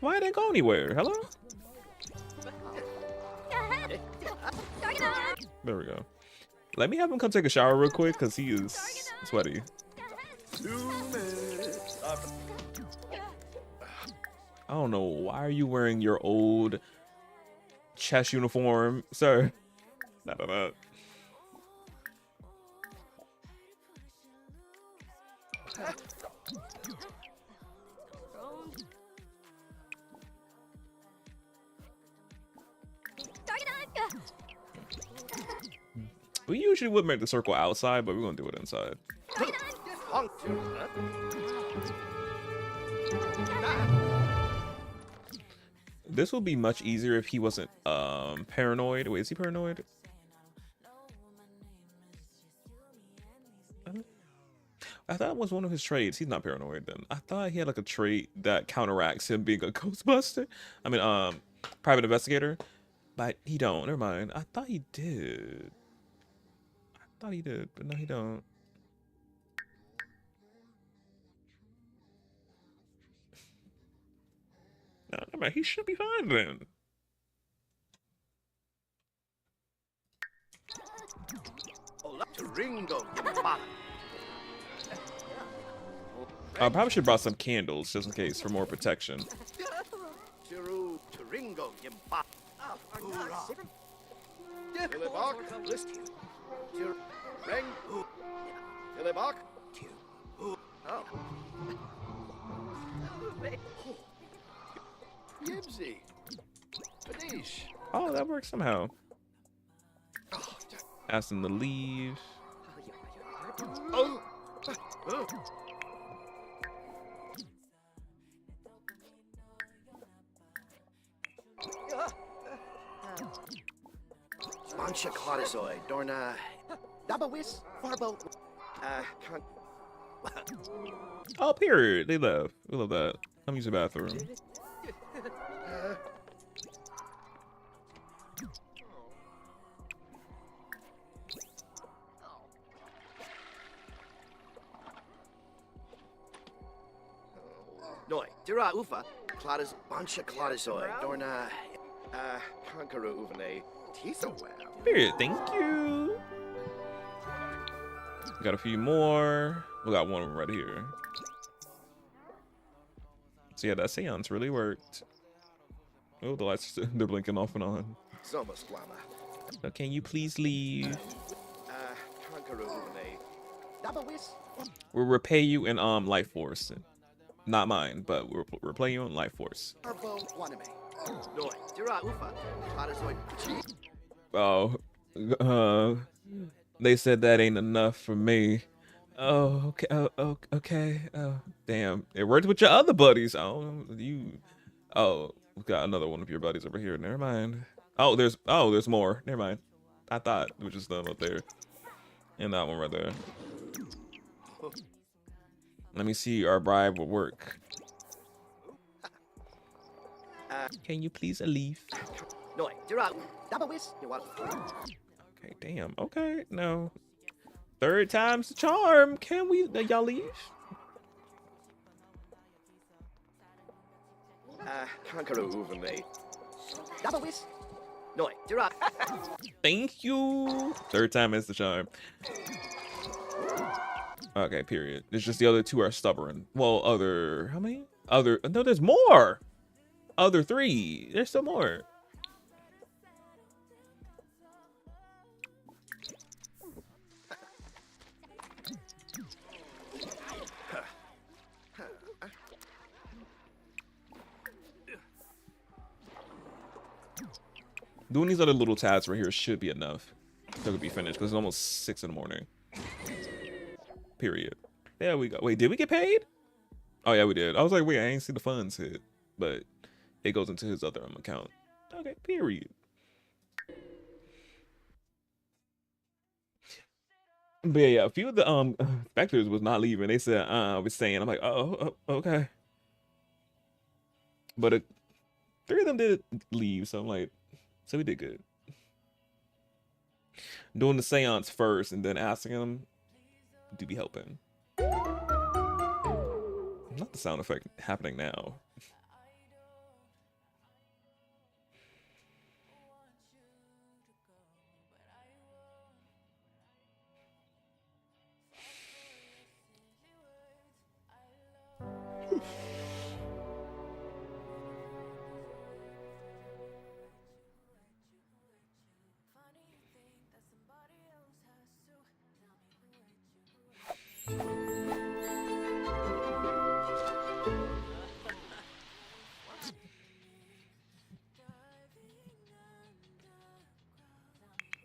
Why didn't go anywhere? Hello? There we go. Let me have him come take a shower real quick because he is sweaty. I don't know. Why are you wearing your old chess uniform, sir? Not that. We usually would make the circle outside, but we're gonna do it inside. This would be much easier if he wasn't paranoid. Wait, is he paranoid? I thought it was one of his traits. He's not paranoid then. I thought he had like a trait that counteracts him being a Ghostbuster. I mean, private investigator. But he don't. Never mind. I thought he did. I thought he did, but no, he don't. No, never mind. He should be fine then. I probably should have brought some candles just in case for more protection. Oh, that works somehow. Ask them to leave. Oh, period. They love. We love that. Come use the bathroom. Noi, dira ufa, cladas buncha cladasoi, dorna, conqueror uvene, tiso well. Period. Thank you. Got a few more. We got one right here. So yeah, that seance really worked. Oh, the lights, they're blinking off and on. Somos glama. So can you please leave? Conqueror uvene. Double whis. We'll repay you in life force. Not mine, but we'll repay you in life force. Arbo waname. Noi, dira ufa, cladasoi. Oh, they said that ain't enough for me. Oh, okay. Oh, okay. Oh, damn. It worked with your other buddies. Oh, you. Oh, we've got another one of your buddies over here. Never mind. Oh, there's more. Never mind. I thought it was just done up there. And that one right there. Let me see our bribe will work. Can you please leave? Noi, dira double whis. Okay, damn. Okay, no. Third time's the charm. Can we, y'all leave? Conqueror uvene. Double whis. Noi, dira. Thank you. Third time is the charm. Okay, period. It's just the other two are stubborn. Well, how many? No, there's more. Other three. There's still more. Doing these other little tasks right here should be enough. So it could be finished because it's almost 6 in the morning. Period. There we go. Wait, did we get paid? Oh yeah, we did. I was like, wait, I ain't see the funds hit, but it goes into his other account. Okay, period. But yeah, a few of the spectators was not leaving. They said was staying. I'm like, oh, okay. But 3 of them did leave, so I'm like, so we did good. Doing the seance first and then asking them to be helping. Not the sound effect happening now.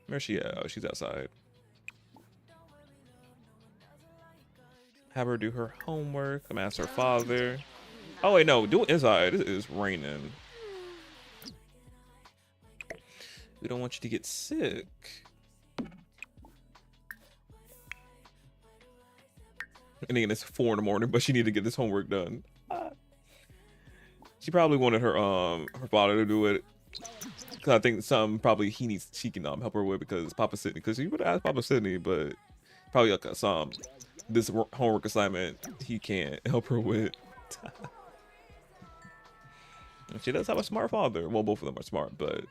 Where's she at? Oh, she's outside. Have her do her homework. I'm ask her father. Oh wait, no, do it inside. It is raining. We don't want you to get sick. And again, it's 4 in the morning, but she needed to get this homework done. She probably wanted her father to do it. Cause I think probably she can help her with because Papa Sydney, because she would ask Papa Sydney, but probably like this homework assignment he can't help her with. She does have a smart father. Well, both of them are smart, but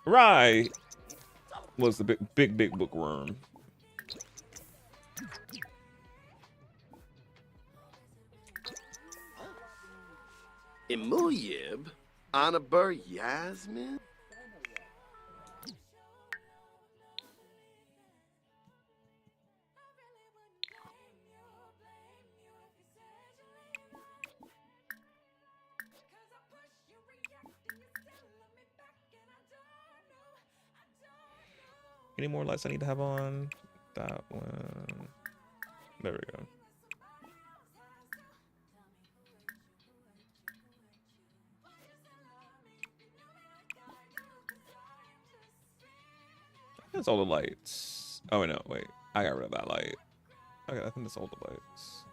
Rye was the big bookworm. Imuyib, Anabur Yasmin. Any more lights I need to have on? That one. There we go. That's all the lights. Oh no, wait. I got rid of that light. Okay, I think that's all the lights.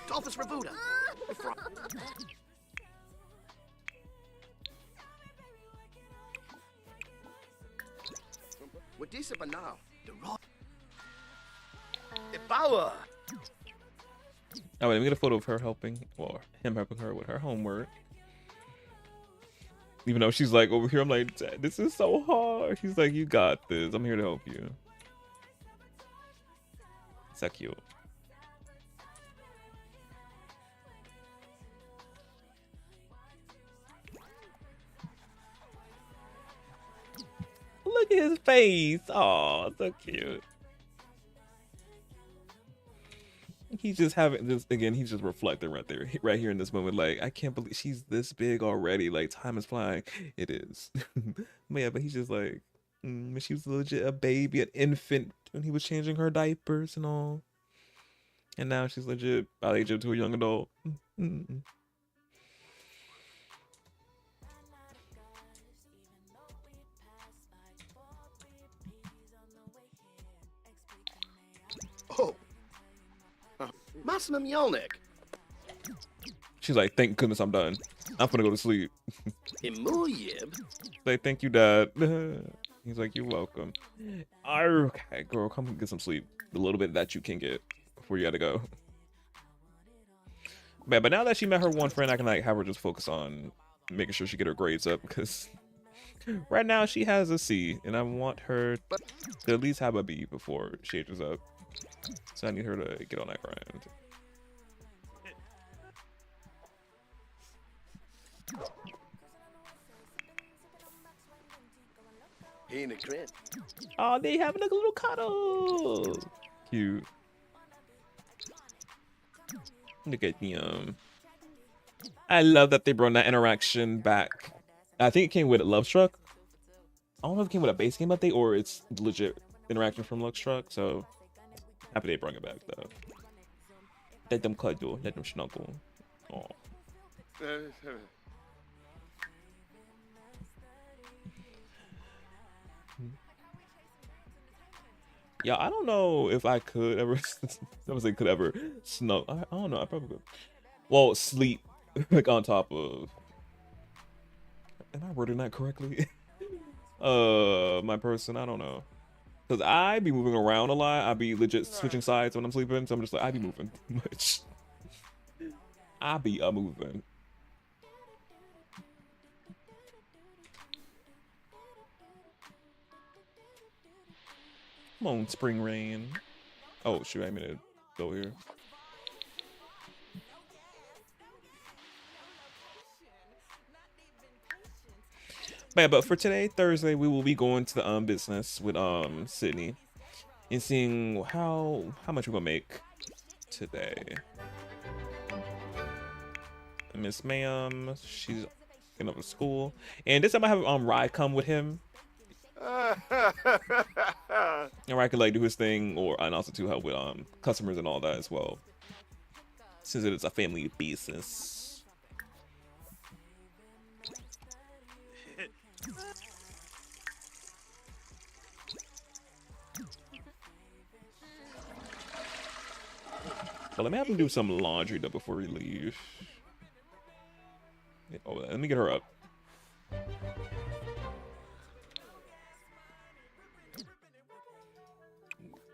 Dolphus Rebuda. What this about now? The raw. Power. Oh, wait, let me get a photo of her helping, or him helping her with her homework. Even though she's like over here, I'm like, this is so hard. She's like, you got this. I'm here to help you. So cute. Look at his face. Oh, so cute. He's just having this again. He's just reflecting right there, right here in this moment. Like, I can't believe she's this big already. Like, time is flying. It is. But yeah, but he's just like, when she was legit a baby, an infant, when he was changing her diapers and all. And now she's legit out age to a young adult. Oh. Maximum Yelnick. She's like, thank goodness I'm done. I'm gonna go to sleep. Imuyib. Like, thank you, Dad. He's like, you're welcome. Okay, girl, come get some sleep. The little bit that you can get before you gotta go. But now that she met her one friend, I can like have her just focus on making sure she get her grades up, because right now she has a C, and I want her to at least have a B before she ages up. So I need her to get on that grind. He in the crib. Oh, they having a little cuddle. Cute. Look at them. I love that they brought that interaction back. I think it came with Love Struck. I don't know if it came with a base game update or it's legit interaction from Love Struck. So happy they brought it back though. Let them cuddle, let them snuggle. Oh. Yeah, I don't know if I could ever. I was like, could ever snuggle. I don't know. I probably could. Well, sleep like on top of. Am I wording that correctly? My person. I don't know. Cause I be moving around a lot. I be legit switching sides when I'm sleeping. So I'm just like, I be moving too much. I be moving. Come on, spring rain. Oh shoot, I mean to go here. But for today, Thursday, we will be going to the business with Sydney and seeing how much we're gonna make today. Miss Ma'am, she's getting up to school, and this time I have Rye come with him. And Rye could like do his thing, and also to help with customers and all that as well, since it is a family business. Well, let me have him do some laundry though before we leave. Oh, let me get her up.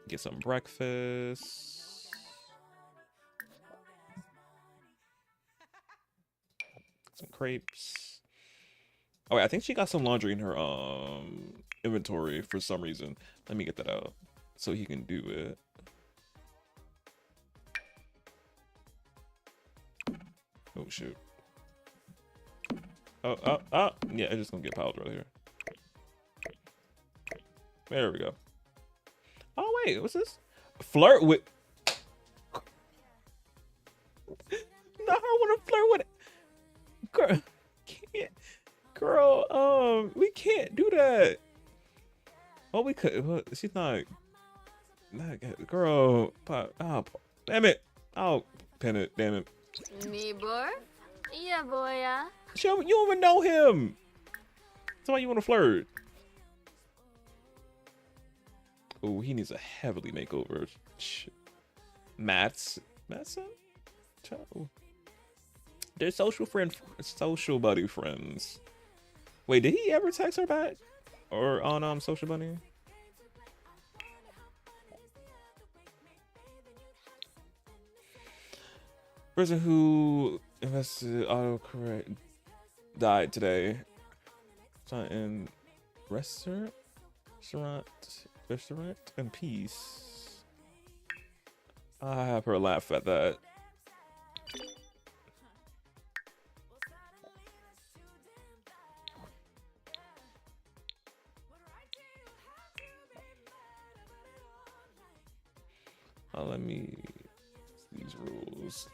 Get some breakfast. Some crepes. Oh, wait, I think she got some laundry in her inventory for some reason. Let me get that out so he can do it. Oh shoot. Oh, yeah, it's just gonna get piled right here. There we go. Oh wait, what's this? Flirt with. Not her wanna flirt with it. Girl, can't. Girl, we can't do that. Oh, we could. Well, she's not. Girl, oh, damn it. Oh, pin it. Damn it. Me boy? Yeah, boy, yeah. You don't even know him. That's why you want to flirt. Oh, he needs a heavily makeover. Mattson? They're social buddy friends. Wait, did he ever text her back? Or on social buddy? Person who invested autocorrect died today. In restaurant and peace. I have her laugh at that. Let me these rules.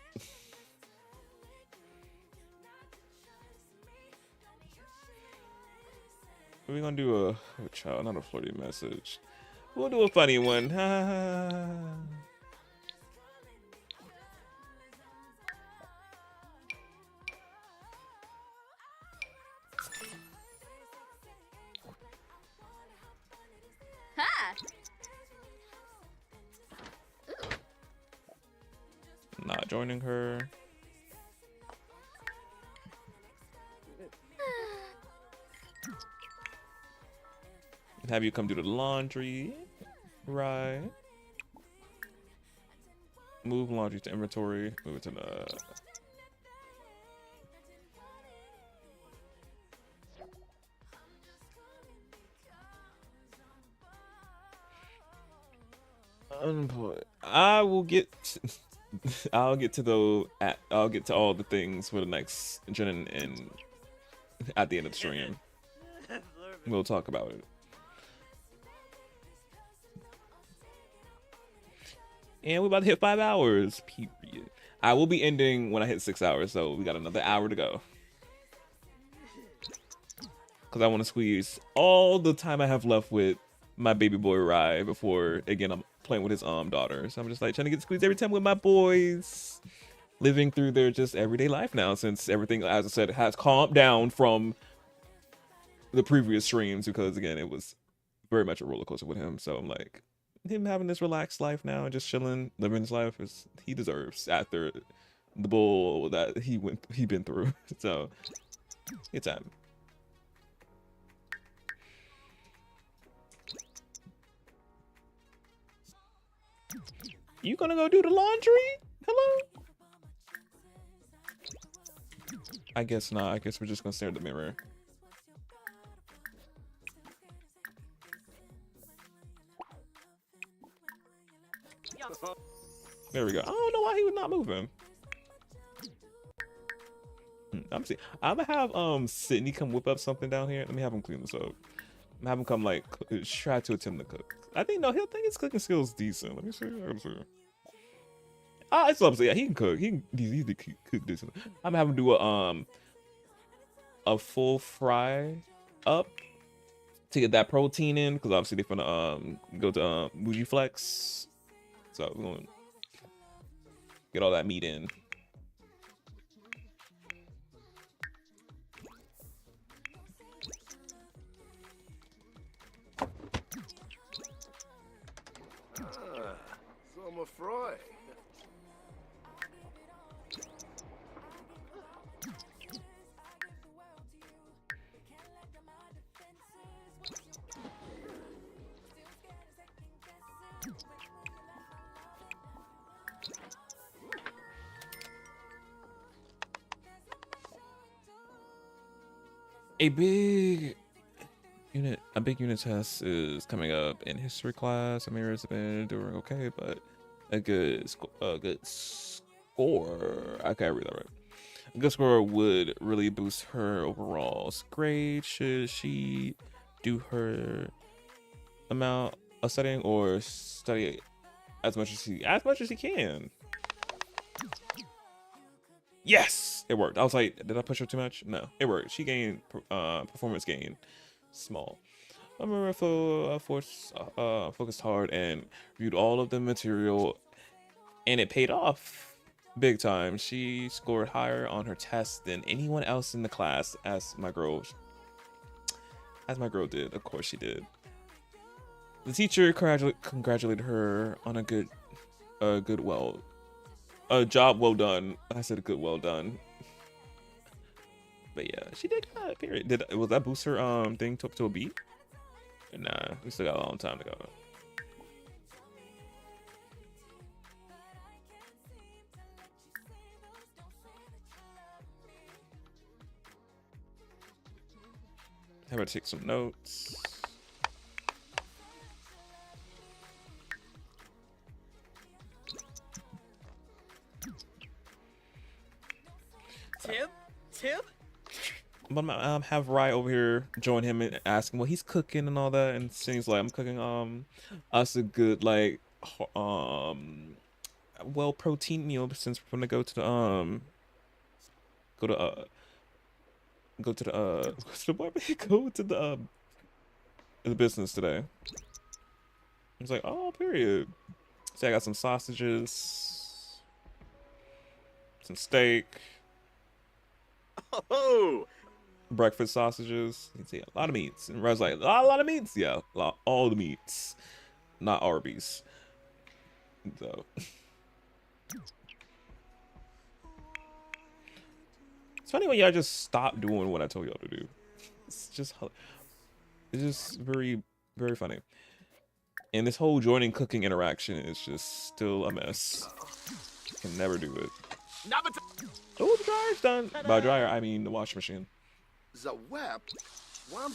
We're gonna do a child, not a flirty message. We'll do a funny one. Ha! Not joining her. Have you come do the laundry, right? Move laundry to inventory. Move it to the. Unemployed. I will get. I'll get to the. I'll get to all the things for the next gen and at the end of the stream. We'll talk about it. And we're about to hit 5 hours. Period. I will be ending when I hit 6 hours, so we got another hour to go. Because I want to squeeze all the time I have left with my baby boy Rye before, again, I'm playing with his daughter. So I'm just like trying to get squeezed every time with my boys. Living through their just everyday life now, since everything, as I said, has calmed down from the previous streams. Because, again, it was very much a roller coaster with him. So I'm like, him having this relaxed life now and just chilling, living his life is he deserves after the bull that he been through. So good time. You gonna go do the laundry? Hello? I guess not. I guess we're just gonna stare at the mirror. There we go. I don't know why he was not moving. I'm gonna have Sydney come whip up something down here. Let me have him clean this up. Have him come like try to attempt to cook. I think he'll think his cooking skills decent. Let me see. It's obviously, yeah, he can cook. He's easy to cook decent. I'm gonna have him do a full fry up to get that protein in, because obviously they're gonna go to Bougie Flex. So we're gonna get all that meat in. Summer fry. A big unit test is coming up in history class. Amira's been doing okay, but a good score. I can't read that right. A good score would really boost her overall grade. Should she do her amount of studying or study as much as she can? Yes, it worked. I was like, did I push her too much? No, it worked. She gained performance gain, small. Amira focused hard and reviewed all of the material, and it paid off big time. She scored higher on her test than anyone else in the class, as my girl did. Of course she did. The teacher congratulated her on a job well done. I said a good well done. But yeah, she did good, period. Was that boost her thing to a beat? Nah, we still got a long time to go. I better take some notes. Tip? I'm gonna have Rye over here join him and ask him what he's cooking and all that, and seems like I'm cooking us a good like well protein meal since we're gonna go to the go to the business today. It's like, oh, period. See, I got some sausages, some steak. Oh, breakfast sausages. You can see a lot of meats. And Red's like, a lot of meats. Yeah, all the meats, not Arby's. So it's funny when y'all just stop doing what I told y'all to do. It's just very, very funny. And this whole joining cooking interaction is just still a mess. Can never do it. Oh, the dryer's done. By dryer, I mean the washing machine. The web. One.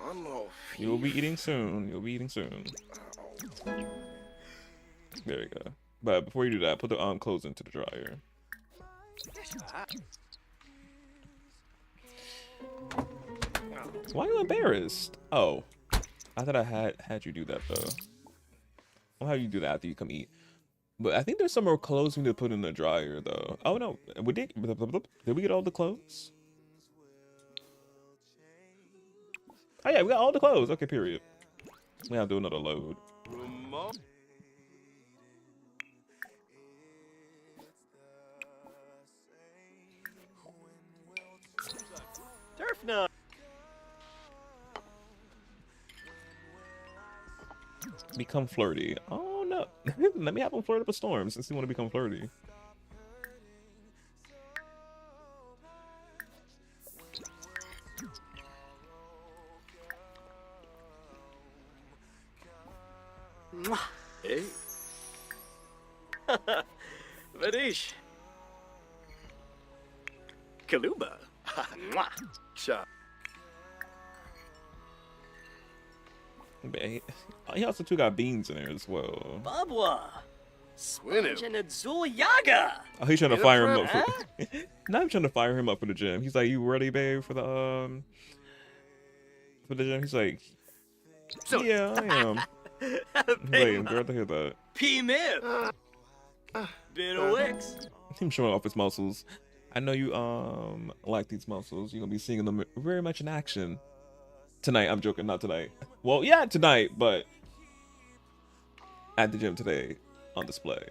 One of You'll be eating soon. You'll be eating soon. There you go. But before you do that, put the clothes into the dryer. Why are you embarrassed? Oh, I thought I had you do that though. I'll have you do that after you come eat. But I think there's some more clothes we need to put in the dryer though. Oh no, did we get all the clothes? Oh yeah, we got all the clothes. Okay, period. We have to do another load. Turf nut. Become flirty. Oh no. Let me have him flirt up a storm since he want to become flirty. Hey. Vadish. Kaluba. Cha. But he also too got beans in there as well. Babwa. Swinu. Yaga. Oh, he's trying to fire him up. Now I'm trying to fire him up for the gym. He's like, "You ready, babe, for the gym?" He's like, "Yeah, I am." Wait, I'm glad to hear that. P-Mip. Bit of Wix. Him showing off his muscles. I know you like these muscles. You're gonna be seeing them very much in action tonight. I'm joking, not tonight. Well, yeah, tonight, but at the gym today on display,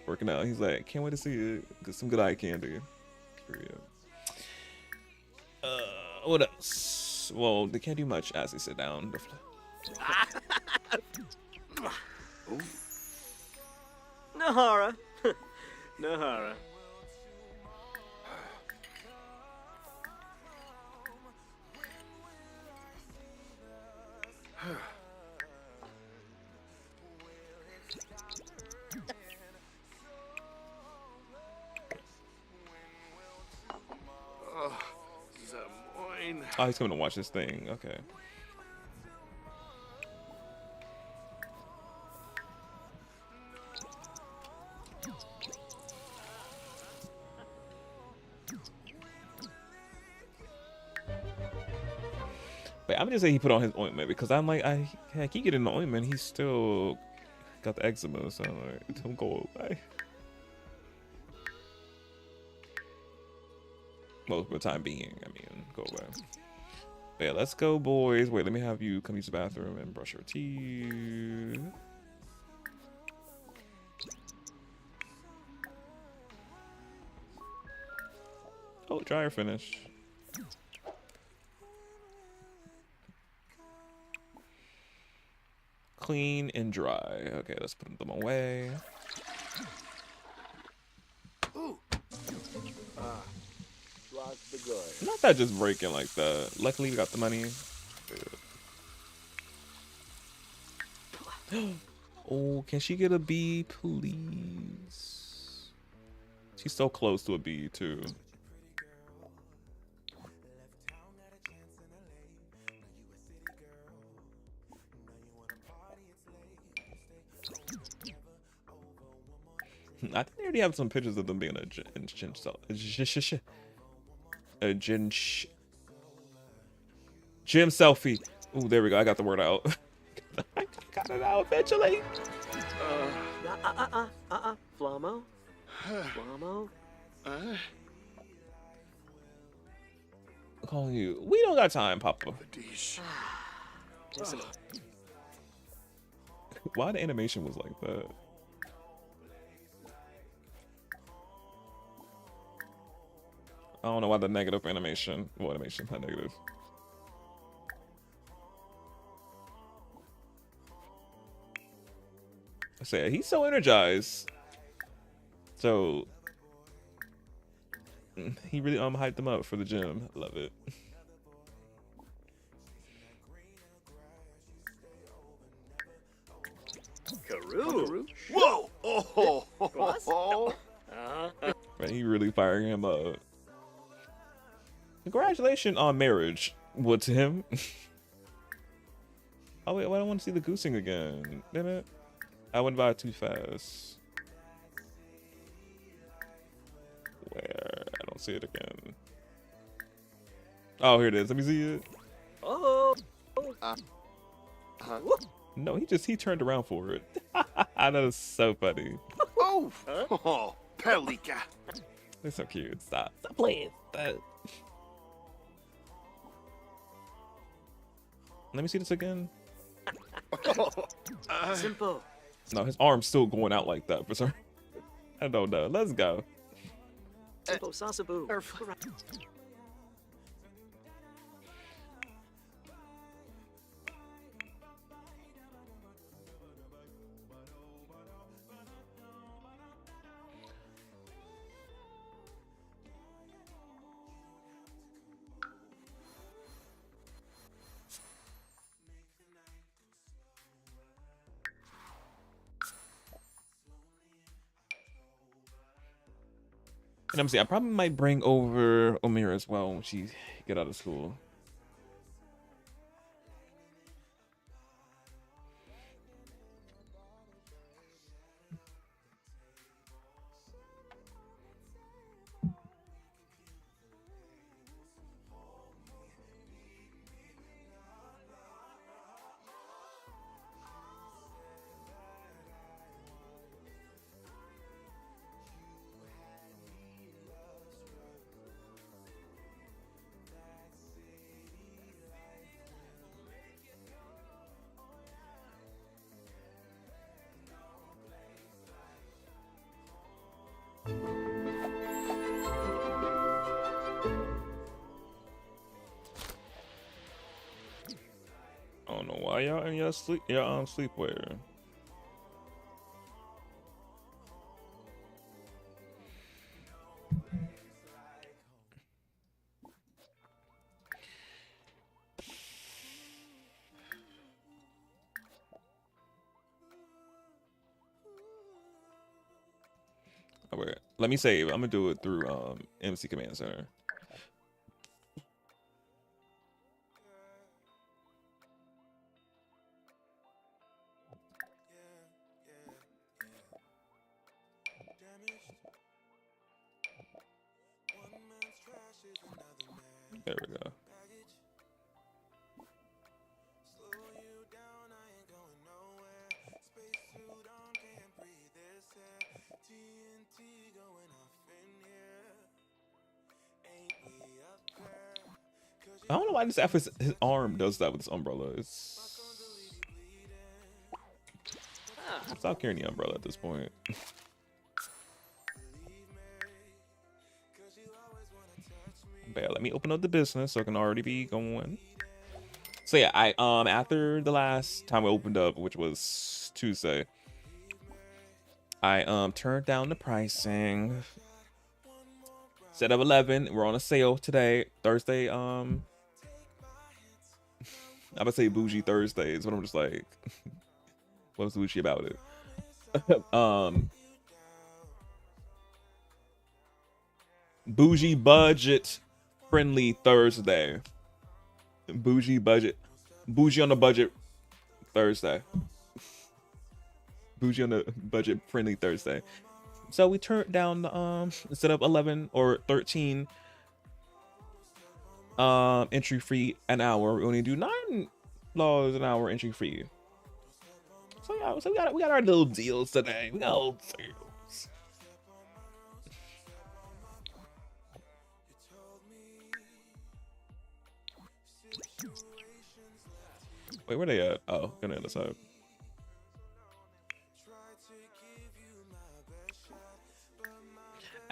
working out. He's like, can't wait to see it. Get some good eye candy. Period. What else? Well, they can't do much as they sit down. Nahara. Nahara. Oh, he's coming to watch this thing. Okay. But I'm just saying he put on his ointment because I'm like, I keep getting the ointment. He's still got the eczema, so I'm like, don't go away. Well, for the time being, I mean, go away. But yeah, let's go, boys. Wait, let me have you come use the bathroom and brush your teeth. Oh, dryer finish. Clean and dry. Okay, let's put them away. Not that just breaking like that. Luckily, we got the money. Oh, can she get a B, please? She's so close to a B, too. I think they already have some pictures of them being a gym selfie. Ooh, there we go. I got the word out. I got it out eventually. Flamo? Flamo? I'm calling you. We don't got time, Papa. Why the animation was like that? I don't know why the negative animation. Well, animation's not negative. I say he's so energized. So he really hyped them up for the gym. Love it. Karoo. Whoa! Oh! Man, he really firing him up. Congratulations on marriage. What to him? Oh wait, I don't want to see the goosing again. Damn it. I went by too fast. Where? I don't see it again. Oh, here it is. Let me see it. Oh. No, he turned around for it. That is so funny. Oh! Oh, Pelika. They're so cute. Stop playing. Stop. Let me see this again. Simple. No, his arm's still going out like that for some. I don't know. Let's go. Simple Sasabu. And I'm saying I probably might bring over Omira as well when she get out of school. I don't know why y'all in your sleepwear. Oh, wait. Let me save. I'm gonna do it through MC Command Center. There we go. I don't know why his arm does that with his umbrella. Stop carrying the umbrella at this point. But yeah, let me open up the business so I can already be going. So yeah, I after the last time we opened up, which was Tuesday, I turned down the pricing. Instead of 11, we're on a sale today, Thursday. I'm gonna say bougie Thursdays, but I'm just like, what's bougie about it? Bougie budget friendly Thursday. Bougie on the budget Thursday. Bougie on the budget friendly Thursday. So we turned down the instead of 11 or 13 entry fee an hour, we only do $9 an hour entry fee. So yeah, so we got our little deals today. We got little deals. Wait, where they at? Oh, on the other side.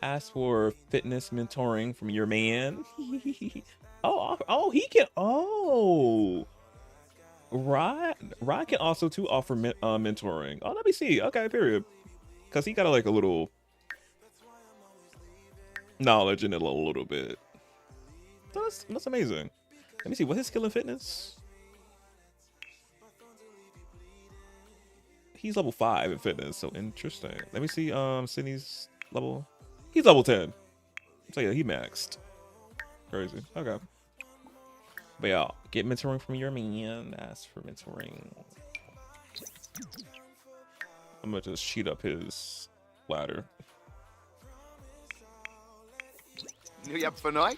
Ask for fitness mentoring from your man. oh, he can. Oh, Rod can also too offer mentoring. Oh, let me see. Okay, period. Cause he got like a little knowledge in it a little bit. So that's amazing. Let me see. What's his skill in fitness? He's level 5 in fitness. So interesting. Let me see. Sydney's level. He's level 10. So yeah, he maxed. Crazy. Okay. But yeah, get mentoring from your man. Ask for mentoring. I'm gonna just cheat up his ladder. Nu up for night?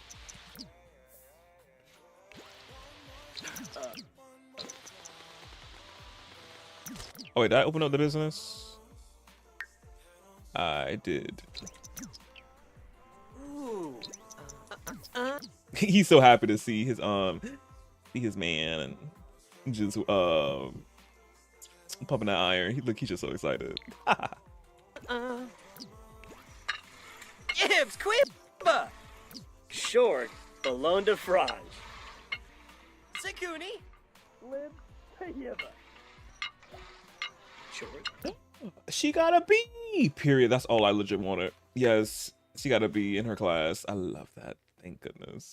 Oh wait, did I open up the business? I did. He's so happy to see his man and just pumping that iron. He's just so excited. Gibbs, Quibba! Short, Ballon de Frange. Sakuni, Lib, Yiba. Short. She got a B, period. That's all I legit wanted. Yes, she got a B in her class. I love that. Thank goodness.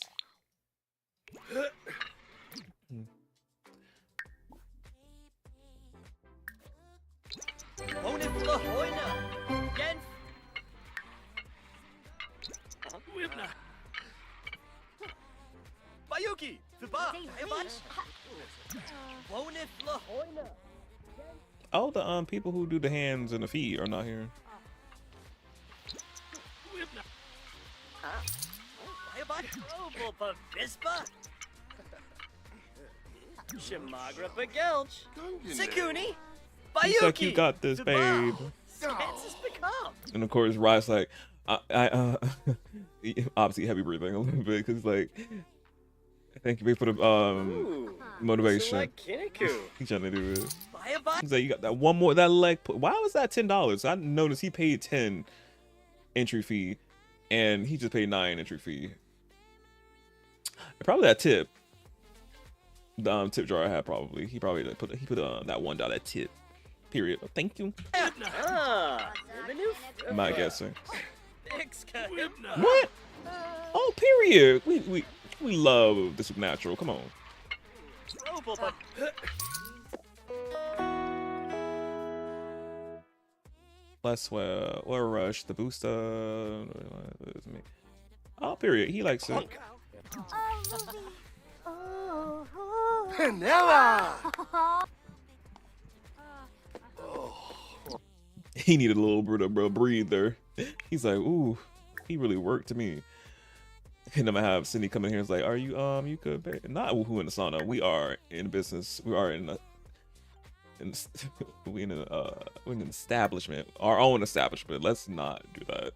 Bayuki, Oh, the people who do the hands and the feet are not here. Shamagra Bagelch, Sakuni, He's like, you got this, babe. And of course, Rye's like, I obviously heavy breathing a little bit because like, thank you for the motivation. He's trying to do it. He's like, you got that one more that leg. Why was that $10? I noticed he paid 10 entry fee, and he just paid 9 entry fee. Probably that tip. The tip jar I had probably. He probably put that $1 tip. Period. Thank you. My guessing. What? Oh, period. We love the supernatural. Come on. Let's well rush the booster. Oh, period. He likes it. He needed a little bit of a breather. He's like, ooh, he really worked to me. And I'm gonna have Cindy come in here and say, are you you could pay? Not woohoo in the sauna. We are in business. We are in an establishment, our own establishment. Let's not do that.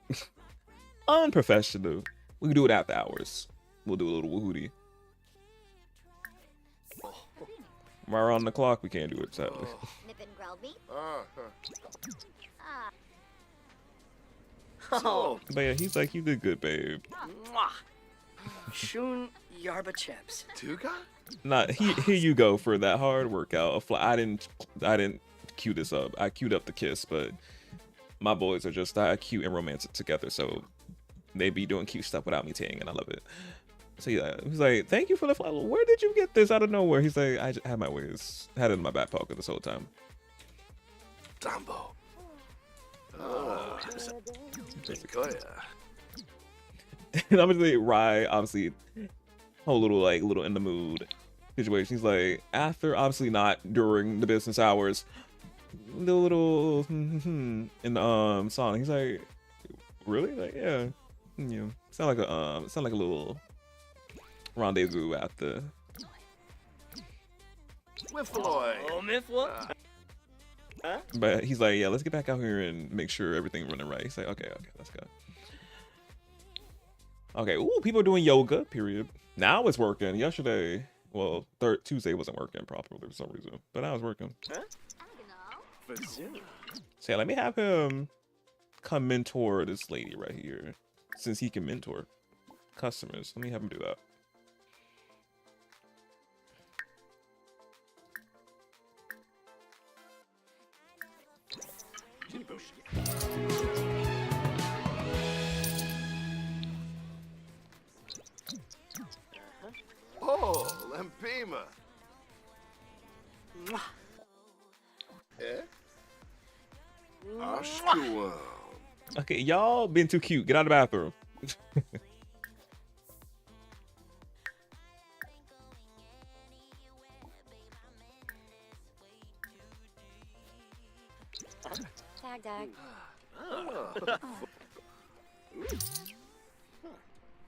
Unprofessional. We can do it after hours. We'll do a little woohooty. Right around the clock, we can't do it, sadly. Oh. But yeah, he's like, you did good, babe. Shun Yarba Chaps. Tuga? Not here you go for that hard workout. I didn't cue this up. I queued up the kiss, but my boys are just cute and romantic together, so they be doing cute stuff without me saying, and I love it. So yeah, he's like, thank you for the flower. Where did you get this out of nowhere? He's like, I just had my ways. Had it in my back pocket this whole time. Dambo. And I'm just like, Rye, obviously, whole little in the mood situation. He's like, after, obviously not during the business hours, the little in the sauna. He's like, really? Like, yeah. You know, sound like a little rendezvous after. Oh, myth what? Huh? But he's like, yeah, let's get back out here and make sure everything running right. He's like, okay, let's go. Okay, ooh, people are doing yoga, period. Now it's working. Yesterday, well, Tuesday wasn't working properly for some reason, but now it's working. Huh? So yeah, let me have him come mentor this lady right here, since he can mentor customers. Let me have him do that. Oh, Lempima. Eh? Ashkuan. Okay, y'all been too cute. Get out of the bathroom. Tag.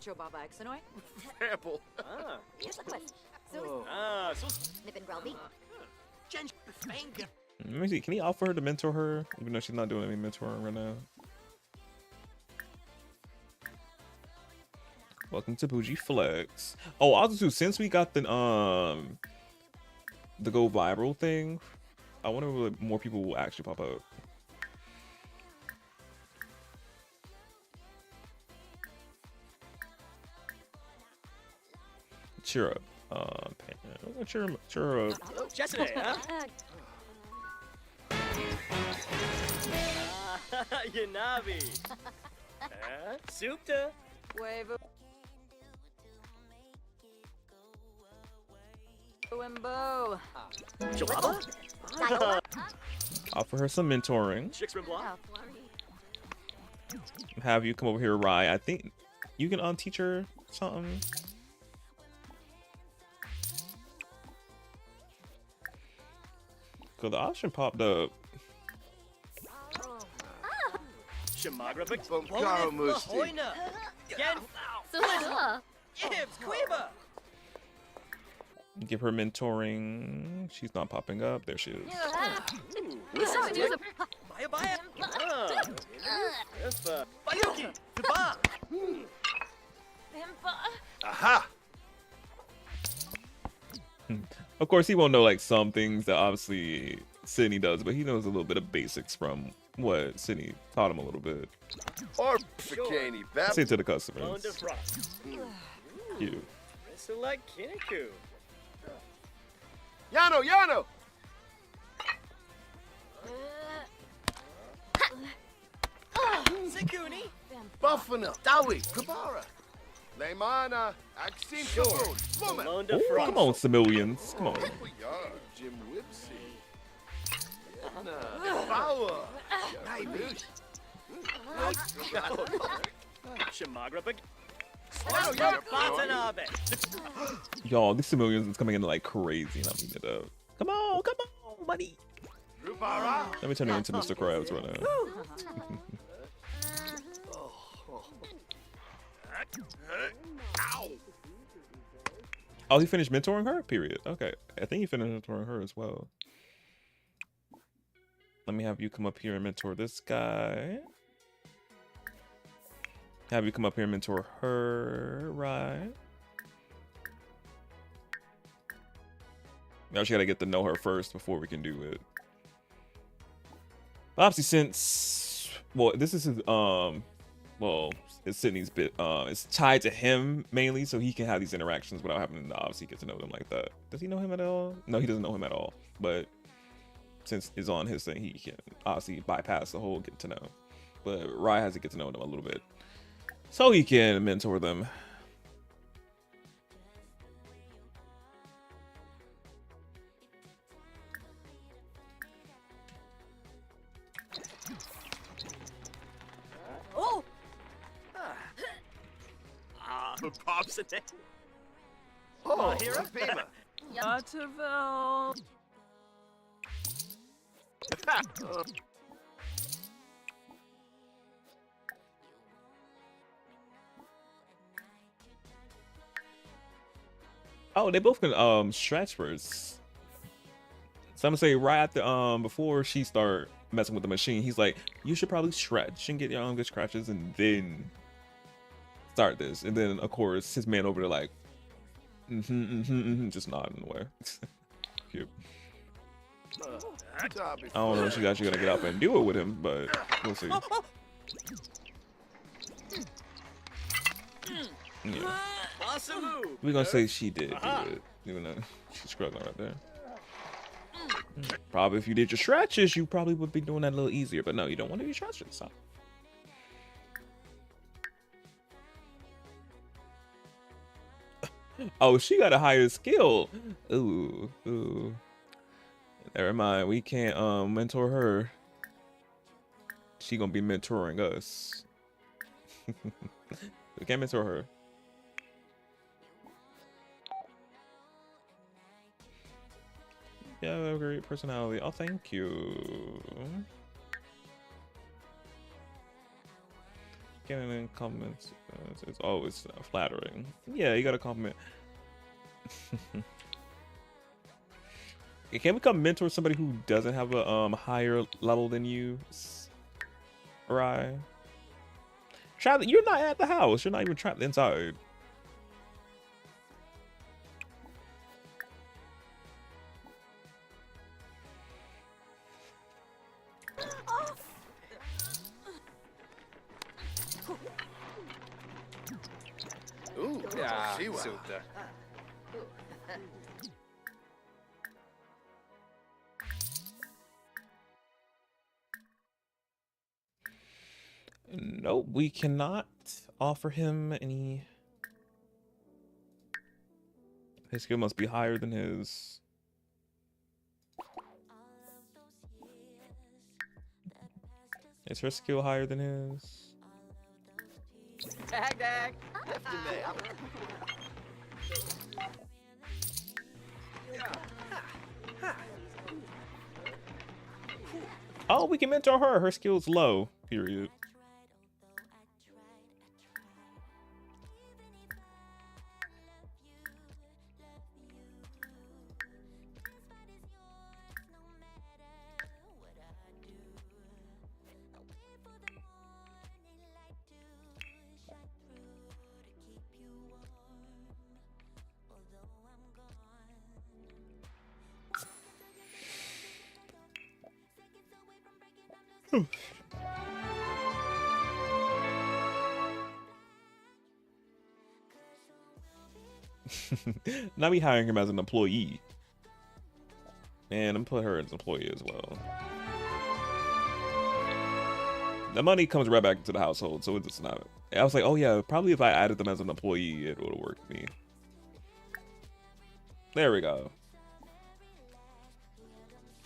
Joe Baba Exonoy. Apple. Here's a quest. Nippin' Grelby. Let me see. Can he offer her to mentor her, even though she's not doing any mentoring right now? Welcome to Bougie Flex. Oh, also too, since we got the go viral thing, I wonder if more people will actually pop up. Cheer up. Cheer up. Yesterday, huh? Yanabi. Supta. Wave. Wimbo. Jalaba? Offer her some mentoring. Chixman Block. Have you come over here, Rye. I think you can teach her something. Cause the option popped up. Shamagra Bunkara Musti. Again. Gibbs, Quiba. Give her mentoring. She's not popping up. There she is. Baya. Bayuki. Duba. Aha! Of course, he won't know like some things that obviously Sydney does, but he knows a little bit of basics from what Sydney taught him a little bit. Or Bikini Bap. Say to the customers. Cute. Select Kiniku. Yano! Sekuni. Buffalo. Dawi. Kabara. Leimana. Axim Kabul. Woman. Oh, come on, Simillions. Come on. Jim Whipsy. Power. Shamagra. Y'all, these Simillions is coming in like crazy, and I'm eating it up. Come on, buddy. Let me turn it into Mr. Krabs right now. Oh, he finished mentoring her? Period. Okay. I think he finished mentoring her as well. Let me have you come up here and mentor this guy. Have you come up here and mentor her, right? Now she gotta get to know her first before we can do it. Obviously, since this is his it's Sydney's bit. It's tied to him mainly, so he can have these interactions without having to obviously get to know them like that. Does he know him at all? No, he doesn't know him at all. But since it's on his thing, he can obviously bypass the whole get to know. But Rye has to get to know them a little bit, so he can mentor them. Oh! Pops a day. Oh, Hero? Pima. Yatterville. Oh, they both can stretch first. So I'm gonna say right after before she start messing with the machine, he's like, you should probably stretch and get your own good scratches and then start this. And then of course his man over there like just nodding away. Cute. I don't know if she's actually gonna get up and do it with him, but we'll see. Yeah. We're gonna say she did do it, even though she's struggling right there. Probably if you did your stretches, you probably would be doing that a little easier, but no, you don't want to do your stretches. So. Oh, she got a higher skill. Ooh. Never mind, we can't mentor her. She gonna be mentoring us. We can't mentor her. Yeah, a great personality. Oh, thank you. Getting in comments is always flattering. Yeah, you gotta compliment. Can we come mentor somebody who doesn't have a higher level than you? Right. You're not at the house. You're not even trapped inside. Ooh, Yeah, ZOTAC. Nope, we cannot offer him any. His skill must be higher than his. Is her skill higher than his? Dag. Oh, we can mentor her. Her skill's low. Period. Now we hiring him as an employee. And I'm putting her as an employee as well. The money comes right back into the household, so it's not. I was like, oh yeah, probably if I added them as an employee, it would have worked for me. There we go.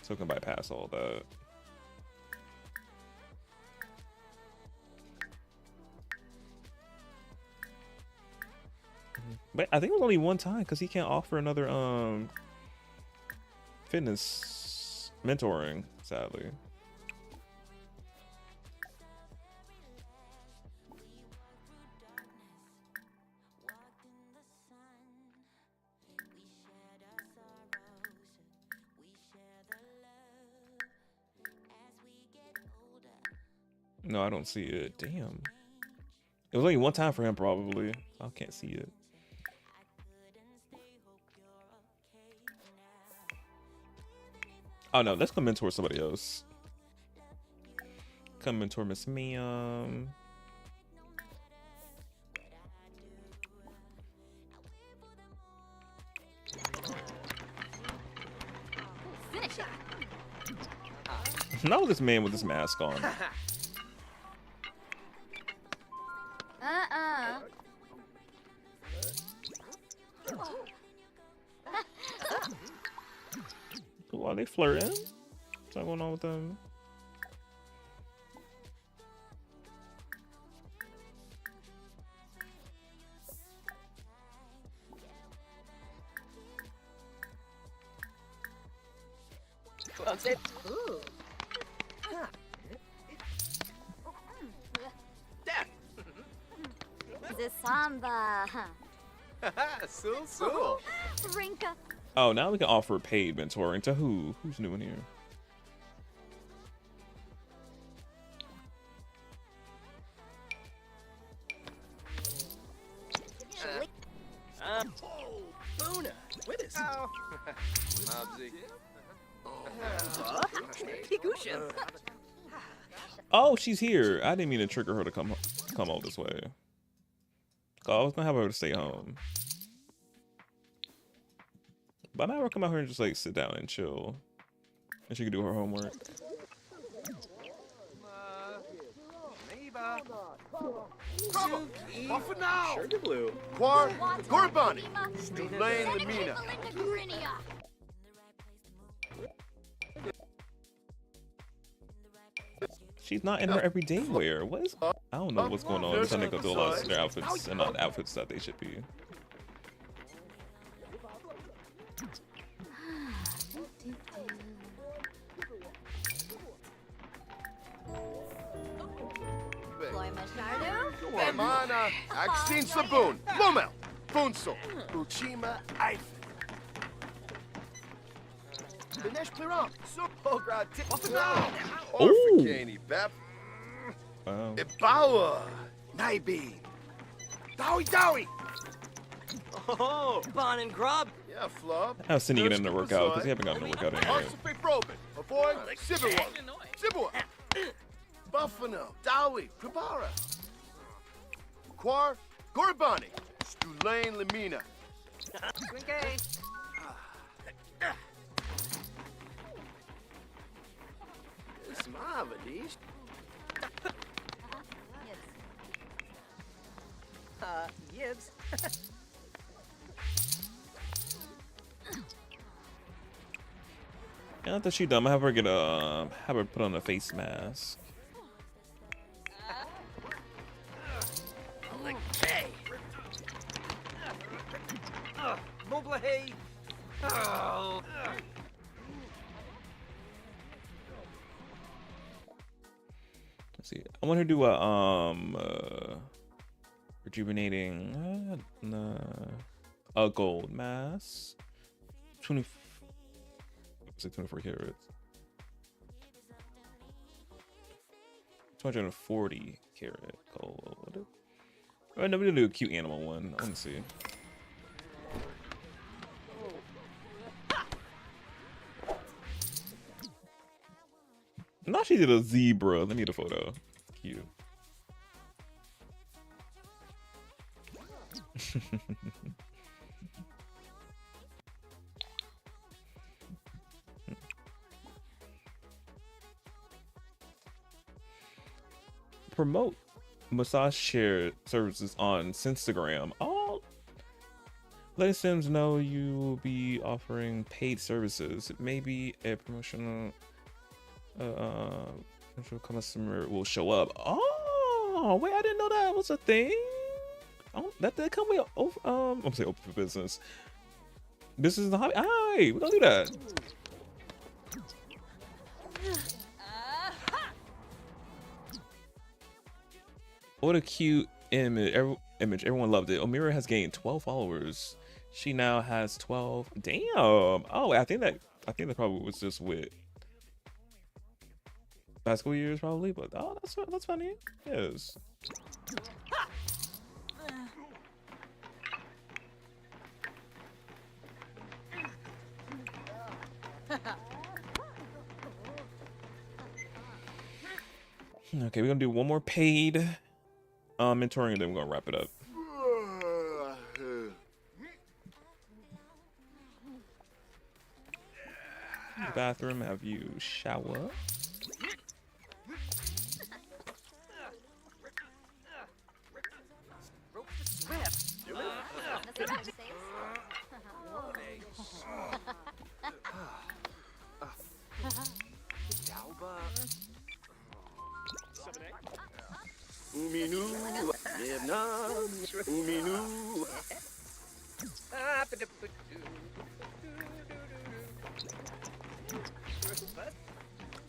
So we can bypass all that. But I think it was only one time because he can't offer another fitness mentoring, sadly. No, I don't see it. Damn. It was only one time for him, probably. I can't see it. Oh no, let's come mentor somebody else. Come mentor Miss Miam. Finish it. Not with this man with this mask on. Are they flirting? What's going on with them? Ooh. The samba. Sul. Rinka. Oh, now we can offer paid mentoring to who? Who's new in here? Boona, with us. Oh, she's here. I didn't mean to trigger her to come all this way. I was gonna have her to stay home. But now her come out here and just like sit down and chill. And she can do her homework. Off it now! Sugar blue. Quar, Gorbani. Lane Lamina. She's not in her everyday wear. What is? I don't know what's going on. Some niggas do a lot of their outfits and not the outfits that they should be. Mana, Axtin Saboon, Lomel, Funso, Uchima, Eif. Dinesh Pliram, Supograd, off it now. Orfikani, Bep. Ibawa, Naibi. Dowie. Oh, Bon and Grub. Yeah, Flub. I was sending it in to work out because he haven't gotten to work out anyway. Avoid Sibiwa. Buffalo, Dowie, Prabara. Quar, Gorbani, Stulain Lamina. It's marvelous. Yibs. Yeah, not that she dumb. I have her get have her put on a face mask. Oh. Let's see. I want her to do a rejuvenating a gold mask. 24 carats. 240 carat gold. Alright, now we're gonna do a cute animal one. I want to see. Now she did a zebra. Let me get a photo. Cute. Promote massage share services on Instagram. Oh, let Sims know you will be offering paid services. Maybe a promotional potential customer will show up. Oh, wait, I didn't know that was a thing. Oh, that did come with I'm gonna say open for business. Business is a hobby. Alright, we're gonna do that. What a cute image. Everyone loved it. Omira has gained 12 followers. She now has 12. Damn. Oh, I think that probably was just with high school years, probably. But oh, that's funny. Yes. Okay, we're gonna do one more paid mentoring, and then we're gonna wrap it up. Bathroom, have you shower? Uminu, Vietnam, Uminu.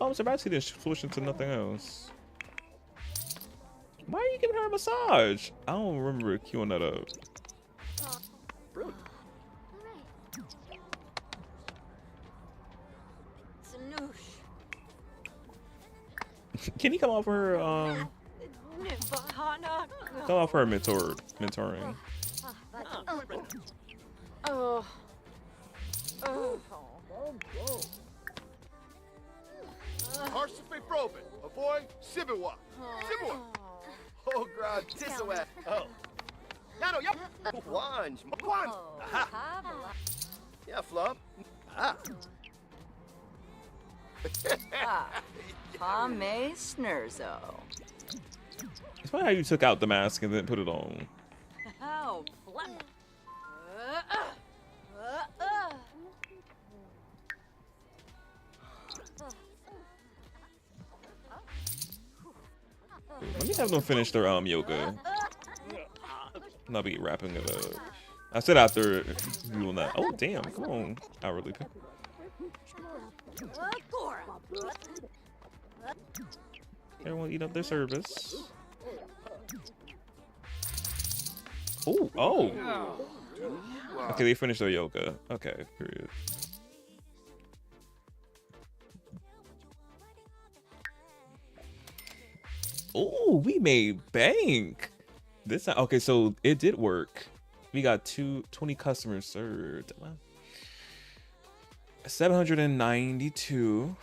Oh, I'm surprised he didn't switch into nothing else. Why are you giving her a massage? I don't remember queuing that up. Can he come off her come off her mentoring? Oh. Harsify Probin, avoid Sibiwa. Sibiwa. Oh, God, Tisawat. Oh. Nano, yup. Wanj. Wanj. Aha. Yeah, Flop. Ah. Pame Snurzo. It's funny how you took out the mask and then put it on. Oh, Let me have them finish their yoga. And I'll be wrapping it up. I said after doing that. Oh damn, come on, hourly pay. Everyone eat up their service. Oh. Okay, they finished their yoga. Okay, period. Oh, we made bank. This okay, so it did work. We got 20 customers served. 792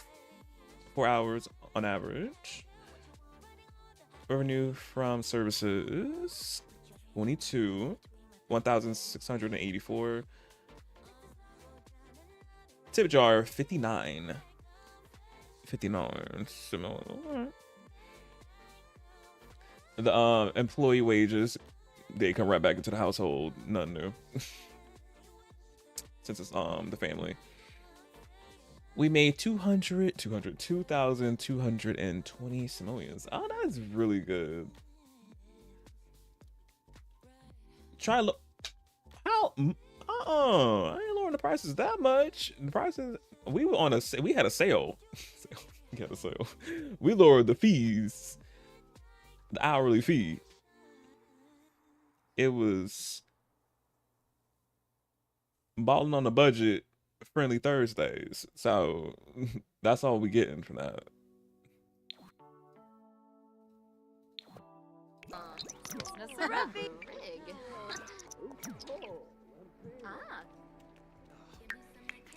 4 hours on average. Revenue from services 22, 1,684. Tip jar 59. 59. Similar. The employee wages, they come right back into the household. Nothing new. Since it's the family. We made 2,220 simoleons. Oh, that's really good. Try look. How? I ain't lowering the prices that much. The prices we were on we had a sale. We had a sale. We lowered the fees. The hourly fee. It was balling on the budget friendly Thursdays. So that's all we getting from that.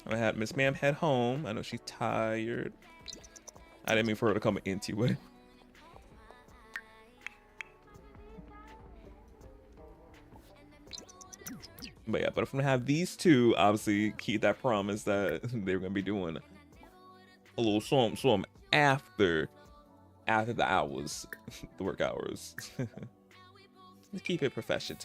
I had Miss Ma'am head home. I know she's tired. I didn't mean for her to come an empty way. But yeah, but if I'm gonna have these two, obviously keep that promise that they were gonna be doing a little swim after the hours, the work hours. Let's keep it professional.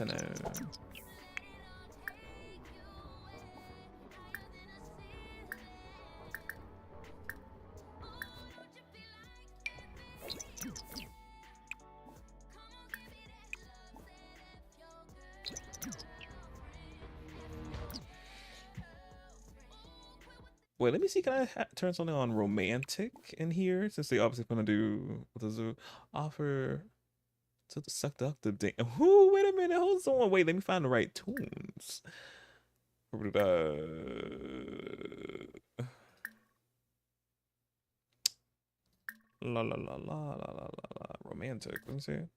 Wait, let me see. Can I turn something on romantic in here? Since they obviously gonna do what does it offer to the seductive date. Ooh, wait a minute, hold on. Wait, let me find the right tunes. La la la la la la la. Romantic. Let me see.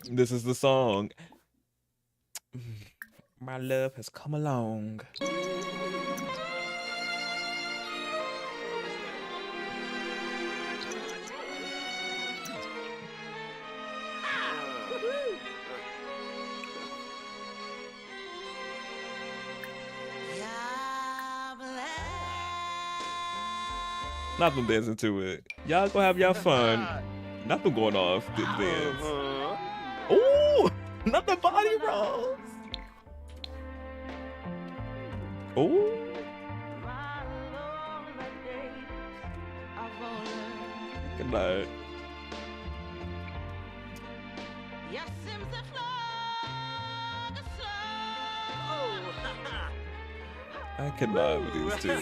This is the song. My love has come along. Not them dancing to it. Y'all gonna have y'all fun. Not them going off the dance. Ooh, not the body rolls. Ooh. Good night. I cannot with these two.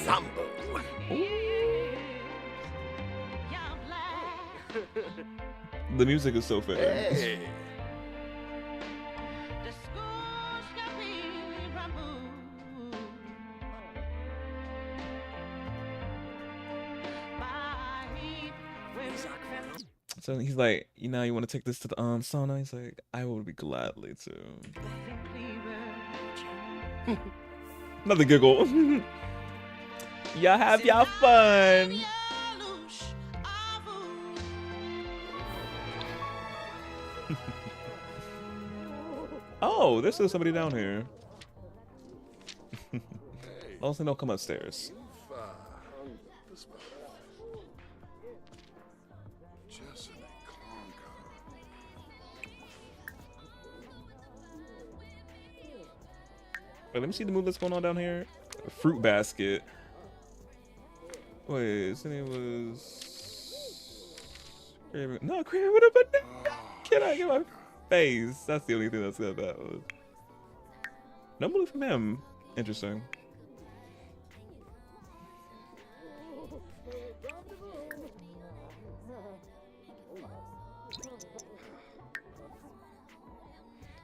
The music is so fitting. Hey. So he's like, you know, you want to take this to the sauna? He's like, I would be gladly to. Another giggle. Y'all have y'all fun. Oh, there's still somebody down here. Also, don't come upstairs. Wait, let me see the move that's going on down here. Fruit basket. Wait, his name was... No, Kramer with a banana. Can I get my face? That's the only thing that's good about that one. No move from him. Interesting.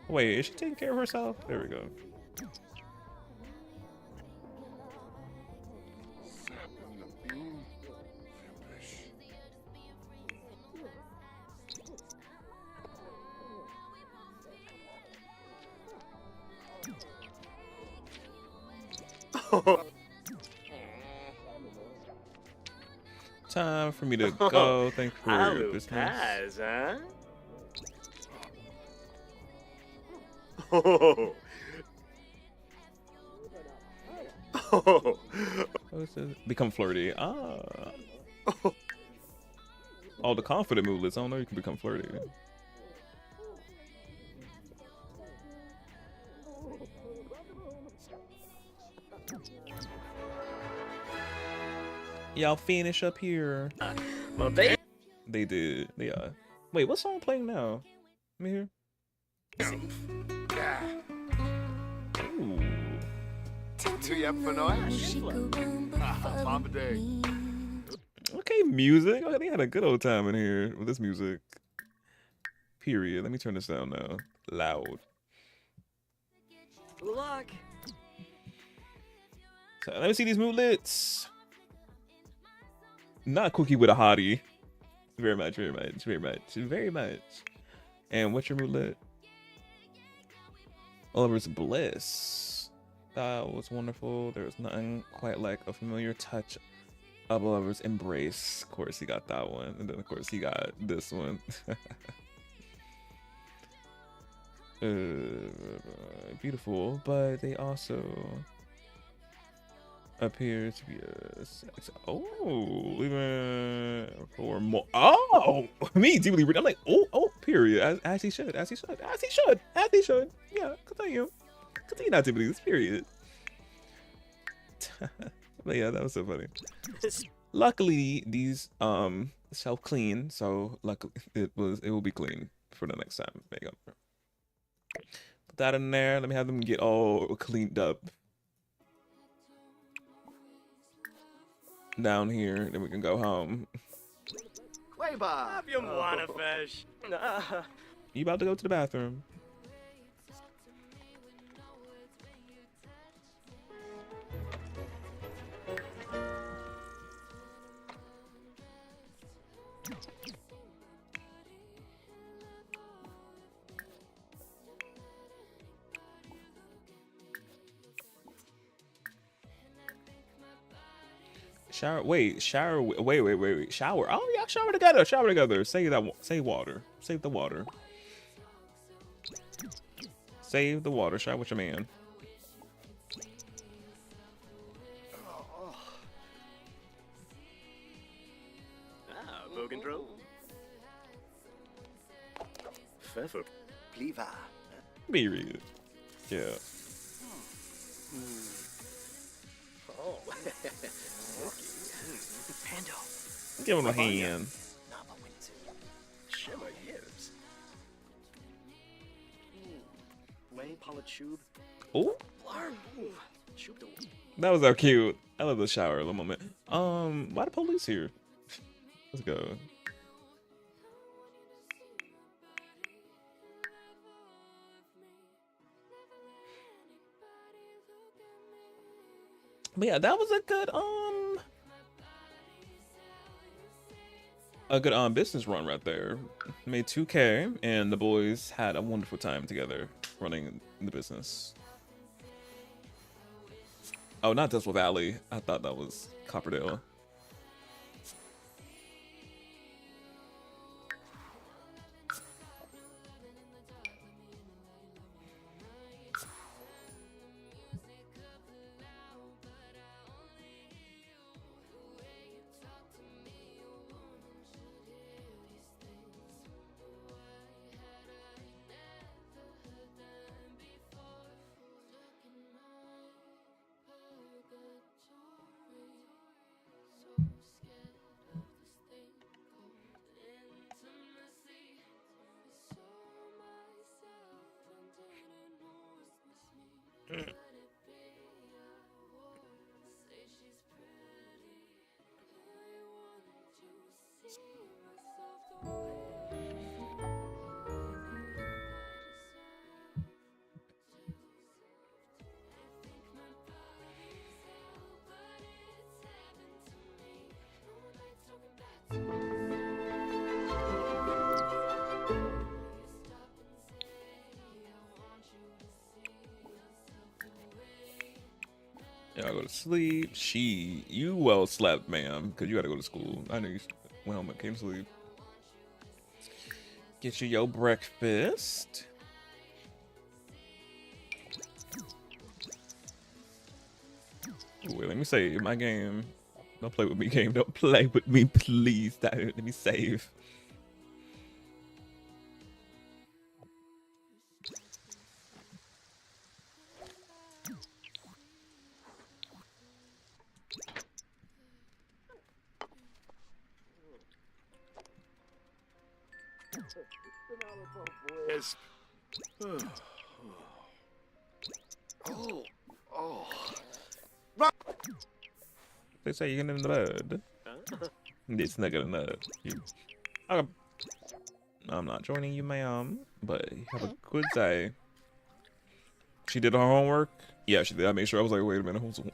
Wait, is she taking care of herself? There we go. Time for me to go. Thank you for your business. Pass, huh? Become flirty. Ah. All the confident movelets. I don't know you can become flirty. Y'all finish up here. Well, they did. Yeah. Wait, what song playing now? Let me hear. Ooh. Okay, music. Oh, they had a good old time in here with this music. Period. Let me turn this down now. Loud. Good luck. So let me see these moodlets. Not Cookie with a hottie. Very much, very much, very much, very much. And what's your moodlet? Oliver's Bliss. That was wonderful. There was nothing quite like a familiar touch of Oliver's Embrace. Of course, he got that one. And then, of course, he got this one. Beautiful, but they also appear to be a sex. Oh, even for more. Oh, me deeply. I'm like, oh, period. As he should, as he should, as he should, as he should. Yeah, continue not to believe this. Period. But yeah, that was so funny. Luckily, these self clean, so luckily it will be clean for the next time. There you go. Put that in there. Let me have them get all cleaned up. Down here, then we can go home. Have you wanna fish? You about to go to the bathroom? Shower. Wait. Shower. Wait. Shower. Oh, yeah. Shower together. Shower together. Save that. Save water. Save the water. Save the water. Shower with your man. Bow control. Feather. Cleaver. Period. Yeah. Oh. Pando. Give him a hand. Shimmer hips. Way polytube. Oh. Larm. Tube. That was so cute. I love the shower little moment. Why the police here? Let's go. But yeah, that was a good business run right there. Made 2K, and the boys had a wonderful time together running the business. Oh, not Desert Valley. I thought that was Copperdale. Yeah, I go to sleep. You well slept, ma'am, because you got to go to school. I know you went home and came to sleep. Get you your breakfast. Ooh, wait, let me save my game. Don't play with me, game. Don't play with me, please. Let me save. Yes. Oh. They say you're getting in the bed. It's not good enough. Okay. I'm not joining you, ma'am, but have a good day. She did her homework? Yeah, she did. I made sure. I was like, wait a minute, who's the one?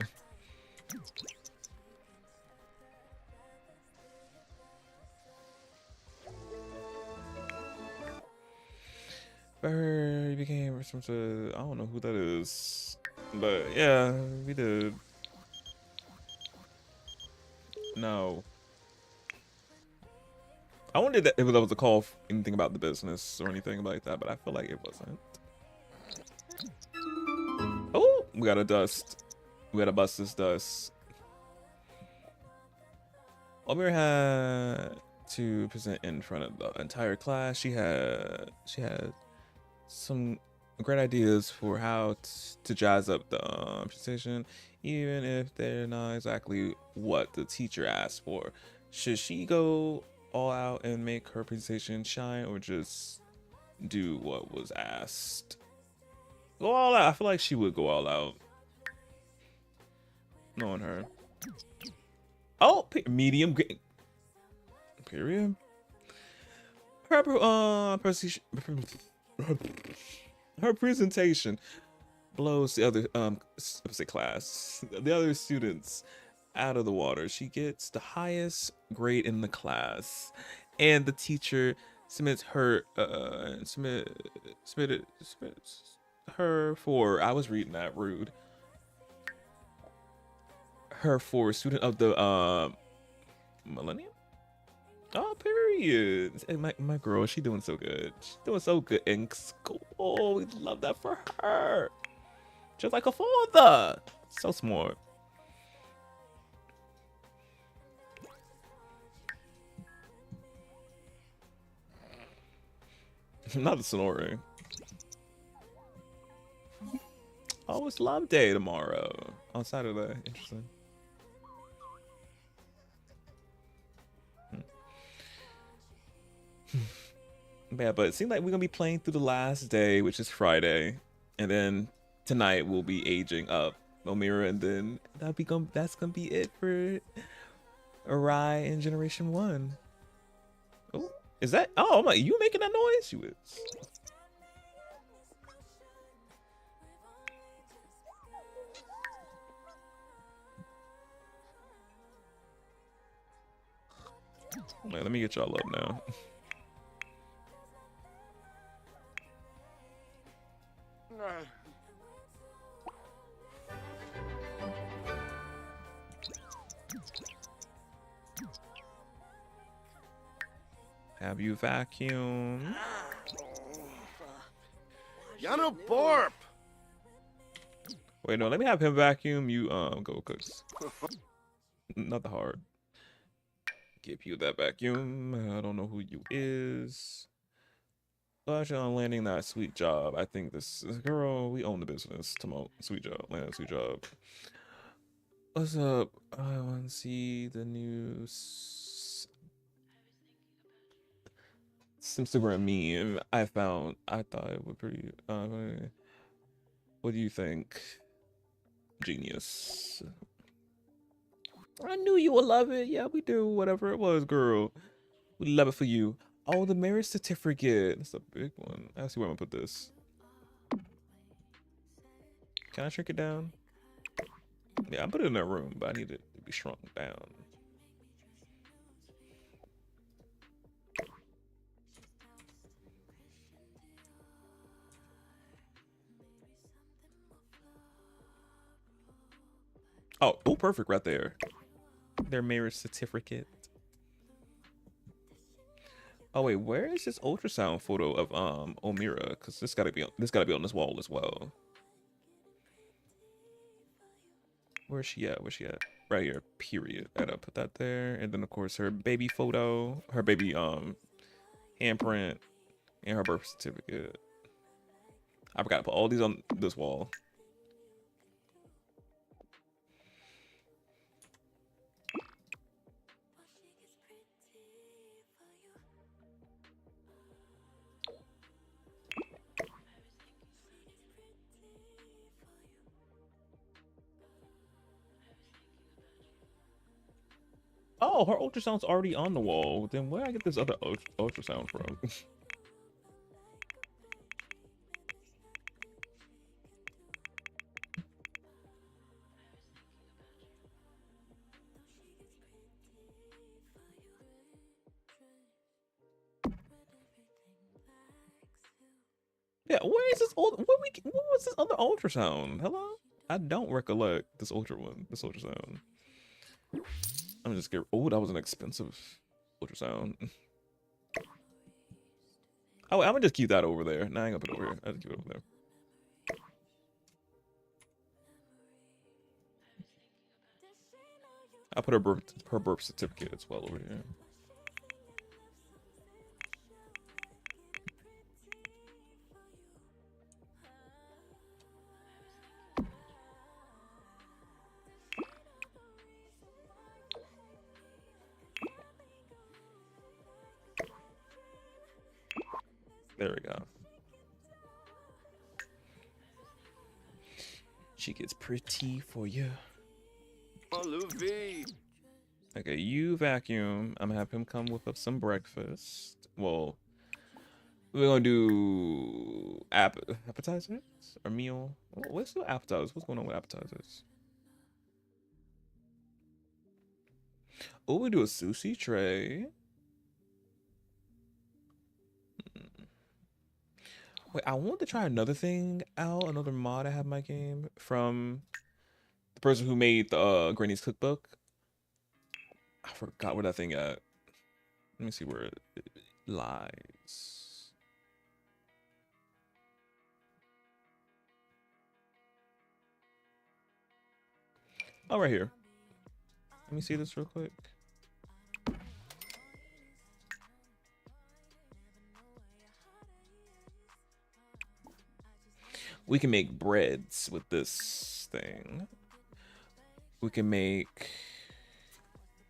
He became responsible. I don't know who that is, but yeah, we did. No. I wondered if that was a call for anything about the business or anything like that, but I feel like it wasn't. Oh, we got a dust. We gotta bust this dust. Omir had to present in front of the entire class. She had some great ideas for how to jazz up the presentation, even if they're not exactly what the teacher asked for. Should she go all out and make her presentation shine, or just do what was asked? Go all out. I feel like she would go all out, knowing her. Oh, medium period. Her presentation blows the other class, the other students out of the water. She gets the highest grade in the class, and the teacher submits her submitted her for, I was reading that, rude, her for student of the millennium. Oh, period. And my girl, she doing so good. She's doing so good in school. We love that for her. Just like a father. So smart. Not a Sonore. Oh, it's Love Day tomorrow. On Saturday. Interesting. Yeah, but it seems like we're gonna be playing through the last day, which is Friday, and then tonight we'll be aging up Omira, and then that's gonna be it for Arai in Generation 1. Oh, is that? Oh, I'm like, you making that noise? You is. Wait, let me get y'all up now. Have you vacuumed? Yana Borp! Wait, no, let me have him vacuum. You go cooks. Not the hard. Give you that vacuum. I don't know who you is. Well, actually, on landing that sweet job, I think this girl, we own the business. Tomo, sweet job, land a sweet job. What's up? I want to see the new Instagram meme I found. I thought it was pretty. What do you think? Genius. I knew you would love it. Yeah, we do. Whatever it was, girl. We love it for you. Oh, the marriage certificate. That's a big one. I see where I'm gonna put this. Can I shrink it down? Yeah, I put it in that room, but I need it to be shrunk down. Oh, perfect right there. Their marriage certificate. Oh wait, where is this ultrasound photo of Omira? Because this gotta be on this wall as well. Where's she at? Where's she at? Right here. Period. I gotta put that there, and then of course her baby photo, her baby handprint, and her birth certificate. I forgot to put all these on this wall. Oh, her ultrasound's already on the wall. Then where I get this other ultrasound from? Yeah, where is this old? What was this other ultrasound? Hello, I don't recollect this ultrasound. I'm just scared. Oh, that was an expensive ultrasound. Oh, I'm gonna just keep that over there. Nah, I ain't gonna put it over here. I'll just keep it over there. I'll put her birth certificate as well over here. There we go. She gets pretty for you. Okay, you vacuum. I'm gonna have him come whip up some breakfast. Well, we're gonna do appetizers or meal. What's the appetizers? What's going on with appetizers? Oh, we do a sushi tray. Wait, I want to try another thing out, another mod I have in my game from the person who made the Granny's Cookbook. I forgot where that thing at. Let me see where it lies. Oh, right here. Let me see this real quick. We can make breads with this thing. We can make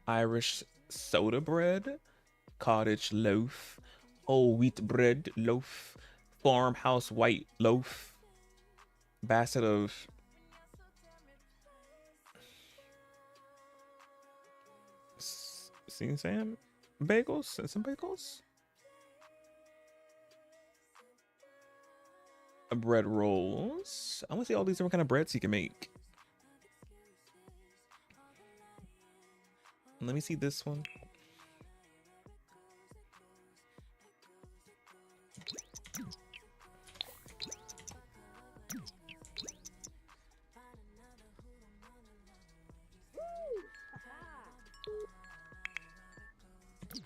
Irish soda bread, cottage loaf, whole wheat bread loaf, farmhouse white loaf, basket of Seen Sam bagels and some bagels. Bread rolls. I want to see all these different kind of breads you can make. Let me see this one.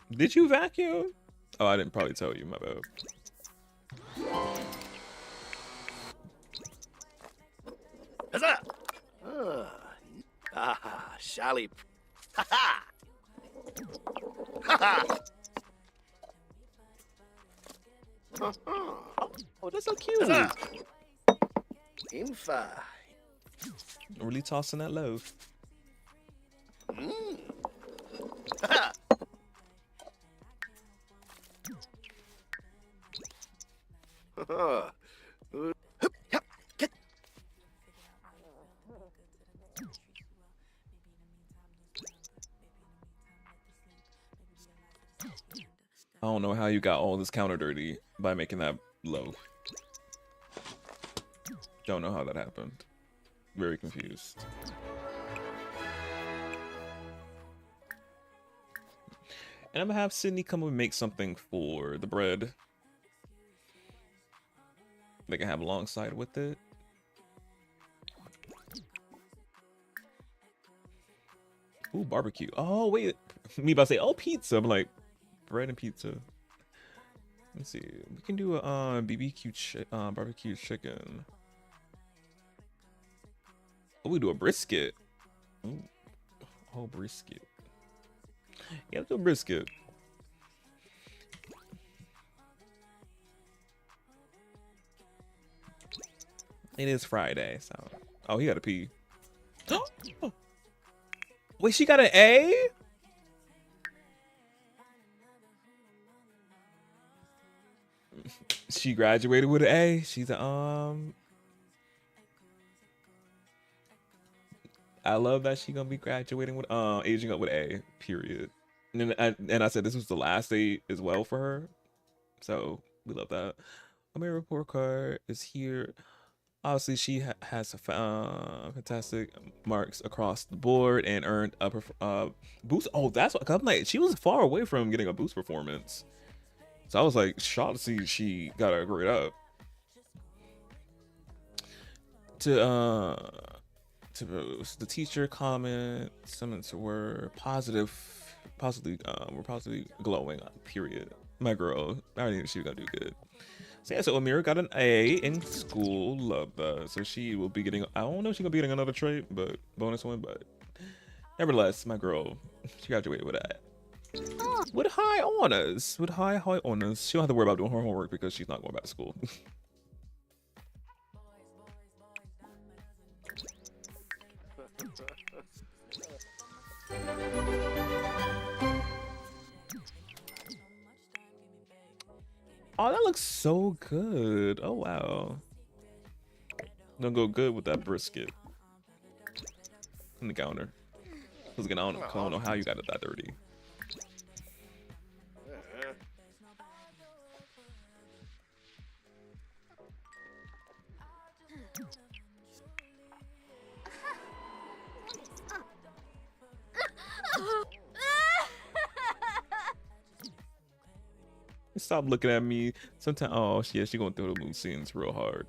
Did you vacuum? Oh, I didn't probably tell you, my bad. Huzzah! Shally. Ha ha! Oh, that's so cute. Infa. Really tossing that loaf. I don't know how you got all this counter dirty by making that loaf. Don't know how that happened. Very confused. And I'm gonna have Sydney come and make something for the bread. They can have alongside with it. Ooh, barbecue. Oh, wait. Me about to say, oh, pizza. I'm like, bread and pizza. Let's see. We can do a barbecue chicken. Oh, we do a brisket. Ooh. Oh, brisket. Yeah, let's do a brisket. It is Friday, so. Oh, he got to pee. Wait, she got an A? She graduated with an A. She's a, I love that she gonna be graduating with aging up with A, period. And I said this was the last day as well for her. So we love that. A my report card is here. Obviously, she has fantastic marks across the board and earned a boost. Oh, that's what I'm like. She was far away from getting a boost performance. So I was like shocked to see she got a grade up. To the teacher comments were positively glowing. Period. My girl, I already knew she was gonna do good. So yeah, so Amira got an A in school. Love that. So she will be getting, I don't know if she's gonna be getting another trait, but bonus one, but nevertheless, my girl, she graduated with that. With high honors. With high honors. She don't have to worry about doing her homework because she's not going back to school. Oh, that looks so good. Oh, wow. Gonna go good with that brisket. In the counter. Because again, I don't know how you got it that dirty. Stop looking at me. Sometimes, oh yeah, she going through the mood scenes real hard.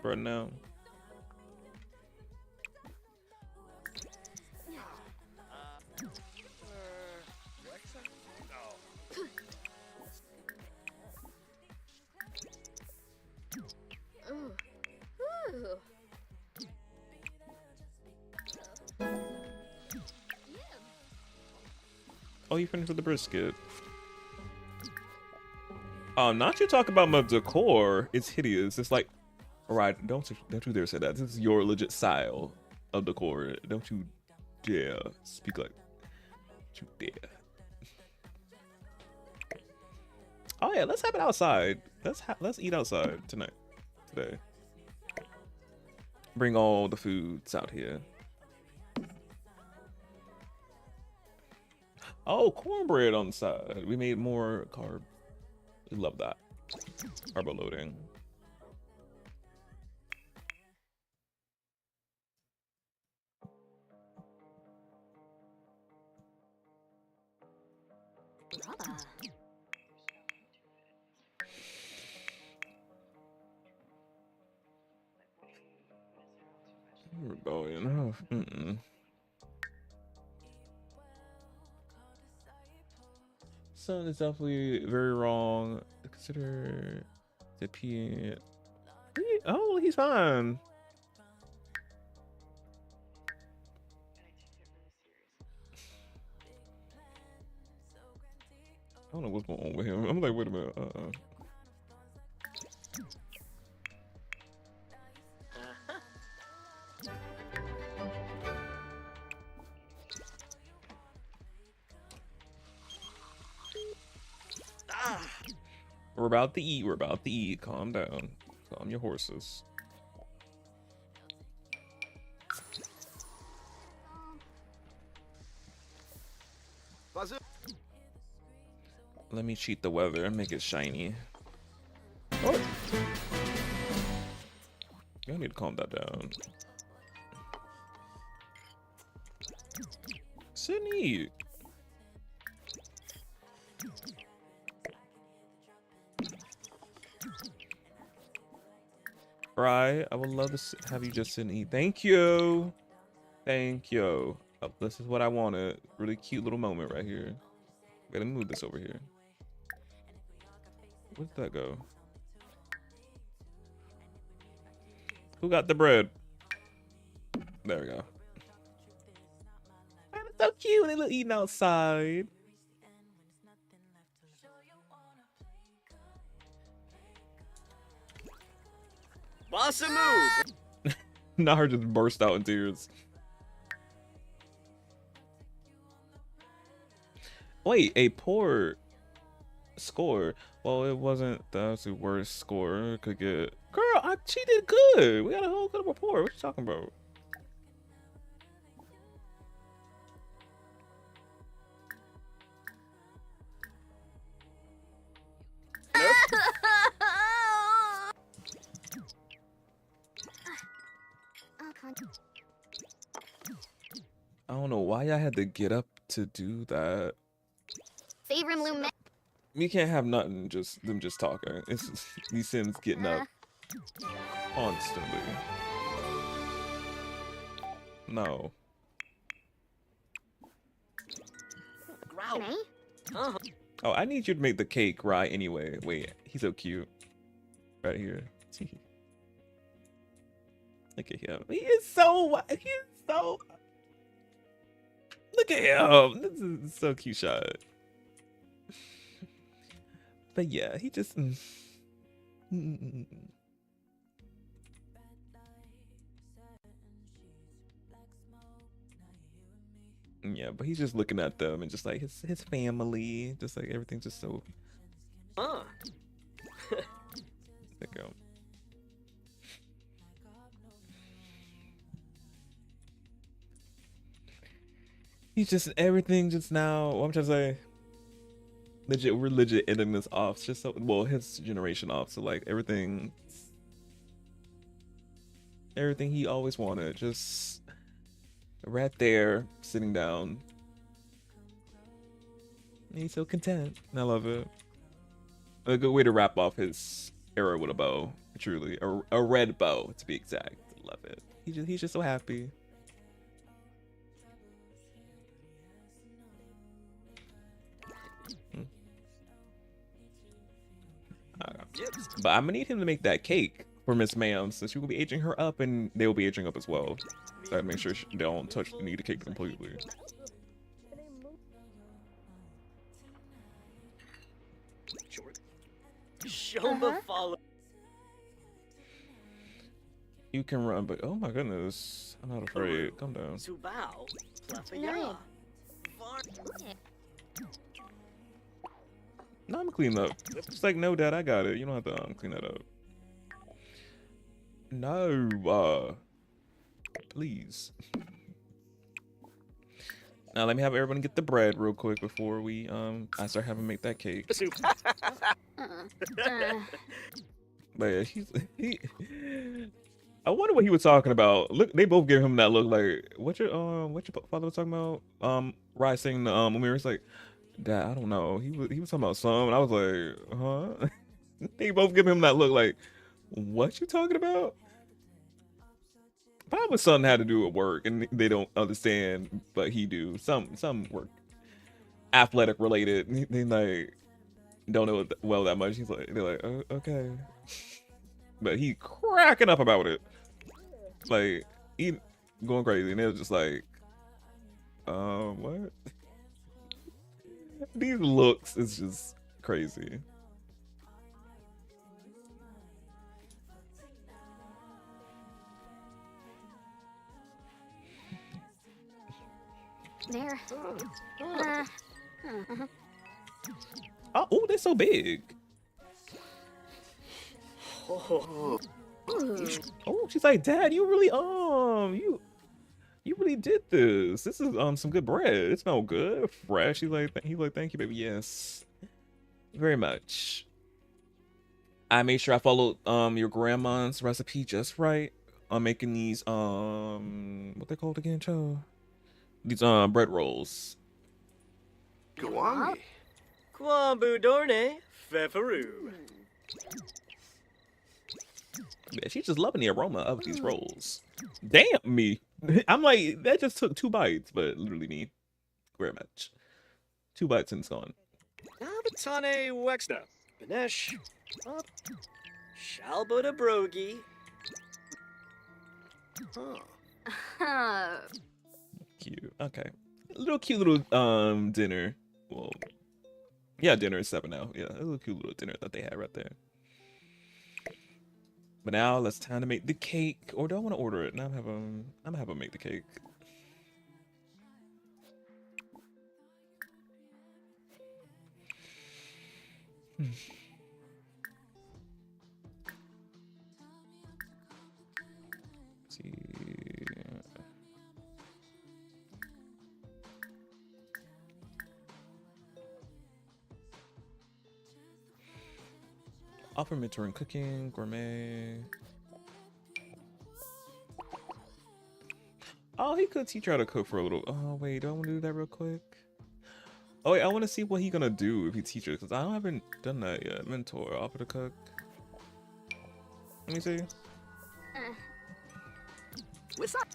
Right now. Oh, you finished with the brisket. Not you talk about my decor. It's hideous. It's like, all right, don't you dare say that. This is your legit style of decor. Don't you dare speak like, don't you dare. Oh yeah, let's have it outside. Let's eat outside today. Bring all the foods out here. Oh, cornbread on the side. We made more carb. We love that. Carbo loading. Rebellion. Oh, Son is definitely very wrong. Consider the P. Oh, he's fine. I don't know what's going on with him. I'm like, wait a minute. We're about to eat. We're about to eat. Calm down. Calm your horses. Let me cheat the weather and make it shiny. Oh. I need to calm that down. Sydney. Right, I would love to have you just sit and eat. Thank you. Thank you. Oh, this is what I wanted. Really cute little moment right here. Gotta move this over here. Where did that go? Who got the bread? There we go. Oh, it's so cute. They look eating outside. Boss a move. Nahar just burst out in tears. Wait, a poor score. Well, it wasn't the absolute worst score could get. Girl, she did good. We got a whole good report. What you talking about? I don't know why I had to get up to do that. Favorite room. We can't have nothing, just them just talking. It's these Sims getting up constantly. No. Oh, I need you to make the cake right anyway. Wait, he's so cute. Right here. Look at him. He is so. Look at him. This is so cute shot. But yeah, he just. Yeah, but he's just looking at them and just like his family, just like everything's just so. There you go. He's just everything just now. What I'm trying to say. Legit, we're legit ending this off. It's just so well, his generation off. So like everything he always wanted, just right there, sitting down. And he's so content. And I love it. A good way to wrap off his era with a bow. Truly, a red bow to be exact. Love it. He's just so happy. But I'm gonna need him to make that cake for Miss Ma'am, since she will be aging her up and they will be aging up as well. So I gotta make sure they don't touch the cake completely. Shoma follow. You can run, but oh my goodness, I'm not afraid. Calm down. No, I'm gonna clean up. It's like, no, Dad, I got it. You don't have to clean that up. No, please. Now let me have everyone get the bread real quick before we I start having make that cake. But yeah, he I wonder what he was talking about. Look, they both gave him that look like what your father was talking about? Ryzen Umira's like, Dad, I don't know. He was talking about some and I was like, huh? They both give him that look like, what you talking about? Probably something had to do with work and they don't understand, but he do. Some work athletic related. They like don't know it well that much. They're like, oh, okay. But he cracking up about it. Like he going crazy. And it was just like, what? These looks is just crazy. There. Oh, they're so big. Oh, She's like, Dad, you really you really did this. This is some good bread. It smells good, fresh. He's like, thank you, baby. Yes, very much. I made sure I followed your grandma's recipe just right on making these what they called again, child? These bread rolls. Guami. Kwambu Dorne, Fefaru. Yeah, she's just loving the aroma of these rolls. Damn me. I'm like, that just took 2 bites, but literally me. Very much. 2 bites and it's gone. Abatane Wexna. Benesh. Shalbota Brogi. Cute. Okay. Cute little dinner. Well, yeah, dinner is 7 now. Yeah, a little cute little dinner that they had right there. But now it's time to make the cake. Or do I want to order it? Now I'm gonna have them make the cake. Let's see. Offer mentoring cooking, gourmet. Oh, he could teach her how to cook for a little. Oh, wait, do I want to do that real quick? Oh, wait, I want to see what he's gonna do if he teaches, because I haven't done that yet. Mentor, offer to cook. Let me see. What's up?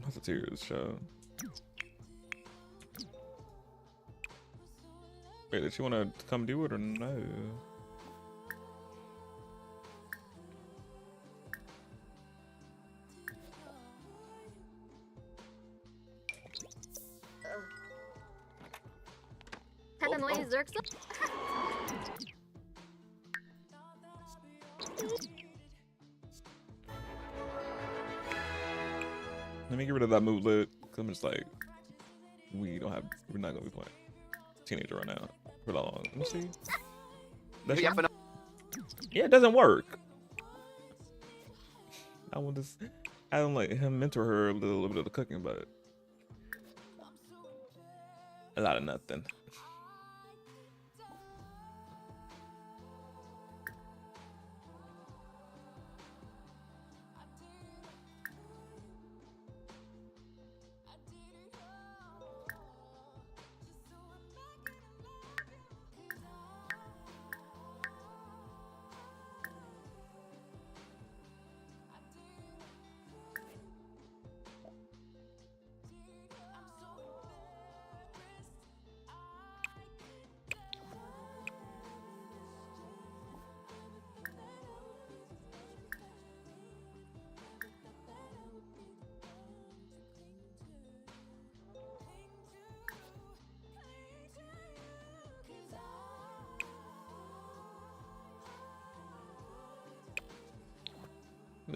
Musketeers show. Wait, did she want to come do it or no? Let me get rid of that moodlet, because I'm just like, we're not gonna be playing teenager right now for that long. Let me see. Yeah, it doesn't work. I don't like him mentor her a little bit of the cooking, but a lot of nothing.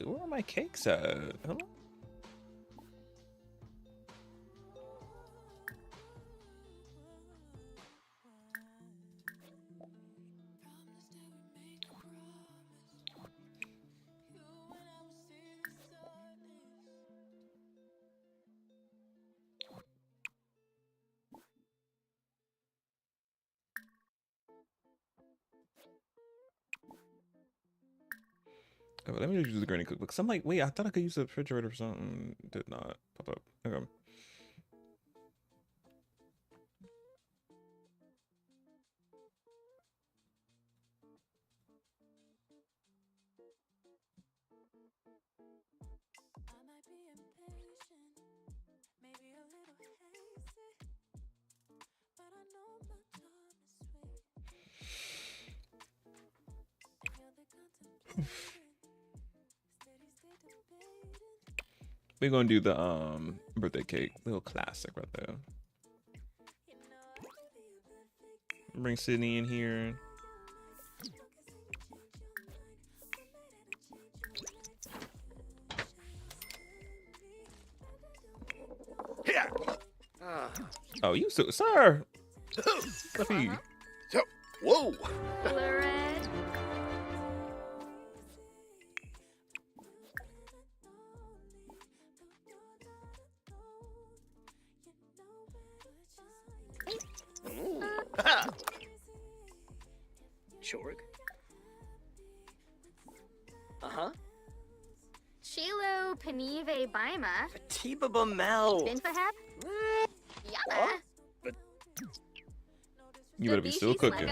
Where are my cakes at? Hello? Okay, let me just use the granny cookbook. Cause I'm like, wait, I thought I could use the refrigerator for something. Did not pop up. Okay. We're gonna do the birthday cake, little classic right there. Bring Sydney in here. Here. Oh, you so, sir. Fluffy. So, whoa. Chorg. Uh-huh. Chilo Panive Baima. Fatiba Bamel. Binfahab. Yabba. You better be still cooking.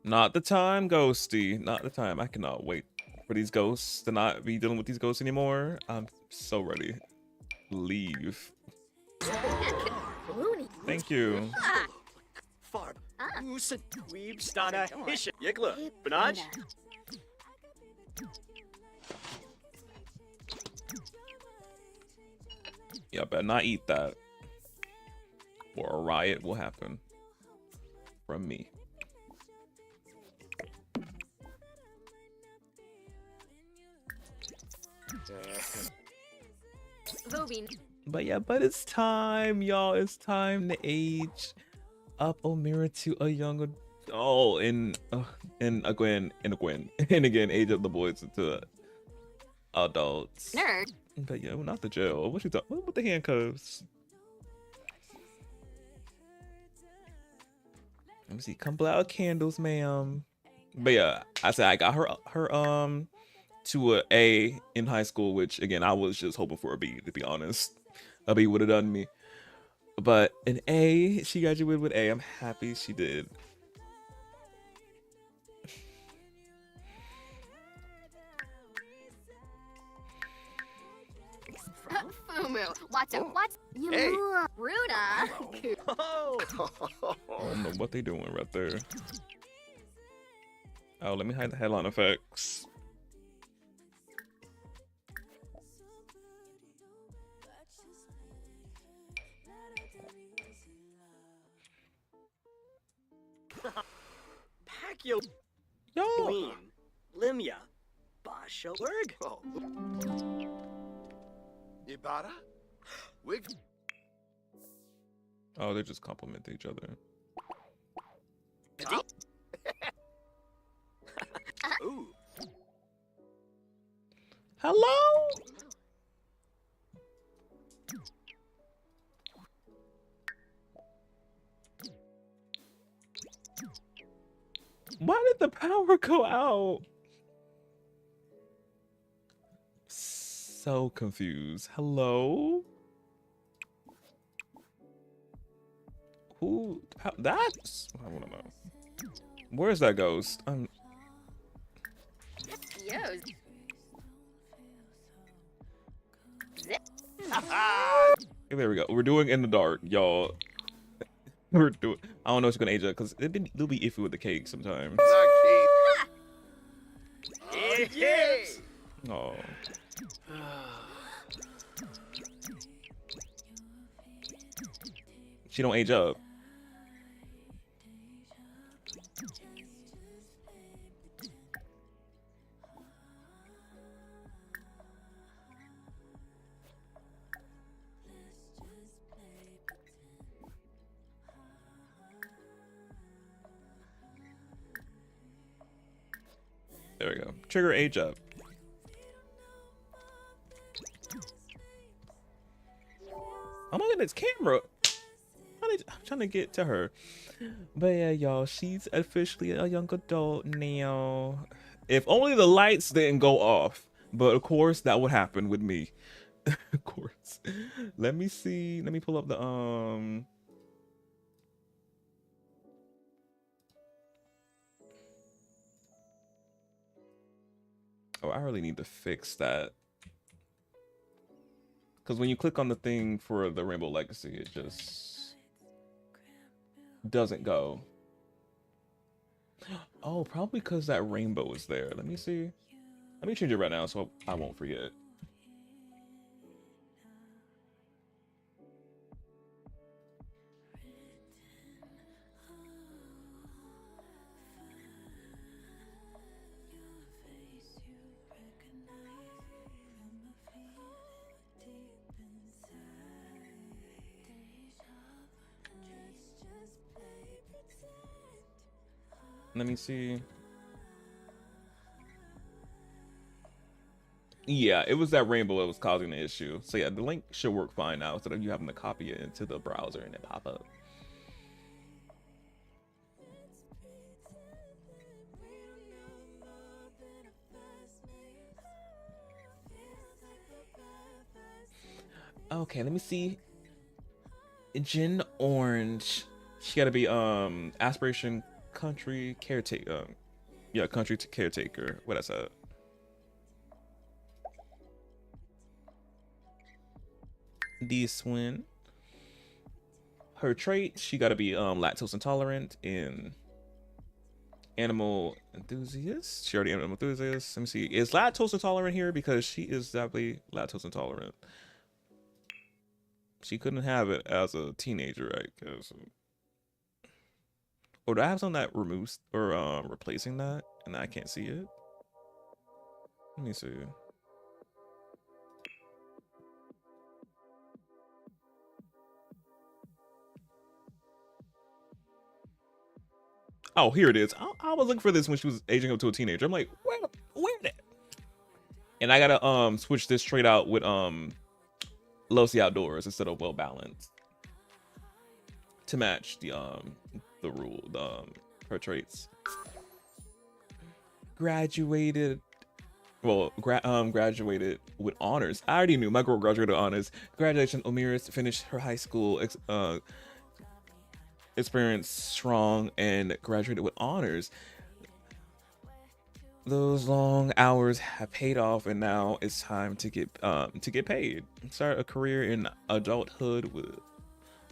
Not the time, Ghosty. Not the time. I cannot wait for these ghosts to not be dealing with these ghosts anymore. I'm so ready. Leave. Thank you. Farb. Usa Weeb Stana Hisha Yigla. Benaj. Yeah, better not eat that, or a riot will happen from me. But yeah, but it's time, y'all. It's time to age up Omira to a young adult, and again, age up the boys into adults. Nerd. But yeah, well, not the jail. What you thought? What with the handcuffs? Let me see. Come blow out candles, ma'am. But yeah, I said I got her to a A in high school, which again I was just hoping for a B, to be honest. A B would have done me. But an A, she graduated with A. I'm happy she did. Fumu. What's up? What's Ruda? Oh. I don't know what they doing right there. Oh, let me hide the headline effects. Pacquiao. Yo. Lean. Limya. Basha Werg. Ibarra? Wig? Oh, they just compliment each other. Ooh. Hello? Why did the power go out? So confused. Hello? Who? That's? I want to know. Where's that ghost? There we go. We're doing in the dark, y'all. We're doing. I don't know if it's gonna age up because they'll be iffy with the cake sometimes. Yes. Oh. She don't age up. There we go. Trigger age up. Oh my goodness, camera. I'm trying to get to her. But yeah, y'all, she's officially a young adult now. If only the lights didn't go off. But of course, that would happen with me. Of course. Let me see. Let me pull up the Oh, I really need to fix that. Because when you click on the thing for the Rainbow Legacy, it just doesn't go. Oh, probably because that rainbow is there. Let me see. Let me change it right now so I won't forget. Let me see. Yeah, it was that rainbow that was causing the issue. So yeah, the link should work fine now instead of you having to copy it into the browser and it pop up. Okay, let me see. Gin Orange. She gotta be aspiration country caretaker. Yeah, country caretaker. What I said. This one. Her trait, she gotta be lactose intolerant and animal enthusiast. She already animal enthusiast. Let me see. Is lactose intolerant here? Because she is definitely lactose intolerant. She couldn't have it as a teenager, right? Because or do I have something that removes or replacing that and I can't see it? Let me see. Oh, here it is. I was looking for this when she was aging up to a teenager. I'm like, where that? And I gotta switch this trait out with Low-C Outdoors instead of Well Balanced to match the her traits. Graduated with honors. I already knew my girl graduated with honors. Congratulations, Omiris finished her high school experience strong and graduated with honors. Those long hours have paid off, and now it's time to get paid. Start a career in adulthood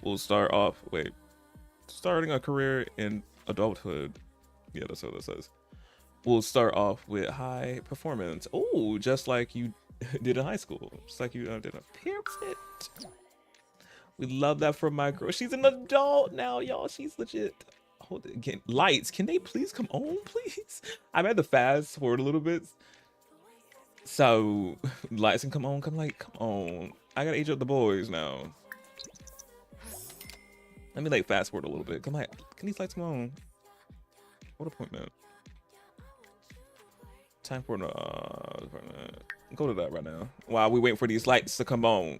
will start off. Starting a career in adulthood. Yeah, that's what it says. We'll start off with high performance. Oh, just like you did in high school. Just like you did a pyramid. We love that for my girl. She's an adult now, y'all. She's legit. Hold it again. Lights, can they please come on, please? I've had to fast forward a little bit. So lights can come on. Come on. I gotta age up the boys now. Let me fast forward a little bit. Come on. Can these lights come on? What appointment? Time for go to that right now. While we waiting for these lights to come on.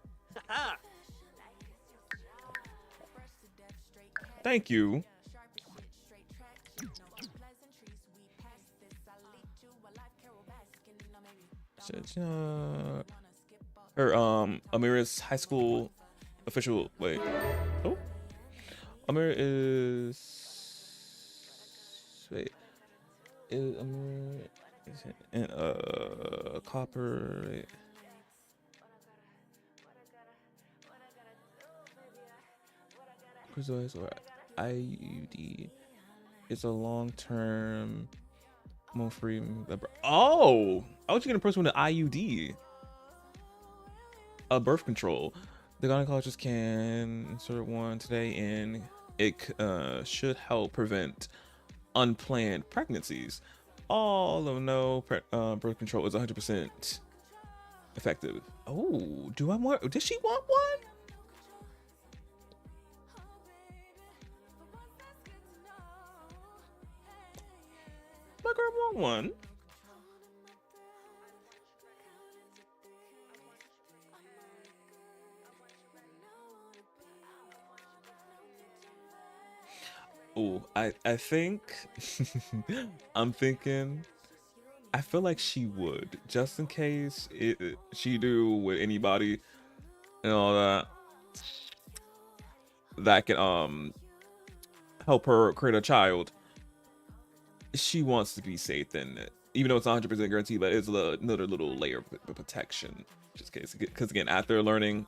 Thank you. Her Amira's high school official Amira is Amira in copper. Or IUD. It's a long-term more free. Oh, I was gonna press with an IUD. A birth control. The gynecologists can insert one today, and it should help prevent unplanned pregnancies. Although no birth control is 100% effective. Oh, do I want? Does she want one? My girl want one. Oh, I think I'm thinking I feel like she would, just in case she do with anybody and all that can help her create a child. She wants to be safe, and even though it's 100% guaranteed, but it's another little layer of protection, just in case. Because again, after learning,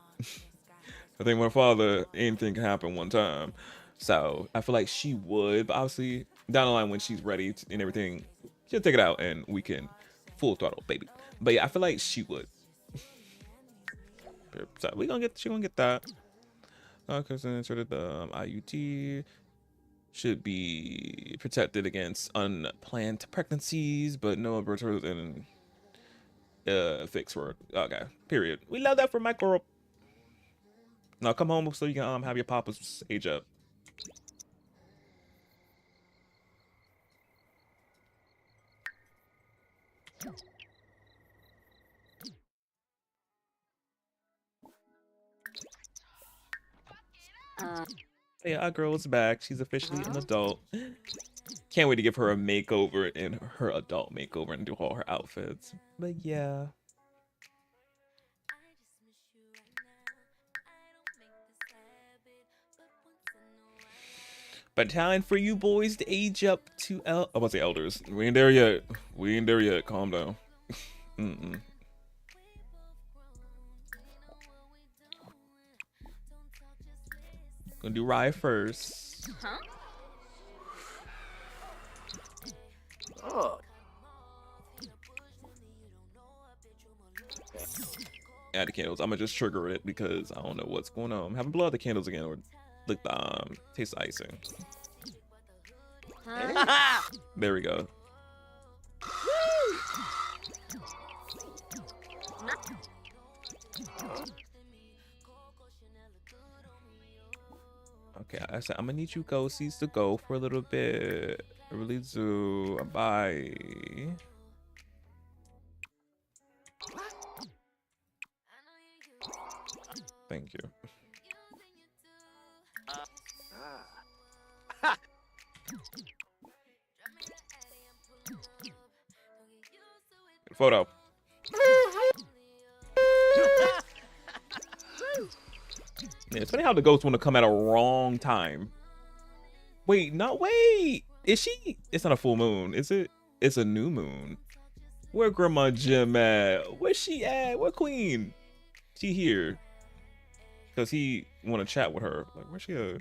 I think my father, anything can happen one time. So I feel like she would, but obviously down the line when she's ready and everything, she'll take it out and we can full throttle, baby. But yeah, I feel like she would. So she gonna get that. Because then inserted the IUT. Should be protected against unplanned pregnancies, but no abortions and fixed word. Okay, period. We love that for micro. Now come home so you can have your papas age up. Yeah, our girl is back. She's officially an adult. Can't wait to give her a makeover in her adult makeover and do all her outfits. But yeah. But time for you boys to age up to I'm about to say elders. We ain't there yet. We ain't there yet. Calm down. Gonna do Rye first. Huh? Oh. Add the candles. I'm gonna just trigger it because I don't know what's going on. I'm having blow out the candles again or lick the taste the icing. Huh? There we go. Okay, I said I'm gonna need you ghosties to go for a little bit. I really do. Bye. Thank you. Good photo. Yeah, it's funny how the ghosts want to come at a wrong time. Wait, no, wait. Is she? It's not a full moon, is it? It's a new moon. Where Grandma Jim at? Where's she at? Where Queen? She here? Cause he want to chat with her. Like, where's she at?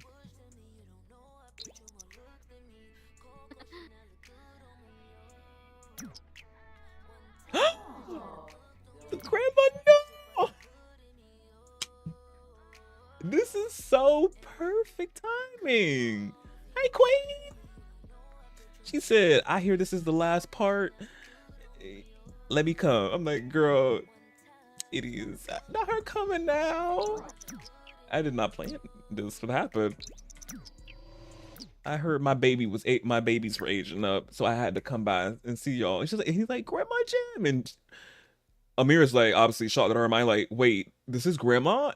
Grandma, no! This is so perfect timing. Hey, Queen. She said, I hear this is the last part. Let me come. I'm like, girl, it is not her coming now. I did not plan this would happen. I heard my babies were aging up, so I had to come by and see y'all. And he's like, Grandma Jim. And Amira's like, obviously shocked at her mind, like, wait, this is Grandma?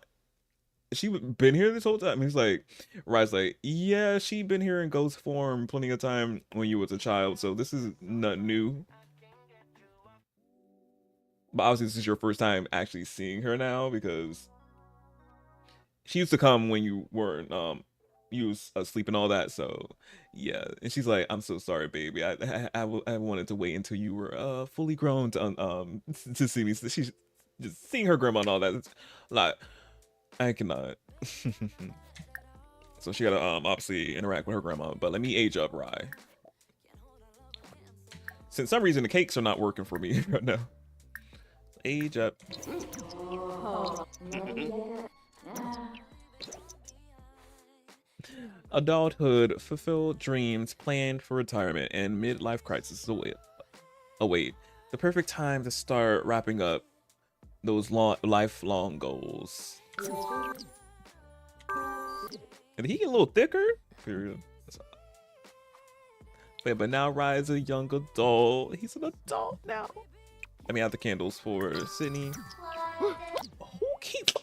She been here this whole time? He's like, Ry's like, yeah, she been here in ghost form plenty of time when you was a child, so this is not new. But obviously this is your first time actually seeing her now, because she used to come when you weren't you was asleep and all that. So yeah, and she's like, I'm so sorry, baby. I wanted to wait until you were fully grown to see me. So she's just seeing her grandma and all that. It's like, I cannot. So she gotta obviously interact with her grandma. But let me age up Rye. Since some reason the cakes are not working for me right now. Age up. Adulthood, fulfilled dreams, planned for retirement, and midlife crisis await. The perfect time to start wrapping up those lifelong goals. Did he get a little thicker? Period. Wait, but now Rye is a young adult. He's an adult now. Let me have the candles for Sydney. Who keeps...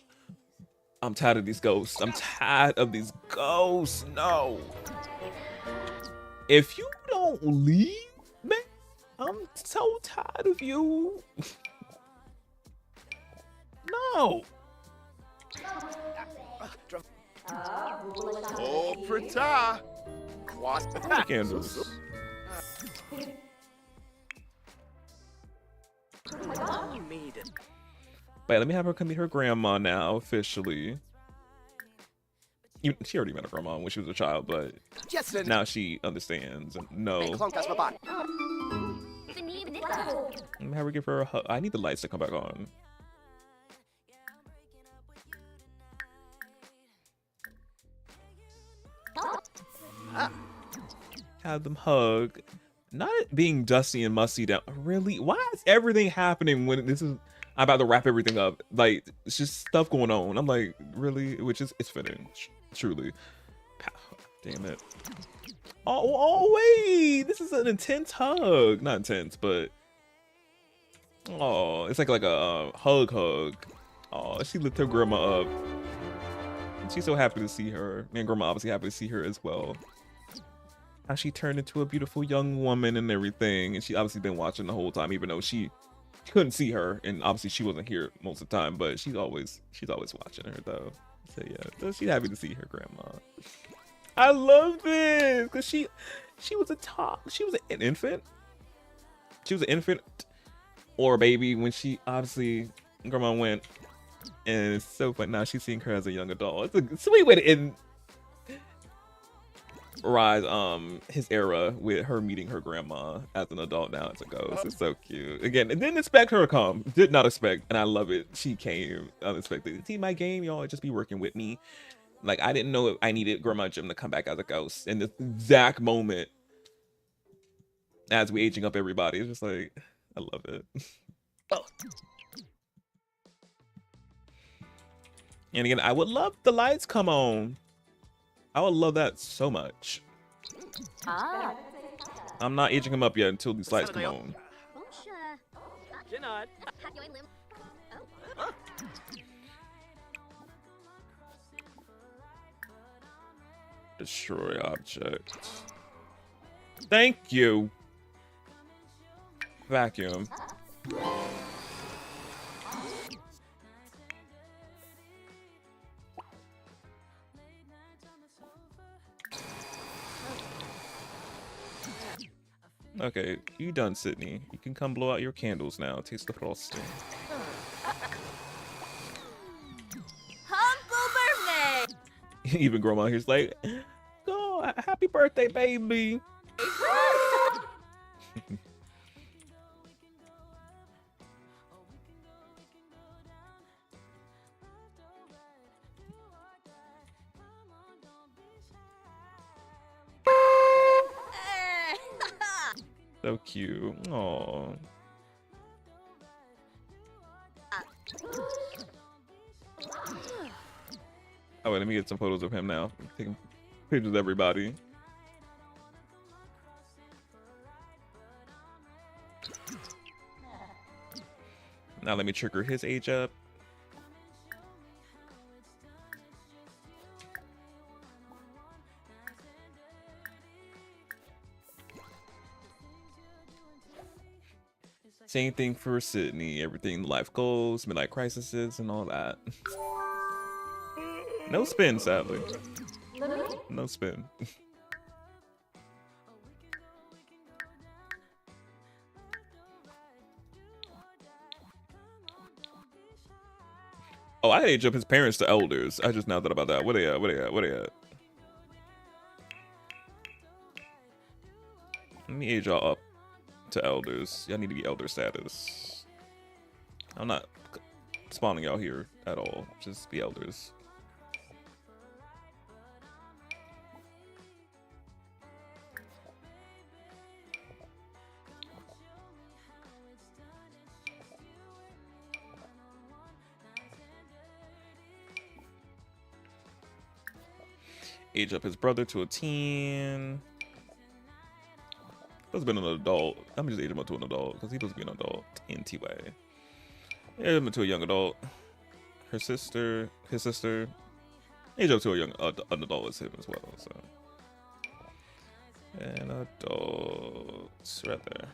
I'm tired of these ghosts. I'm tired of these ghosts. No. If you don't leave, man, I'm so tired of you. No. Oh, Prita. What? Candles. But let me have her come meet her grandma now, officially. She already met her grandma when she was a child, but now she understands and knows. Let me have her give her a hug. I need the lights to come back on. Have them hug. Not it being dusty and musty down. Really? Why is everything happening when this is... I'm about to wrap everything up. Like, it's just stuff going on. I'm like, really? Which is, it's fitting. Truly. Damn it. Oh, wait! This is an intense hug. Not intense, but... Oh, it's like a hug. Oh, she lifted her grandma up. She's so happy to see her. Me and grandma obviously happy to see her as well. How she turned into a beautiful young woman and everything. And she obviously been watching the whole time, even though she couldn't see her. And obviously she wasn't here most of the time, but she's always watching her though. So yeah, so she's happy to see her grandma. I love this because she was an infant. She was an infant or a baby when she obviously grandma went, and it's so fun now she's seeing her as a young adult. It's a sweet way to end Rise his era with her meeting her grandma as an adult now as a ghost. It's so cute. Again, and didn't expect her to come. Did not expect, and I love it. She came unexpected. See my game, y'all just be working with me. Like I didn't know I needed Grandma Jim to come back as a ghost in this exact moment as we aging up everybody. It's just like I love it. Oh. And again, I would love the lights come on. I would love that so much. I'm not aging him up yet until these lights come on. Destroy object. Thank you. Vacuum. Okay, you done, Sydney. You can come blow out your candles now. Taste the frosting. Uncle birthday! Even Grandma here's like, oh, happy birthday, baby. So cute. Aww. Oh wait, let me get some photos of him now. I'm taking pictures of everybody. Now let me trigger his age up. Same thing for Sydney. Everything, life goals, midlife crises, and all that. No spin, sadly. No spin. Oh, I age up his parents to elders. I just now thought about that. Where they at? Where they at? Where they at? Let me age y'all up to elders. Y'all need to be elder status. I'm not spawning y'all here at all. Just be elders. Age up his brother to a teen. Supposed to be an adult. I'm just age him up to an adult because he's supposed to be an adult anyway. Age him to a young adult. His sister. Age up to a young an adult as him as well. So an adult right there.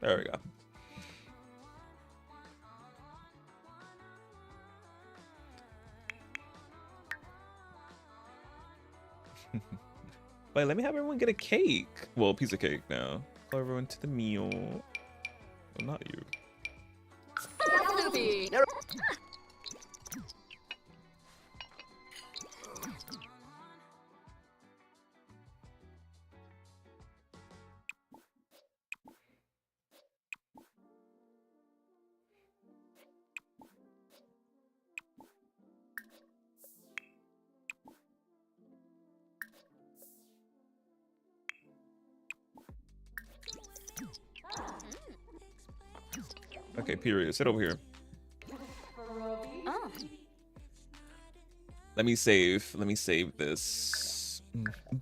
There we go. Wait, let me have everyone get a cake. Well, a piece of cake now. Call everyone to the meal. Well, not you. Okay, period. Sit over here. Oh. Let me save this.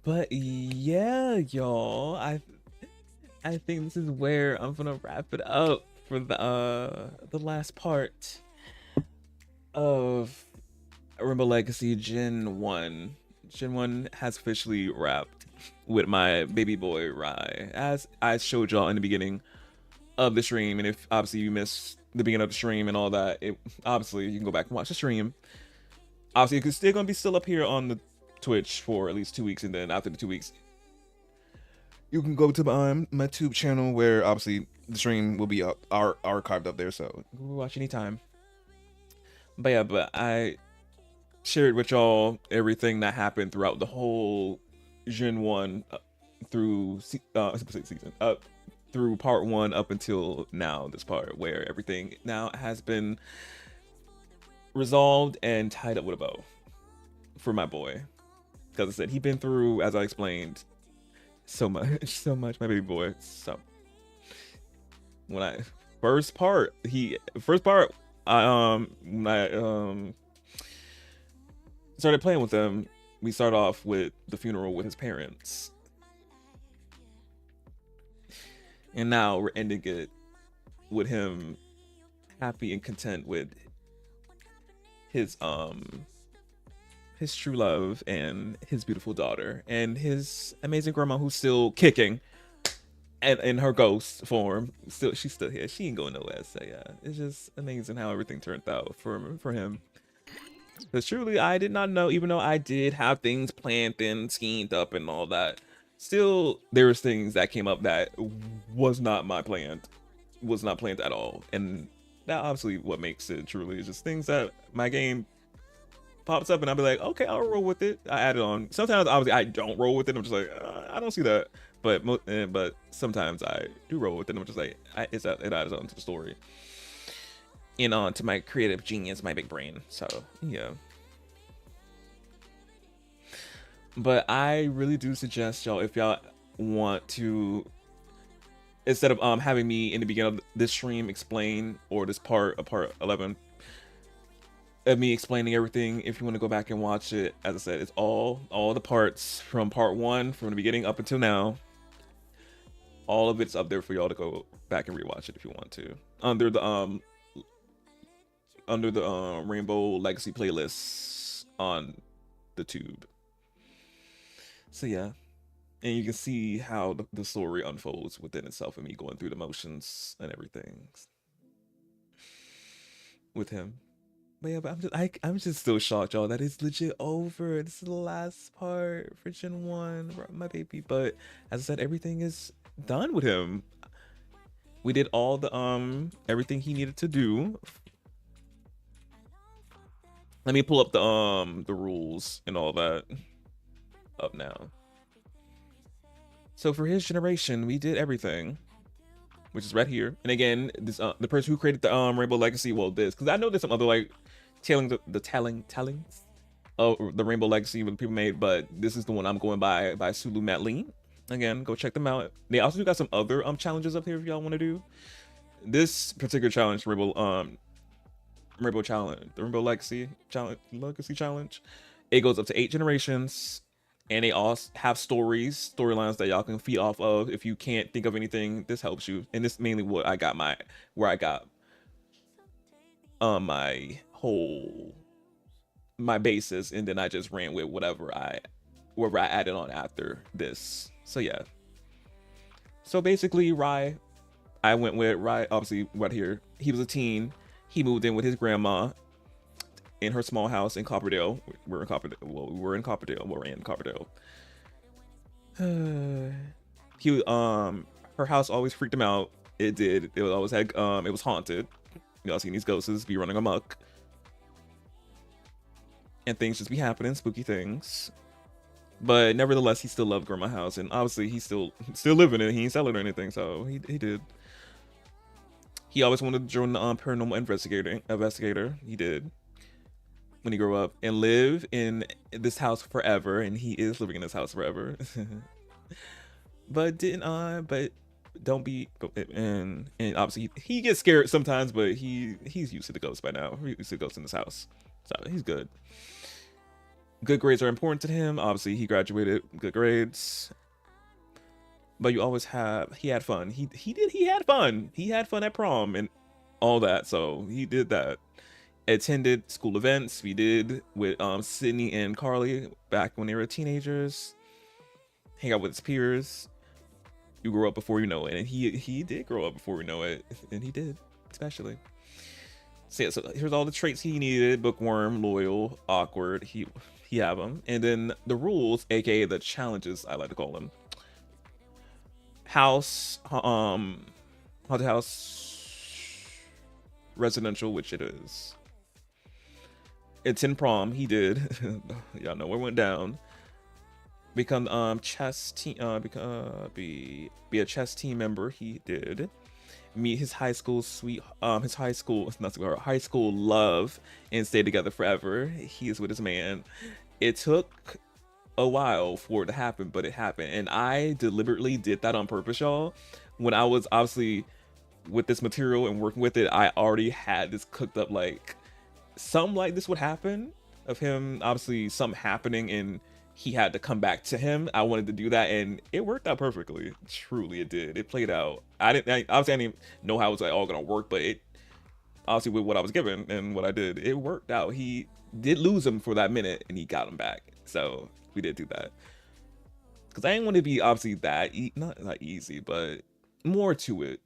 But yeah, y'all, I think this is where I'm gonna wrap it up for the last part of Rainbow Legacy Gen 1. Gen 1 has officially wrapped with my baby boy Rai, as I showed y'all in the beginning of the stream. And if obviously you missed the beginning of the stream and all that, obviously you can go back and watch the stream. Obviously it's still gonna be still up here on the Twitch for at least 2 weeks, and then after the 2 weeks you can go to my tube channel, where obviously the stream will be archived up there, so you can watch anytime. But yeah, but I shared with y'all everything that happened throughout the whole Gen 1 through through part 1 up until now, this part where everything now has been resolved and tied up with a bow for my boy. Because I said he'd been through, as I explained, so much, my baby boy. So when I first part, when I started playing with him, we start off with the funeral with his parents. And now we're ending it with him happy and content with his true love and his beautiful daughter and his amazing grandma, who's still kicking and in her ghost form. She's still here. She ain't going nowhere. So yeah, it's just amazing how everything turned out for him. Because truly, I did not know, even though I did have things planned and schemed up and all that, still there was things that came up that was not planned at all. And that obviously what makes it truly is just things that my game pops up and I'll be like, okay, I'll roll with it. I add it on. Sometimes obviously I don't roll with it. I'm just like, I don't see that. But sometimes I do roll with it. I'm just like, it adds on to the story and on to my creative genius, my big brain. So yeah. But I really do suggest y'all, if y'all want to, instead of having me in the beginning of this stream explain, or this part 11 of me explaining everything, if you want to go back and watch it, as I said, it's all the parts from part 1 from the beginning up until now. All of it's up there for y'all to go back and rewatch it if you want to, under the Rainbow Legacy playlists on the tube. So yeah, and you can see how the story unfolds within itself, and me going through the motions and everything with him. But yeah, but I'm just still shocked, y'all, that it's legit over. This is the last part for Gen 1, my baby. But as I said, everything is done with him. We did all the everything he needed to do. Let me pull up the rules and all that up now. So for his generation, we did everything, which is right here. And again, this the person who created the Rainbow Legacy, well, this, because I know there's some other like tellings of the Rainbow Legacy when people made, but this is the one I'm going by Sulu Matlin. Again, go check them out. They also got some other challenges up here if y'all want to do. This particular challenge, Rainbow challenge, the Rainbow Legacy challenge, it goes up to 8 generations. And they all have storylines that y'all can feed off of. If you can't think of anything, this helps you. And this is mainly what I got my basis, and then I just ran with whatever I added on after this. So yeah. So basically, I went with Rye, obviously right here. He was a teen. He moved in with his grandma in her small house in Copperdale. We're in Copperdale. Well, we were in Copperdale. We're in Copperdale. Her house always freaked him out. It did. It always had it was haunted. Y'all seen these ghosts be running amok. And things just be happening, spooky things. But nevertheless, he still loved Grandma House, and obviously he's still living in it. He ain't selling or anything, so he did. He always wanted to join the paranormal investigator. He did when he grew up and live in this house forever, and he is living in this house forever. But don't be, and obviously he gets scared sometimes, but he's used to the ghosts by now. He's used to ghosts in this house, so he's good. Good grades are important to him. Obviously, he graduated good grades. But you always he had fun. He had fun. He had fun at prom and all that. So he did that. Attended school events. We did with Sydney and Carly back when they were teenagers. Hang out with his peers. You grow up before you know it. And he did grow up before we know it. And he did, especially. So yeah, so here's all the traits he needed: bookworm, loyal, awkward. He have them. And then the rules, aka the challenges, I like to call them. House, haunted house, residential, which it is. Attend prom, he did. Y'all know where it went down. Become chess team, be a chess team member, he did. Meet his high school high school love and stay together forever. He is with his man. It took a while for it to happen, but it happened, and I deliberately did that on purpose, y'all. When I was obviously with this material and working with it, I already had this cooked up, like something like this would happen, of him obviously something happening and he had to come back to him. I wanted to do that, and it worked out perfectly. Truly, it did. It played out. Obviously I didn't even know how it was like all gonna work, but it obviously with what I was given and what I did, it worked out. He did lose him for that minute, and he got him back. So we did do that, because I didn't want to be obviously that not easy, but more to it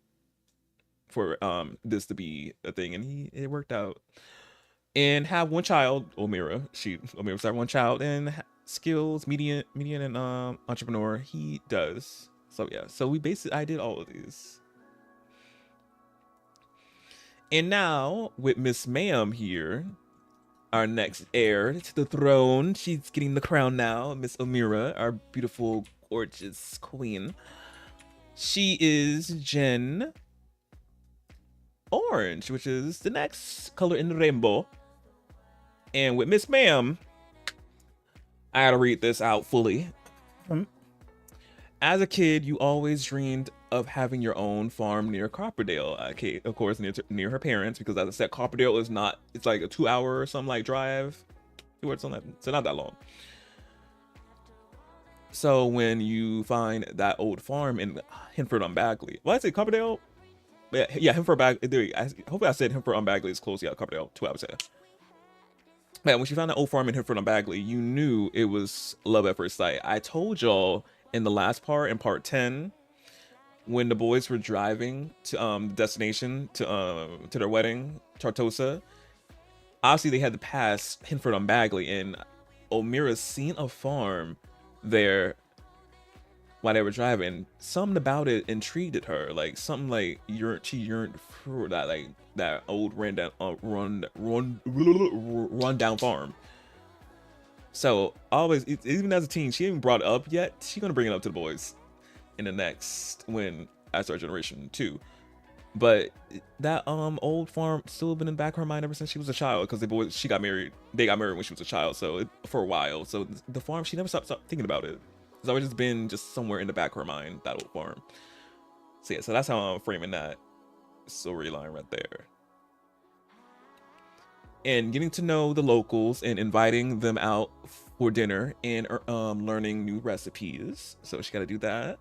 for this to be a thing, and it worked out. And have one child, Omira started one child, and skills median and entrepreneur he does. So yeah, so I did all of these. And now with Miss Ma'am here, our next heir to the throne, she's getting the crown now, Miss Omira, our beautiful, gorgeous queen. She is Gen Orange, which is the next color in the rainbow. And with Miss Ma'am, I gotta read this out fully. As a kid, you always dreamed of having your own farm near Copperdale. Okay, of course, near her parents, because as I said, Copperdale is not, it's like a 2-hour or something like drive. So not that long. So when you find that old farm in Hinford-on-Bagley, well, I say Copperdale? Yeah, Hinford-on-Bagley. Hopefully I said Hinford-on-Bagley is close. Yeah, Copperdale, 2 hours. Yeah. Man, when she found that old farm in Hinford-on-Bagley, you knew it was love at first sight. I told y'all in the last part, in part 10, when the boys were driving to the destination to their wedding, Tartosa, obviously they had to pass Hinford-on-Bagley, and Omira seen a farm there while they were driving. Something about it intrigued her, like something like she yearned for that, like that old rundown farm. So always, even as a teen, she ain't brought it up yet. She's gonna bring it up to the boys in the next I start Generation 2. But that old farm still been in the back of her mind ever since she was a child, because they got married when she was a child, so for a while. So the farm, she never stopped thinking about it. It's always just been somewhere in the back of her mind, that old farm. So yeah, so that's how I'm framing that storyline right there. And getting to know the locals and inviting them out for dinner and learning new recipes. So she got to do that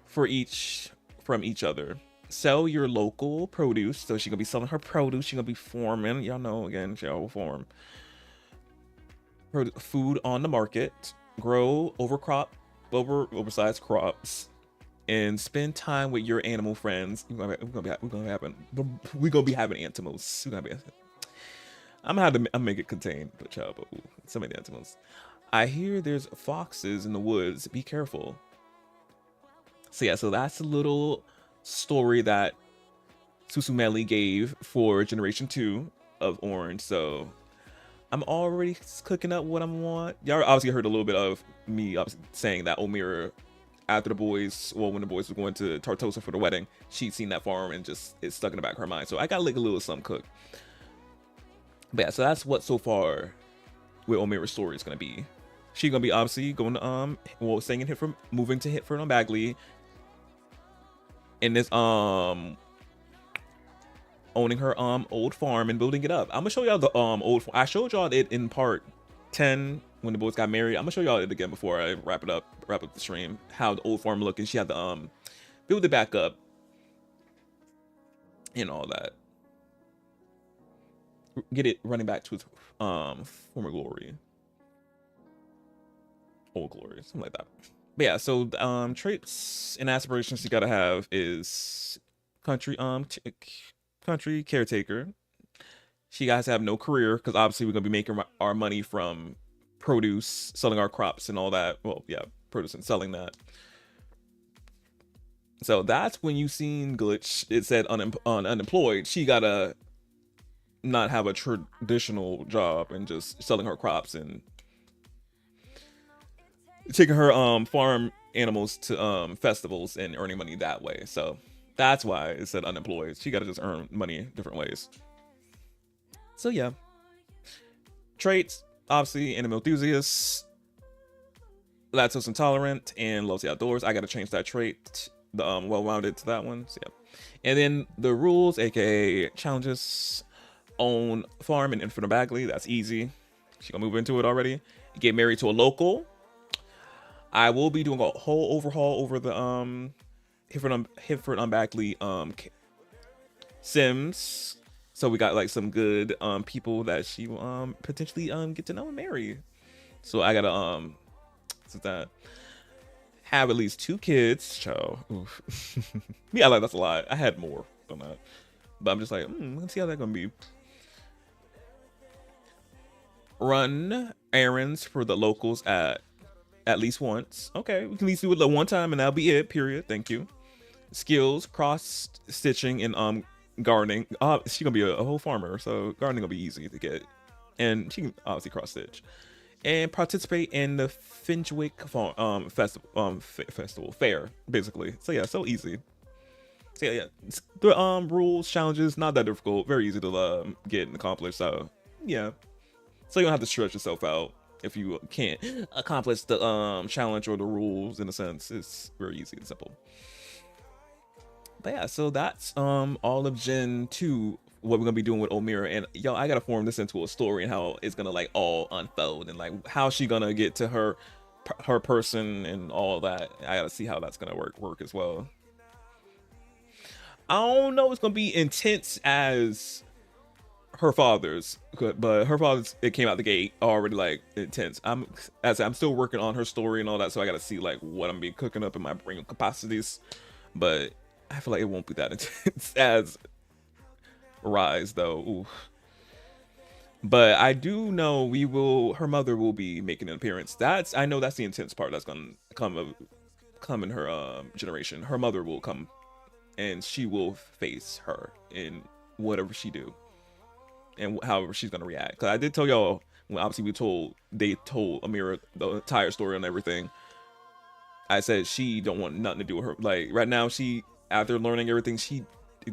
from each other. Sell your local produce. So she's gonna be selling her produce. She's gonna be farming. Y'all know, again, she will farm food on the market. Grow overcrop oversized crops and spend time with your animal friends. We're gonna be having animals. I'm gonna make it contained, but child, but so many animals. I hear there's foxes in the woods. Be careful. So yeah, so that's a little story that Susumeli gave for Generation 2 of Orange. So I'm already cooking up what I want. Y'all obviously heard a little bit of me saying that Omira, after the boys, well, when the boys were going to Tartosa for the wedding, she'd seen that farm and just it's stuck in the back of her mind. So I got like a little something cooked. But yeah, so that's what so far with Omira's story is gonna be. She's gonna be obviously going to well, staying in Hitford, moving to Hitford on Bagley. In this owning her old farm and building it up. I'm gonna show y'all the old. I showed y'all it in part 10 when the boys got married. I'm gonna show y'all it again before I wrap up the stream. How the old farm looked, and she had to build it back up and all that. Get it running back to its former glory, old glory, something like that. But yeah, so traits and aspirations you gotta have is country caretaker. She has to have no career because obviously we're gonna be making our money from produce, selling our crops and all that. Well, yeah, produce and selling that. So that's when you seen glitch. It said unemployed. She gotta not have a traditional job and just selling her crops and taking her farm animals to festivals and earning money that way. So that's why it said unemployed. She gotta just earn money different ways. So yeah, traits, obviously animal enthusiast, lactose intolerant, and loves the outdoors. I gotta change that trait, the well-rounded to that one. So yeah, and then the rules, aka challenges: own farm in Infinite Bagley. That's easy. She gonna move into it already. Get married to a local. I will be doing a whole overhaul over the Hitford on Bagley Sims. So we got like some good people that she will potentially get to know and marry. So I gotta have at least 2 kids. Chow. Yeah, like that's a lot. I had more than that, but I'm just like, let's see how that's gonna be. Run errands for the locals at least once. Okay, we can at least do it one time and that'll be it, period. Thank you. Skills: cross stitching and gardening. She's gonna be a whole farmer, so gardening will be easy to get, and she can obviously cross stitch. And participate in the Finchwick farm festival fair, basically. So yeah, so easy. So yeah, the rules, challenges, not that difficult, very easy to get and accomplish. So yeah, so you don't have to stretch yourself out if you can't accomplish the challenge or the rules. In a sense, it's very easy and simple. But yeah, so that's all of Gen 2, what we're gonna be doing with Omira. And yo, I gotta form this into a story and how it's gonna like all unfold and like how she gonna get to her person and all that. I gotta see how that's gonna work as well. I don't know, it's gonna be intense as her father's, but her father's, it came out the gate already like intense. I'm still working on her story and all that, so I gotta see like what I'm be cooking up in my brain capacities. But I feel like it won't be that intense as Rise though. Ooh. But I do know her mother will be making an appearance. I know that's the intense part that's gonna come in her generation. Her mother will come and she will face her in whatever she do and however she's gonna react. Because I did tell y'all when obviously they told Amira the entire story on everything. I said she don't want nothing to do with her. Like right now, she, after learning everything, she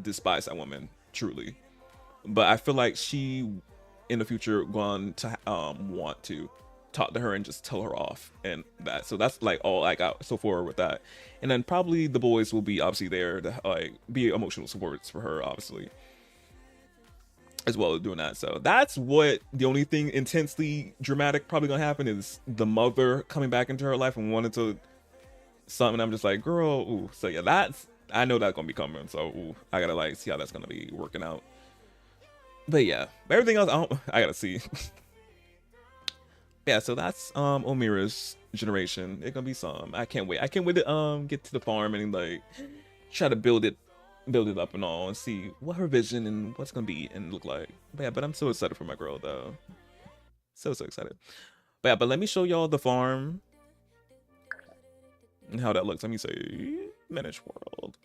despises that woman truly. But I feel like she in the future going to want to talk to her and just tell her off and that. So that's like all I got so far with that. And then probably the boys will be obviously there to like be emotional supports for her, obviously, as well as doing that. So that's what the only thing intensely dramatic probably gonna happen is the mother coming back into her life and wanting to something. I'm just like, girl, ooh. So yeah, I know that's gonna be coming. So ooh, I gotta like see how that's gonna be working out. But yeah, everything else I gotta see. Yeah, so that's Omira's generation. It's gonna be some. I can't wait. I can't wait to get to the farm and like try to build it up and all, and see what her vision and what's gonna be and look like. But yeah, but I'm so excited for my girl though. So excited. But yeah, but let me show y'all the farm and how that looks. Let me say manage world.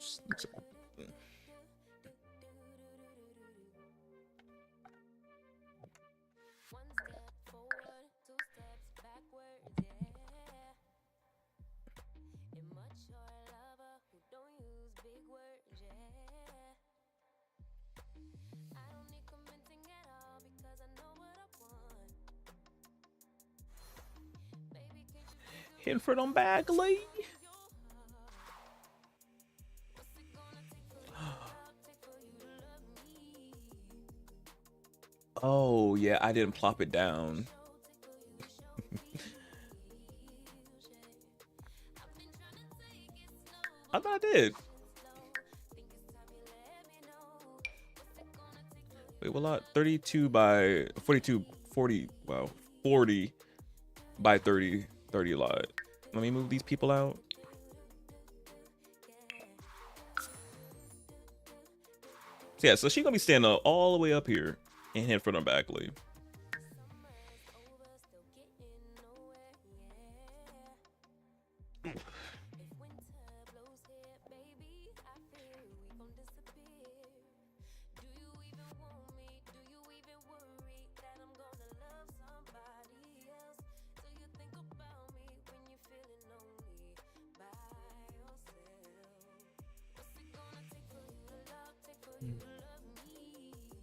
Hinford on Bagley. Oh yeah, I didn't plop it down. I thought I did. Wait, what lot? 32 by 42, 40. Wow, 40 by 30 lot. Let me move these people out. So yeah, so she's gonna be standing up all the way up here and Hinford on Bagley.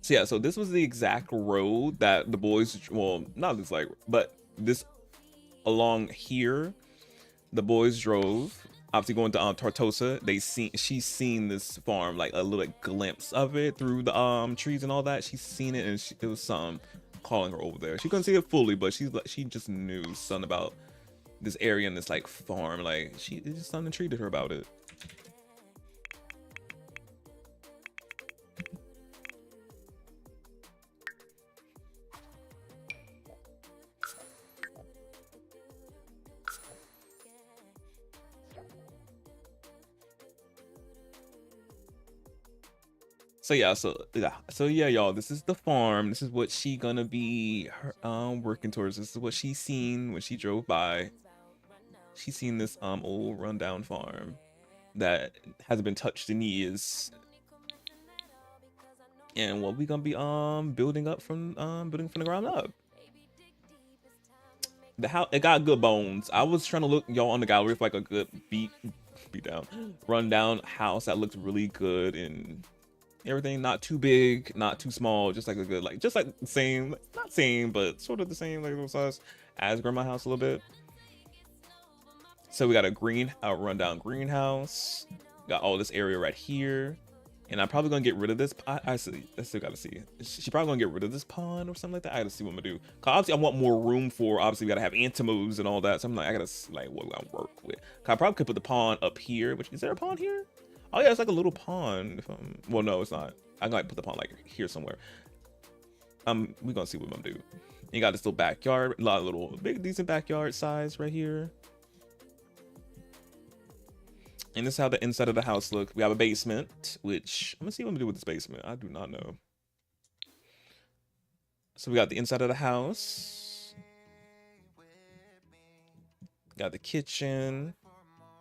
So yeah, so this was the exact road that the boys, well, not this like, but this along here, the boys drove. Obviously going to Tortosa, she's seen this farm, like a little glimpse of it through the trees and all that. She's seen it, and it was something calling her over there. She couldn't see it fully, but she just knew something about this area and this like farm. Like it just something intrigued her about it. So yeah, y'all, this is the farm. This is what she gonna be working towards. This is what she seen when she drove by. She seen this old rundown farm that hasn't been touched in years. And what we gonna be building from the ground up. The house, it got good bones. I was trying to look y'all on the gallery for like a good beat down rundown house that looked really good and everything, not too big, not too small, just like a good, like just like the same, not same, but sort of the same like little size as grandma house a little bit. So we got a rundown greenhouse, got all this area right here, and I'm probably gonna get rid of this. I still gotta see. She's probably gonna get rid of this pond or something like that. I gotta see what I'm gonna do. Cause obviously I want more room for. Obviously we gotta have antimos and all that. So I'm like, I gotta like what we gotta work with. Cause I probably could put the pond up here. Which is there a pond here? Oh yeah, it's like a little pond. Well, no, it's not. I'm gonna put the pond like here somewhere. We're gonna see what I'm gonna do. You got this little backyard, a lot of little big decent backyard size right here. And this is how the inside of the house looks. We have a basement, which I'm gonna see what I'm gonna do with this basement. I do not know. So we got the inside of the house. Got the kitchen.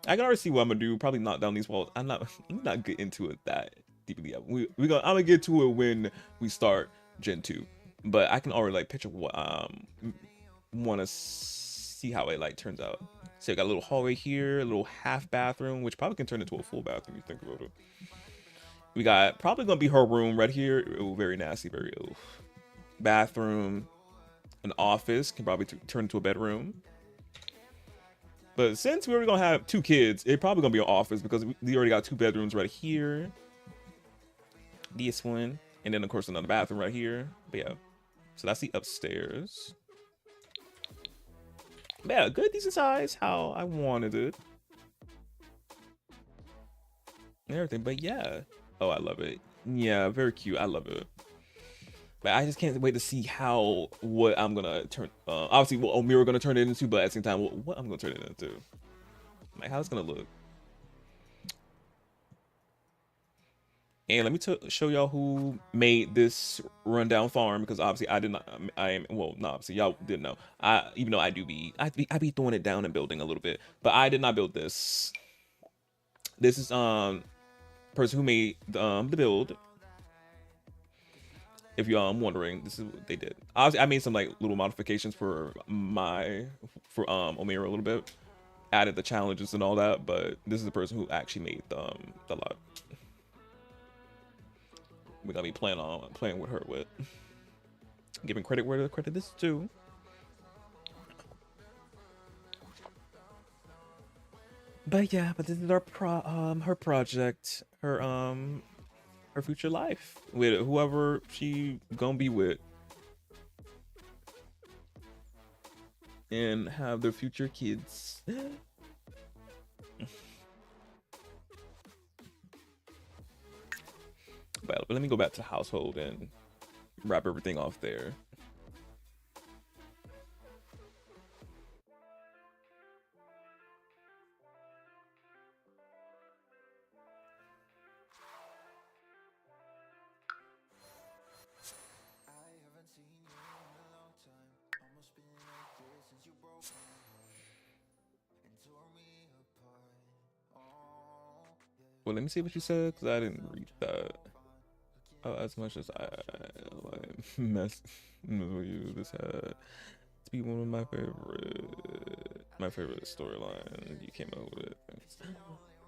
I can already see what I'm gonna do. Probably knock down these walls. I'm not get into it that deeply yet. I'm gonna get to it when we start Gen 2. But I can already like picture what want to see how it like turns out. So you got a little hallway here, a little half bathroom, which probably can turn into a full bathroom if you think about it. We got probably gonna be her room right here. Ooh, very nasty, very ooh. Bathroom, an office can probably turn into a bedroom. But since we're gonna have 2 kids, it's probably gonna be an office because we already got 2 bedrooms right here. This one, and then of course another bathroom right here. But yeah, so that's the upstairs. But yeah, good decent size, how I wanted it. And everything, but yeah. Oh, I love it. Yeah, very cute. I love it. But I just can't wait to see what I'm gonna turn. Obviously, what Omira gonna turn it into, but at the same time, what I'm gonna turn it into. Like how it's gonna look. And let me show y'all who made this rundown farm, because obviously I did not. Obviously y'all didn't know. Even though I be throwing it down and building a little bit, but I did not build this. This is person who made the build. If y'all wondering, this is what they did. Obviously, I made some like little modifications for Omira a little bit, added the challenges and all that. But this is the person who actually made the lot. We're gonna be playing with her with, giving credit where the credit is due. But yeah, this is our her project, her future life with whoever she gonna be with, and have their future kids. But let me go back to household and wrap everything off there. Well, let me see what you said, because I didn't read that. Oh, as much as I like mess with you, this had to be one of my favorite storyline. You came up with it,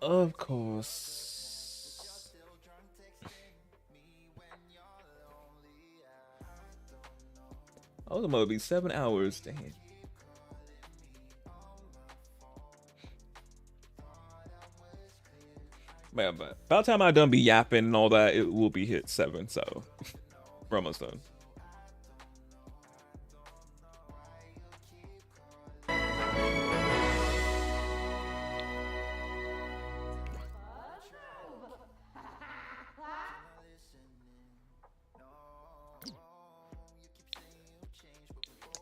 of course. Oh, the mother be 7 hours. Dang. Man, but by the time I done be yapping and all that, it will be hit 7, so we're almost done.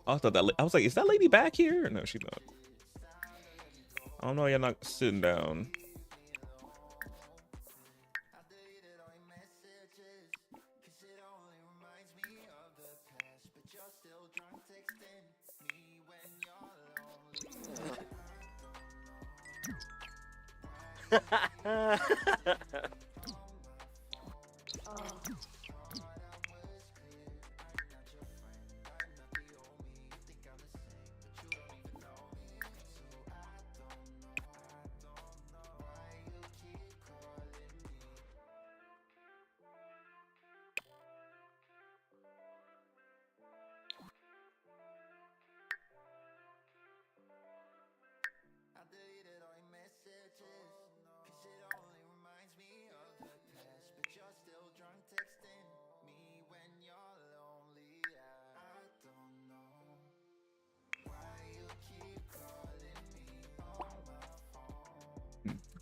I thought that I was like, is that lady back here? No, she's not. I don't know. You're not sitting down.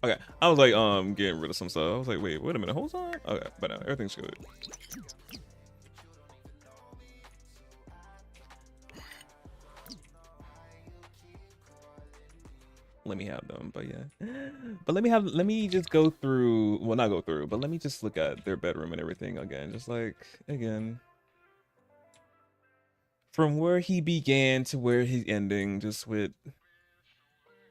Okay, I was like, getting rid of some stuff. I was like, wait a minute, hold on. Okay, but no, everything's good. Let me have them, but yeah. But let me just go through, well, not go through, but let me just look at their bedroom and everything again. Just like, again. From where he began to where he's ending, just with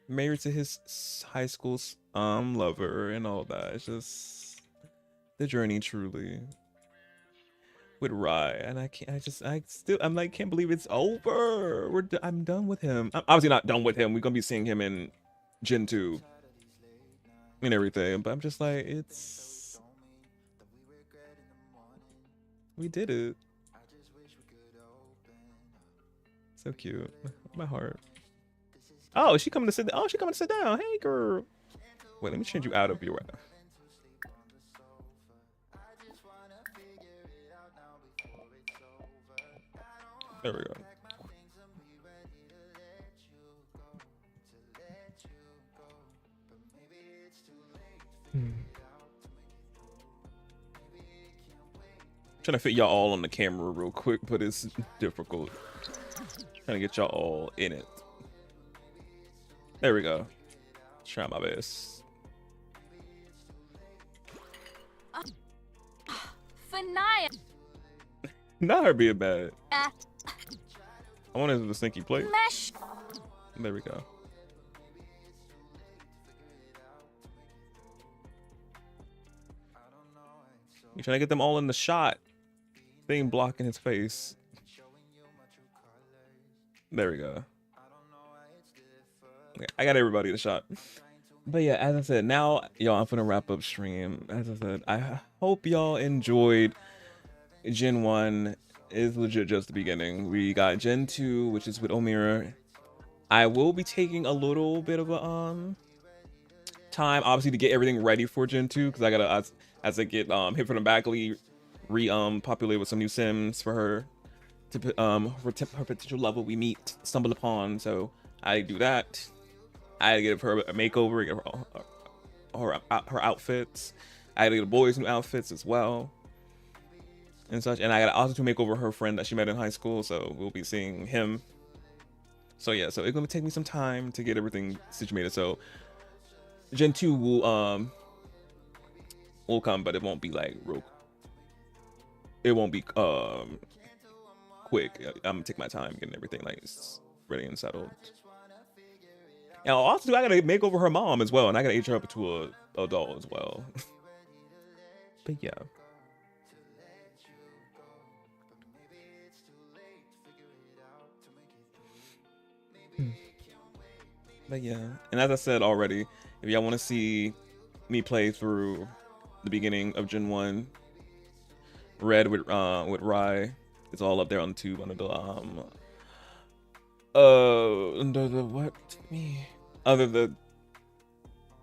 married to his high school lover and all that. It's just the journey, truly, with Rye. And I'm like, can't believe it's over. I'm done with him. I'm obviously not done with him. We're gonna be seeing him in Gen 2 and everything, but I'm just like, we did it. So cute. My heart. Oh, she coming to sit down. Oh, she coming to sit down. Hey, girl. Wait, let me change you out of your way. There we go. Trying to fit y'all all on the camera real quick, but it's difficult. Trying to get y'all all in it. There we go. Try my best. Fanaya. Not her being bad. I wanted the stinky plate. Mesh. There we go. You trying to get them all in the shot. Thing blocking his face. There we go. Okay, I got everybody in the shot. But yeah, as I said, now y'all, I'm gonna wrap up stream. As I said, I hope y'all enjoyed Gen 1. Is legit just the beginning. We got Gen 2, which is with Omira. I will be taking a little bit of a time, obviously, to get everything ready for Gen 2, because I gotta as I get hit from the back, populate with some new sims for her to her potential level we stumble upon. So I do that. I give her a makeover, give her outfits. I gotta get the boys new outfits as well and such. And I gotta also make over her friend that she met in high school, so we'll be seeing him. So yeah, so it's gonna take me some time to get everything situated. So Gen 2 will come, but it won't be like real. It won't be quick. I'm gonna take my time getting everything like ready and settled. And also, I gotta make over her mom as well, and I gotta age her up to a adult as well. But yeah. But yeah, and as I said already, if y'all want to see me play through the beginning of Gen 1, Red with Rye, it's all up there on the tube under the what me other the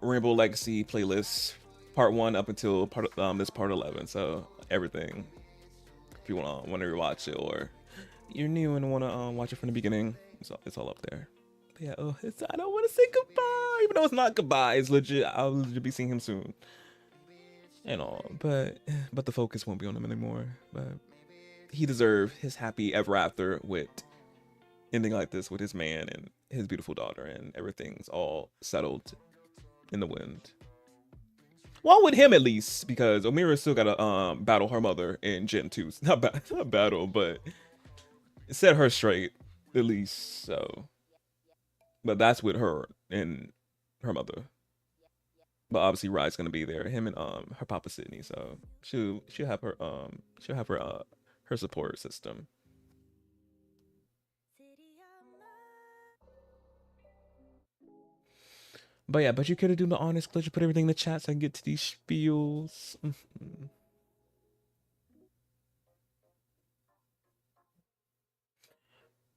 Rainbow Legacy playlist, part 1 up until this part 11. So everything, if you want to rewatch it, or you're new and want to watch it from the beginning, it's all up there. But yeah, I don't want to say goodbye, even though it's not goodbye. It's legit. I'll legit be seeing him soon and all, but the focus won't be on him anymore. But he deserved his happy ever after with ending like this with his man and his beautiful daughter, and everything's all settled in the wind. Well, with him at least, because Omira still gotta battle her mother in Gen 2. Not battle, but set her straight at least. So, but that's with her and her mother. But obviously, Rye's gonna be there. Him and her papa Sydney. So she'll have her her support system. But yeah, but you could have done the honest glitch, put everything in the chat so I can get to these spiels.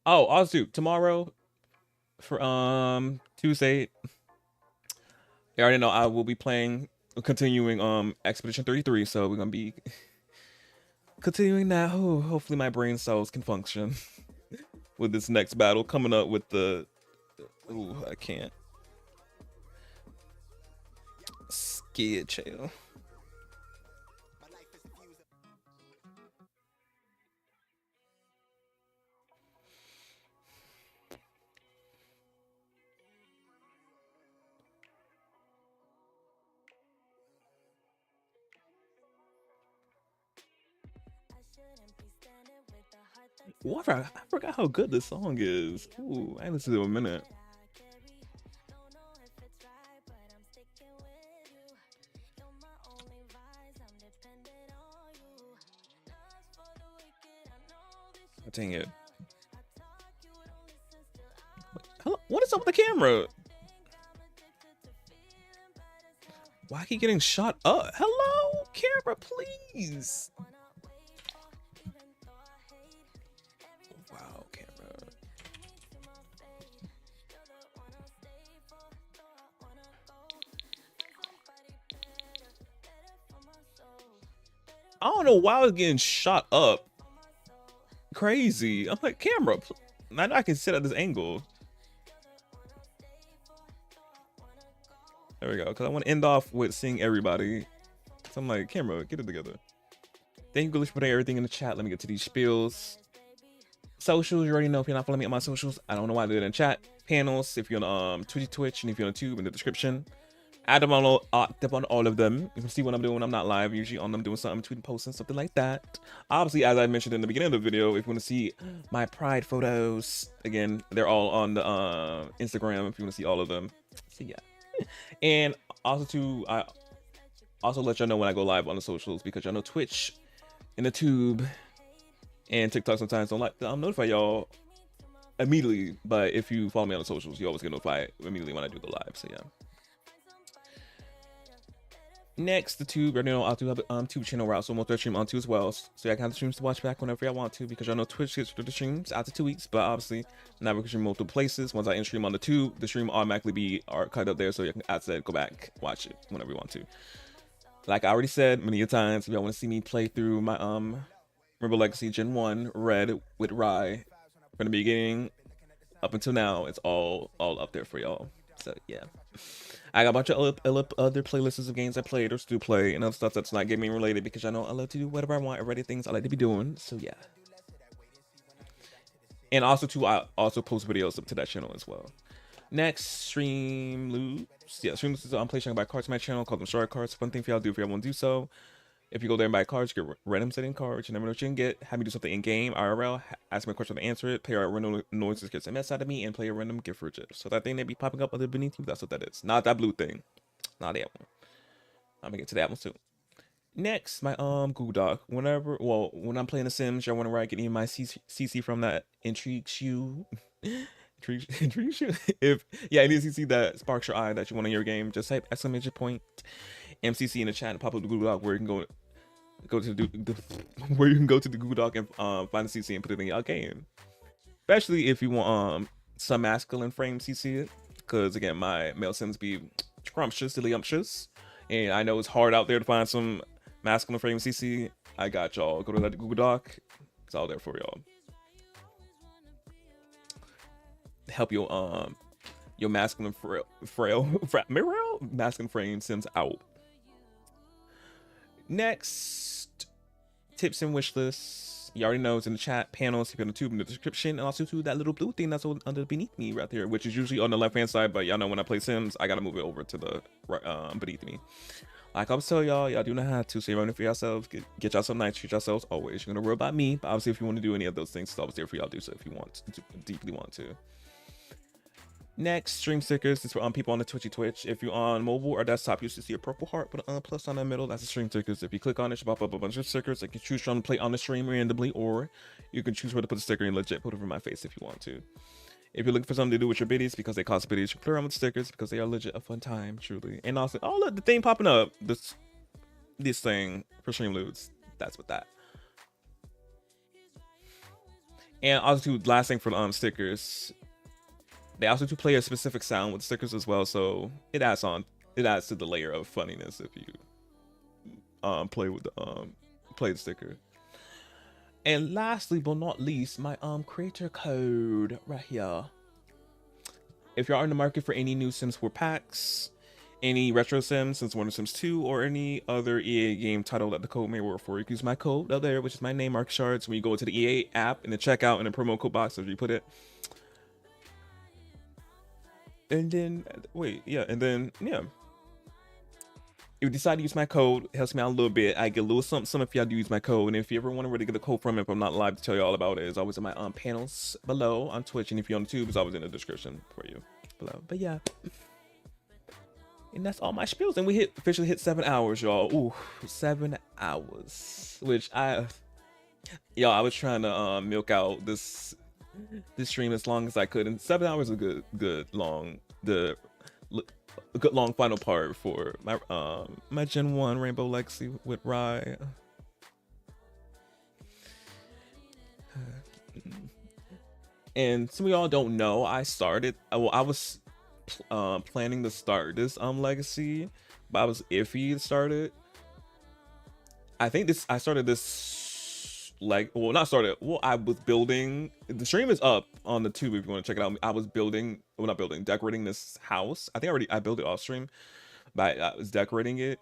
Oh, also tomorrow for Tuesday, you already know I will be continuing Expedition 33, so we're gonna be continuing that. Oh, hopefully my brain cells can function with this next battle coming up with the I can't. Scared chill. What? I forgot how good this song is. Ooh, I listened to it a minute. Oh, dang it. What is up with the camera? Why are you getting shot up? Hello, camera, please. Wow, camera. I don't know why I was getting shot up. Crazy. I'm like, camera. Now I can sit at this angle. There we go. Because I want to end off with seeing everybody. So I'm like, camera, get it together. Thank you, Ghoulish, for putting everything in the chat. Let me get to these spiels. Socials, you already know if you're not following me on my socials. I don't know why I do it in chat. Panels, if you're on Twitch, and if you're on YouTube, in the description. Add them on all of them. You can see what I'm doing when I'm not live. Usually on them doing something, tweeting, posting, something like that. Obviously, as I mentioned in the beginning of the video, if you want to see my Pride photos, again, they're all on the Instagram if you want to see all of them. So yeah. And also too, I also let y'all know when I go live on the socials, because y'all know Twitch and the Tube and TikTok sometimes don't notify y'all immediately. But if you follow me on the socials, you always get notified immediately when I do the live. So yeah. Next, the Tube. I know I'll do have a Tube channel where I also multi-stream on too as well. So I can have the streams to watch back whenever I want to, because I know Twitch gets the streams after 2 weeks, but obviously now we can stream multiple places. Once I end stream on the Tube, the stream will automatically be archived up there, so you can, as I said, go back, watch it whenever you want to. Like I already said many times, if y'all want to see me play through my Rainbow Legacy Gen 1 Red with Rye from the beginning up until now, it's all up there for y'all. So yeah. I got a bunch of other playlists of games I played or still play, and other stuff that's not gaming related, because I know I love to do whatever I want, already things I like to be doing. So yeah. And also too, I also post videos up to that channel as well. Next, stream loops. Yeah, stream loops is on PlayStation by cards on my channel, called them shard cards. Fun thing for y'all to do if y'all want to do so. If you go there and buy cards, you get random setting cards. You never know what you can get. Have me do something in game, IRL. Ask me a question to answer it. Play a random noises, get some mess out of me, and play a random gift for gift. So that thing that be popping up beneath you, that's what that is. Not that blue thing. Not that one. I'm gonna get to that one soon. Next, my Google Doc. When I'm playing The Sims, y'all wonder where I get any of my CC from that intrigues you. intrigues you? If any CC that sparks your eye that you want in your game, just type exclamation point MCC in the chat and pop up the Google Doc where you can go to the Google Doc and find the CC and put it in your game. Especially if you want some masculine frame CC, because again, my male Sims be scrumptious, umptious, and I know it's hard out there to find some masculine frame CC. I got y'all. Go to that Google Doc. It's all there for y'all. Help your masculine masculine frame Sims out. Next, tips and wish lists. You already know it's in the chat, panels, if you're on the tube in the description, and also to that little blue thing that's under beneath me right there, which is usually on the left hand side, but y'all know when I play Sims, I gotta move it over to the right beneath me. Like I was telling y'all do not have to. So you're running for yourselves, get y'all some nice, treat yourselves always. You're gonna worry about me, but obviously if you want to do any of those things, it's always there for y'all to do so if you want to, deeply want to. Next, stream stickers. This is for people on the Twitch. If you're on mobile or desktop, you should see a purple heart with a plus on the middle. That's the stream stickers. If you click on it, it should pop up a bunch of stickers. You can choose from to play on the stream randomly, or you can choose where to put the sticker and legit put it over my face if you want to. If you're looking for something to do with your biddies, because they cost biddies, you play around with stickers because they are legit a fun time, truly. And also, oh look, the thing popping up, this thing for stream loots. That's what that. And also, last thing for the stickers. They also do play a specific sound with stickers as well, so it adds to the layer of funniness if you play the sticker. And lastly but not least, my creator code right here. If you're in the market for any new Sims 4 packs, any retro Sims, Sims 1 or Sims 2, or any other EA game title that the code may work for, you can use my code up there, which is my name, MarcusShards. When you go to the EA app in the checkout in the promo code box, as you put it. And then, if you decide to use my code, it helps me out a little bit. I get a little something if y'all do use my code. And if you ever wonder where to get the code from, if I'm not live to tell you all about it, it's always in my panels below on Twitch. And if you're on YouTube, it's always in the description for you below. But yeah. And that's all my spiels. And we officially hit 7 hours, y'all. Ooh, 7 hours. Which I was trying to milk out this stream as long as I could, and 7 hours is a good long final part for my my Gen 1 Rainbow Legacy with Rye. And some of y'all don't know, I was planning to start this Legacy, but I was iffy to start it. I started this I was building. The stream is up on the tube if you want to check it out. I was decorating this house. I think I built it off stream, but I was decorating it.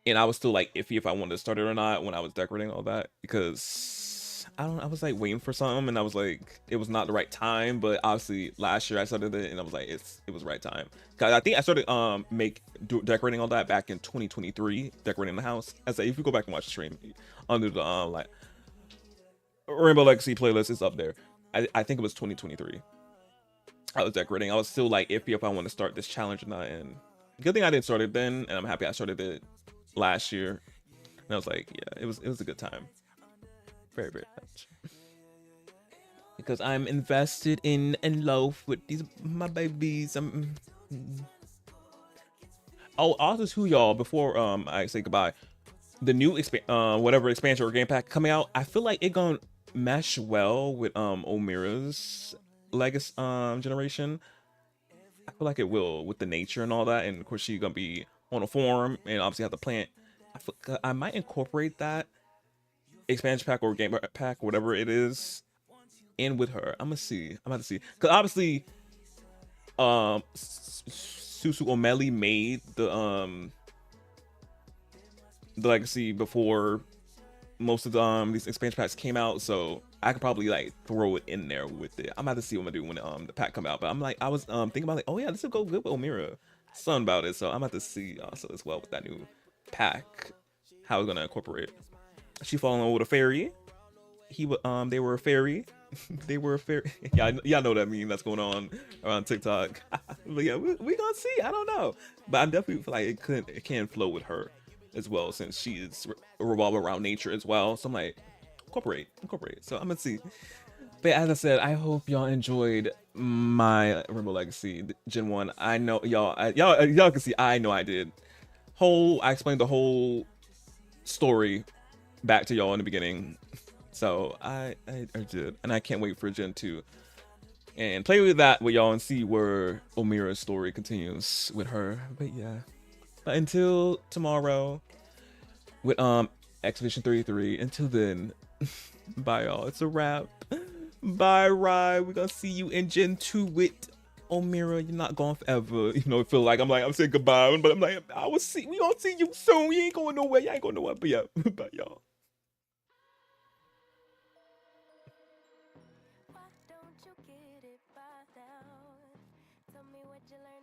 and I was still like iffy if I wanted to start it or not when I was decorating all that, because I was like waiting for something, and I was like, it was not the right time. But obviously last year I started it, and I was like, it was the right time. Cause I think I started decorating all that back in 2023, decorating the house. I say if you go back and watch the stream under the like Rainbow Legacy playlist is up there. I think it was 2023. I was decorating. I was still like iffy if I want to start this challenge or not, and good thing I didn't start it then, and I'm happy I started it last year. And I was like, yeah, it was a good time. Very, very much. Because I'm invested in love with my babies. Oh, also too, y'all, before I say goodbye, the new whatever expansion or game pack coming out, I feel like it gonna mesh well with Omira's legacy generation. I feel like it will with the nature and all that, and of course she's gonna be on a farm and obviously have to plant. I might incorporate that expansion pack or game pack, whatever it is, in with her. I'm about to see, because obviously Susu Omeli made the legacy before most of these expansion packs came out, so I could probably like throw it in there with it. I'm about to see what I'm gonna do when the pack come out. But I'm like, I was thinking about like, oh yeah, this will go good with Omira. Something about it, so I'm about to see also as well with that new pack how it's gonna incorporate. She fall in love with a fairy. They were a fairy. They were a fairy. Yeah, y'all know that meme that's going on around TikTok. But yeah, we gonna see. I don't know, but I definitely feel like it can flow with her as well, since she is revolve around nature as well. So I'm like, incorporate. So I'm gonna see. But as I said, I hope y'all enjoyed my Rainbow Legacy Gen 1. I know y'all can see I know I did. I explained the whole story back to y'all in the beginning. So I did, and I can't wait for Gen 2 and play with that with y'all and see where Omira's story continues with her. But yeah, but until tomorrow with Expedition 33. Until then, bye y'all. It's a wrap. Bye, Rye. We're gonna see you in Gen 2 with Omira. You're not gone forever. You know, it feel like I'm saying goodbye, but I'm like, we gonna see you soon. You ain't going nowhere. You ain't going nowhere. But yeah, bye y'all. Why don't you get it by now? Tell me what you learned.